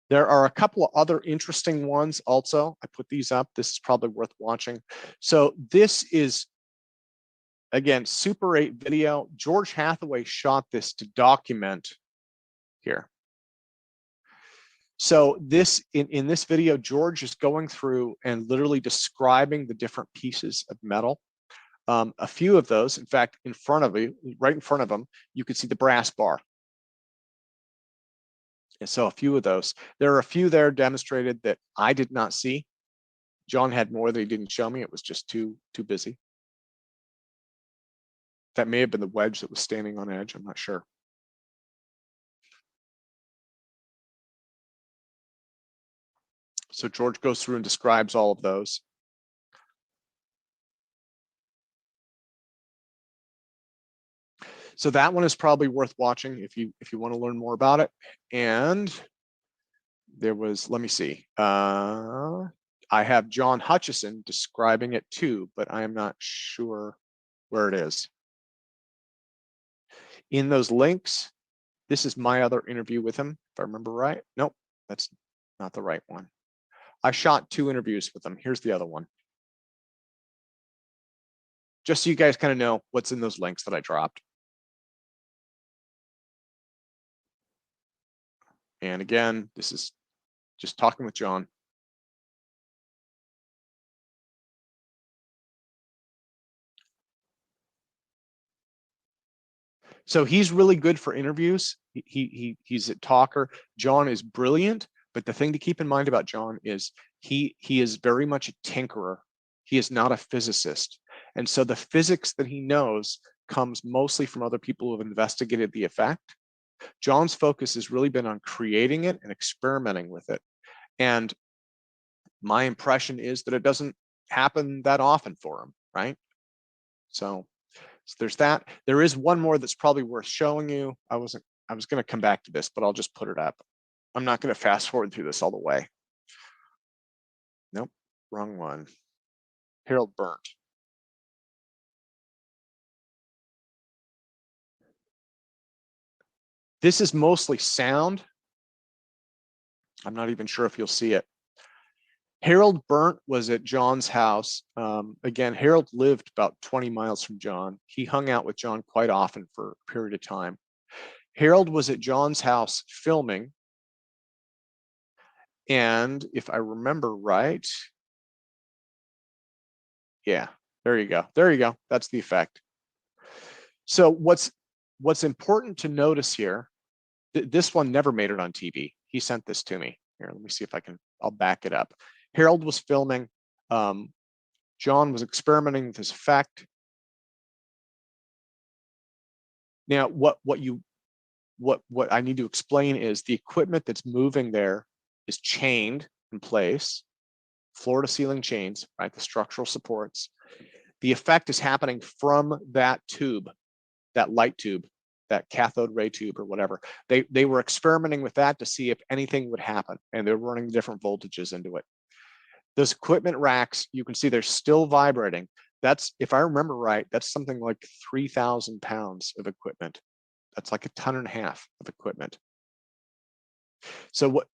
There are a couple of other interesting ones also. I put these up. This is probably worth watching. So this is, again, Super 8 video. George Hathaway shot this to document here. So this in this video, George is going through and literally describing the different pieces of metal. A few of those, in fact, in front of you, right in front of him, you can see the brass bar. And so a few of those. There are a few there demonstrated that I did not see. John had more that he didn't show me. It was just too busy. That may have been the wedge that was standing on edge. I'm not sure. So George goes through and describes all of those. So that one is probably worth watching if you want to learn more about it. And there was, let me see. I have John Hutchison describing it too, but I am not sure where it is. In those links, this is my other interview with him, if I remember right. Nope, that's not the right one. I shot 2 interviews with him. Here's the other one. Just so you guys kind of know what's in those links that I dropped. And again, this is just talking with John. So he's really good for interviews. He's a talker. John is brilliant, but the thing to keep in mind about John is he is very much a tinkerer. He is not a physicist. And so the physics that he knows comes mostly from other people who have investigated the effect. John's focus has really been on creating it and experimenting with it. And my impression is that it doesn't happen that often for him, right? So there's that. There is one more that's probably worth showing you. I was going to come back to this, but I'll just put it up. I'm not going to fast forward through this all the way. Nope, wrong one. Harold Burnt. This is mostly sound. I'm not even sure if you'll see it. Harold Burnt was at John's house. Again, Harold lived about 20 miles from John. He hung out with John quite often for a period of time. Harold was at John's house filming. And if I remember right, yeah, there you go. There you go. That's the effect. So what's important to notice here, this one never made it on TV. He sent this to me. Here, let me see if I'll back it up. Harold was filming. John was experimenting with his effect. Now, what I need to explain is the equipment that's moving there is chained in place, floor to ceiling chains, right? The structural supports. The effect is happening from that tube, that light tube, that cathode ray tube or whatever. They were experimenting with that to see if anything would happen, and they're running different voltages into it. Those equipment racks, you can see they're still vibrating. That's, if I remember right, that's something like 3,000 pounds of equipment. That's like 1.5 tons of equipment. So what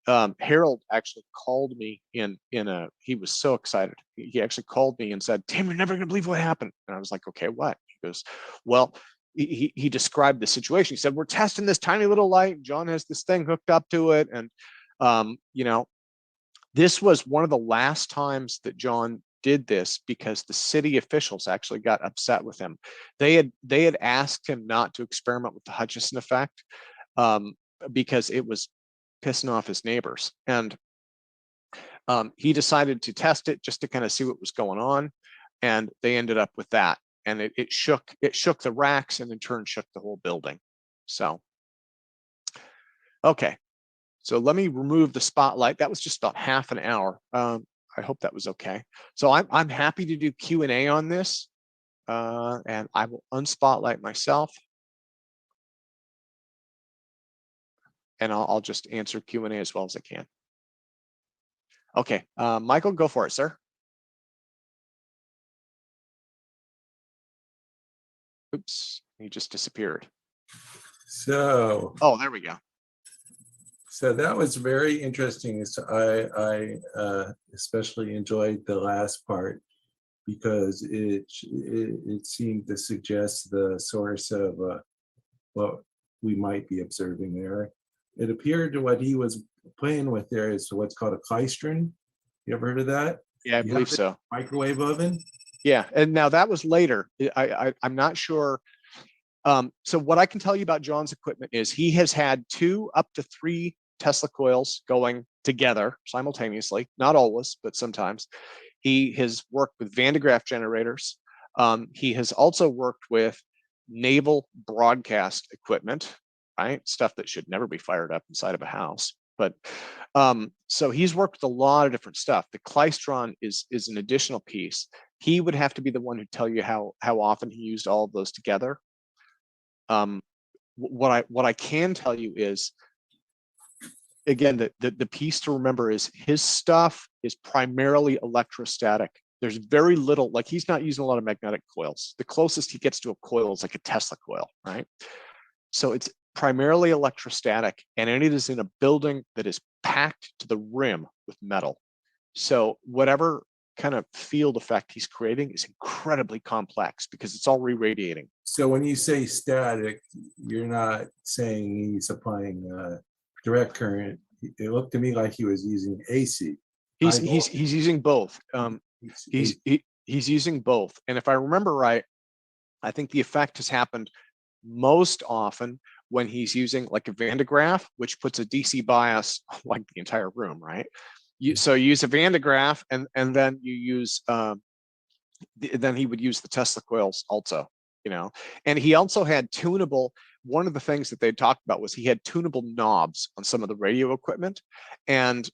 Harold actually called me he was so excited. He actually called me and said, "Tim, you're never going to believe what happened." And I was like, "Okay, what?" He goes, "Well," he described the situation. He said, "We're testing this tiny little light. John has this thing hooked up to it. And, you know, this was one of the last times that John did this because the city officials actually got upset with him. They had asked him not to experiment with the Hutchison effect because it was pissing off his neighbors. And he decided to test it just to kind of see what was going on. And they ended up with that. And it shook the racks and in turn shook the whole building. So, okay. So let me remove the spotlight. That was just about half an hour. I hope that was okay. So I'm happy to do Q&A on this. And I will unspotlight myself. And I'll just answer Q&A as well as I can. Okay, Michael, go for it, sir. Oops, he just disappeared. So. Oh, there we go. So that was very interesting. So I especially enjoyed the last part because it seemed to suggest the source of what we might be observing there. It appeared what he was playing with there is what's called a klystron. You ever heard of that? Yeah, I believe so. Microwave oven? Yeah, and now that was later. I'm not sure. So what I can tell you about John's equipment is he has had 2 up to 3 Tesla coils going together simultaneously, not always, but sometimes. He has worked with Van de Graaff generators. He has also worked with naval broadcast equipment, right? Stuff that should never be fired up inside of a house. But so he's worked with a lot of different stuff. The klystron is an additional piece. He would have to be the one who tell you how often he used all of those together. What I can tell you is, again, the piece to remember is his stuff is primarily electrostatic. There's very little, like he's not using a lot of magnetic coils. The closest he gets to a coil is like a Tesla coil, right? So it's primarily electrostatic, and it is in a building that is packed to the rim with metal. So whatever kind of field effect he's creating is incredibly complex because it's all re-radiating. So when you say static, you're not saying he's applying direct current. It looked to me like he was using AC. He's using both. He's using both. And if I remember right, I think the effect has happened most often when he's using like a Van de Graaff, which puts a DC bias like the entire room, right? So you use a Van de Graaff, and then you use then he would use the Tesla coils also, you know. And he also had tunable. One of the things that they talked about was he had tunable knobs on some of the radio equipment, and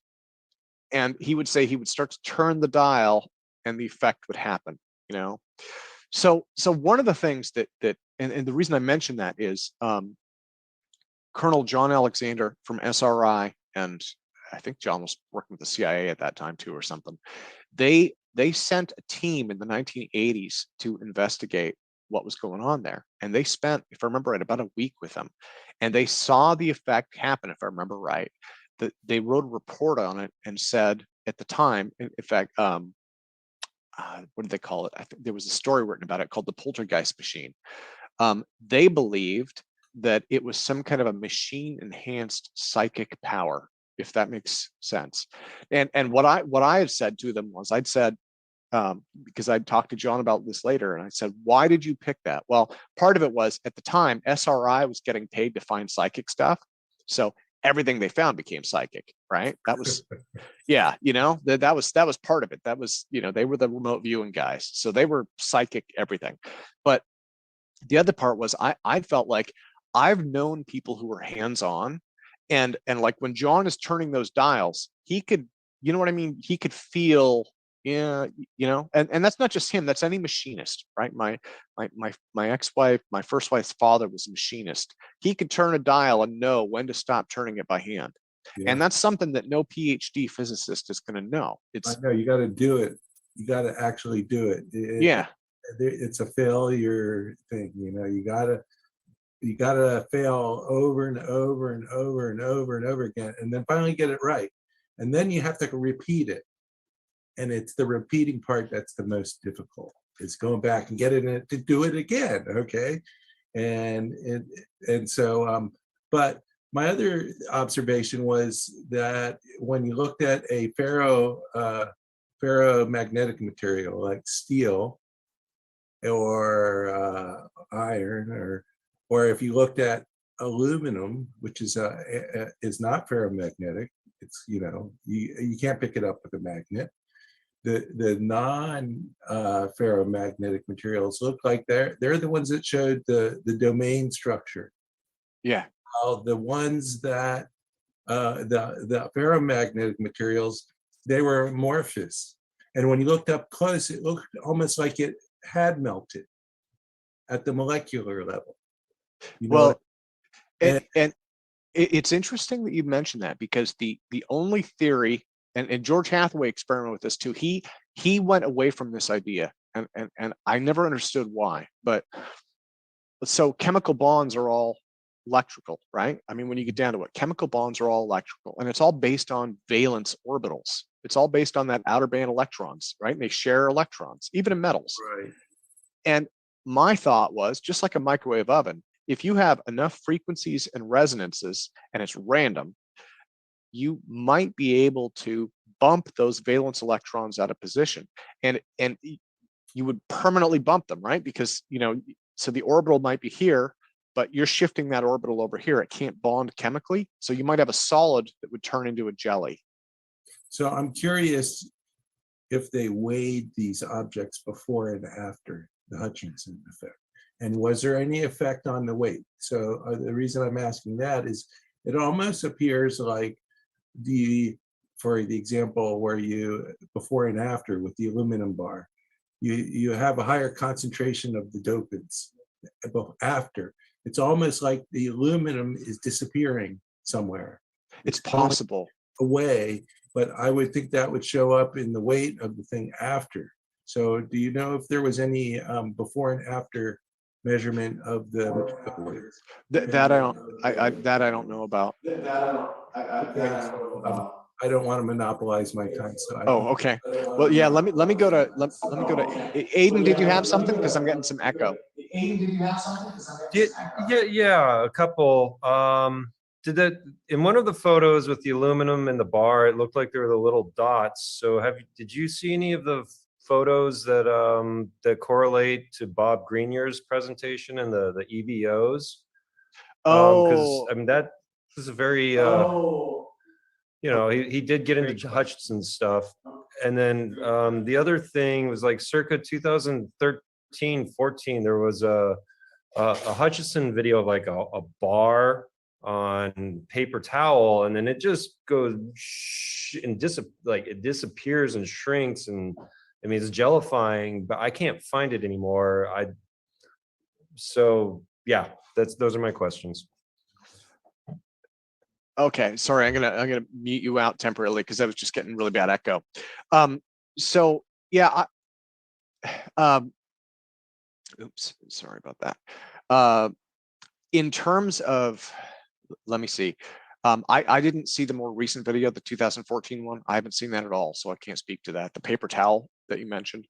he would say he would start to turn the dial, and the effect would happen, you know. So one of the things that and the reason I mention that is Colonel John Alexander from SRI, and I think John was working with the CIA at that time too or something. They sent a team in the 1980s to investigate what was going on there. And they spent, if I remember right, about a week with them. And they saw the effect happen, if I remember right. That they wrote a report on it and said at the time, in fact, what did they call it? I think there was a story written about it called the poltergeist machine. They believed that it was some kind of a machine enhanced psychic power, if that makes sense. And what I had said to them was, I'd said, because I'd talked to John about this later, and I said, why did you pick that? Well, part of it was, at the time, SRI was getting paid to find psychic stuff. So everything they found became psychic, right? That was, yeah, you know, that was part of it. That was, you know, they were the remote viewing guys. So they were psychic everything. But the other part was, I felt like I've known people who were hands-on, and like when John is turning those dials, he could, you know what I mean? He could feel, yeah, you know, and that's not just him, that's any machinist, right? My ex-wife, my first wife's father was a machinist. He could turn a dial and know when to stop turning it by hand. Yeah. And that's something that no PhD physicist is going to know. I know, you got to do it. You got to actually do it. Yeah. It's a failure thing, you know. You gotta fail over and over and over and over and over again, and then finally get it right. And then you have to repeat it. And it's the repeating part that's the most difficult. It's going back and getting it to do it again. Okay. And so, but my other observation was that when you looked at a ferromagnetic material like steel or iron, or if you looked at aluminum, which is not ferromagnetic, it's, you know, you can't pick it up with a magnet. The non ferromagnetic materials look like they're the ones that showed the domain structure. Yeah. The ones that the ferromagnetic materials, they were amorphous, and when you looked up close, it looked almost like it had melted at the molecular level. You know, well, and it's interesting that you mentioned that, because the only theory, and George Hathaway experimented with this too. He went away from this idea, and I never understood why. But so chemical bonds are all electrical, right? I mean, when you get down to it, chemical bonds are all electrical, and it's all based on valence orbitals. It's all based on that outer band electrons, right? And they share electrons, even in metals. Right. And my thought was, just like a microwave oven, if you have enough frequencies and resonances and it's random, you might be able to bump those valence electrons out of position, and you would permanently bump them, right? Because, you know, so the orbital might be here, but you're shifting that orbital over here. It can't bond chemically, so you might have a solid that would turn into a jelly. So I'm curious if they weighed these objects before and after the Hutchinson effect, and was there any effect on the weight? So the reason I'm asking that is, it almost appears like for the example where you before and after with the aluminum bar, you have a higher concentration of the dopants after. It's almost like the aluminum is disappearing somewhere. It's possible away, but I would think that would show up in the weight of the thing after. So do you know if there was any before and after measurement of the material weights? That I don't know about. I don't want to monopolize my time. So okay. Well, yeah. Let me go to Aiden. Did you have something? Because I'm getting some echo. Aiden, did you have something? Yeah, a couple. Did that in one of the photos with the aluminum and the bar? It looked like there were the little dots. So did you see any of the photos that that correlate to Bob Greenier's presentation and the EVOs? Because I mean, that is a very you know, he did get into Hutchinson stuff. And then the other thing was like circa 2013-14, there was a Hutchison video of like a bar on paper towel, and then it just goes and it disappears and shrinks, and I mean, it's jellifying, but I can't find it anymore. So yeah, those are my questions. Okay, sorry, I'm gonna mute you out temporarily because I was just getting really bad echo. So yeah, oops, sorry about that. In terms of, let me see. I didn't see the more recent video, the 2014 one. I haven't seen that at all, so I can't speak to that. The paper towel that you mentioned.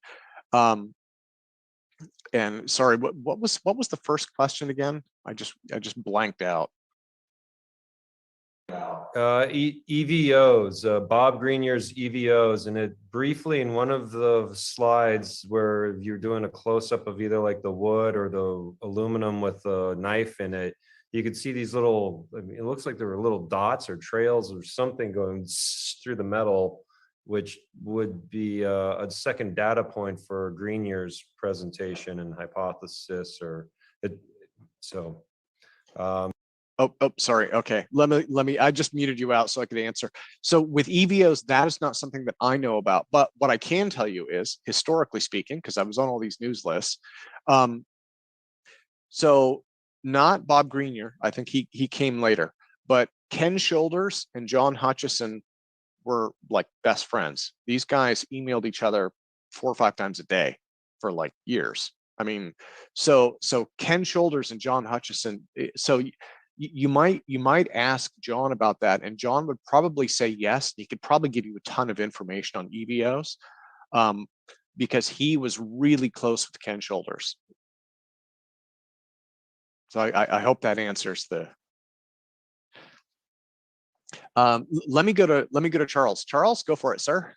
And sorry, what was the first question again? I just blanked out. EVOs, Bob Greenyer's EVOs, and it briefly in one of the slides where you're doing a close-up of either like the wood or the aluminum with a knife in it, you could see these little, I mean, it looks like there were little dots or trails or something going through the metal, which would be a second data point for Greenyer's presentation and hypothesis, or it, so. Oh, sorry. Okay. Let me, I just muted you out so I could answer. So with EVOs, that is not something that I know about, but what I can tell you is, historically speaking, because I was on all these news lists, so not Bob Greenyer, I think he came later, but Ken Shoulders and John Hutchison were like best friends. These guys emailed each other 4 or 5 times a day for like years. I mean, so Ken Shoulders and John Hutchison, so you might ask John about that, and John would probably say yes. He could probably give you a ton of information on EVOs, because he was really close with Ken Shoulders. So I hope that answers the. Let me go to Charles. Charles, go for it, sir.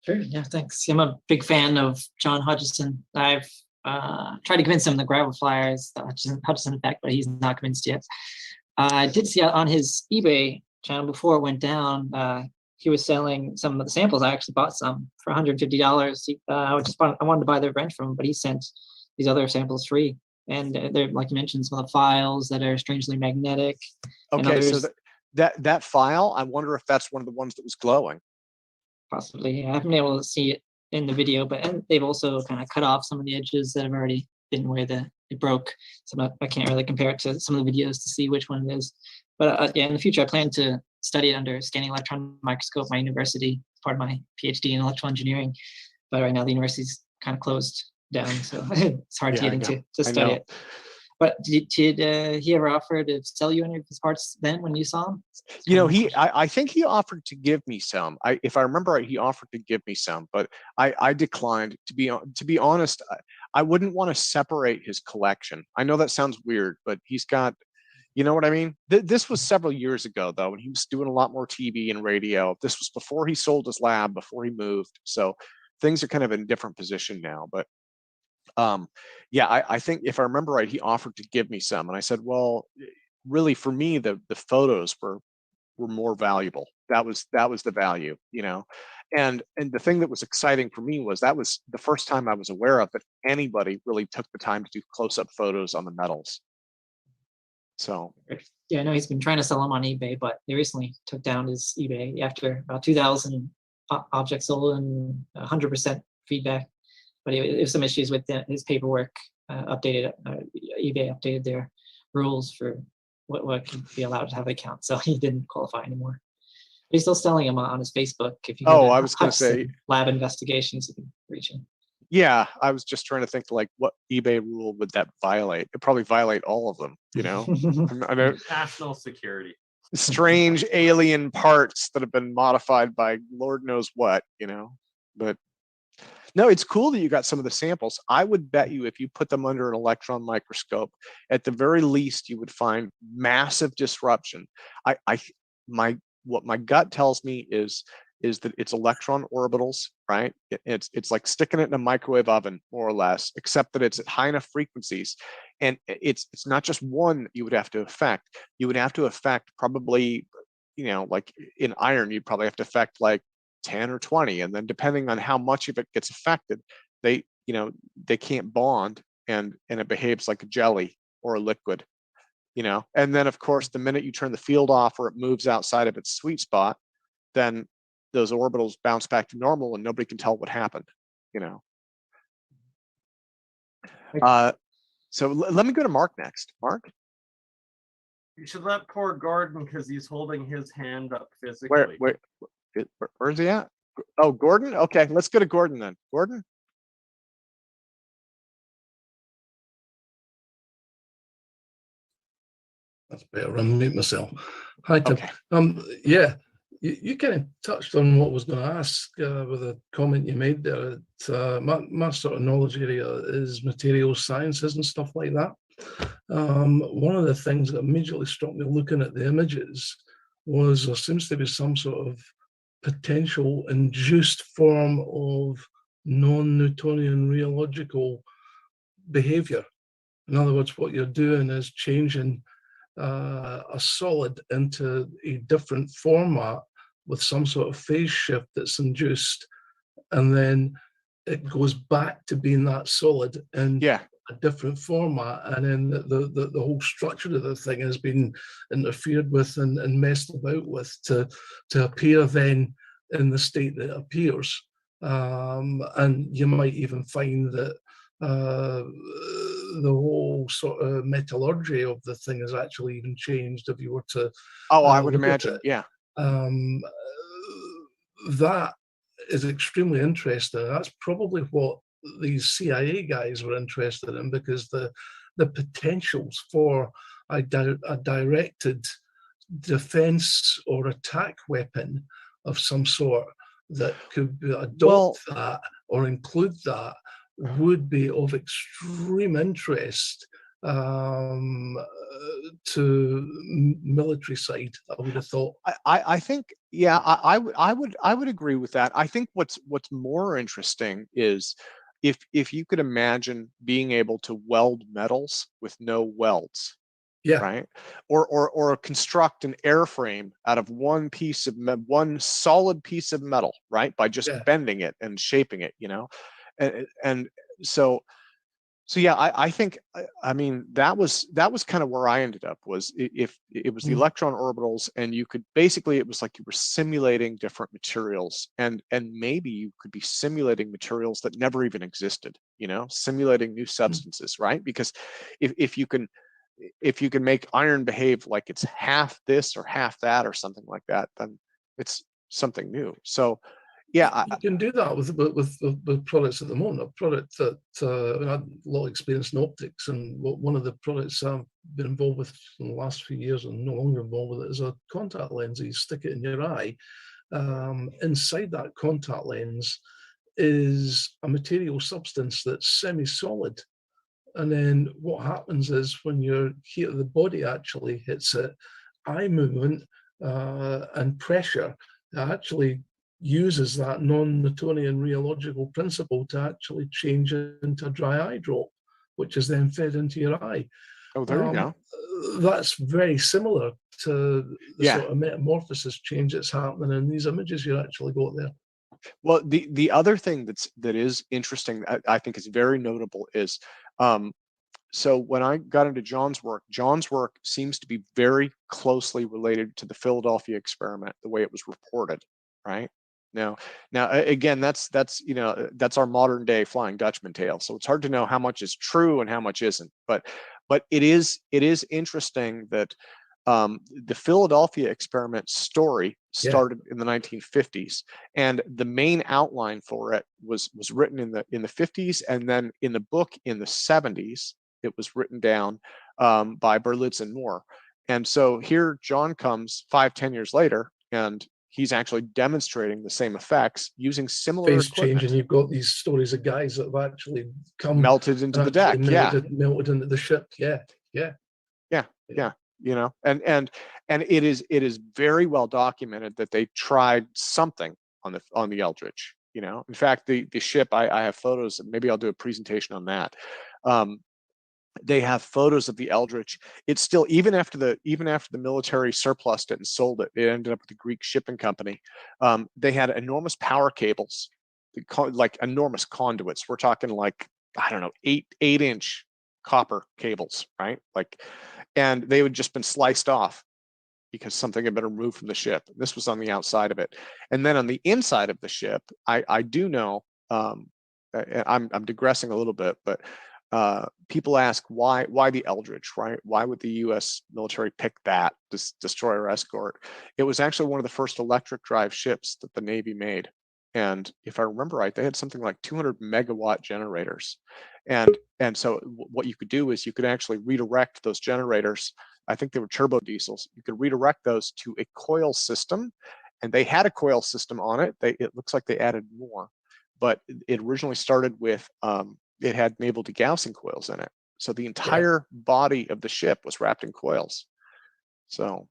Sure. Yeah, thanks. I'm a big fan of John Hutchison. I've tried to convince him the Graviflyer is the Hutchison Effect, but he's not convinced yet. I did see on his eBay channel before it went down, he was selling some of the samples. I actually bought some for $150. I wanted to buy the wrench from him, but he sent these other samples free. And they're, like you mentioned, some of the files that are strangely magnetic. Okay, so that file, I wonder if that's one of the ones that was glowing. Possibly. I haven't been able to see it in the video, but they've also kind of cut off some of the edges that have already been where it broke. So I can't really compare it to some of the videos to see which one it is. But yeah, in the future, I plan to study it under scanning electron microscope at my university, part of my PhD in electrical engineering. But right now the university's kind of closed down, so it's hard to get into to study it. But did he ever offer to sell you any of his parts then when you saw him? You know, I think he offered to give me some. If I remember right, he offered to give me some, but I declined. To be honest, I wouldn't want to separate his collection. I know that sounds weird, but he's got, you know what I mean? This was several years ago though, and he was doing a lot more TV and radio. This was before he sold his lab, before he moved. So things are kind of in a different position now, but yeah, I think if I remember right, he offered to give me some, and I said, well, really for me, the photos were more valuable. That was the value, you know. And the thing that was exciting for me was that was the first time I was aware of that anybody really took the time to do close-up photos on the metals. So yeah, I know he's been trying to sell them on eBay, but they recently took down his eBay after about 2,000 objects sold and 100% feedback. But it was some issues with his paperwork. eBay updated their rules for what can be allowed to have an account, so he didn't qualify anymore. But he's still selling them on his Facebook. If you go to I was going to say Lab Investigations, you can reach him. Yeah, I was just trying to think like what eBay rule would that violate? It'd probably violate all of them, you know. I know national security. Strange alien parts that have been modified by Lord knows what, you know. But no, it's cool that you got some of the samples. I would bet you if you put them under an electron microscope, at the very least, you would find massive disruption. What my gut tells me is that it's electron orbitals, right? It's like sticking it in a microwave oven, more or less, except that it's at high enough frequencies. And it's not just one that you would have to affect. You would have to affect probably, you know, like in iron, you'd probably have to affect like 10 or 20, and then depending on how much of it gets affected, they can't bond, and it behaves like a jelly or a liquid, you know. And then of course the minute you turn the field off or it moves outside of its sweet spot, then those orbitals bounce back to normal and nobody can tell what happened, you know. So let me go to Mark next. Mark, You should let poor Gordon, because he's holding his hand up physically. where's he at? Oh, Gordon. Okay, let's go to Gordon then. Gordon. That's better. Unmute myself. Hi, Tim. Okay. Yeah, You kind of touched on what I was going to ask with a comment you made there. My sort of knowledge area is materials sciences and stuff like that. One of the things that immediately struck me looking at the images was there seems to be some sort of potential induced form of non-Newtonian rheological behavior. In other words, what you're doing is changing a solid into a different format with some sort of phase shift that's induced, and then it goes back to being that solid in a different format, and then the whole structure of the thing has been interfered with and messed about with to appear then in the state that it appears. And you might even find that the whole sort of metallurgy of the thing has actually even changed if you were to I would look at imagine, it. yeah. That is extremely interesting. That's probably what these CIA guys were interested in, because the potentials for a directed defense or attack weapon of some sort that could adopt that or include that would be of extreme interest to military side, I would have thought. I think, yeah, I would agree with that. I think what's more interesting is if you could imagine being able to weld metals with no welds. Yeah. Right. Or construct an airframe out of one solid piece of metal, right? By just bending it and shaping it, you know? And so yeah, I think, I mean, that was kind of where I ended up, was if it was the electron orbitals, and you could basically, it was like you were simulating different materials, and maybe you could be simulating materials that never even existed, you know, simulating new substances, right? Because if you can make iron behave like it's half this or half that or something like that, then it's something new. So yeah, you can do that with products at the moment. A product that I had a lot of experience in optics, and one of the products I've been involved with in the last few years and no longer involved with it is a contact lens. You stick it in your eye. Inside that contact lens is a material substance that's semi-solid. And then what happens is when your heat of the body actually hits it, eye movement and pressure actually uses that non-Newtonian rheological principle to actually change it into a dry eye drop, which is then fed into your eye. Oh, there you go. That's very similar to the sort of metamorphosis change that's happening in these images you actually got there. Well, the other thing that is interesting, I think is very notable, is so when I got into John's work seems to be very closely related to the Philadelphia experiment, the way it was reported, right? Now again, that's you know, that's our modern day Flying Dutchman tale. So it's hard to know how much is true and how much isn't. But it is interesting that the Philadelphia experiment story started in the 1950s, and the main outline for it was written in the 50s, and then in the book in the 70s it was written down by Berlitz and Moore. And so here John comes 5-10 years later, and he's actually demonstrating the same effects using similar phase equipment. change, and you've got these stories of guys that have actually come melted into the deck, melted into the ship. Yeah. You know, and it is very well documented that they tried something on the Eldridge. You know, in fact, the ship, I have photos. Maybe I'll do a presentation on that. They have photos of the Eldridge. It's still, even after the military surplused it and sold it, it ended up with the Greek shipping company. They had enormous power cables, like enormous conduits. We're talking like, I don't know, 8-inch copper cables, right? Like, and they would just been sliced off because something had been removed from the ship. This was on the outside of it. And then on the inside of the ship, I do know, I'm digressing a little bit, but people ask why the Eldridge, right? Why would the U.S. military pick that destroyer escort? It was actually one of the first electric drive ships that the Navy made, and if I remember right, they had something like 200 megawatt generators, and so what you could do is you could actually redirect those generators. I think they were turbo diesels. You could redirect those to a coil system, and they had a coil system on it. It looks like they added more, but it originally started with it had Mabel de Gaussian coils in it. So the entire body of the ship was wrapped in coils. So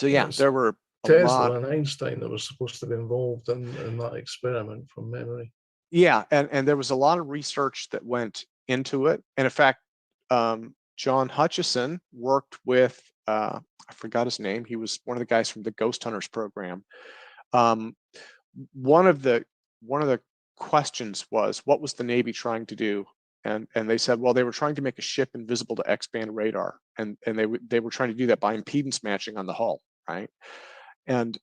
yeah, It's there were a Tesla lot. and Einstein that was supposed to be involved in that experiment from memory. Yeah, and there was a lot of research that went into it. And in fact, John Hutchison worked with I forgot his name. He was one of the guys from the Ghost Hunters program. One of the questions was, what was the Navy trying to do? And they said, well, they were trying to make a ship invisible to X-band radar, and they were trying to do that by impedance matching on the hull, right? And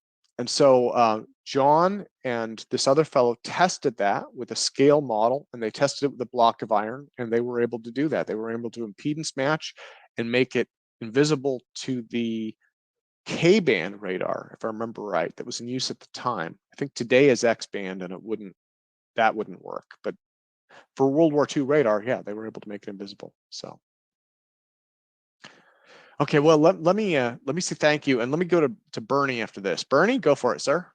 so John and this other fellow tested that with a scale model, and they tested it with a block of iron, and they were able to do that. They were able to impedance match and make it invisible to the K-band radar, if I remember right, that was in use at the time. I think today is X-band, and that wouldn't work. But for World War II radar, yeah, they were able to make it invisible. So. Okay, well, let me say thank you, and let me go to Bernie after this. Bernie, go for it, sir.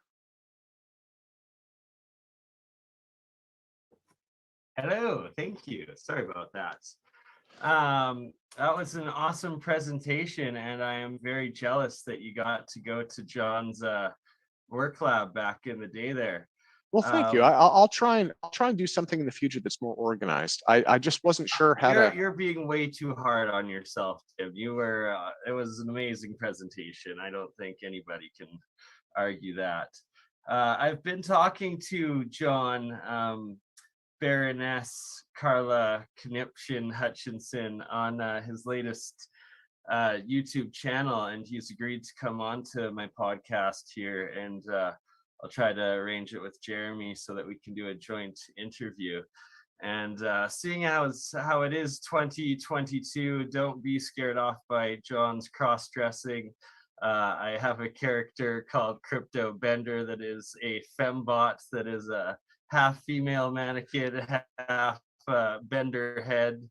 Hello, thank you. Sorry about that. That was an awesome presentation, and I am very jealous that you got to go to John's work lab back in the day there. Well, thank you. I'll try and do something in the future that's more organized. I just wasn't sure how to. You're being way too hard on yourself, Tim. You were. It was an amazing presentation. I don't think anybody can argue that. I've been talking to John, Baroness Carla Knipchen Hutchinson on his latest YouTube channel, and he's agreed to come on to my podcast here, and I'll try to arrange it with Jeremy so that we can do a joint interview. And seeing how it is 2022, don't be scared off by John's cross-dressing. I have a character called Crypto Bender that is a fembot that is a half female mannequin, half Bender head.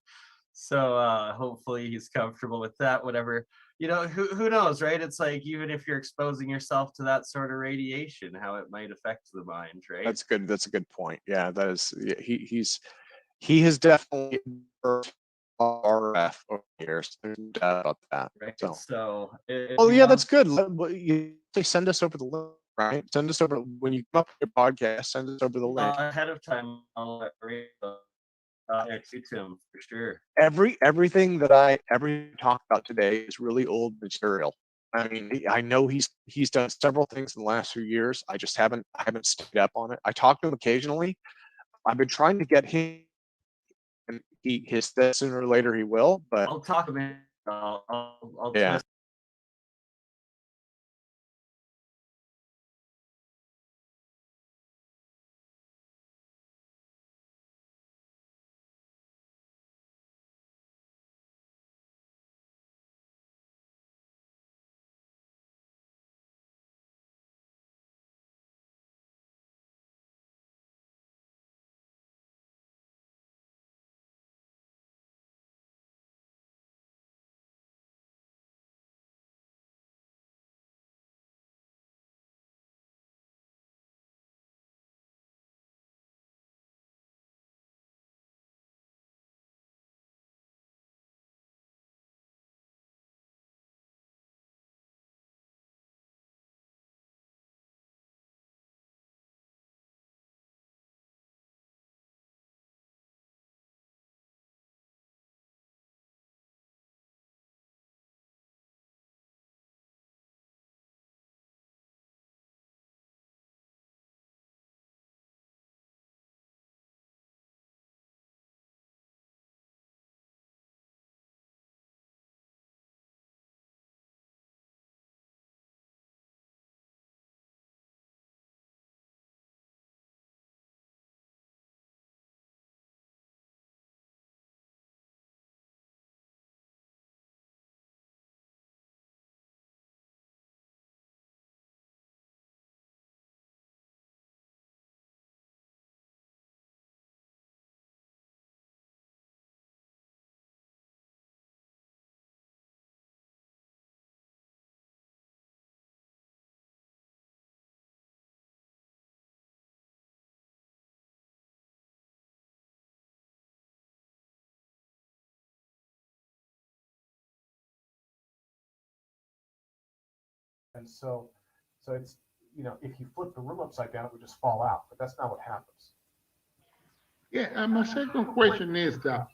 So hopefully he's comfortable with that. Whatever, who knows, right? It's like, even if you're exposing yourself to that sort of radiation, how it might affect the mind, right? That's good. That's a good point. Yeah, that is. He has definitely RF over the years. There's no doubt about that. Right. So. So. Yeah, that's good. You send us over the link, right? Send us over when you come up with your podcast. Send us over the link ahead of time. I'll let to him for sure. Everything that I talk about today is really old material. I mean, I know he's done several things in the last few years. I just haven't stayed up on it. I talk to him occasionally. I've been trying to get him, and he said sooner or later he will. But I'll talk about. I'll yeah. twist And so it's, if you flip the room upside down, it would just fall out, but that's not what happens. Yeah, and my second question is that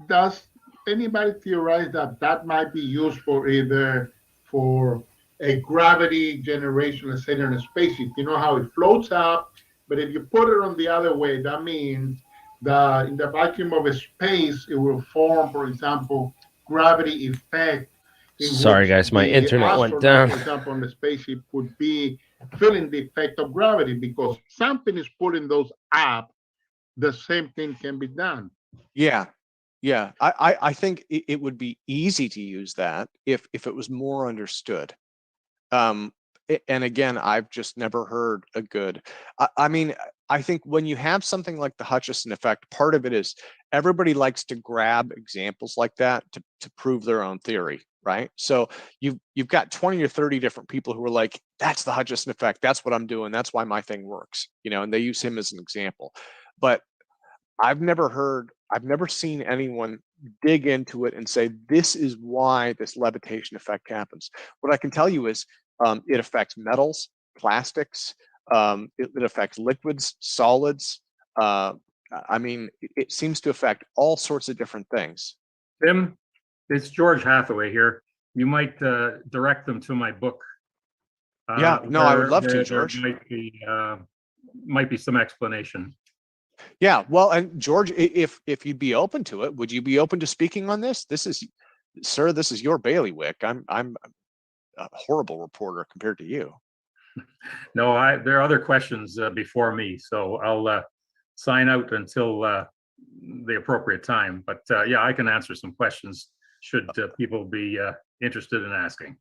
does anybody theorize that might be used for either for a gravity generation, let's say in a spaceship? You know how it floats up, but if you put it on the other way, that means that in the vacuum of a space, it will form, for example, gravity effect. Sorry, guys, my internet went down. For example, on the spaceship would be feeling the effect of gravity because something is pulling those up. The same thing can be done. Yeah. Yeah. I think it would be easy to use that if it was more understood. And again, I've just never heard a good, I mean, I think when you have something like the Hutchison effect, part of it is everybody likes to grab examples like that to prove their own theory, right? So you've got 20 or 30 different people who are like, that's the Hutchison effect. That's what I'm doing. That's why my thing works, and they use him as an example. But I've never seen anyone dig into it and say, this is why this levitation effect happens. What I can tell you is it affects metals, plastics, it affects liquids, solids. I mean, it seems to affect all sorts of different things. Tim, it's George Hathaway here. You might direct them to my book. Yeah, no, I would love to, George. Might be some explanation. Yeah, well, and George, if you'd be open to it, would you be open to speaking on this? This is your bailiwick. I'm a horrible reporter compared to you. No, there are other questions before me, so I'll sign out until the appropriate time. But yeah, I can answer some questions should people be interested in asking.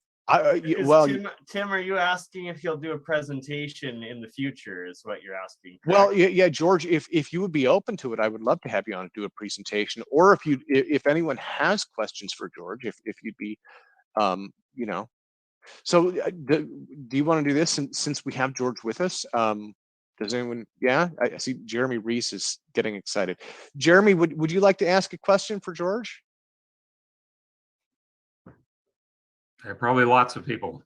Tim, are you asking if you'll do a presentation in the future is what you're asking? Correct? Well, yeah, George, if you would be open to it, I would love to have you on to do a presentation, or if anyone has questions for George, if you'd be, So do you want to do this since we have George with us? Does anyone? Yeah, I see Jeremy Reese is getting excited. Jeremy, would you like to ask a question for George? There are probably lots of people.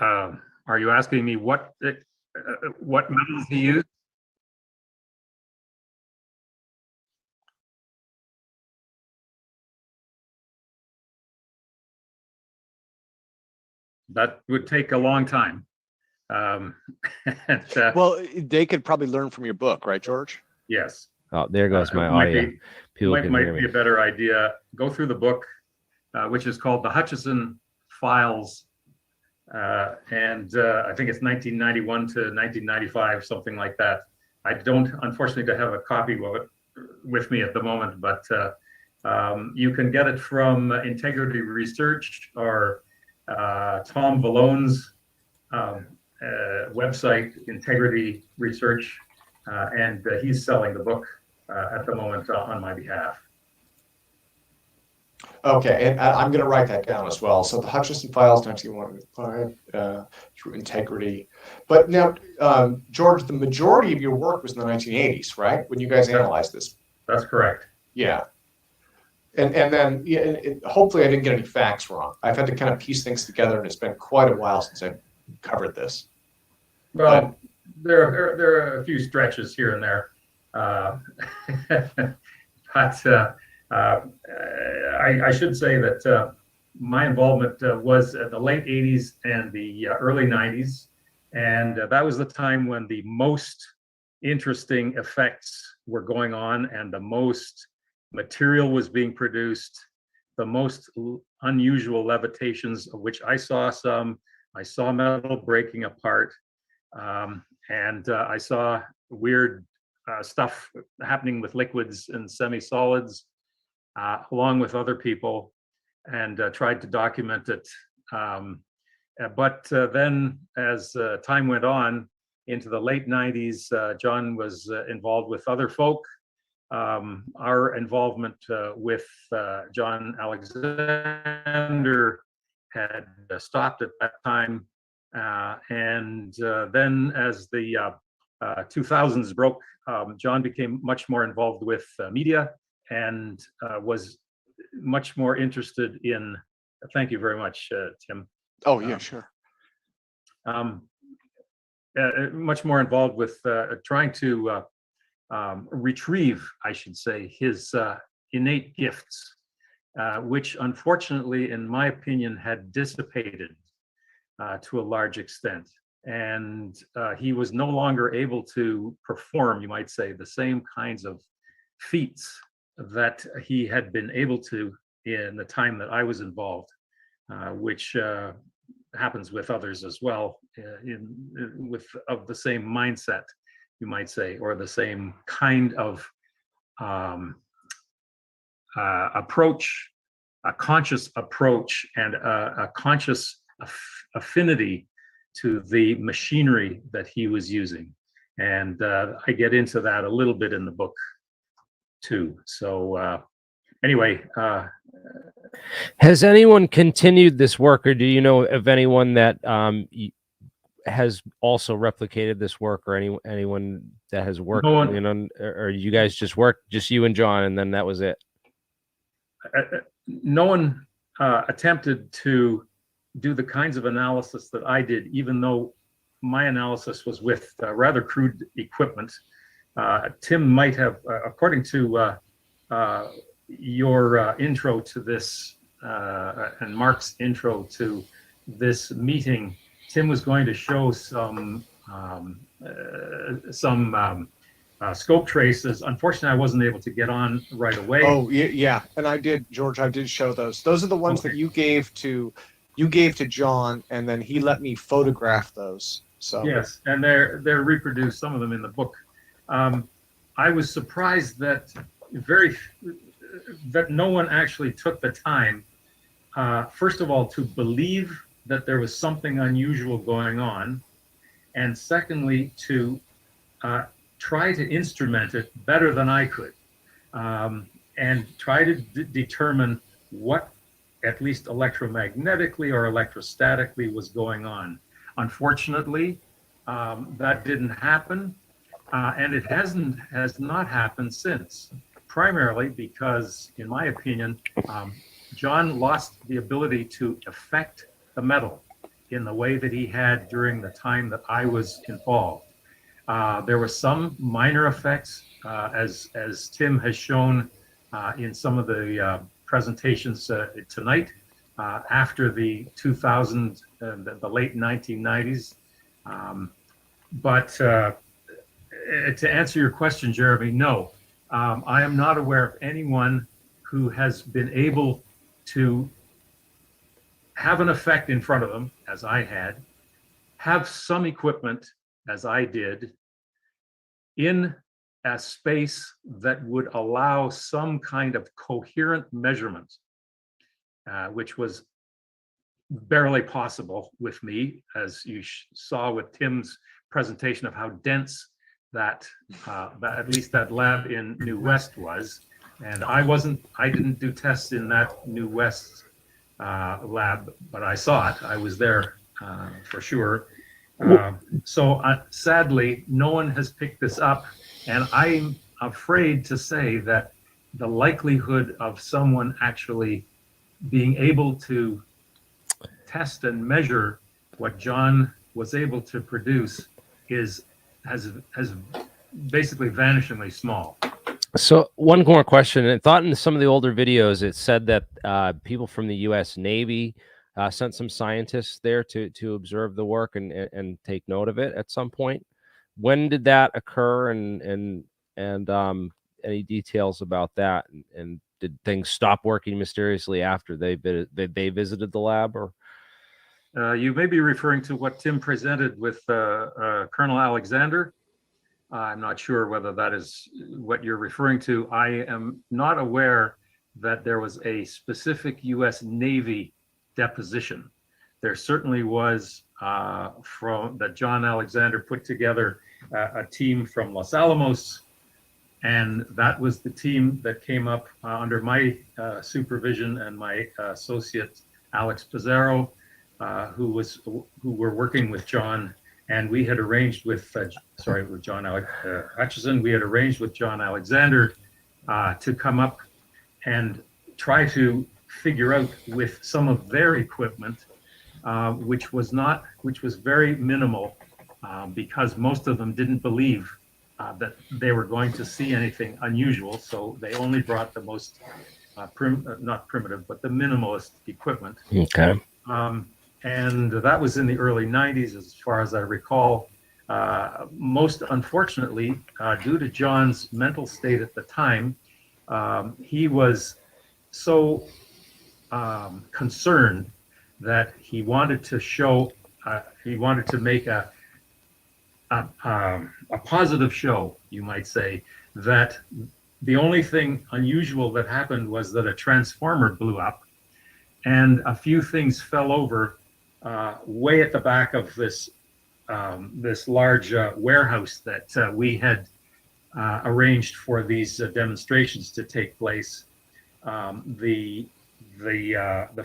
Are you asking me what metals he used? That would take a long time. Well, they could probably learn from your book, right, George? Yes. Oh, there goes my audio. People can might hear be me. a better idea. Go through the book, which is called the Hutchison Files, and I think it's 1991 to 1995, something like that. I don't, unfortunately, have a copy of it with me at the moment, but you can get it from Integrity Research or Tom Vallone's website, Integrity Research, and he's selling the book at the moment on my behalf. Okay, and I'm going to write that down as well. So the Hutchison Files, 1915, through Integrity. But now, George, the majority of your work was in the 1980s, right? When you guys analyzed this. That's correct. Yeah. And then hopefully I didn't get any facts wrong. I've had to kind of piece things together, and it's been quite a while since I've covered this. Well, there are a few stretches here and there, but I should say that my involvement was at the late 80s and the early 90s, and that was the time when the most interesting effects were going on and the most material was being produced, the most unusual levitations, of which I saw some. I saw metal breaking apart, and I saw weird stuff happening with liquids and semi-solids, along with other people, and tried to document it. But then as time went on, into the late 90s, John was involved with other folk. Our involvement with John Alexander had stopped at that time. And then as the 2000s broke, John became much more involved with media and was much more interested in, thank you very much, Tim. Oh, yeah, sure. Much more involved with trying to retrieve, I should say, his innate gifts, which unfortunately, in my opinion, had dissipated to a large extent. And he was no longer able to perform, you might say, the same kinds of feats that he had been able to in the time that I was involved, which happens with others as well, of the same mindset, you might say, or the same kind of approach, a conscious approach and a conscious affinity to the machinery that he was using. And I get into that a little bit in the book too. So anyway. Has anyone continued this work, or do you know of anyone that has also replicated this work, or anyone that has worked, No one, you know, or you guys just worked, just you and John, and then that was it? No one attempted to do the kinds of analysis that I did, even though my analysis was with rather crude equipment. Tim might have, according to your intro to this and Mark's intro to this meeting, Tim was going to show some scope traces. Unfortunately, I wasn't able to get on right away. Oh, yeah, and I did, George. I did show those. Those are the ones that you gave to John, and then he let me photograph those. So yes, and they're reproduced, some of them in the book. I was surprised that no one actually took the time, first of all, to believe that there was something unusual going on, and secondly, to try to instrument it better than I could, and try to determine what, at least electromagnetically or electrostatically, was going on. Unfortunately, that didn't happen, and it has not happened since, primarily because, in my opinion, John lost the ability to affect the metal in the way that he had during the time that I was involved. There were some minor effects, as Tim has shown in some of the presentations tonight, after the 2000, the late 1990s. But to answer your question, Jeremy, no. I am not aware of anyone who has been able to have an effect in front of them, as I had, have some equipment, as I did, in a space that would allow some kind of coherent measurement, which was barely possible with me, as you saw with Tim's presentation of how dense that at least that lab in New West was. And I didn't do tests in that New West lab, but I saw it. I was there for sure. So sadly, no one has picked this up, and I'm afraid to say that the likelihood of someone actually being able to test and measure what John was able to produce has basically vanishingly small. So one more question. I thought in some of the older videos, it said that people from the U.S. Navy sent some scientists there to observe the work and take note of it at some point. When did that occur, and any details about that? And did things stop working mysteriously after they visited the lab? Or you may be referring to what Tim presented with Colonel Alexander. I'm not sure whether that is what you're referring to. I am not aware that there was a specific U.S. Navy deposition. There certainly was that John Alexander put together a team from Los Alamos, and that was the team that came up under my supervision and my associate Alex Pizarro, who were working with John, and we had arranged with John Hutchison. We had arranged with John Alexander to come up and try to figure out with some of their equipment, which was very minimal, because most of them didn't believe that they were going to see anything unusual. So they only brought the most, not primitive, but the minimalist equipment. Okay. And that was in the early 90s, as far as I recall. Most unfortunately, due to John's mental state at the time, he was so concerned that he wanted to show, he wanted to make a positive show, you might say, that the only thing unusual that happened was that a transformer blew up and a few things fell over way at the back of this this large warehouse that we had arranged for these demonstrations to take place. The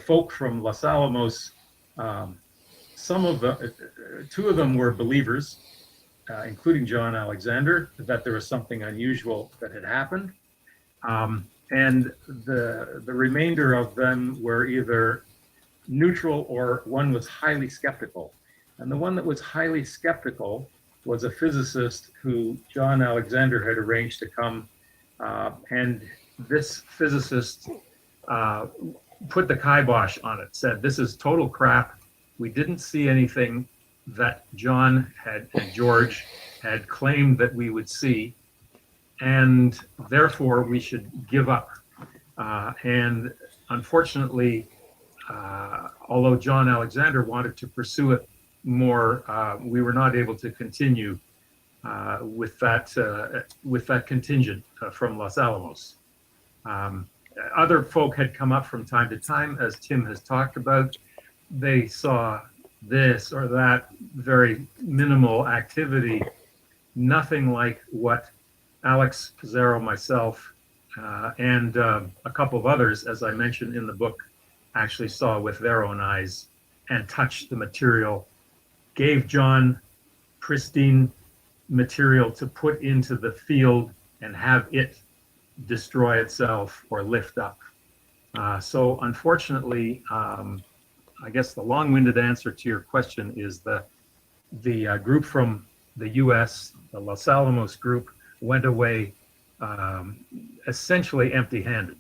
folk from Los Alamos, two of them were believers, including John Alexander, that there was something unusual that had happened. And the remainder of them were either neutral or one was highly skeptical. And the one that was highly skeptical was a physicist who John Alexander had arranged to come. And this physicist put the kibosh on it, said, "This is total crap. We didn't see anything that John and George had claimed that we would see, and therefore we should give up." And unfortunately, although John Alexander wanted to pursue it more, we were not able to continue with that contingent from Los Alamos. Other folk had come up from time to time, as Tim has talked about. They saw this or that very minimal activity, nothing like what Alex Pizarro, myself, and a couple of others, as I mentioned in the book, actually saw with their own eyes and touched the material, gave John pristine material to put into the field and have it destroy itself or lift up. So unfortunately, I guess the long-winded answer to your question is the group from the US, the Los Alamos group, went away essentially empty-handed.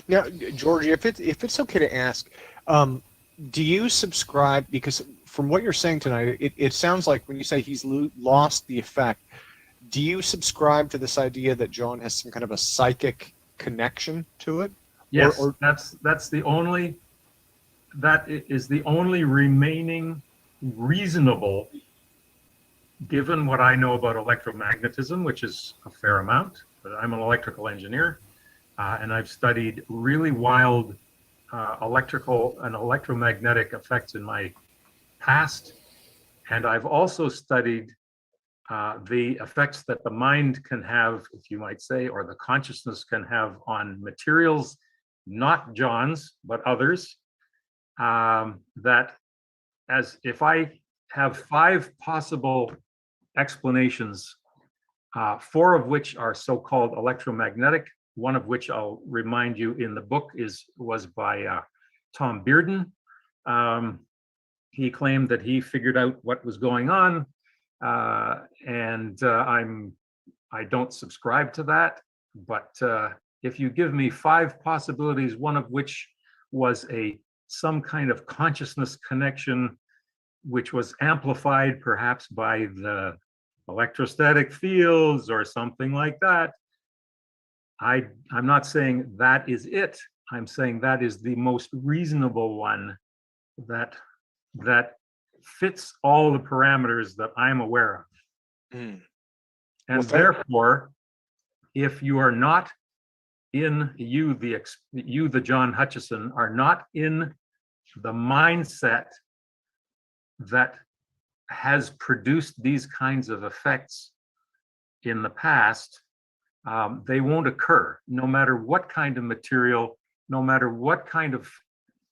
Now, Georgie, if it's okay to ask, do you subscribe, because from what you're saying tonight, it sounds like when you say he's lost the effect, do you subscribe to this idea that John has some kind of a psychic connection to it? Yes, that is the only remaining reasonable, given what I know about electromagnetism, which is a fair amount, but I'm an electrical engineer, and I've studied really wild electrical and electromagnetic effects in my past, and I've also studied the effects that the mind can have, if you might say, or the consciousness can have on materials, not John's, but others, that as if I have 5 possible explanations, 4 of which are so-called electromagnetic, one of which I'll remind you in the book was by Tom Bearden. He claimed that he figured out what was going on, and I don't subscribe to that. But if you give me 5 possibilities, one of which was some kind of consciousness connection, which was amplified perhaps by the electrostatic fields or something like that, I'm not saying that is it. I'm saying that is the most reasonable one that fits all the parameters that I'm aware of. And therefore, if you are not in, the John Hutchison, are not in the mindset that has produced these kinds of effects in the past, they won't occur, no matter what kind of material, no matter what kind of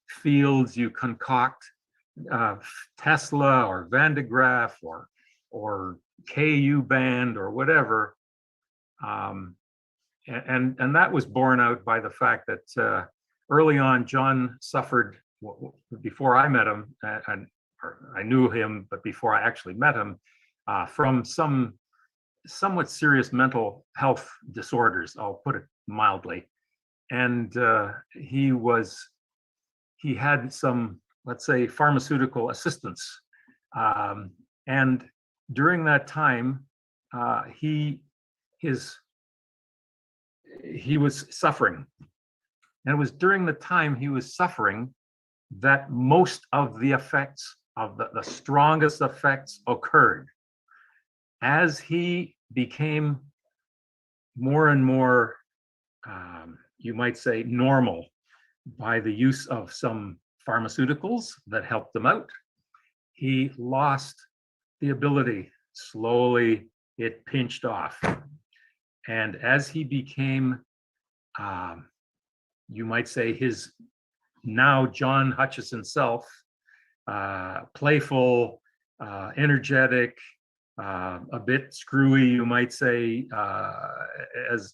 fields you concoct, Tesla or Van de Graaff or KU band or whatever. And that was borne out by the fact that early on, John suffered, before I met him, and I knew him, but before I actually met him, from some somewhat serious mental health disorders, I'll put it mildly. And he had some, let's say, pharmaceutical assistance. And during that time, he was suffering. And it was during the time he was suffering that most of the effects, of the strongest effects, occurred. As he became more and more, you might say, normal by the use of some pharmaceuticals that helped him out, he lost the ability. Slowly, it pinched off. And as he became, you might say, his now John Hutchison self, playful, energetic, a bit screwy, you might say, as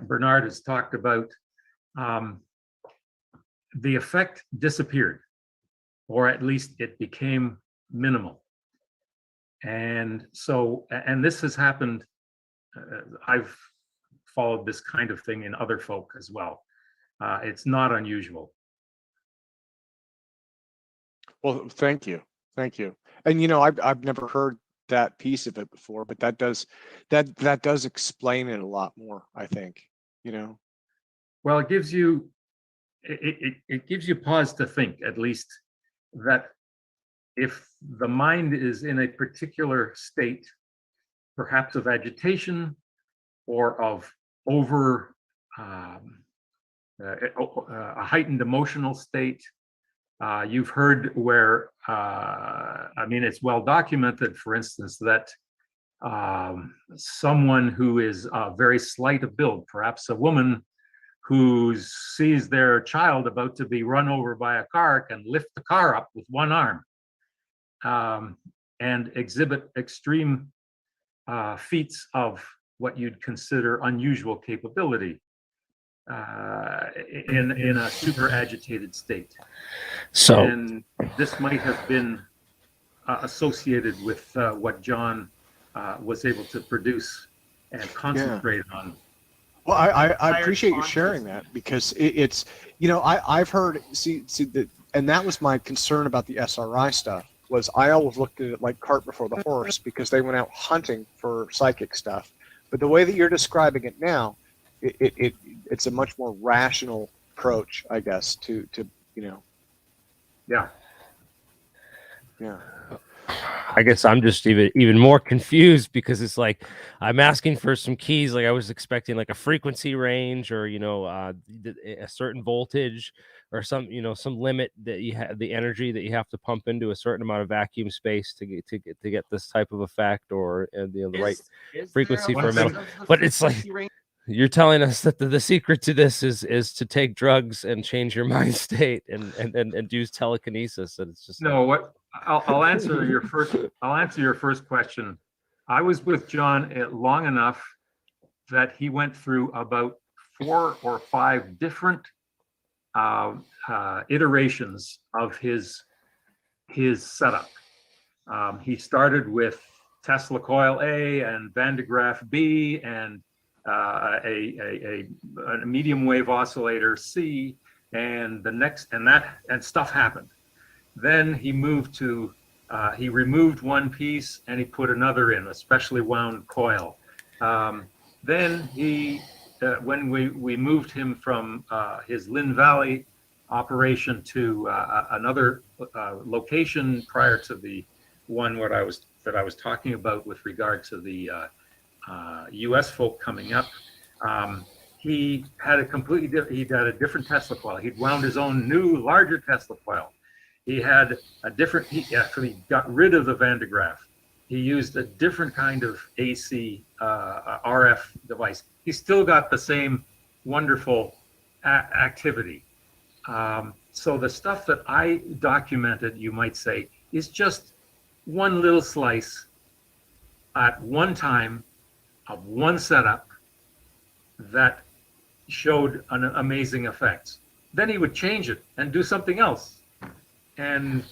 Bernard has talked about, the effect disappeared, or at least it became minimal. And so, and this has happened, I've followed this kind of thing in other folk as well. It's not unusual. Well, thank you. Thank you. And you know, I've never heard that piece of it before, but that does explain it a lot more, I think, you know. Well, it gives you pause to think, at least, that if the mind is in a particular state, perhaps of agitation or of over a heightened emotional state. You've heard where, I mean, it's well documented, for instance, that someone who is very slight of build, perhaps a woman who sees their child about to be run over by a car, can lift the car up with one arm and exhibit extreme feats of what you'd consider unusual capability in a super agitated state. So, and this might have been associated with what John was able to produce and concentrate on. Well, I appreciate you sharing that, because it's, you know, I've heard, see that, and that was my concern about the SRI stuff, was I always looked at it like cart before the horse, because they went out hunting for psychic stuff. But the way that you're describing it now, it's a much more rational approach, I guess, to you know. Yeah. Yeah. I guess I'm just even more confused, because it's like I'm asking for some keys, like I was expecting like a frequency range, or you know, a certain voltage, or some, you know, some limit that you have, the energy that you have to pump into a certain amount of vacuum space to get this type of effect, or you know, the right frequency for a metal. But it's like you're telling us that the secret to this is to take drugs and change your mind state and use telekinesis, and it's just no. What I'll answer your first question. I was with John long enough that he went through about 4 or 5 different iterations of his setup. He started with Tesla coil A and Van de Graaff B and a medium wave oscillator C, and the next, and stuff happened. Then he moved to, he removed one piece and he put another in, a specially wound coil. Then he, when we moved him from his Lynn Valley operation to another location prior to the one that I was talking about with regard to the U.S. folk coming up, he had a completely different, he had a different Tesla coil. He'd wound his own new, larger Tesla coil. He had a different, he actually got rid of the Van de Graaff. He used a different kind of AC RF device. He still got the same wonderful activity. So the stuff that I documented, you might say, is just one little slice at one time of one setup that showed an amazing effects. Then he would change it and do something else, and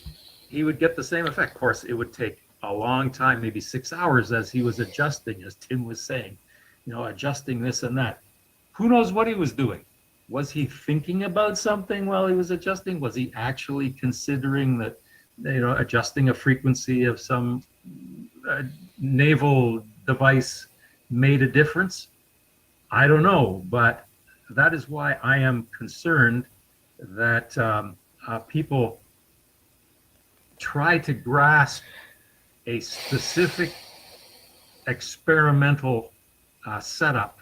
he would get the same effect. Of course, it would take a long time, maybe 6 hours, as he was adjusting, as Tim was saying, you know, adjusting this and that. Who knows what he was doing? Was he thinking about something while he was adjusting? Was he actually considering that, you know, adjusting a frequency of some naval device made a difference? I don't know, but that is why I am concerned that people try to grasp a specific experimental setup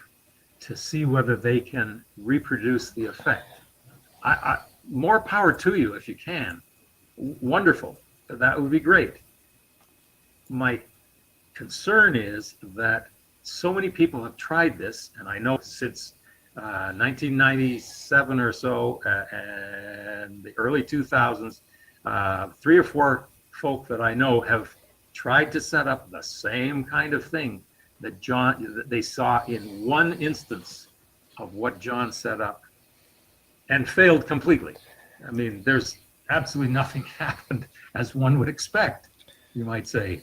to see whether they can reproduce the effect. More power to you if you can. Wonderful. That would be great. My concern is that so many people have tried this, and I know since 1997 or so and the early 2000s, 3 or 4 folk that I know have tried to set up the same kind of thing that they saw in one instance of what John set up, and failed completely. I mean, there's absolutely nothing happened as one would expect, you might say.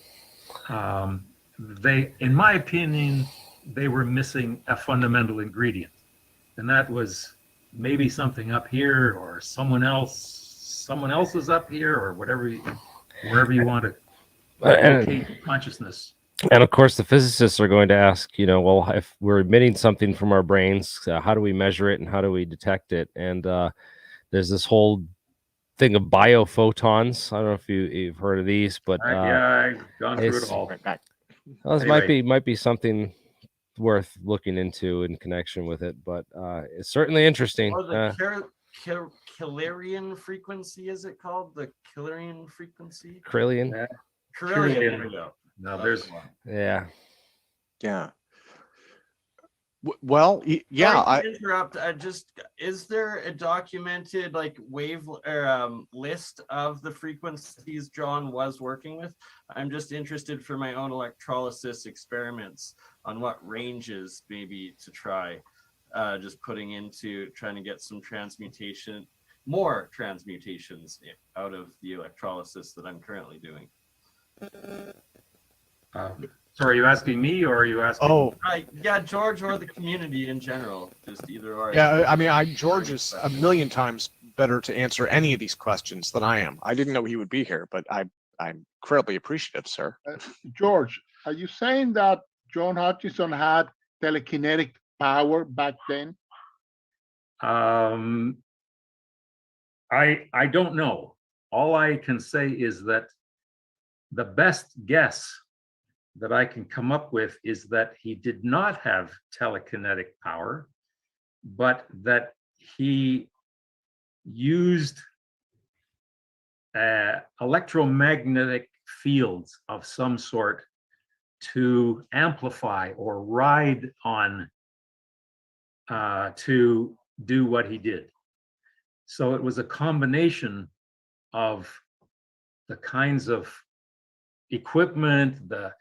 In my opinion, they were missing a fundamental ingredient, and that was maybe something up here, or someone else is up here, or wherever you want to locate consciousness. And of course, the physicists are going to ask, you know, well, if we're emitting something from our brains, how do we measure it and how do we detect it? And there's this whole thing of biophotons. I don't know if you've heard of these, but yeah, I've gone through it all. Well, this might be something worth looking into in connection with it, but it's certainly interesting. Or the Killerian frequency, is it called? The Killerian frequency? Krillian? Yeah. Krillian. There we go. No, there's one. Yeah. Well, yeah. Sorry to interrupt. Is there a documented like wave or list of the frequencies John was working with? I'm just interested for my own electrolysis experiments on what ranges maybe to try. Just putting into trying to get some transmutation, more transmutations out of the electrolysis that I'm currently doing. Sorry, are you asking me, or are you asking? Oh, yeah, George, or the community in general, just either or. Yeah, I mean, George is a million times better to answer any of these questions than I am. I didn't know he would be here, but I'm incredibly appreciative, sir. George, are you saying that John Hutchison had telekinetic power back then? I don't know. All I can say is that the best guess that I can come up with is that he did not have telekinetic power, but that he used electromagnetic fields of some sort to amplify or ride on to do what he did. So it was a combination of the kinds of equipment, the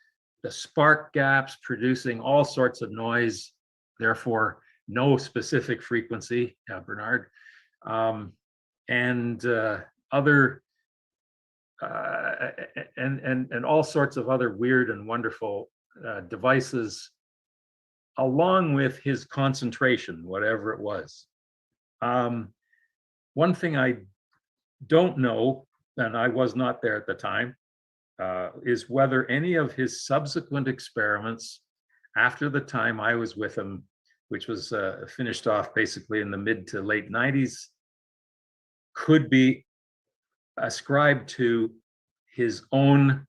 spark gaps producing all sorts of noise, therefore no specific frequency, Bernard, and other and all sorts of other weird and wonderful devices, along with his concentration, whatever it was. One thing I don't know, and I was not there at the time, is whether any of his subsequent experiments after the time I was with him, which was finished off basically in the mid to late 90s, could be ascribed to his own,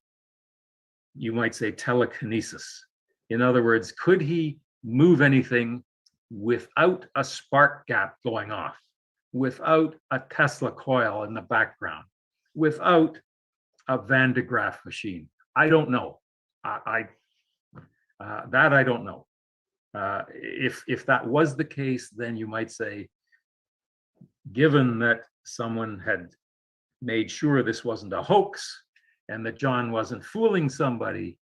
you might say, telekinesis. In other words, could he move anything without a spark gap going off, without a Tesla coil in the background, without a Van de Graaff machine? I don't know. That I don't know. If that was the case, then you might say, given that someone had made sure this wasn't a hoax and that John wasn't fooling somebody,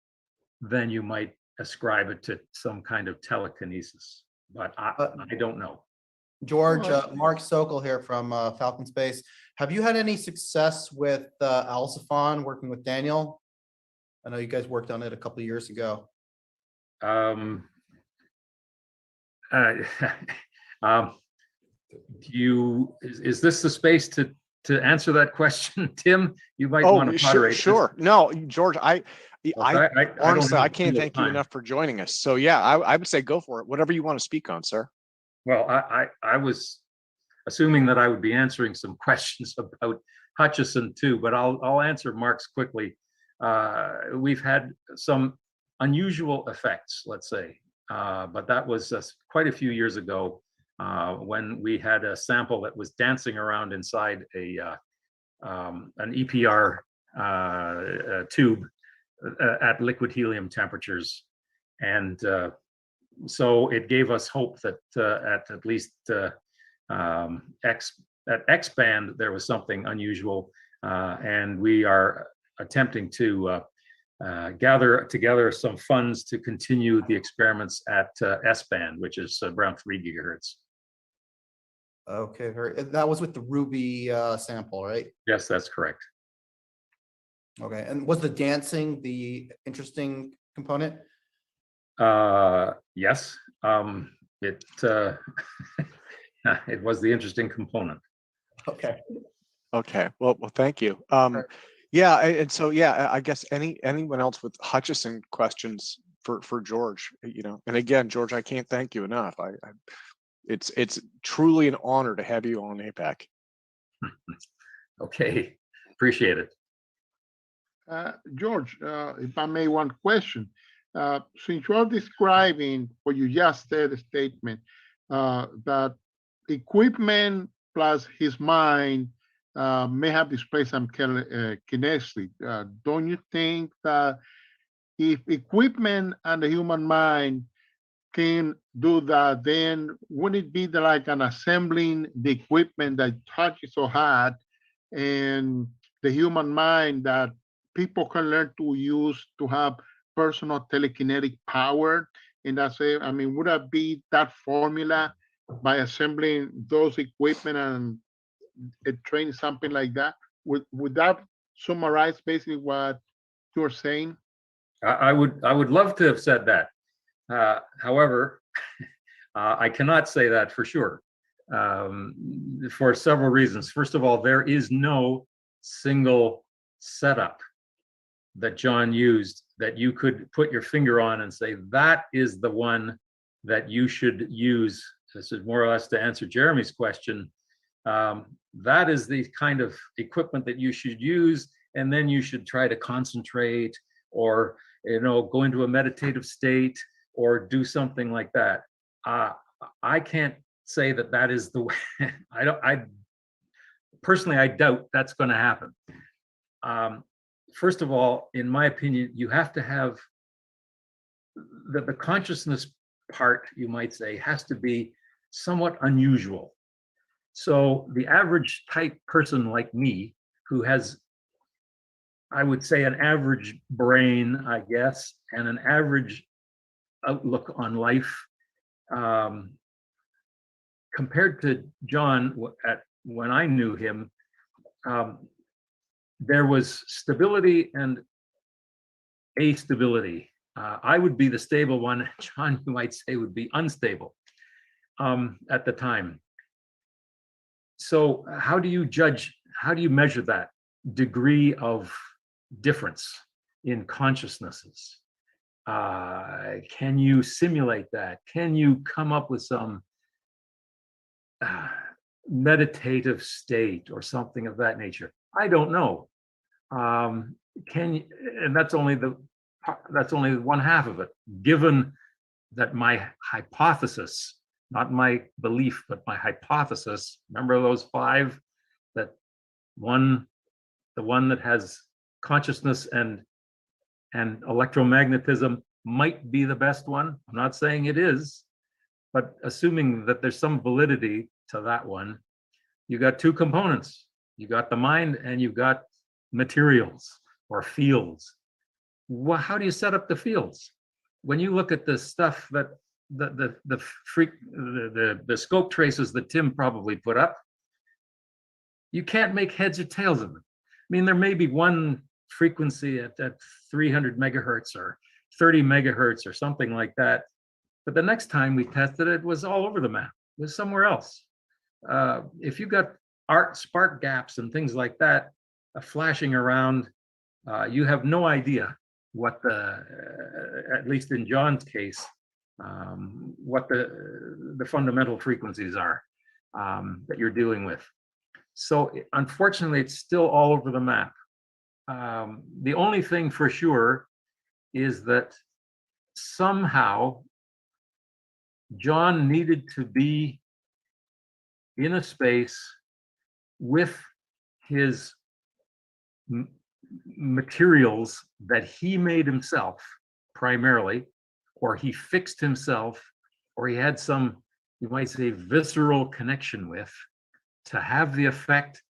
then you might ascribe it to some kind of telekinesis. But I don't know. George, Mark Sokol here from Falcon Space. Have you had any success with Alciphon working with Daniel? I know you guys worked on it a couple of years ago. Is this the space to answer that question, Tim? You might want to moderate. Sure. No, George, I honestly, I can't feel thank you time. enough for joining us. So yeah, I would say go for it. Whatever you want to speak on, sir. Well, I was assuming that I would be answering some questions about Hutchison too, but I'll answer Mark's quickly. We've had some unusual effects, let's say, but that was quite a few years ago when we had a sample that was dancing around inside an EPR tube at liquid helium temperatures, and so it gave us hope that at least at X band there was something unusual, and we are attempting to gather together some funds to continue the experiments at S band, which is around 3 gigahertz. Okay, that was with the Ruby sample, right? Yes, that's correct. Okay, and was the dancing the interesting component? Yes, it it was the interesting component. Okay. Okay. Well, thank you. Yeah, and so yeah, I guess anyone else with Hutchison questions for George, you know. And again, George, I can't thank you enough. It's truly an honor to have you on APEC. Okay, appreciate it. George, if I may, one question. Since you are describing what you just said, a statement that equipment plus his mind may have displayed some kinesis, don't you think that if equipment and the human mind can do that, then wouldn't it be like an assembling the equipment that Hutchison had and the human mind that people can learn to use to have personal telekinetic power? And that's it. I mean, would that be that formula by assembling those equipment and train something like that? Would that summarize basically what you're saying? I would love to have said that. However, I cannot say that for sure, for several reasons. First of all, there is no single setup that John used that you could put your finger on and say, that is the one that you should use. This is more or less to answer Jeremy's question. That is the kind of equipment that you should use, and then you should try to concentrate or, you know, go into a meditative state or do something like that. I can't say that that is the way. I personally, I doubt that's going to happen. First of all, in my opinion, you have to have the consciousness part, you might say, has to be somewhat unusual. So the average type person like me, who has, I would say, an average brain, I guess, and an average outlook on life, compared to John when I knew him, there was stability and astability. I would be the stable one. John, you might say, would be unstable at the time. So how do you judge, how do you measure that degree of difference in consciousnesses? Can you simulate that? Can you come up with some meditative state or something of that nature? I don't know. Can you, and that's only one half of it, given that my hypothesis not my belief, but my hypothesis. Remember those 5? That the one that has consciousness and electromagnetism might be the best one. I'm not saying it is, but assuming that there's some validity to that one, you got 2 components. You got the mind and you've got materials or fields. Well, how do you set up the fields? When you look at the stuff that the scope traces that Tim probably put up, you can't make heads or tails of them. I mean, there may be one frequency at 300 megahertz or 30 megahertz or something like that, but the next time we tested it, it was all over the map. It was somewhere else. If you got spark gaps and things like that flashing around, you have no idea what at least in John's case, what the fundamental frequencies are that you're dealing with. So unfortunately, it's still all over the map. The only thing for sure is that somehow John needed to be in a space with his materials that he made himself primarily, or he fixed himself, or he had some, you might say, visceral connection with, to have the effect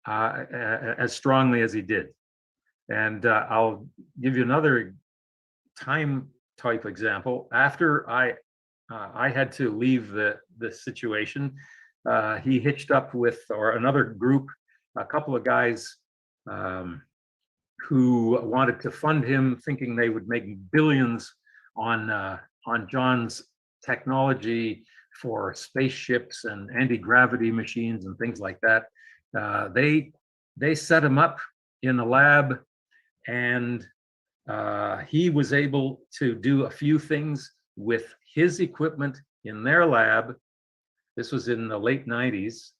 as strongly as he did. And I'll give you another time type example. After I had to leave the situation, he hitched up with, or another group, a couple of guys who wanted to fund him, thinking they would make billions on John's technology for spaceships and anti-gravity machines and things like that. They set him up in the lab, and he was able to do a few things with his equipment in their lab. This was in the late 90s.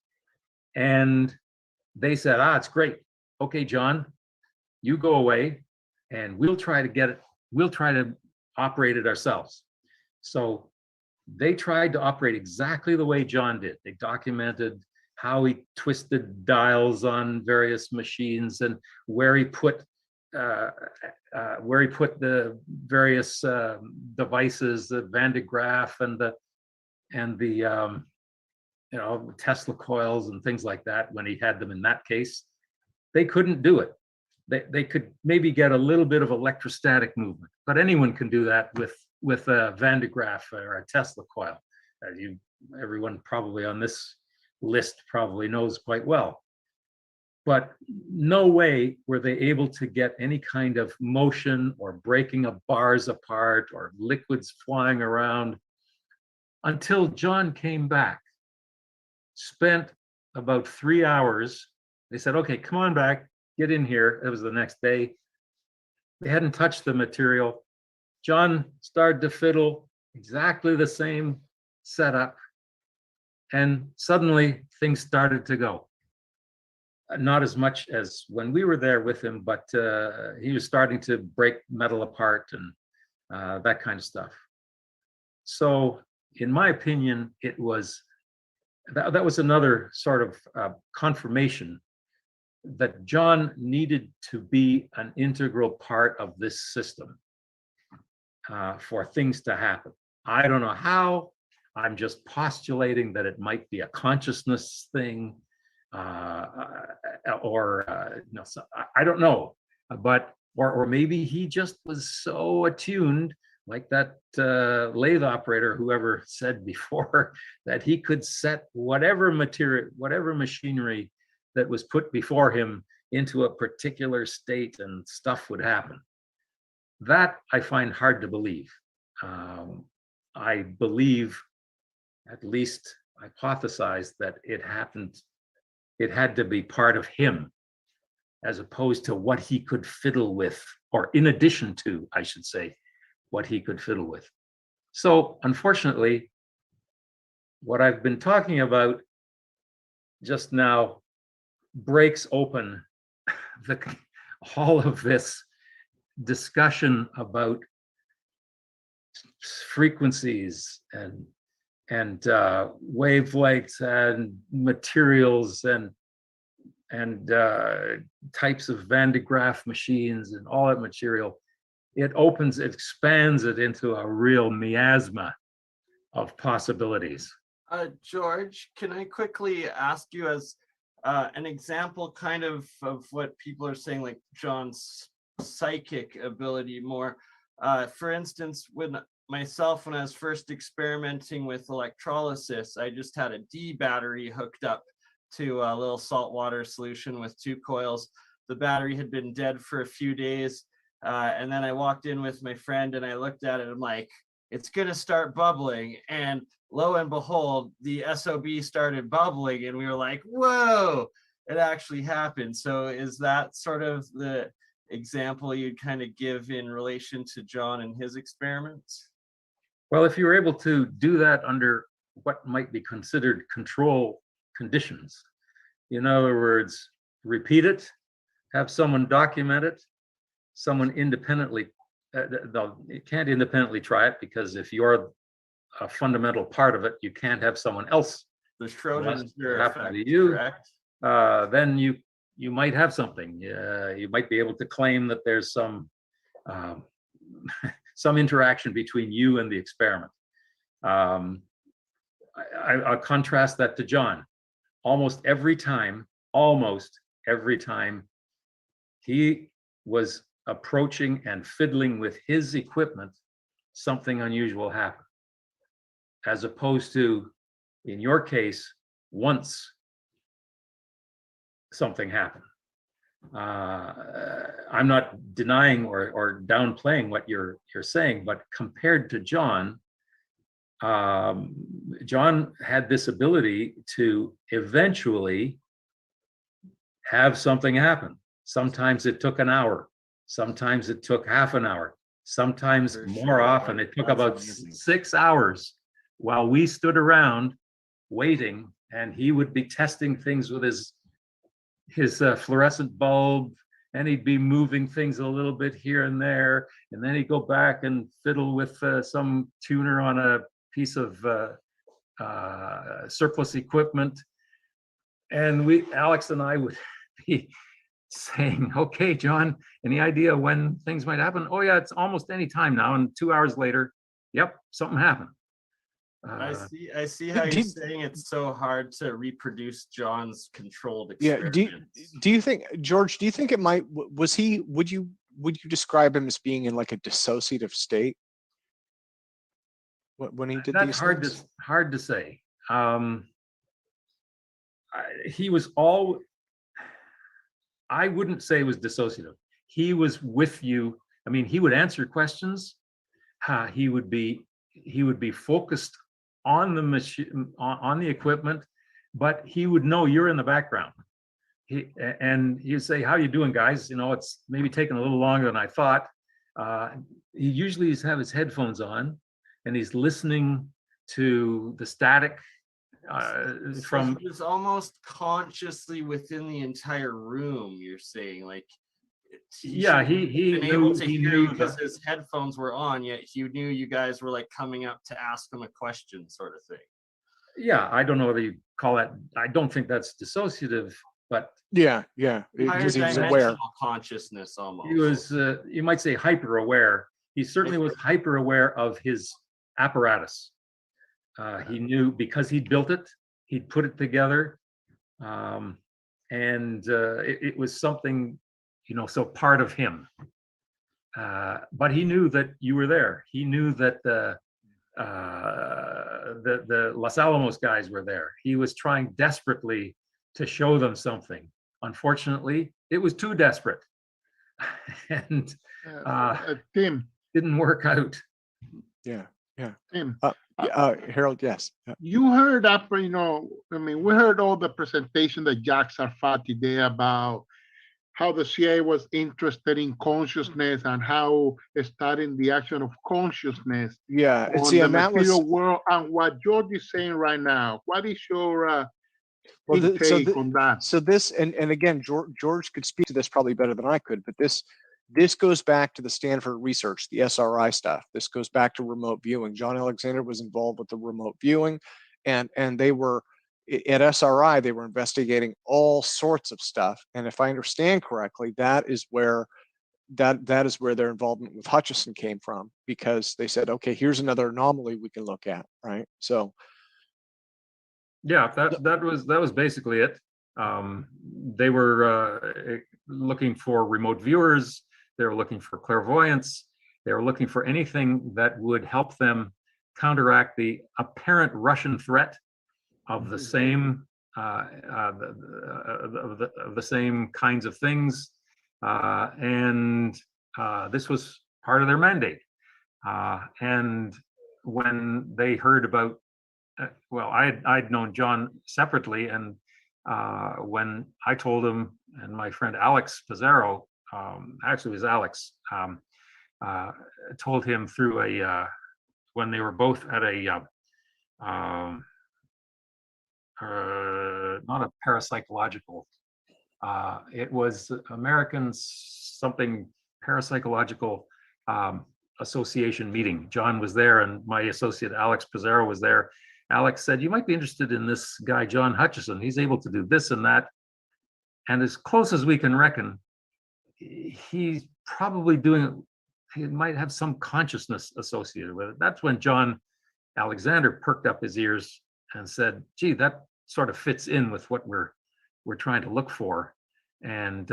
And they said, it's great. Okay, John, you go away and we'll try to operate it ourselves. So they tried to operate exactly the way John did. They documented how he twisted dials on various machines and where he put the various devices, the Van de Graaff and the Tesla coils and things like that. When he had them in that case, they couldn't do it. They could maybe get a little bit of electrostatic movement, but anyone can do that with a Van de Graaff or a Tesla coil, as everyone probably on this list probably knows quite well. But no way were they able to get any kind of motion or breaking of bars apart or liquids flying around until John came back, spent about 3 hours. They said, okay, come on back, get in here. It was the next day. They hadn't touched the material. John started to fiddle, exactly the same setup. And suddenly things started to go. Not as much as when we were there with him, but he was starting to break metal apart and that kind of stuff. So in my opinion, it was, that was another sort of confirmation that John needed to be an integral part of this system for things to happen. I don't know how. I'm just postulating that it might be a consciousness thing, or so I don't know, but or maybe he just was so attuned, like that lathe operator, whoever said before, that he could set whatever material, whatever machinery that was put before him into a particular state and stuff would happen. That I find hard to believe. I believe, at least hypothesize, that it happened, it had to be part of him, as opposed to what he could fiddle with, or in addition to, I should say, what he could fiddle with. So unfortunately, what I've been talking about just now breaks open all of this discussion about frequencies wavelengths and materials and types of Van de Graaff machines and all that material. It expands it into a real miasma of possibilities. George, can I quickly ask you as an example kind of what people are saying, like John's psychic ability more? For instance, when I was first experimenting with electrolysis, I just had a D battery hooked up to a little saltwater solution with 2 coils. The battery had been dead for a few days. And then I walked in with my friend and I looked at it. I'm like, it's going to start bubbling. And lo and behold, the SOB started bubbling and we were like, whoa, it actually happened. So is that sort of the example you'd kind of give in relation to John and his experiments? Well, if you were able to do that under what might be considered control conditions, in other words, repeat it, have someone document it, someone independently, you can't independently try it because if you're a fundamental part of it, you can't have someone else. The Schrodinger effect, you, correct? then you might have something. You might be able to claim that there's some some interaction between you and the experiment. I'll contrast that to John. Almost every time he was approaching and fiddling with his equipment, something unusual happened. As opposed to, in your case, once something happened. I'm not denying or downplaying what you're saying, but compared to John, John had this ability to eventually have something happen. Sometimes it took an hour, sometimes it took half an hour, sometimes more often it took about 6 hours while we stood around waiting, and he would be testing things with his fluorescent bulb, and he'd be moving things a little bit here and there, and then he'd go back and fiddle with some tuner on a piece of surplus equipment. And Alex and I would be saying, okay, John, any idea when things might happen? Oh yeah, it's almost any time now. And 2 hours later, yep, something happened. I see how you're saying it's so hard to reproduce John's controlled experiments. Yeah. Do you think, George, do you think it might, would you describe him as being in like a dissociative state when he did these things? Hard to say. I wouldn't say it was dissociative. He was with you. I mean, he would answer questions. He would be focused on the machine, on the equipment, but he would know you're in the background. And he'd say, "How you doing, guys? You know, it's maybe taking a little longer than I thought." He usually has his headphones on, and he's listening to the static from. He was almost consciously within the entire room. You're saying, like. Yeah, he been knew, able to he hear knew you because his headphones were on, yet he knew you guys were like coming up to ask him a question, sort of thing. Yeah, I don't know whether you call that. I don't think that's dissociative, but yeah, Higher because he was aware. dimensional consciousness, almost. he was. You might say hyper aware. He certainly was hyper aware of his apparatus. He knew because he'd built it, he'd put it together, and it was something. You know, so part of him. But he knew that you were there. He knew that the Los Alamos guys were there. He was trying desperately to show them something. Unfortunately, it was too desperate, and Tim didn't work out. Yeah. Tim, Harold, yes. You heard up, you know, I mean, we heard all the presentation that Jack Sarfati did about how the CIA was interested in consciousness and how studying the action of consciousness on the material world, and what George is saying right now. What is your take on that? So this, and again, George could speak to this probably better than I could, but this This goes back to the Stanford research, the SRI stuff. This goes back to remote viewing. John Alexander was involved with the remote viewing, and they were at SRI, they were investigating all sorts of stuff. And if I understand correctly, that is where their involvement with Hutchison came from, because they said, okay, here's another anomaly we can look at, right? So yeah, that was basically it. They were looking for remote viewers. They were looking for clairvoyance. They were looking for anything that would help them counteract the apparent Russian threat of the same the same kinds of things, and this was part of their mandate. And when they heard about, well, I'd known John separately, and when I told him, and my friend Alex Pizarro, actually it was Alex, told him through a when they were both at a not a parapsychological, it was American something parapsychological association meeting. John was there, and my associate Alex Pizarro was there. Alex said, you might be interested in this guy, John Hutchison. He's able to do this and that. And as close as we can reckon, he's probably doing it. He might have some consciousness associated with it. That's when John Alexander perked up his ears and said, gee, that sort of fits in with what we're trying to look for. And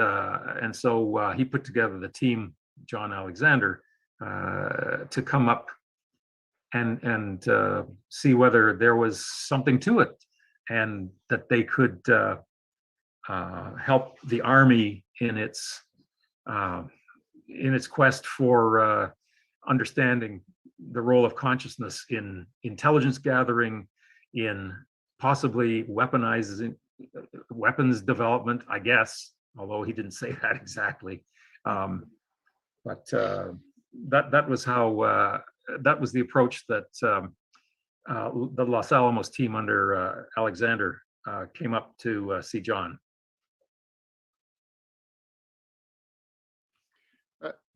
so he put together the team, John Alexander, to come up and see whether there was something to it, and that they could help the Army in its quest for understanding the role of consciousness in intelligence gathering, in possibly weapons development, I guess, although he didn't say that exactly. But that was how that was the approach that the Los Alamos team under Alexander came up to see John.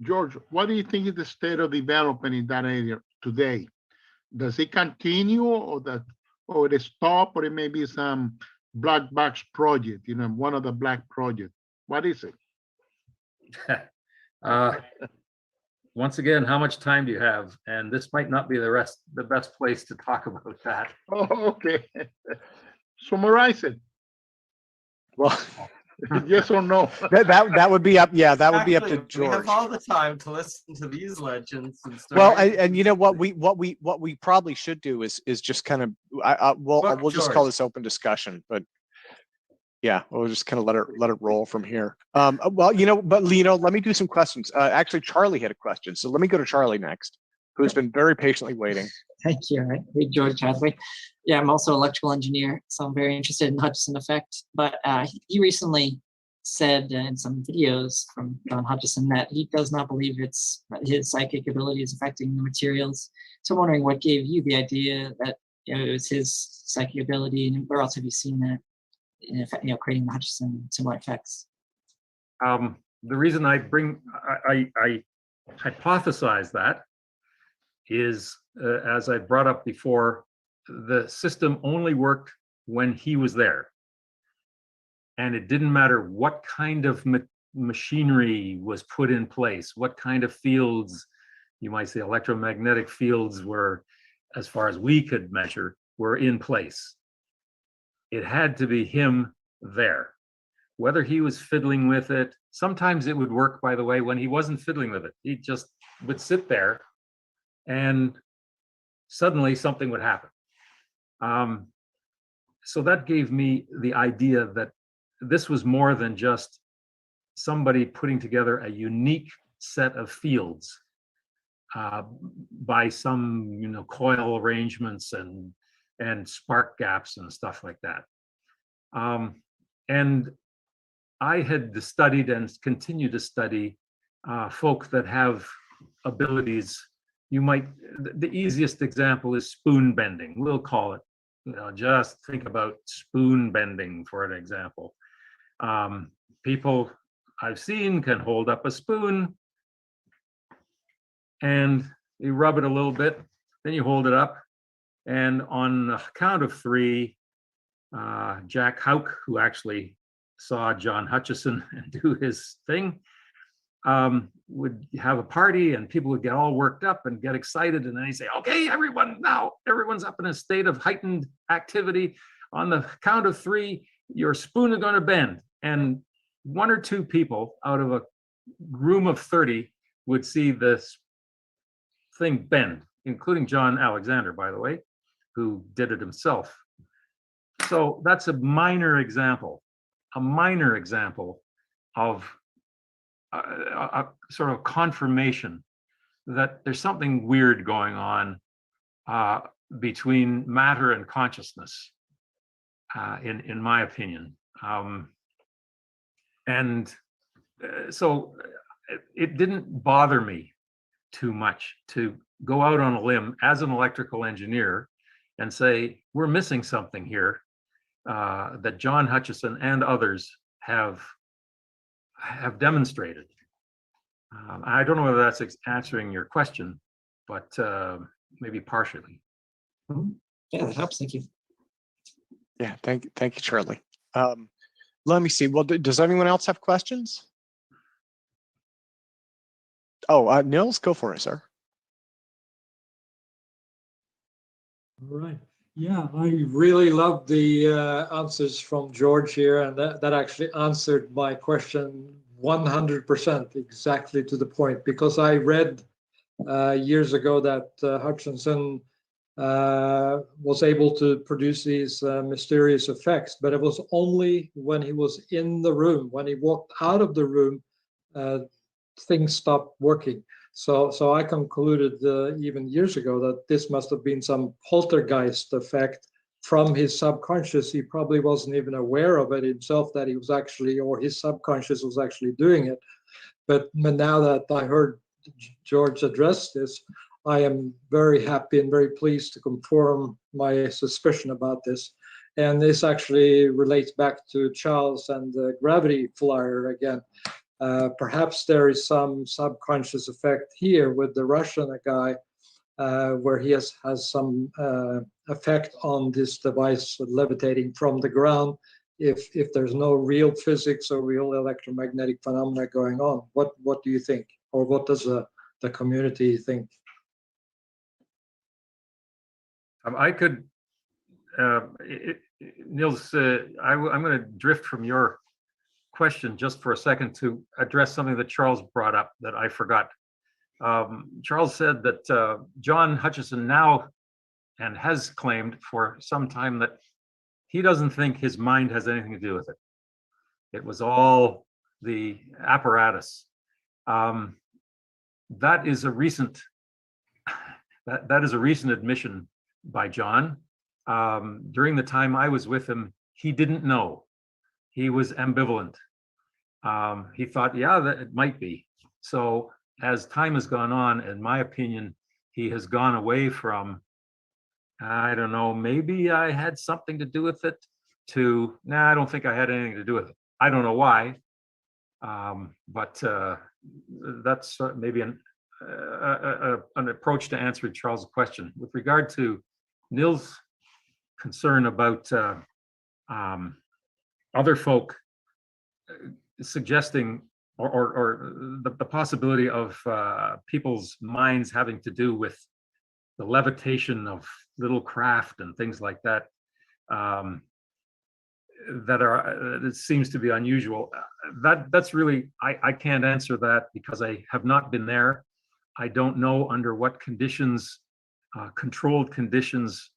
George, what do you think is the state of development in that area today? Does it continue, or it stop, or it may be some black box project, one of the black projects? What is it? Once again, how much time do you have? And this might not be the best place to talk about that. Oh, okay. Summarize it. Well, yes or no? that would be up. Yeah, that would be up to George. We have all the time to listen to these legends and stories. Well, and you know what we probably should do is just kind of we'll just call this open discussion, but yeah, we'll just kind of let it roll from here. Well, but let me do some questions. Actually, Charlie had a question, so let me go to Charlie next, who's been very patiently waiting. Thank you. Hey, George Hathaway. Yeah, I'm also an electrical engineer, so I'm very interested in Hutchison Effect. But he recently said in some videos from John Hutchison that he does not believe his psychic ability is affecting the materials. So I'm wondering what gave you the idea that it was his psychic ability, and where else have you seen that in effect, creating the Hutchison similar effects? The reason I hypothesize that is, as I brought up before, the system only worked when he was there. And it didn't matter what kind of machinery was put in place, what kind of fields, you might say electromagnetic fields were, as far as we could measure, were in place. It had to be him there. Whether he was fiddling with it, sometimes it would work, by the way, when he wasn't fiddling with it. He just would sit there and suddenly something would happen. So that gave me the idea that this was more than just somebody putting together a unique set of fields by some coil arrangements and spark gaps and stuff like that. And I had studied and continue to study folk that have abilities. The easiest example is spoon bending. We'll call it, just think about spoon bending for an example. People I've seen can hold up a spoon and you rub it a little bit, then you hold it up, and on the count of three, Jack Houck, who actually saw John Hutchison do his thing, would have a party, and people would get all worked up and get excited, and then he'd say, okay, everyone, now everyone's up in a state of heightened activity. On the count of three, your spoon is going to bend, and one or two people out of a room of 30 would see this thing bend, including John Alexander, by the way, who did it himself. So that's a minor example of a sort of confirmation that there's something weird going on between matter and consciousness, in my opinion. So it didn't bother me too much to go out on a limb as an electrical engineer and say, we're missing something here that John Hutchison and others have demonstrated. I don't know whether that's answering your question, but maybe partially. Yeah, that helps. Thank you. Yeah, thank you, Charlie. Let me see. Well, does anyone else have questions? Oh, Nils, go for it, sir. All right. Yeah, I really love the answers from George here, and that actually answered my question 100% exactly to the point, because I read years ago that Hutchinson was able to produce these mysterious effects, but it was only when he was in the room. When he walked out of the room, things stopped working. So I concluded even years ago that this must have been some poltergeist effect from his subconscious. He probably wasn't even aware of it himself, that he was actually, or his subconscious was actually doing it. But now that I heard George address this, I am very happy and very pleased to confirm my suspicion about this. And this actually relates back to Charles and the Graviflyer again. Perhaps there is some subconscious effect here with the Russian guy, where he has some effect on this device levitating from the ground. If there's no real physics or real electromagnetic phenomena going on, what do you think, or what does the community think? I could, Niels, I'm going to drift from your question just for a second to address something that Charles brought up that I forgot. Charles said that John Hutchison now and has claimed for some time that he doesn't think his mind has anything to do with it. It was all the apparatus. That is a recent admission by John. During the time I was with him, he didn't know. He was ambivalent. He thought, yeah, that it might be. So as time has gone on, in my opinion, he has gone away from, I don't know, maybe I had something to do with it, to, nah, I don't think I had anything to do with it. I don't know why, but that's maybe an approach to answer Charles' question. With regard to Nils' concern about other folk suggesting or the possibility of people's minds having to do with the levitation of little craft and things like that, it seems to be unusual. That's really, I can't answer that because I have not been there. I don't know under what conditions, controlled conditions,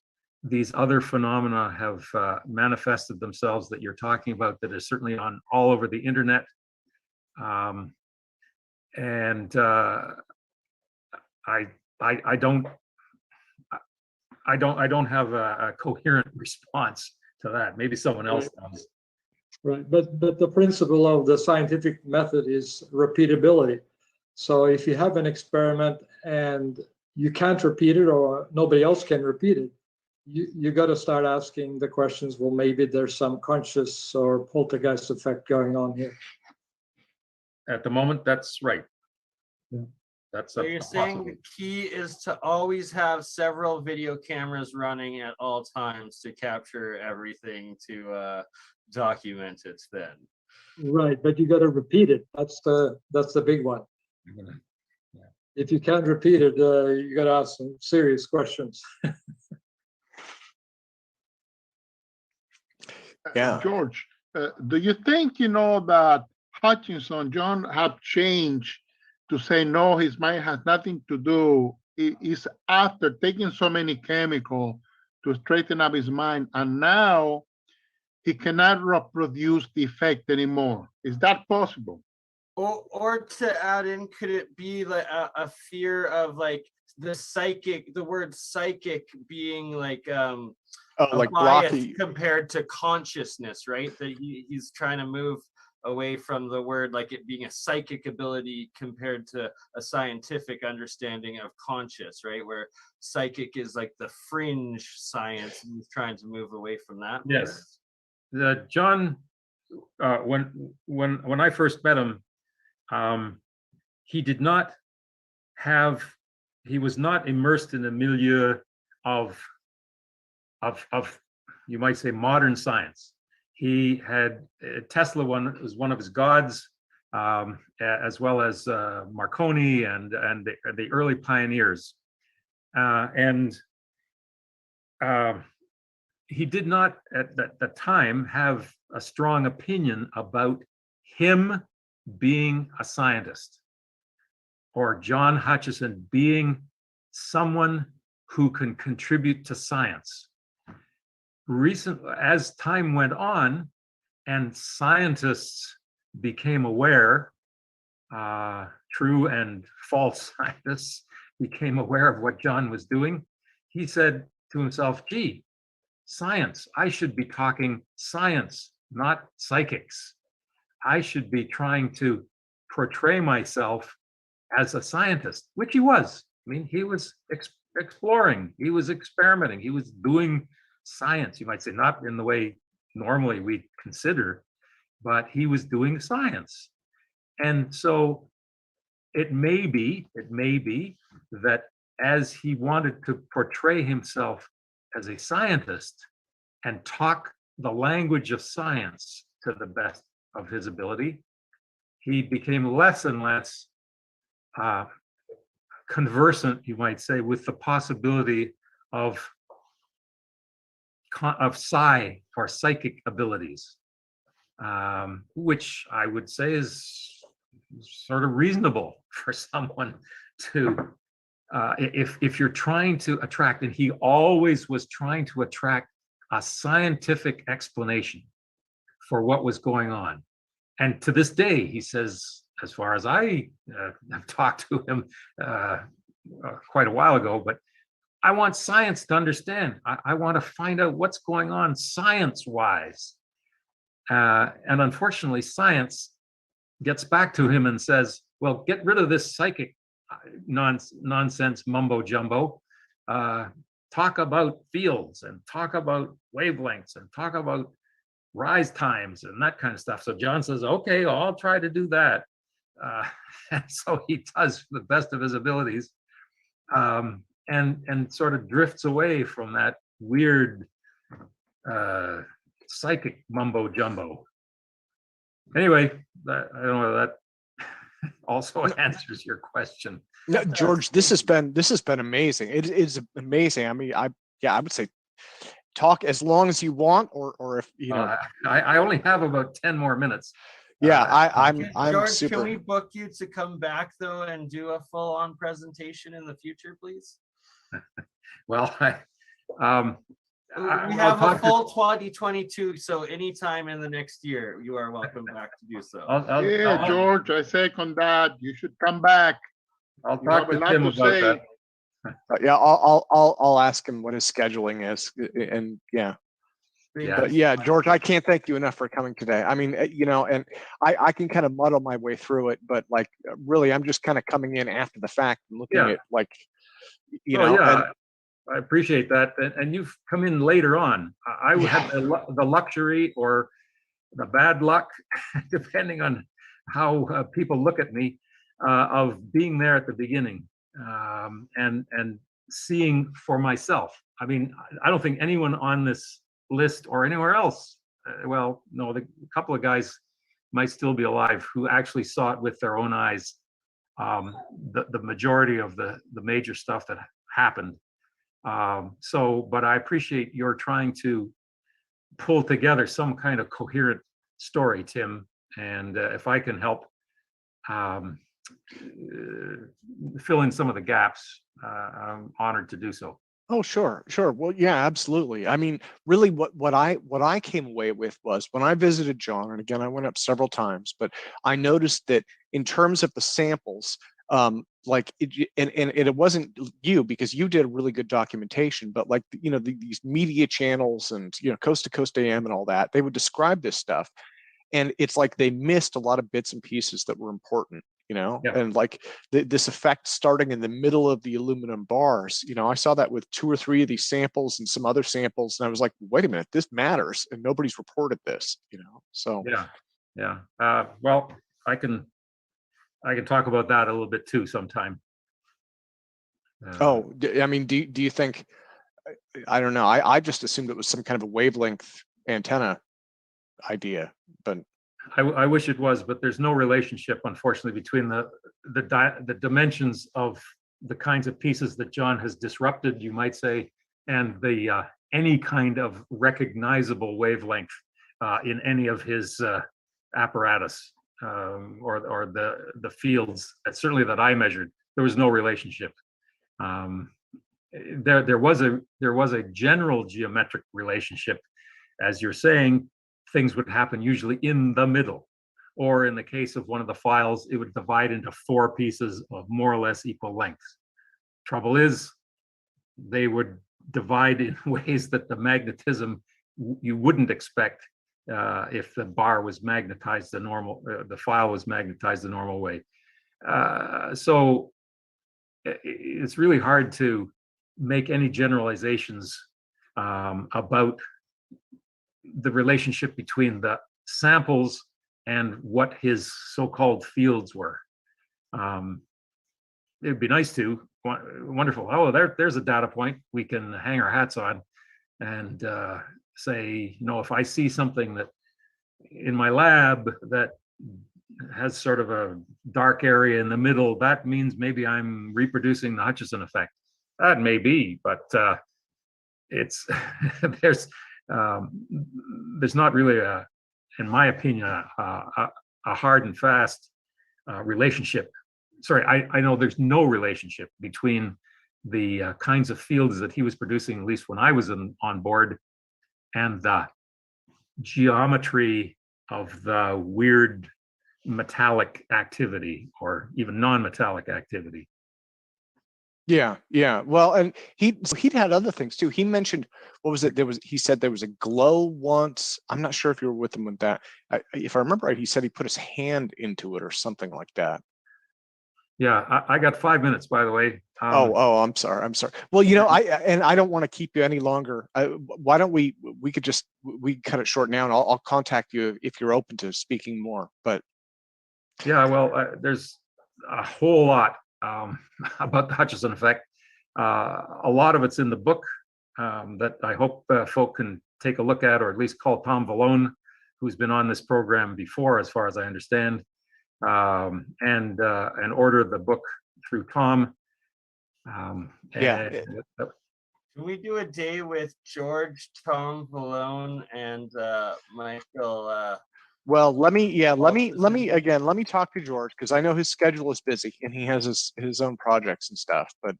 these other phenomena have manifested themselves that you're talking about, that is certainly on all over the internet. I don't have a coherent response to that. Maybe someone else does. Right, but the principle of the scientific method is repeatability. So if you have an experiment and you can't repeat it, or nobody else can repeat it, you got to start asking the questions, well, maybe there's some conscious or poltergeist effect going on here. At the moment, that's right. Yeah. That's So a you're saying the possibility. key is to always have several video cameras running at all times to capture everything to document it then. Right, but you got to repeat it. That's the big one. If you can't repeat it, you got to ask some serious questions. Yeah. George, do you think, that Hutchinson, John, have changed to say, no, his mind has nothing to do, is after taking so many chemicals to straighten up his mind, and now he cannot reproduce the effect anymore? Is that possible? Or to add in, could it be like a fear of like the word psychic being like a like bias blocky. compared to consciousness, right? That he's trying to move away from the word like it being a psychic ability compared to a scientific understanding of conscious, right? Where psychic is like the fringe science, and he's trying to move away from that. Yes. John, when I first met him, he was not immersed in a milieu of you might say modern science. He had Tesla was one of his gods, as well as Marconi and the early pioneers, and he did not at the time have a strong opinion about him being a scientist or John Hutchison being someone who can contribute to science. As time went on and scientists became aware, true and false scientists became aware of what John was doing, he said to himself, gee, science, I should be talking science, not psychics. I should be trying to portray myself as a scientist, which he was. I mean, he was exploring, he was experimenting, he was doing science, you might say, not in the way normally we consider, but he was doing science. And so it may be that as he wanted to portray himself as a scientist and talk the language of science to the best of his ability, he became less and less conversant, you might say, with the possibility of psi or psychic abilities, which I would say is sort of reasonable for someone to, if you're trying to attract, and he always was trying to attract a scientific explanation for what was going on. And to this day, he says, as far as I have talked to him quite a while ago, but I want science to understand. I want to find out what's going on science-wise. And unfortunately, science gets back to him and says, well, get rid of this psychic nonsense mumbo jumbo. Talk about fields and talk about wavelengths and talk about rise times and that kind of stuff. So John says, okay, I'll try to do that. And so he does to the best of his abilities, and sort of drifts away from that weird psychic mumbo jumbo. Anyway, I don't know if that also answers your question. No, George, this has been amazing. It is amazing. I mean, I would say talk as long as you want, or if you know. I only have about 10 more minutes. Yeah, I'm George, super. can we book you to come back though and do a full-on presentation in the future, please? Well, we have a full 2022, so anytime in the next year, you are welcome back to do so. Yeah, George, I second that. You should come back. I'll You talk have a to lot Tim to about say. that. Yeah, I'll ask him what his scheduling is, and yeah. Yeah. But yeah, George, I can't thank you enough for coming today. I mean, and I can kind of muddle my way through it, but like really, I'm just kind of coming in after the fact and looking Yeah. at like, you Oh, know. yeah, And, I appreciate that. And you've come in later on. I Yeah. had the luxury or the bad luck, depending on how people look at me, of being there at the beginning, and seeing for myself. I mean, I don't think anyone on this list or anywhere else, well, no, a couple of guys might still be alive who actually saw it with their own eyes. The majority of the major stuff that happened. But I appreciate your trying to pull together some kind of coherent story, Tim. And if I can help fill in some of the gaps, I'm honored to do so. Oh, sure. Well, yeah, absolutely. I mean, really what I came away with was when I visited John, and again, I went up several times, but I noticed that in terms of the samples, like it wasn't you, because you did really good documentation, but like, these media channels and, Coast to Coast AM and all that, they would describe this stuff. And it's like they missed a lot of bits and pieces that were important. And like this effect starting in the middle of the aluminum bars, I saw that with 2 or 3 of these samples and some other samples, and I was like, wait a minute, this matters, and nobody's reported this, so yeah. Well, I can talk about that a little bit too sometime. I mean, do you think, I don't know, I just assumed it was some kind of a wavelength antenna idea, but I wish it was, but there's no relationship, unfortunately, between the dimensions of the kinds of pieces that John has disrupted, you might say, and the any kind of recognizable wavelength in any of his apparatus or the fields. Certainly that I measured, there was no relationship. There was a general geometric relationship, as you're saying. Things would happen usually in the middle, or in the case of one of the files, it would divide into 4 pieces of more or less equal lengths. Trouble is, they would divide in ways that the magnetism you wouldn't expect if the bar was magnetized the file was magnetized the normal way. So it's really hard to make any generalizations about the relationship between the samples and what his so-called fields were. It'd be nice to, wonderful. Oh, there's a data point we can hang our hats on and say, if I see something that in my lab that has sort of a dark area in the middle, that means maybe I'm reproducing the Hutchison effect. That may be, but it's there's not really in my opinion, a hard and fast relationship. Sorry, I know there's no relationship between the kinds of fields that he was producing, at least when I was on board, and the geometry of the weird metallic activity or even non-metallic activity. Yeah. Well, and he'd had other things too. He mentioned, what was it? He said there was a glow once. I'm not sure if you were with him with that. If I remember right, he said he put his hand into it or something like that. Yeah, I got 5 minutes, by the way. I'm sorry. Well, I don't want to keep you any longer. Why don't we cut it short now, and I'll contact you if you're open to speaking more. But yeah, well, there's a whole lot about the Hutchison effect. A lot of it's in the book that I hope folk can take a look at, or at least call Tom Vallone, who's been on this program before, as far as I understand, and order the book through Tom. Yeah. Can we do a day with George, Tom Vallone, and Michael? Well, let me talk to George, because I know his schedule is busy and he has his own projects and stuff. But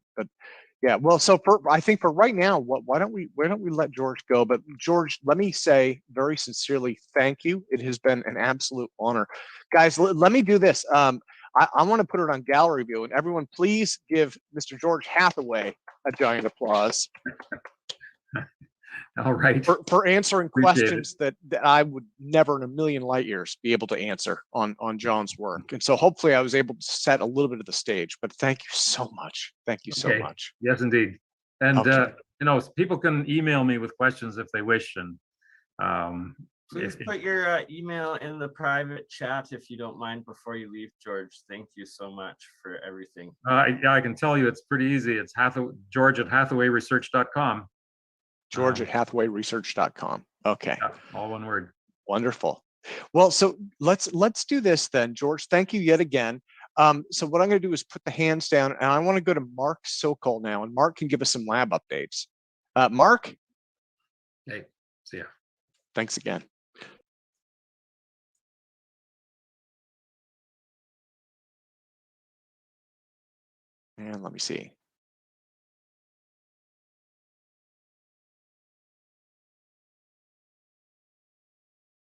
yeah, well, so I think for right now, why don't we let George go? But George, let me say very sincerely, thank you. It has been an absolute honor, guys. Let me do this. I want to put it on gallery view, and everyone, please give Mr. George Hathaway a giant applause. All right. For answering questions that I would never in a million light years be able to answer on John's work. And so hopefully I was able to set a little bit of the stage, but thank you so much. Thank you so much. Yes, indeed. And, people can email me with questions if they wish. And Please put your email in the private chat if you don't mind before you leave, George. Thank you so much for everything. Yeah, I can tell you it's pretty easy. It's George at hathawayresearch.com. George at hathawayresearch.com. Okay. Yeah, all one word. Wonderful. Well, so let's do this then, George. Thank you yet again. So what I'm going to do is put the hands down, and I want to go to Mark Sokol now, and Mark can give us some lab updates. Mark? Hey, see ya. Thanks again. And let me see.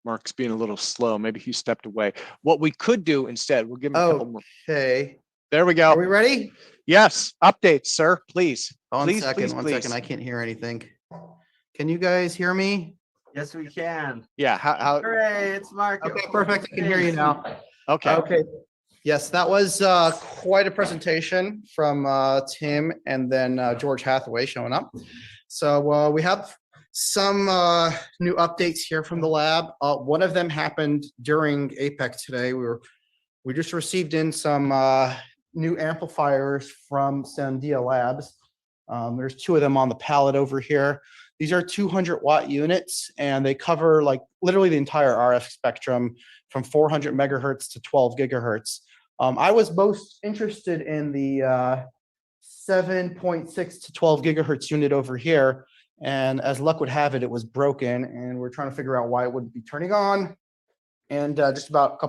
Mark's being a little slow. Maybe he stepped away. What we could do instead, we'll give him a couple more. Okay. There we go. Are we ready? Yes. Updates, sir. Please. One Please, second. please, One please. second. I can't hear anything. Can you guys hear me? Yes, we can. Yeah. How? Hooray, it's Mark. Okay, perfect. I can hear you now. Okay. Okay. Yes, that was quite a presentation from Tim and then George Hathaway showing up. So we have some new updates here from the lab. One of them happened during APEC today. We just received in some new amplifiers from Sandia Labs. There's 2 of them on the pallet over here. These are 200-watt units, and they cover like literally the entire RF spectrum from 400 megahertz to 12 gigahertz. I was most interested in the 7.6 to 12 gigahertz unit over here, and as luck would have it, it was broken, and we're trying to figure out why it wouldn't be turning on. And just about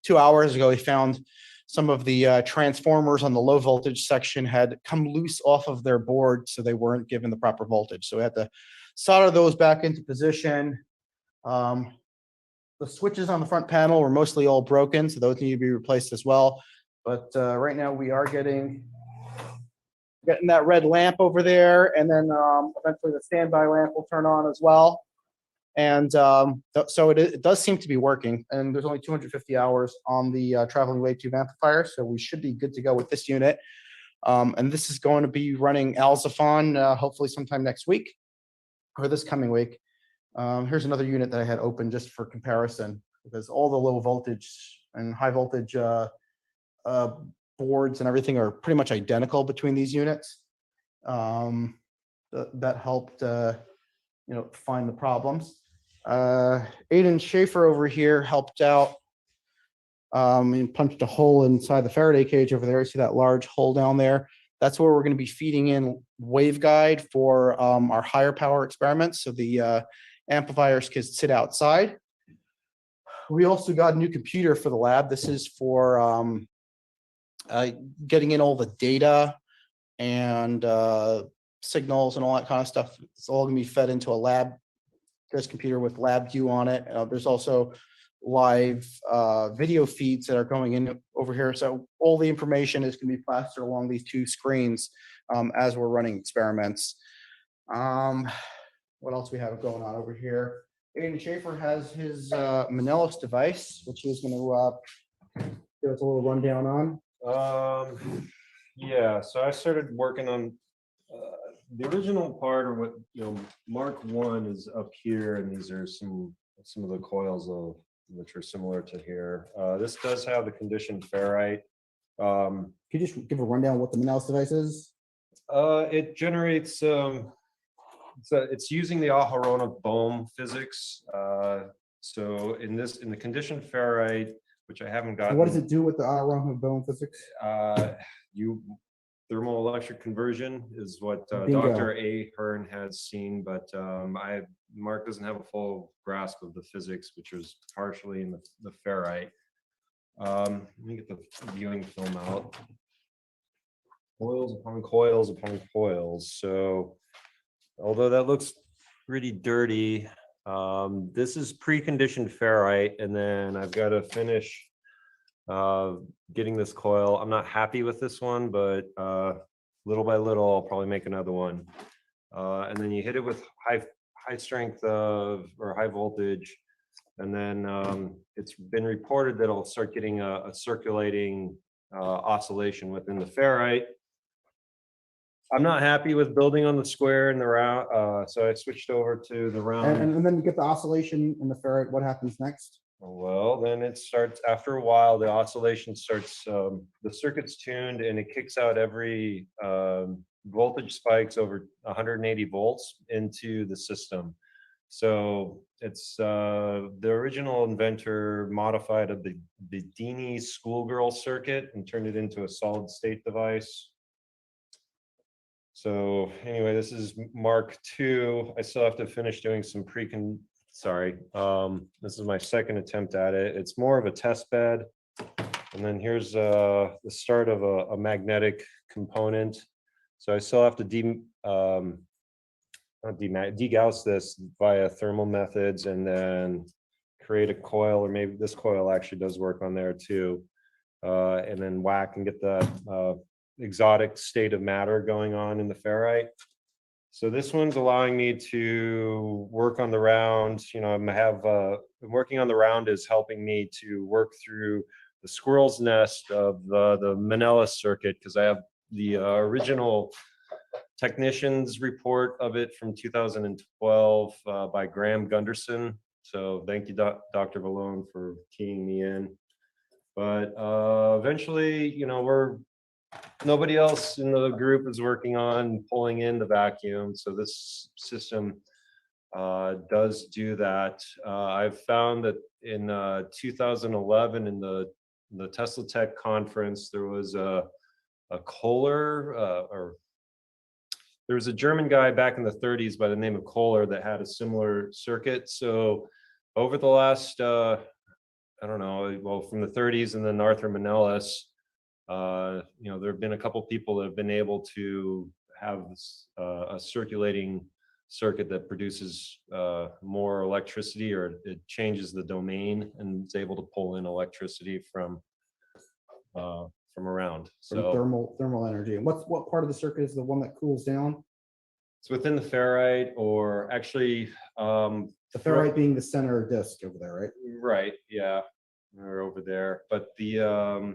2 hours ago, we found some of the transformers on the low voltage section had come loose off of their board, so they weren't given the proper voltage. So we had to solder those back into position. The switches on the front panel were mostly all broken, so those need to be replaced as well. But right now we are getting that red lamp over there, and then eventually the standby lamp will turn on as well. And so it does seem to be working, and there's only 250 hours on the traveling wave tube amplifier, so we should be good to go with this unit. And this is going to be running Alzafon hopefully sometime next week or this coming week. Here's another unit that I had open just for comparison, because all the low voltage and high voltage boards and everything are pretty much identical between these units. That helped find the problems. Aiden Schaefer over here helped out and punched a hole inside the Faraday cage over there. You see that large hole down there? That's where we're going to be feeding in waveguide for our higher power experiments. So the amplifiers can sit outside. We also got a new computer for the lab. This is for getting in all the data and signals and all that kind of stuff. It's all going to be fed into a lab. This computer with LabVIEW on it. There's also live video feeds that are going in over here. So all the information is going to be plastered along these 2 screens as we're running experiments. What else we have going on over here? Aiden Schaefer has his Manellis device, which he's going to give us a little rundown on. Yeah, so I started working on the original part, or what Mark 1 is up here, and these are some of the coils which are similar to here. This does have the conditioned ferrite. Can you just give a rundown what the Manellis device is? It generates it's using the Aharonov-Bohm physics. So in the conditioned ferrite, which I haven't gotten. What does it do with the Aharonov-Bohm physics? Thermoelectric conversion is what Bingo. Dr. Ahern has seen, but Mark doesn't have a full grasp of the physics, which is partially in the ferrite. Let me get the viewing film out. Coils upon coils upon coils. So although that looks pretty dirty, this is preconditioned ferrite, and then I've got to finish getting this coil. I'm not happy with this one, but little by little I'll probably make another one. And then you hit it with high strength or high voltage, and then it's been reported that it'll start getting a circulating oscillation within the ferrite. I'm not happy with building on the square and the round, so I switched over to the round. And then you get the oscillation in the ferrite. What happens next? Well, then it starts, after a while, the oscillation starts, the circuit's tuned and it kicks out every voltage spikes over 180 volts into the system. So it's the original inventor modified the Bedini schoolgirl circuit and turned it into a solid state device. So anyway, this is Mark II. I still have to finish doing some this is my second attempt at it. It's more of a test bed. And then here's the start of a magnetic component. So I still have to degauss this via thermal methods and then create a coil, or maybe this coil actually does work on there too. And then whack and get the exotic state of matter going on in the ferrite. So this one's allowing me to work on the round. You know, working on the round is helping me to work through the squirrel's nest of the Manila circuit, because I have the original technician's report of it from 2012 by Graham Gunderson. So thank you, Dr. Vallone, for keying me in. But eventually, you know, nobody else in the group is working on pulling in the vacuum. So this system does do that. I've found that in 2011 in the Tesla Tech conference, there was a Kohler, or there was a German guy back in the 30s by the name of Kohler that had a similar circuit. So over the last, I don't know, well, from the 30s and then Arthur Manellis, you know, there have been a couple people that have been able to have a circulating circuit that produces more electricity, or it changes the domain and is able to pull in electricity from around. So thermal energy. And what part of the circuit is the one that cools down? It's within the ferrite, or actually the ferrite being the center disk over there, right? Right. Yeah, or over there. But the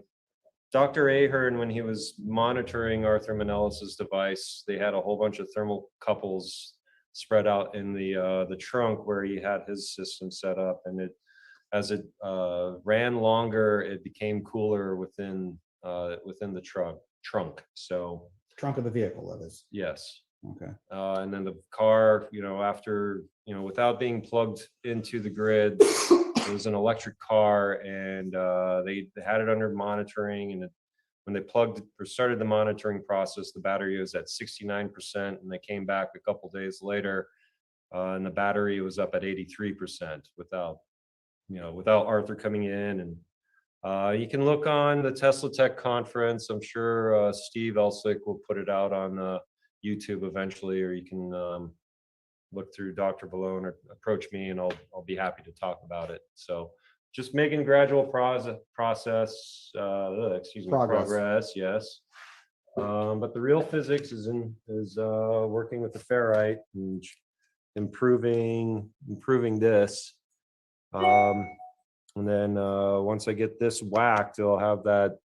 Dr. Ahern, when he was monitoring Arthur Manellis's device, they had a whole bunch of thermal couples spread out in the trunk where he had his system set up, and as it ran longer, it became cooler within the trunk. So trunk of the vehicle, that is. Yes. Okay. And then the car, you know, after, you know, without being plugged into the grid, it was an electric car, and they had it under monitoring. And when they plugged or started the monitoring process, the battery was at 69%, and they came back a couple days later, and the battery was up at 83% without Arthur coming in. And you can look on the Tesla Tech conference. I'm sure Steve Elsick will put it out on YouTube eventually, or you can look through Dr. Vallone or approach me, and I'll be happy to talk about it. So just making gradual progress, yes. But the real physics is working with the ferrite and improving this. And then once I get this whacked, it'll have that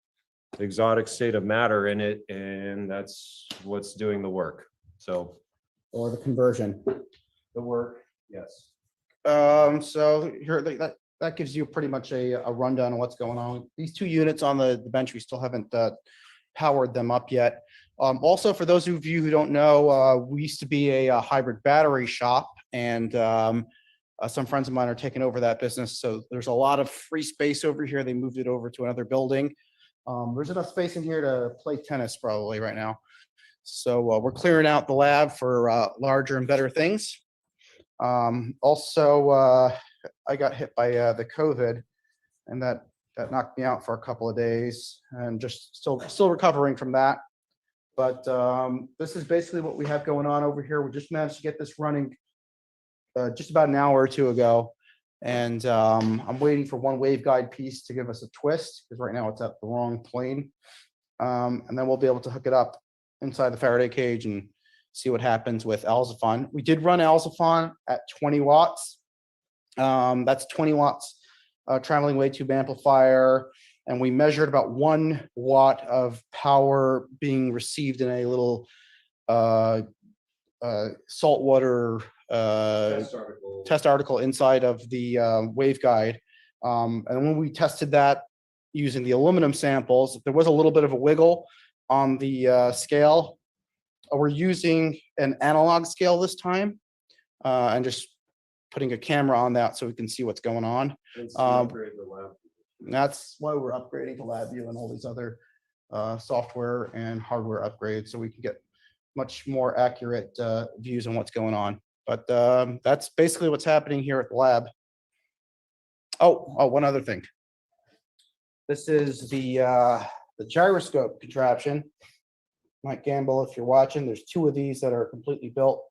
exotic state of matter in it, and that's what's doing the work. So, or the conversion. The work, yes. So here, that gives you pretty much a rundown on what's going on. These two units on the bench, we still haven't powered them up yet. Also, for those of you who don't know, we used to be a hybrid battery shop, and some friends of mine are taking over that business. So there's a lot of free space over here. They moved it over to another building. There's enough space in here to play tennis probably right now. So we're clearing out the lab for larger and better things. Also, I got hit by the COVID, and that knocked me out for a couple of days, and just still recovering from that. But this is basically what we have going on over here. We just managed to get this running just about an hour or two ago. And I'm waiting for one waveguide piece to give us a twist, because right now it's at the wrong plane. And then we'll be able to hook it up inside the Faraday cage and see what happens with Alzafon. We did run Alzafon at 20 watts. That's 20 watts traveling wave tube amplifier. And we measured about 1 watt of power being received in a little saltwater test article inside of the waveguide. And when we tested that using the aluminum samples, there was a little bit of a wiggle on the scale. We're using an analog scale this time and just putting a camera on that so we can see what's going on. That's why we're upgrading to LabVIEW and all these other software and hardware upgrades so we can get much more accurate views on what's going on. But that's basically what's happening here at the lab. Oh, one other thing. This is the gyroscope contraption. Mike Gamble, if you're watching, there's 2 of these that are completely built,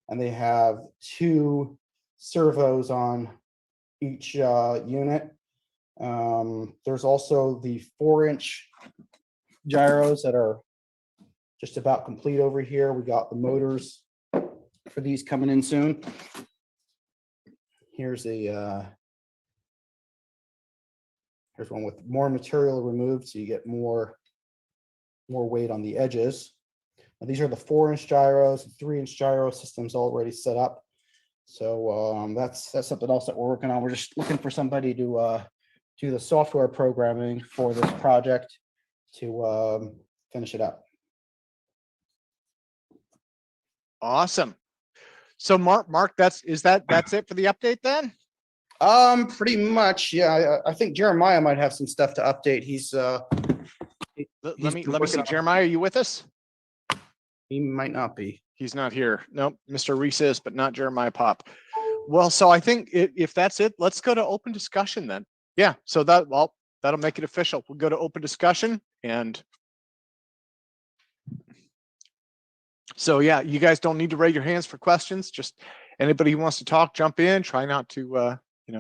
and they have 2 servos on each unit. There's also the 4-inch gyros that are just about complete over here. We got the motors for these coming in soon. Here's a here's one with more material removed, so you get more weight on the edges. Now, these are the 4-inch gyros, the 3-inch gyro systems already set up. So that's something else that we're working on. We're just looking for somebody to do the software programming for this project to finish it up. Awesome. So Mark, that's it for the update then? Pretty much, yeah. I think Jeremiah might have some stuff to update. Let me see. Jeremiah, are you with us? He might not be. He's not here. Nope. Mr. Reese is, but not Jeremiah Pop. Well, so I think if that's it, let's go to open discussion then. Yeah. So that'll make it official. We'll go to open discussion, and so yeah, you guys don't need to raise your hands for questions. Just anybody who wants to talk, jump in. Try not to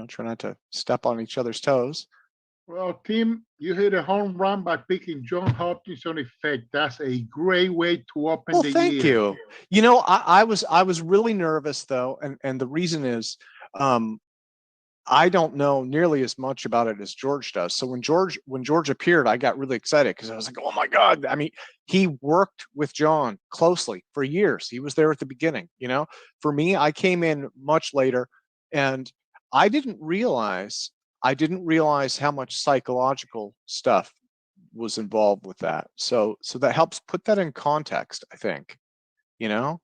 try not to step on each other's toes. Well, Tim, you hit a home run by picking John Hutchison Effect. That's a great way to open the year. Thank you. You know, I was really nervous though, and the reason is I don't know nearly as much about it as George does. So when George appeared, I got really excited because I was like, oh my God. I mean, he worked with John closely for years. He was there at the beginning, you know. For me, I came in much later, and I didn't realize how much psychological stuff was involved with that. So that helps put that in context, I think, you know?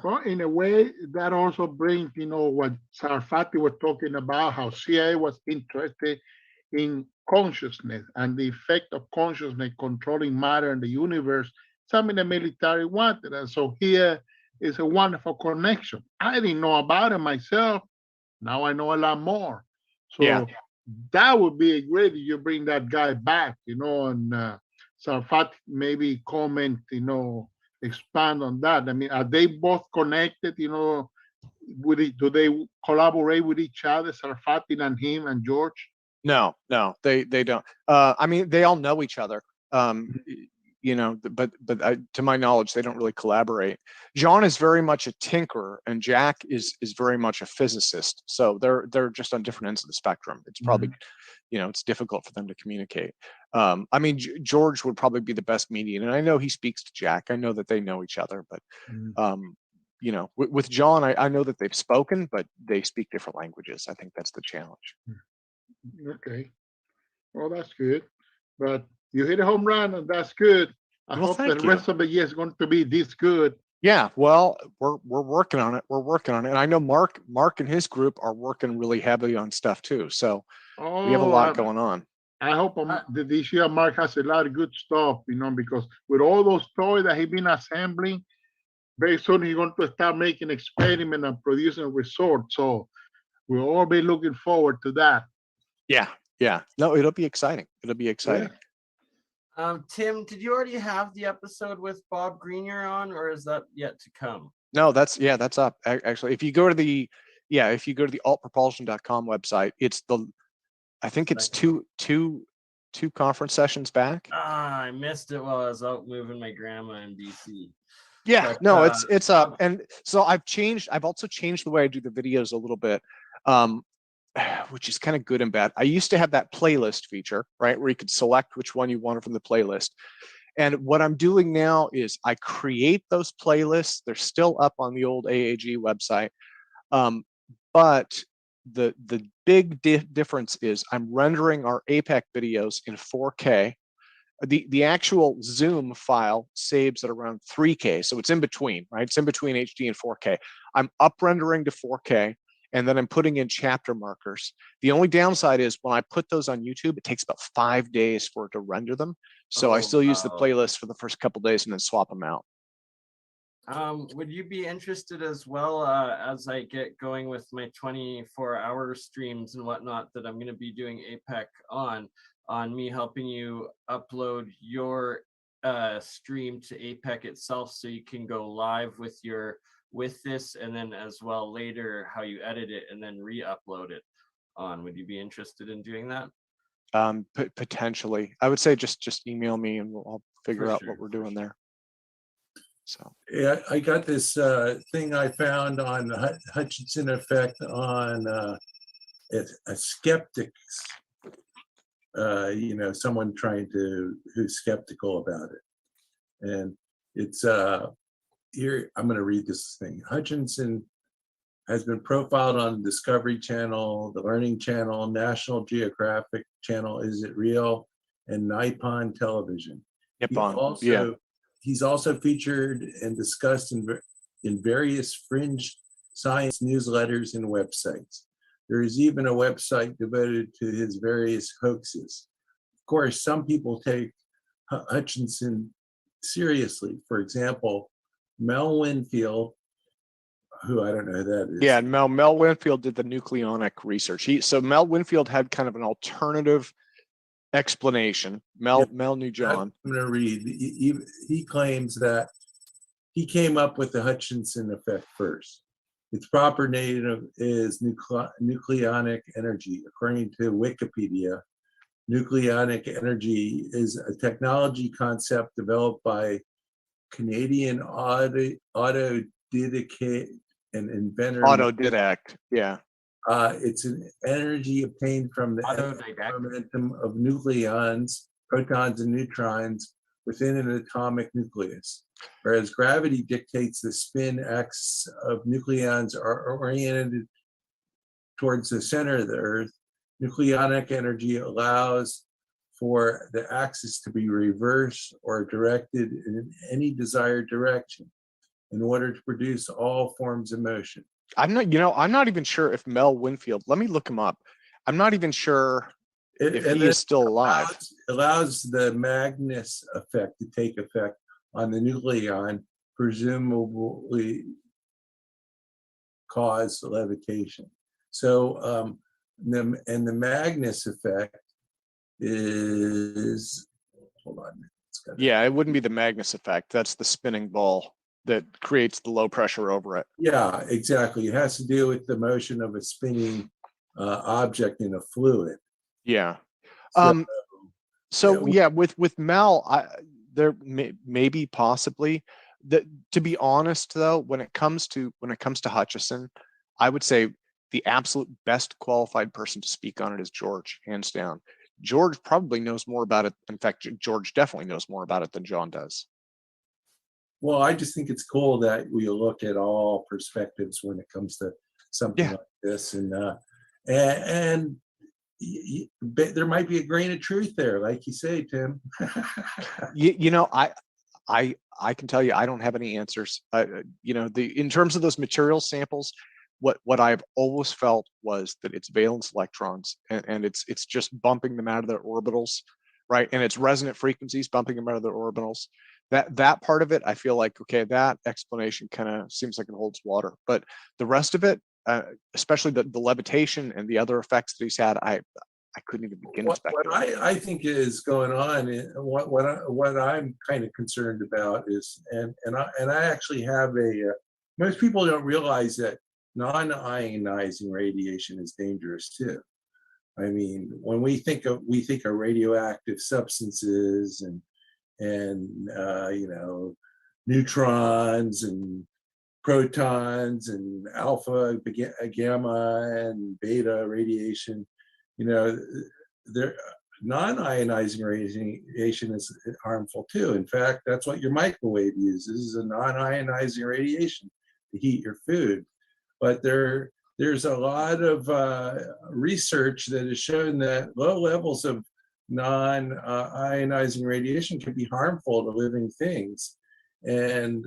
Well, in a way, that also brings, what Sarfati was talking about, how CIA was interested in consciousness and the effect of consciousness controlling matter in the universe, something the military wanted. And so here is a wonderful connection. I didn't know about it myself. Now I know a lot more. So yeah, that would be a great if you bring that guy back, and Sarfati maybe comment, expand on that. I mean, are they both connected? Do they collaborate with each other, Sarfati and him and George? No, they don't. I mean, they all know each other. But to my knowledge, they don't really collaborate. John is very much a tinkerer, and Jack is very much a physicist. So they're just on different ends of the spectrum. It's probably, it's difficult for them to communicate. I mean, George would probably be the best median, and I know he speaks to Jack. I know that they know each other, but with John, I know that they've spoken, but they speak different languages. I think that's the challenge. Okay, well, that's good, but you hit a home run, and that's good. I hope the rest of the year is going to be this good. Yeah, well, we're working on it. We're working on it, and I know Mark and his group are working really heavily on stuff too. So we have a lot going on. I hope this year Mark has a lot of good stuff, because with all those toys that he's been assembling, very soon he's going to start making experiments and producing results. So we'll all be looking forward to that. Yeah. No, it'll be exciting. Yeah. Tim, did you already have the episode with Bob Grenier on, or is that yet to come? No, that's up. Actually, if you go to the altpropulsion.com website, I think it's two conference sessions back. I missed it while I was out moving my grandma in DC. Yeah, but, no, it's up. And so I've also changed the way I do the videos a little bit. Which is kind of good and bad. I used to have that playlist feature, right, where you could select which one you wanted from the playlist. And what I'm doing now is I create those playlists. They're still up on the old AAG website. But the big difference is I'm rendering our APEC videos in 4K. The actual Zoom file saves at around 3K. So it's in between, right? It's in between HD and 4K. I'm up rendering to 4K, and then I'm putting in chapter markers. The only downside is when I put those on YouTube, it takes about 5 days for it to render them. So I still use the playlist for the first couple days and then swap them out. Would you be interested as well, as I get going with my 24-hour streams and whatnot that I'm going to be doing APEC on me helping you upload your stream to APEC itself, so you can go live with this, and then as well later how you edit it and then re-upload it on? Would you be interested in doing that? Potentially. I would say just email me and I'll figure out what we're doing there. So yeah, I got this thing I found on the Hutchison Effect on a skeptics. Someone who's skeptical about it, and it's here. I'm going to read this thing. Hutchinson has been profiled on Discovery Channel, the Learning Channel, National Geographic Channel, Is It Real, and Nippon Television. Nippon, He's also featured and discussed in various fringe science newsletters and websites. There is even a website devoted to his various hoaxes. Of course, some people take Hutchinson seriously. For example, Mel Winfield, who I don't know who that is. Yeah, Mel Winfield did the nucleonic research. So Mel Winfield had kind of an alternative explanation. Mel knew John. I'm going to read. He claims that he came up with the Hutchinson effect first. Its proper name is nucleonic energy. According to Wikipedia, nucleonic energy is a technology concept developed by Canadian autodidact and inventor. Autodidact, yeah. It's an energy obtained from the momentum of nucleons, protons, and neutrons within an atomic nucleus. Whereas gravity dictates the spin axis of nucleons are oriented towards the center of the Earth, nucleonic energy allows for the axis to be reversed or directed in any desired direction in order to produce all forms of motion. I'm not even sure if Mel Winfield, let me look him up. I'm not even sure if he is still alive. Allows the Magnus effect to take effect on the nucleon, presumably cause levitation. So, the Magnus effect is, hold on. Yeah, it wouldn't be the Magnus effect. That's the spinning ball that creates the low pressure over it. Yeah, exactly. It has to do with the motion of a spinning object in a fluid. Yeah. So with Mel, there maybe possibly that. To be honest, though, when it comes to Hutchison, I would say the absolute best qualified person to speak on it is George, hands down. George probably knows more about it. In fact, George definitely knows more about it than John does. Well, I just think it's cool that we look at all perspectives when it comes to something like this, and there might be a grain of truth there, like you say, Tim. I can tell you, I don't have any answers. In terms of those material samples, what I've always felt was that it's valence electrons, and it's just bumping them out of their orbitals, right? And it's resonant frequencies bumping them out of their orbitals. That part of it, I feel like, okay, that explanation kind of seems like it holds water. But the rest of it, especially the levitation and the other effects that he's had, I couldn't even begin to speculate. What I think is going on, what I'm kind of concerned about is, and I actually have most people don't realize that non-ionizing radiation is dangerous too. I mean, when we think of radioactive substances and neutrons and protons and alpha, gamma, and beta radiation, non-ionizing radiation is harmful too. In fact, that's what your microwave uses, is a non-ionizing radiation to heat your food. But there's a lot of research that has shown that low levels of non-ionizing radiation can be harmful to living things. And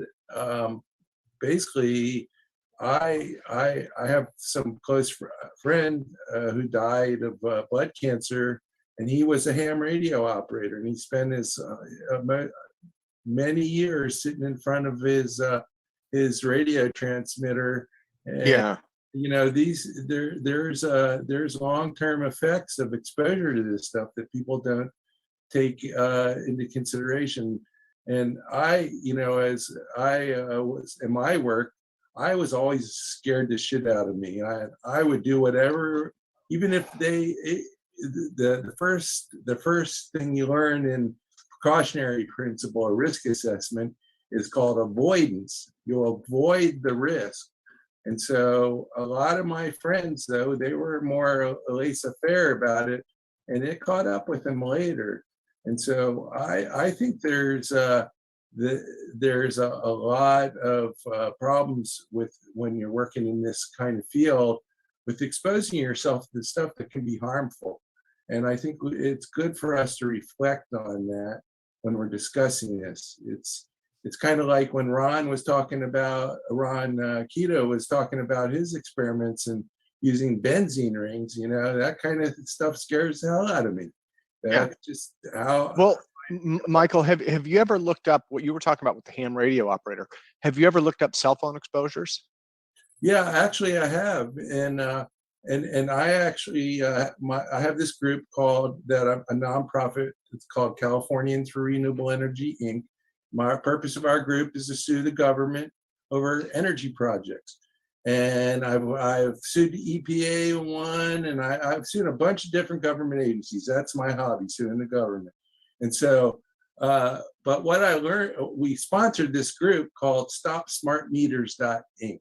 basically, I have some close friend who died of blood cancer, and he was a ham radio operator, and he spent his many years sitting in front of his radio transmitter. And, Yeah. you know, there's long-term effects of exposure to this stuff that people don't take into consideration. And I, you know, as I was in my work, I was always scared the shit out of me. I would do whatever, even if the first thing you learn in precautionary principle or risk assessment is called avoidance. You'll avoid the risk. And so a lot of my friends, though, they were more laissez-faire about it, and it caught up with them later. And so I think there's a lot of problems with when you're working in this kind of field with exposing yourself to stuff that can be harmful. And I think it's good for us to reflect on that when we're discussing this. It's kind of like when Ron Keto was talking about his experiments and using benzene rings, you know, that kind of stuff scares the hell out of me. That's just how. Well, Michael, have you ever looked up what you were talking about with the ham radio operator? Have you ever looked up cell phone exposures? Yeah, actually I have. And I actually, I have this group called, that I'm a nonprofit, it's called Californians for Renewable Energy, Inc. My purpose of our group is to sue the government over energy projects. And I've sued the EPA one, and I've sued a bunch of different government agencies. That's my hobby, suing the government. And so, but what I learned, we sponsored this group called StopSmartMeters.inc,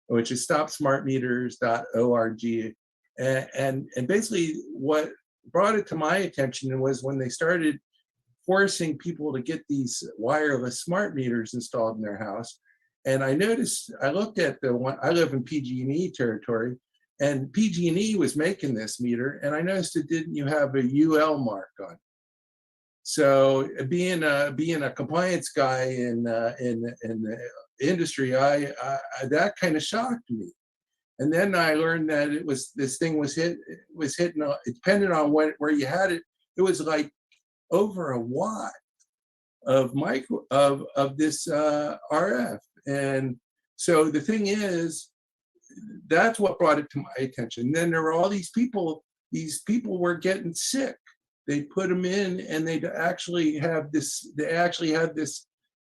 which is StopSmartMeters.org. And basically what brought it to my attention was when they started forcing people to get these wireless smart meters installed in their house. And I noticed, I looked at the one, I live in PG&E territory, and PG&E was making this meter, and I noticed it didn't have a UL mark on it. So being a compliance guy in the industry, that kind of shocked me. And then I learned that this thing was hitting, it depended on where you had it, it was like over a watt of this RF. And so the thing is, that's what brought it to my attention. Then there were all these people were getting sick. They put them in, and they actually had this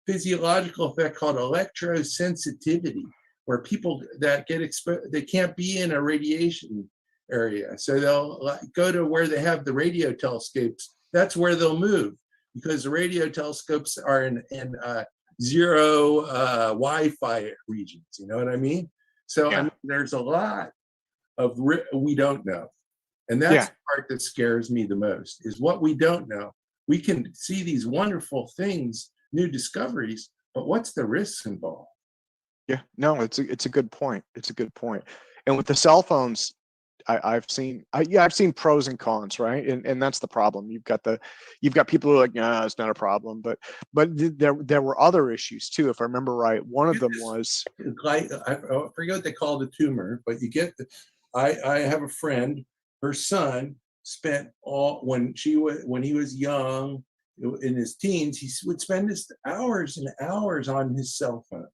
physiological effect called electrosensitivity, where people that get exposed, they can't be in a radiation area. So they'll go to where they have the radio telescopes. That's where they'll move, because the radio telescopes are in zero Wi-Fi regions. You know what I mean? So I mean, there's a lot of we don't know, and that's the part that scares me the most, is what we don't know. We can see these wonderful things, new discoveries, but what's the risks involved? Yeah, no, it's a good point. It's a good point. And with the cell phones, I've seen pros and cons, right? And that's the problem. You've got people who are like, nah, it's not a problem, but there were other issues too, if I remember right. One of them was, like, I forget what they call the tumor, but you get I have a friend, her son spent when he was young, in his teens, he would spend his hours and hours on his cell phone.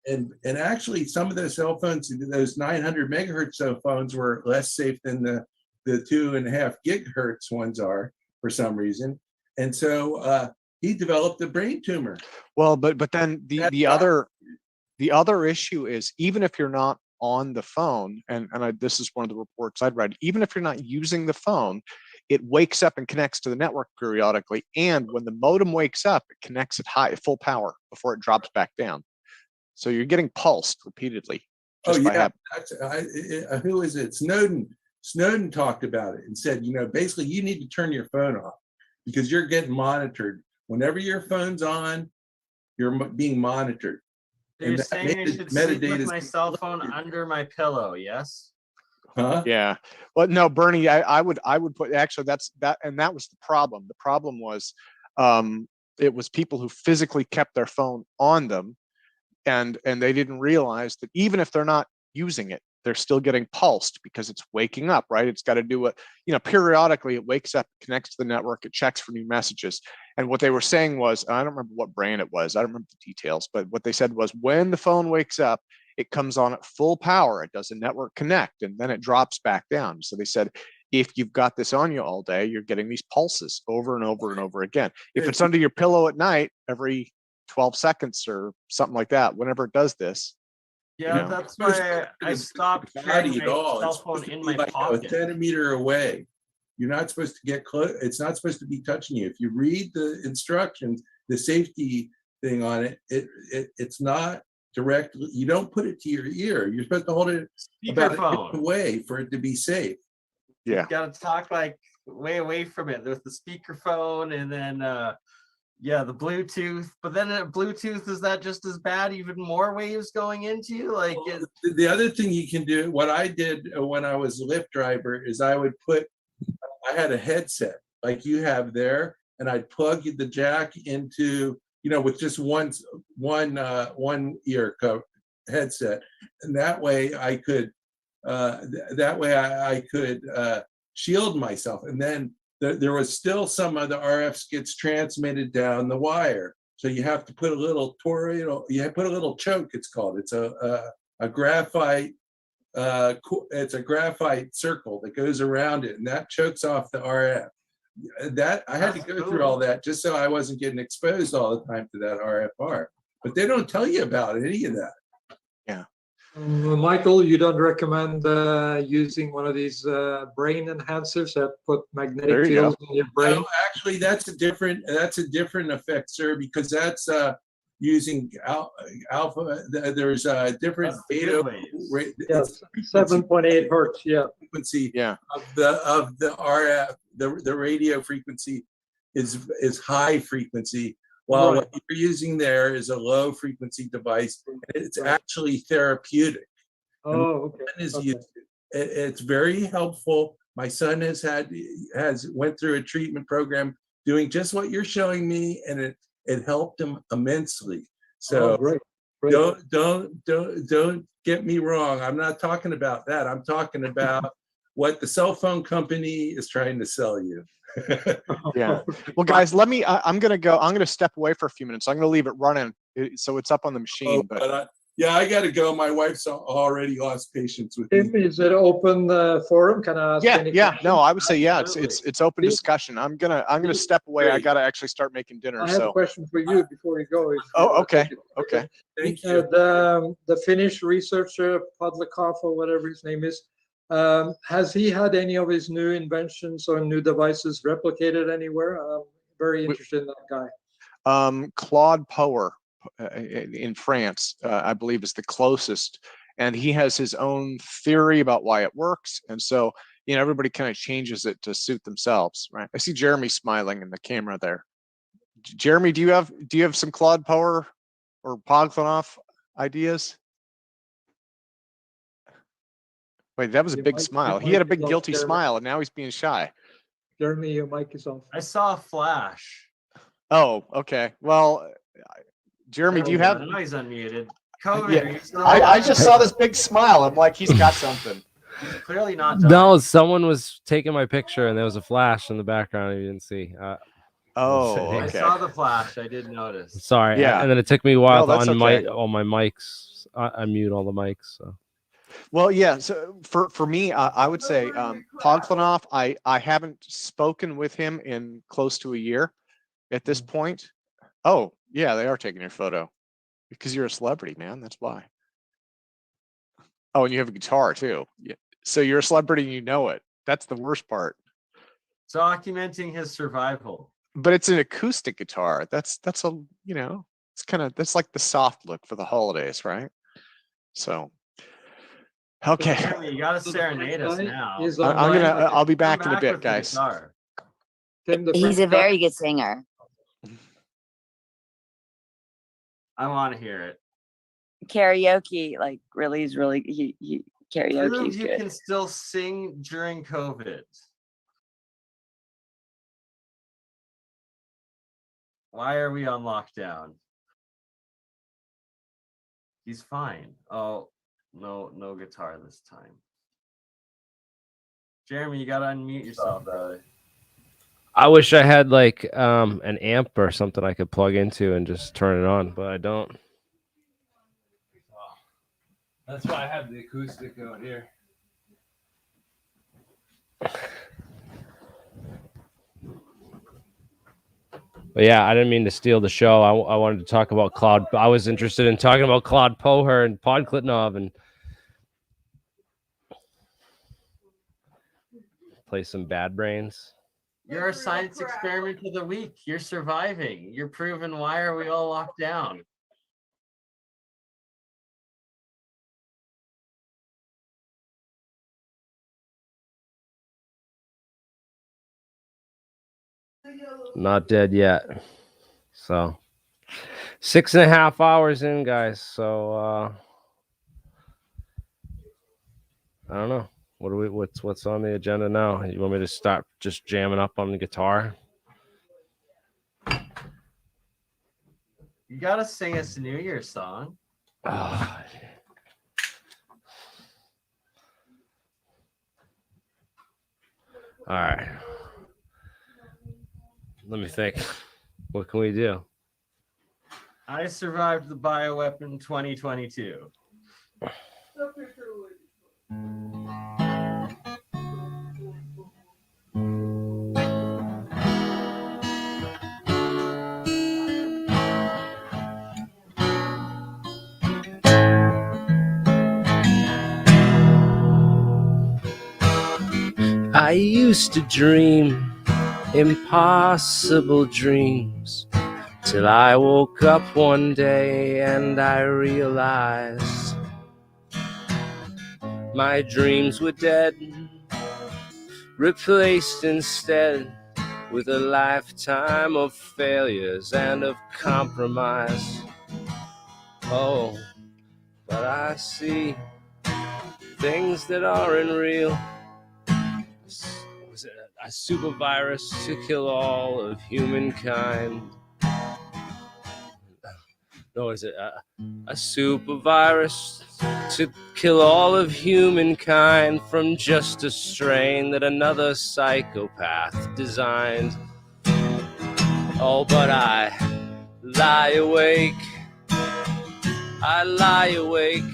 And actually, some of those cell phones, those 900 megahertz cell phones, were less safe than the 2.5 gigahertz ones are for some reason. And so he developed a brain tumor. Well, but then the other issue is, even if you're not on the phone, and this is one of the reports I'd read, even if you're not using the phone, it wakes up and connects to the network periodically. And when the modem wakes up, it connects at full power before it drops back down. So you're getting pulsed repeatedly. Who is it? Snowden Snowden talked about it and said, basically you need to turn your phone off because you're getting monitored. Whenever your phone's on, you're being monitored. You're saying I should sleep with my cell phone under my pillow, yes? Huh? Yeah. Well, no, Bernie, I would put, actually that was the problem. The problem was it was people who physically kept their phone on them, and they didn't realize that even if they're not using it, they're still getting pulsed because it's waking up, right? It's got to do what, periodically it wakes up, connects to the network, it checks for new messages. And what they were saying was, I don't remember what brand it was, I don't remember the details, but what they said was when the phone wakes up, it comes on at full power, it does a network connect, and then it drops back down. So they said, if you've got this on you all day, you're getting these pulses over and over and over again. If it's under your pillow at night, every 12 seconds or something like that, whenever it does this. Yeah, that's why I stopped carrying my cell phone in my pocket. A centimeter away. You're not supposed to get close. It's not supposed to be touching you. If you read the instructions, the safety thing on it, it's not direct. You don't put it to your ear. You're supposed to hold it about a foot away for it to be safe. Yeah. You gotta talk like way away from it. There's the speakerphone, and then the Bluetooth. But then Bluetooth, is that just as bad? Even more waves going into you? Like the other thing you can do, what I did when I was a Lyft driver, is I had a headset like you have there, and I'd plug the jack into, with just one ear headset, and that way I could shield myself. And then there was still some of the RFs gets transmitted down the wire, so you have to put a little put a little choke. It's called. It's a graphite. It's a graphite circle that goes around it, and that chokes off the RF. That I had to go through all that just so I wasn't getting exposed all the time to that RFR. But they don't tell you about any of that. Yeah. Michael, you don't recommend using one of these brain enhancers that put magnetic fields in your brain? No, actually, that's a different effect, sir, because that's using alpha. There's a different beta. Yes, 7.8 hertz. Yeah. Frequency. Yeah. Of the RF, the radio frequency is high frequency. While what you're using there is a low frequency device, it's actually therapeutic. Oh, okay. It's very helpful. My son has went through a treatment program doing just what you're showing me, and it helped him immensely. So great. Don't get me wrong. I'm not talking about that. I'm talking about what the cell phone company is trying to sell you. Yeah. Well, guys, I'm going to step away for a few minutes. I'm going to leave it running so it's up on the machine. I got to go. My wife's already lost patience with me. Is it open forum? Can I ask any questions? No, I would say, it's open discussion. I'm going to step away. I got to actually start making dinner. I have a question for you before you go. Okay. Thank you. The Finnish researcher, Podlikov, or whatever his name is, has he had any of his new inventions or new devices replicated anywhere? I'm very interested in that guy. Claude Power in France, I believe, is the closest, and he has his own theory about why it works. And so, everybody kind of changes it to suit themselves, right? I see Jeremy smiling in the camera there. Jeremy, do you have some Claude Power or Podlikov ideas? Wait, that was a big smile. He had a big guilty smile, and now he's being shy. Jeremy, your mic is off. I saw a flash. Oh, okay. Well, Jeremy, do you have? No, he's unmuted. I just saw this big smile. I'm like, he's got something. He's clearly not done. No, someone was taking my picture, and there was a flash in the background you didn't see. Okay. I saw the flash. I did notice. Sorry. Yeah. And then it took me a while to okay. all my mics, unmute all the mics. So. Well, yeah. So for me, I would say Podlikov. I haven't spoken with him in close to a year at this point. Oh, yeah, they are taking your photo because you're a celebrity, man. That's why. Oh, and you have a guitar too. Yeah. So you're a celebrity and you know it. That's the worst part. Documenting his survival. But it's an acoustic guitar. That's a that's like the soft look for the holidays, right? So. Okay. Jeremy, you gotta So the serenade us first guy now. is I'm online. gonna. I'll be back Come in a back bit, with the guys. guitar. Tim, the He's first a guy. very good singer. I want to hear it. Karaoke, like really, is really he karaoke Prove is you good. can still sing during COVID. Why are we on lockdown? He's fine. Oh, no guitar this time. Jeremy, you gotta unmute yourself, brother. I wish I had like an amp or something I could plug into and just turn it on, but I don't. That's why I have the acoustic out here. But yeah, I didn't mean to steal the show. I wanted to talk about Cloud. I was interested in talking about Claude Poher and Podklitnov and play some Bad Brains. You're a science experiment of the week. You're surviving. You're proving why are we all locked down? Not dead yet. So 6.5 hours in, guys. So I don't know. What's on the agenda now? You want me to start just jamming up on the guitar? You gotta sing us a New Year's song. Oh. All right. Let me think. What can we do? I survived the bioweapon 2022. I used to dream impossible dreams till I woke up one day and I realized my dreams were dead, replaced instead with a lifetime of failures and of compromise. Oh, but I see things that aren't real. Was it a super virus to kill all of humankind? No, is it a super virus to kill all of humankind from just a strain that another psychopath designed? Oh, but I lie awake. I lie awake.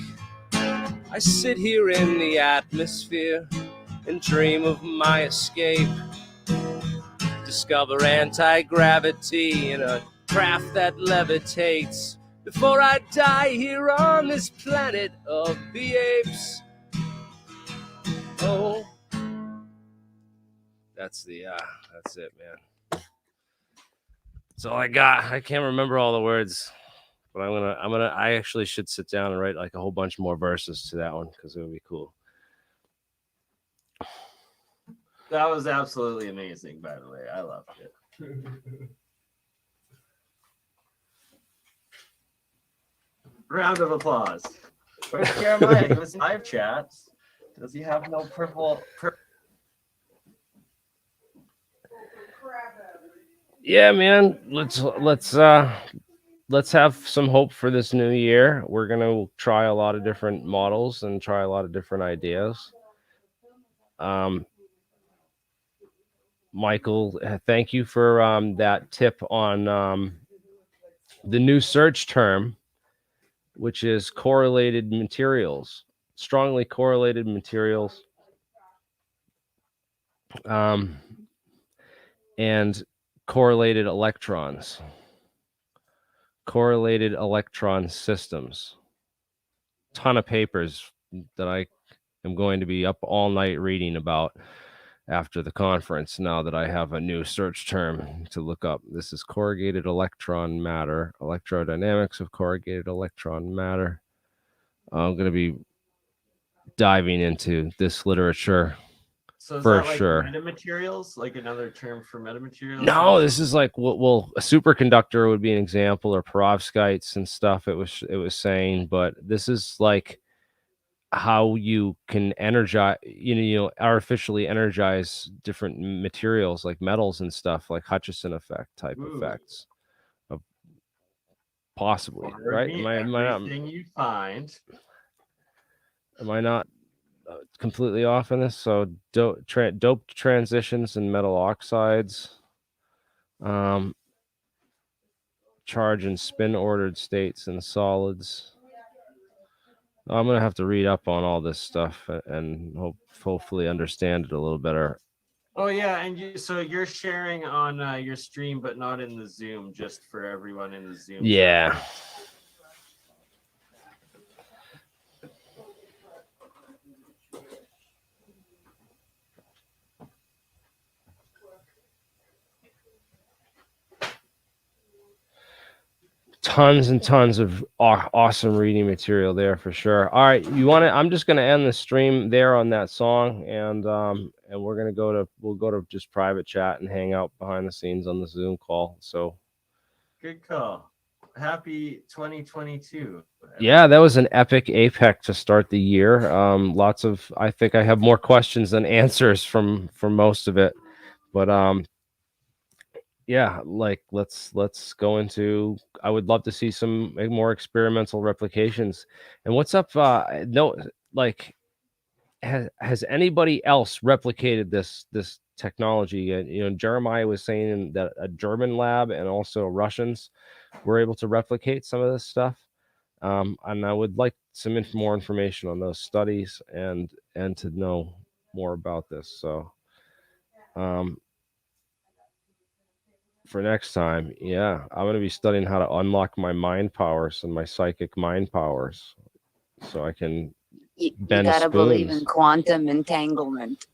I sit here in the atmosphere and dream of my escape. Discover anti-gravity in a craft that levitates before I die here on this planet of the apes. Oh, that's it, man. That's all I got. I can't remember all the words, but I actually should sit down and write like a whole bunch more verses to that one because it would be cool. That was absolutely amazing, by the way. I loved it. Round of applause. Where's Jeremiah? He was live chat. Does he have no purple? Yeah, man. Let's have some hope for this new year. We're gonna try a lot of different models and try a lot of different ideas. Michael, thank you for that tip on the new search term, which is correlated materials, strongly correlated materials, and correlated electrons, correlated electron systems. Ton of papers that I am going to be up all night reading about after the conference, now that I have a new search term to look up. This is corrugated electron matter, electrodynamics of corrugated electron matter. I'm going to be diving into this literature. So is For that like sure. metamaterials, like another term for metamaterials? No, this is like well, a superconductor would be an example, or perovskites and stuff. It was saying, but this is like how you can energize, artificially energize different materials like metals and stuff, like Hutchison effect type effects. Of possibly, right? Am I not? Everything you find. Am I not completely off in this? So doped transitions and metal oxides, charge and spin ordered states and solids. I'm gonna have to read up on all this stuff and hopefully understand it a little better. Oh yeah, and so you're sharing on your stream, but not in the Zoom, just for everyone in the Zoom. Yeah. Tons and tons of awesome reading material there for sure. All right, I'm just gonna end the stream there on that song, and we'll go to just private chat and hang out behind the scenes on the Zoom call. So Good call. Happy 2022. yeah, that was an epic APEC to start the year. I think I have more questions than answers from most of it, but yeah, like let's go into. I would love to see some more experimental replications. And what's up? No, like, has anybody else replicated this technology? Jeremiah was saying that a German lab and also Russians were able to replicate some of this stuff. And I would like some more information on those studies and to know more about this. So, for next time, yeah, I'm going to be studying how to unlock my mind powers and my psychic mind powers so I can You bend gotta believe spoons. in quantum entanglement.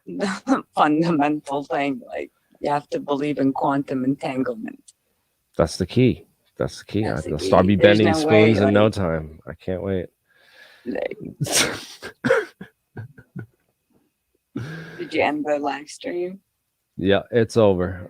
The fundamental thing, like you have to believe in quantum entanglement. That's the key. That's the key. That's the I'll key. start be There's bending no way, spoons in no like- time. I can't wait. Did you end the live stream? Yeah, it's over.